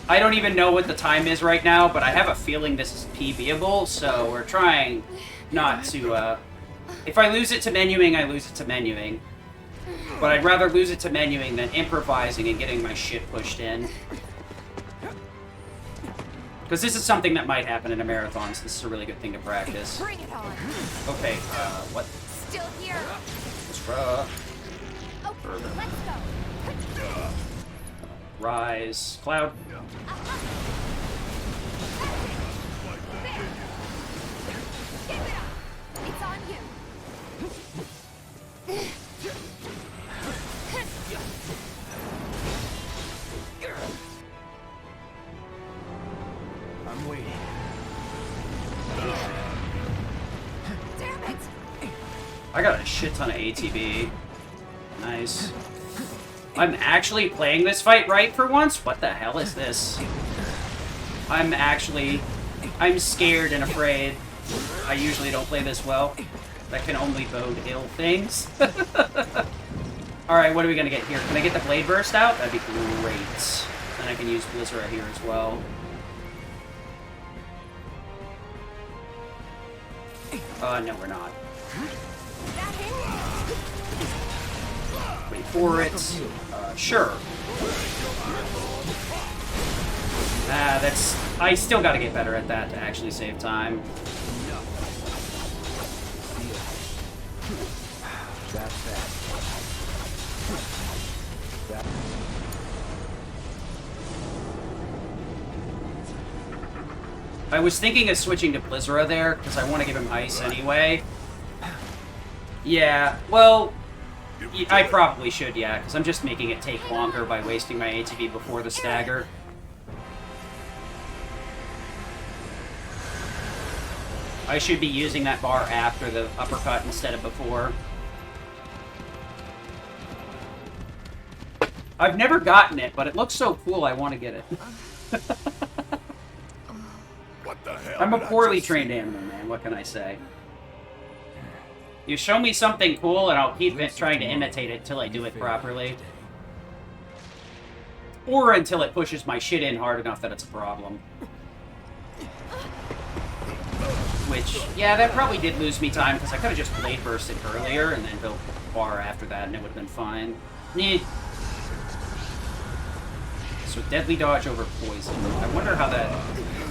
I don't even know what the time is right now, but I have a feeling this is PBable, so we're trying not to, if I lose it to menuing, I lose it to menuing. But I'd rather lose it to menuing than improvising and getting my shit pushed in. Because this is something that might happen in a marathon, so this is a really good thing to practice. Bring it on. Okay, what? Still here. Okay, let's go. Rise. Cloud. It's on you. I'm waiting. Damn it! I got a shit ton of ATB. Nice. I'm actually playing this fight right for once? What the hell is this? I'm scared and afraid. I usually don't play this well. That can only bode ill things. Alright, what are we gonna get here? Can I get the Blade Burst out? That'd be great. Then I can use Blizzard here as well. No, we're not. Wait for it. Sure. I still gotta get better at that to actually save time. That's that. I was thinking of switching to Blizzard there, because I want to give him ice anyway. Yeah, well, I probably should, yeah, because I'm just making it take longer by wasting my ATB before the stagger. I should be using that bar after the uppercut instead of before. I've never gotten it, but it looks so cool I want to get it. What the hell? I'm a poorly trained animal, man. What can I say? You show me something cool, and I'll keep trying to imitate it until I do it properly. Or until it pushes my shit in hard enough that it's a problem. Which, yeah, that probably did lose me time, because I could have just Blade Bursted earlier, and then built bar after that, and it would have been fine. Eh. So Deadly Dodge over Poison. I wonder how that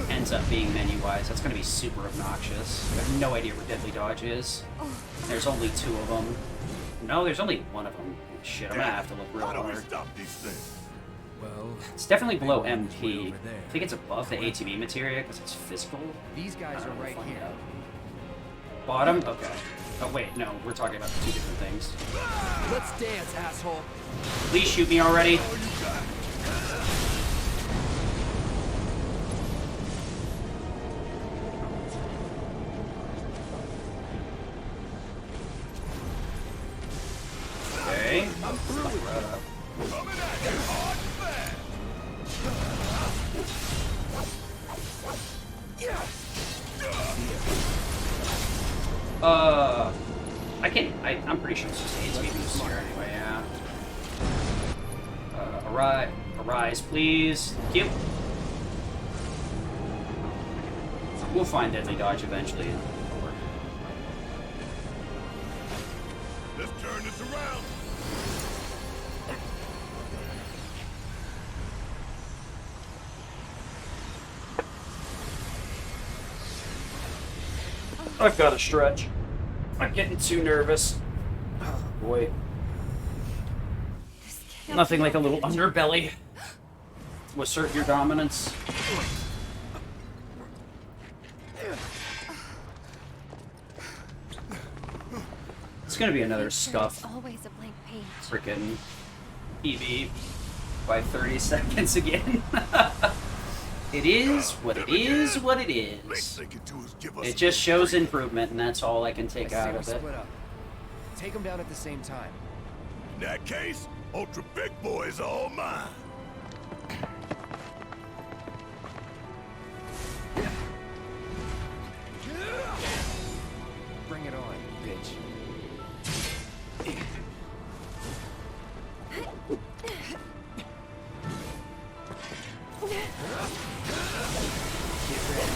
ends up being menu-wise. That's going to be super obnoxious. I have no idea what Deadly Dodge is. There's only 2 of them. No, there's only one of them. Shit, I'm gonna have to look real How do we hard. stop these things? Well, It's definitely below they were way MP. over there. I think it's above the ATB materia because it's physical. These guys are right here. Bottom? Okay. Oh, wait, no, we're talking about two different things. Let's dance, asshole. Please shoot me already. Okay. I'm through with you. Coming at you hard and fast. I'm pretty sure it's just ATB boost here anyway, yeah. Arise, please. Thank you. We'll find deadly dodge eventually. Let's turn this around. I've got to stretch. I'm getting too nervous. Oh, boy. Nothing like a little underbelly to assert your dominance. It's gonna be another scuff. Always a blank page. Frickin' EV by 30 seconds again. It is what it is what it is. It just shows improvement, and that's all I can take out of it. Split up. Take them down at the same time. In that case, Ultra Big Boy is all mine. Bring it on, bitch. Get ready.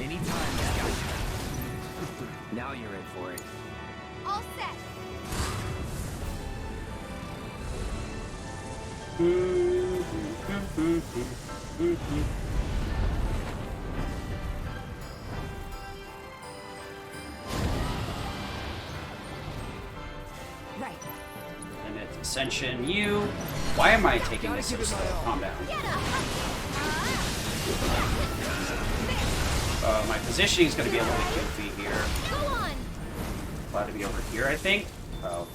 Anytime, Scout. Now you're in for it. All set. Right. And it's Ascension U. Why am I taking this so slow? Calm down. My positioning is going to be a little bit goofy here. Go on. Glad to be over here, I think. Oh,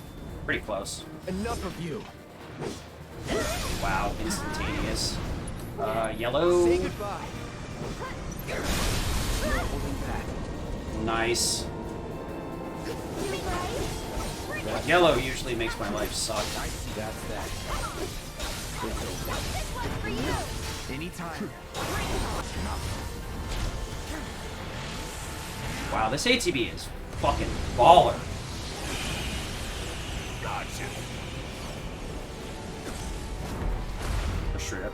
pretty close. Enough of you. Wow, instantaneous. Yellow. Say goodbye. No holding back. Nice. Yellow usually makes my life suck. I see that's that. It's over. This one's for you. Anytime. Wow, this ATB is fucking baller. Gotcha. Straight up.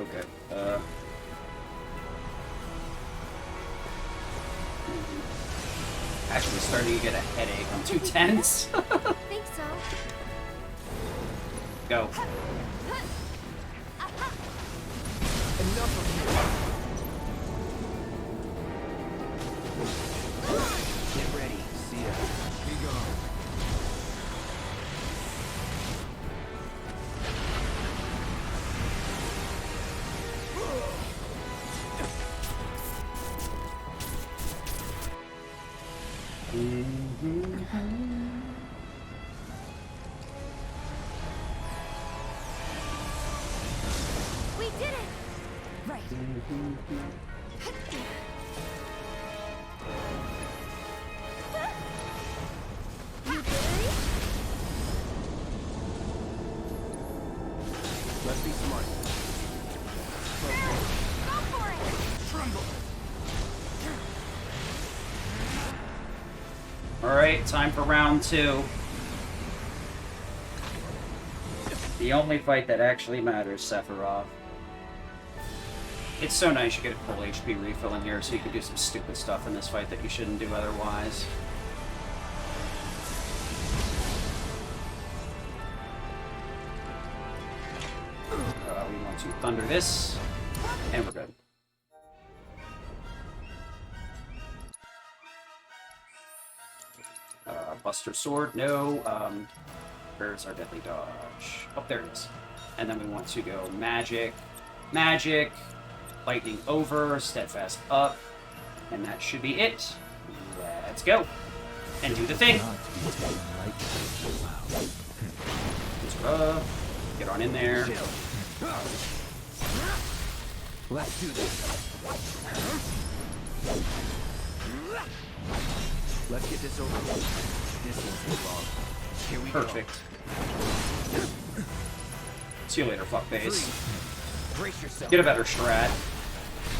Okay. Actually starting to get a headache. I'm too tense. Think so. Go. Enough of you. Get ready. See ya. Be gone. We did it. Right. Let's be smart. Go for it. Tremble. Alright, time for round 2. The only fight that actually matters, Sephiroth. It's so nice you get a full HP refill in here so you can do some stupid stuff in this fight that you shouldn't do otherwise. We want to thunder this, and we're good. Buster Sword. No. Where's our Deadly Dodge? Oh, there it is. And then we want to go Magic, Magic, Lightning over, Steadfast up, and that should be it. Let's go. And do the thing. Get on in there. Let's do this. Let's get this over with. This won't take long. Here we Perfect. go. See you later, fuckface. Brace yourself. Get a better strat.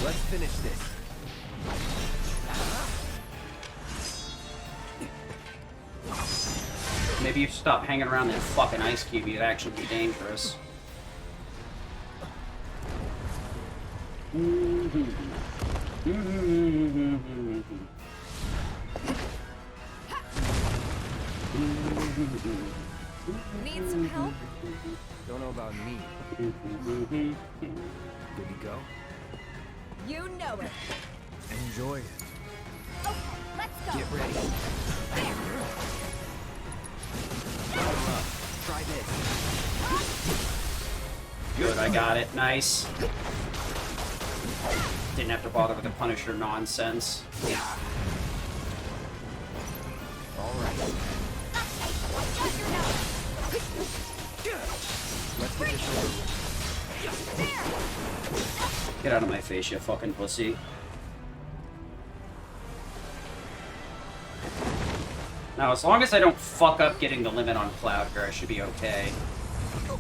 Let's finish this. Maybe you stop hanging around that fucking ice cube, you'd actually be dangerous. Need some help? Don't know about me. Good to go? You know it. Enjoy it. Okay, let's go. Get ready. Try this. Good, I got it. Nice. Didn't have to bother with the Punisher nonsense. All right. Let's get this over. Get out of my face, you fucking pussy. Now, as long as I don't fuck up getting the limit on Cloud here, I should be okay.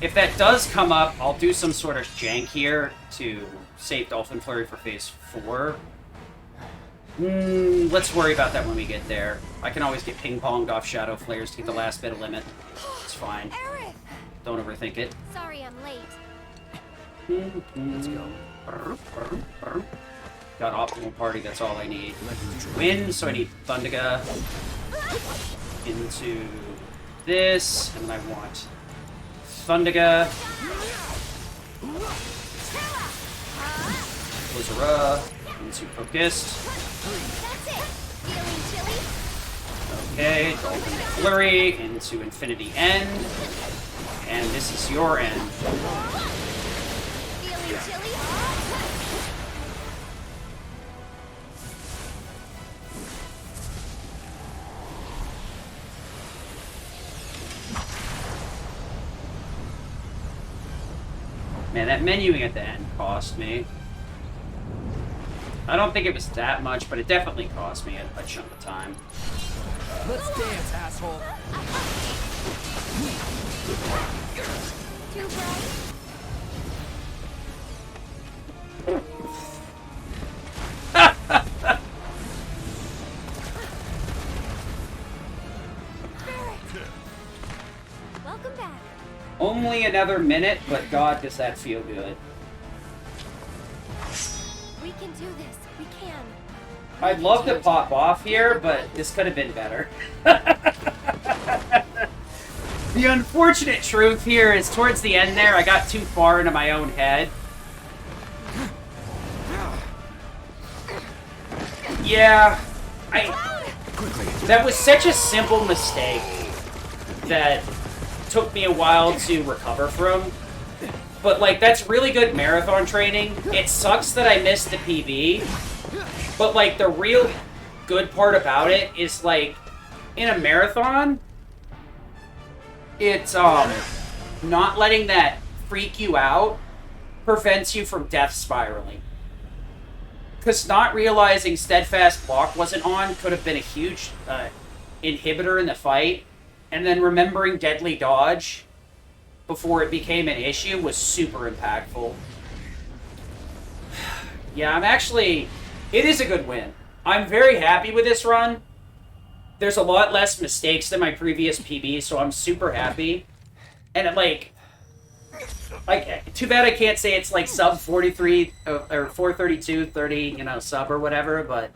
If that does come up, I'll do some sort of jank here to save Dolphin Flurry for Phase 4. Let's worry about that when we get there. I can always get ping-ponged off Shadow Flares to get the last bit of limit. It's fine. Don't overthink it. Sorry I'm late. Let's go. Got Optimal Party, that's all I need. Win, so I need Thundaga into this, and then I want Thundaga, Blizzara, into Focused. Okay, Dolphin Flurry into Infinity End, and this is your end. Man, that menuing at the end cost me. I don't think it was that much, but it definitely cost me a chunk of time. Let's dance, asshole. Too bright. Welcome back. Only another minute, but God, does that feel good. We can do this. We can. I'd love to pop off here, but this could have been better. The unfortunate truth here is towards the end there, I got too far into my own head. Yeah, that was such a simple mistake that took me a while to recover from. But, like, that's really good marathon training. It sucks that I missed the PB. But, like, the real good part about it is, like, in a marathon, it's, not letting that freak you out prevents you from death spiraling. Because not realizing Steadfast Block wasn't on could have been a huge inhibitor in the fight. And then remembering Deadly Dodge before it became an issue was super impactful. Yeah, it is a good win. I'm very happy with this run. There's a lot less mistakes than my previous PB, so I'm super happy. And too bad I can't say it's like sub 43 or 432, 30, sub or whatever, but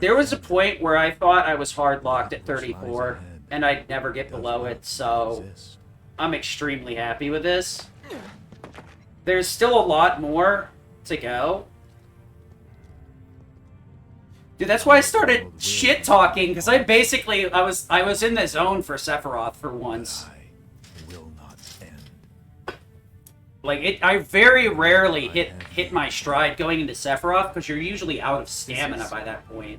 there was a point where I thought I was hard locked at 34 and I'd never get below it, so I'm extremely happy with this. There's still a lot more to go. Dude, that's why I started shit talking, because I was in the zone for Sephiroth for once. Like I very rarely hit my stride going into Sephiroth because you're usually out of stamina by that point.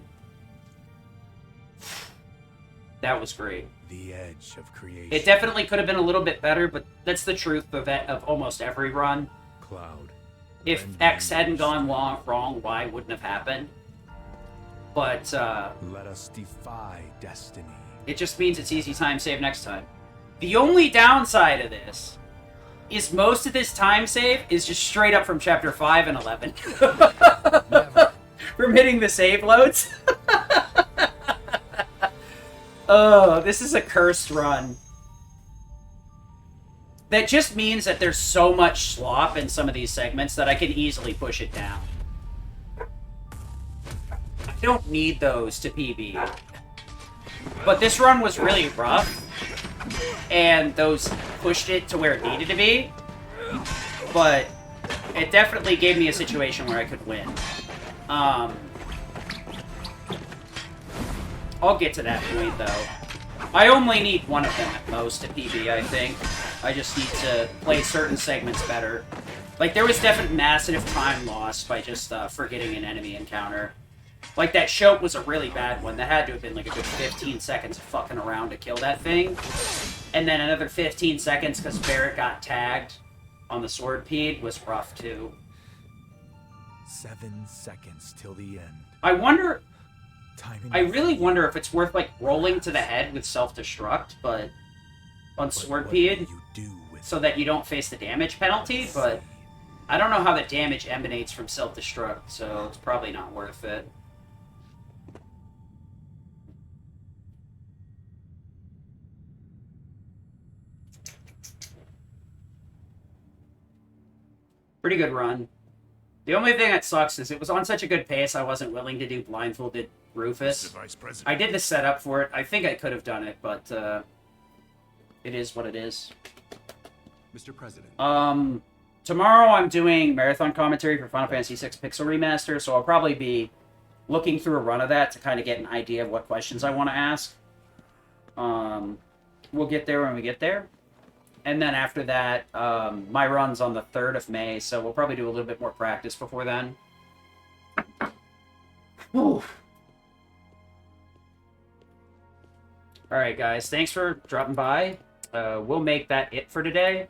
That was great. The edge of creation. It definitely could have been a little bit better, but that's the truth of almost every run. Cloud. If X hadn't gone wrong, Y wouldn't have happened. But let us defy destiny. It just means it's easy time save next time. The only downside of this is most of this time save is just straight up from chapter 5 and 11. From hitting the save loads. Oh, this is a cursed run. That just means that there's so much slop in some of these segments that I can easily push it down. I don't need those to PB. But this run was really rough. And those pushed it to where it needed to be. But it definitely gave me a situation where I could win. I'll get to that point, though. I only need one of them at most to PB, I think. I just need to play certain segments better. Like, there was definitely massive time loss by just forgetting an enemy encounter. Like, that choke was a really bad one. That had to have been like a good 15 seconds of fucking around to kill that thing. And then another 15 seconds because Barrett got tagged on the sword peed was rough, too. 7 seconds till the end. I really wonder if it's worth, like, rolling to the head with self-destruct, but on sword peed, so that you don't face the damage penalty, but I don't know how the damage emanates from self-destruct, so it's probably not worth it. Pretty good run. The only thing that sucks is it was on such a good pace I wasn't willing to do blindfolded Rufus. I did the setup for it. I think I could have done it, but it is what it is. Mr. President. Tomorrow I'm doing marathon commentary for Final Fantasy VI Pixel Remaster, so I'll probably be looking through a run of that to kind of get an idea of what questions I want to ask. We'll get there when we get there. And then after that, my run's on the 3rd of May, so we'll probably do a little bit more practice before then. Whew. Alright, guys. Thanks for dropping by. We'll make that it for today.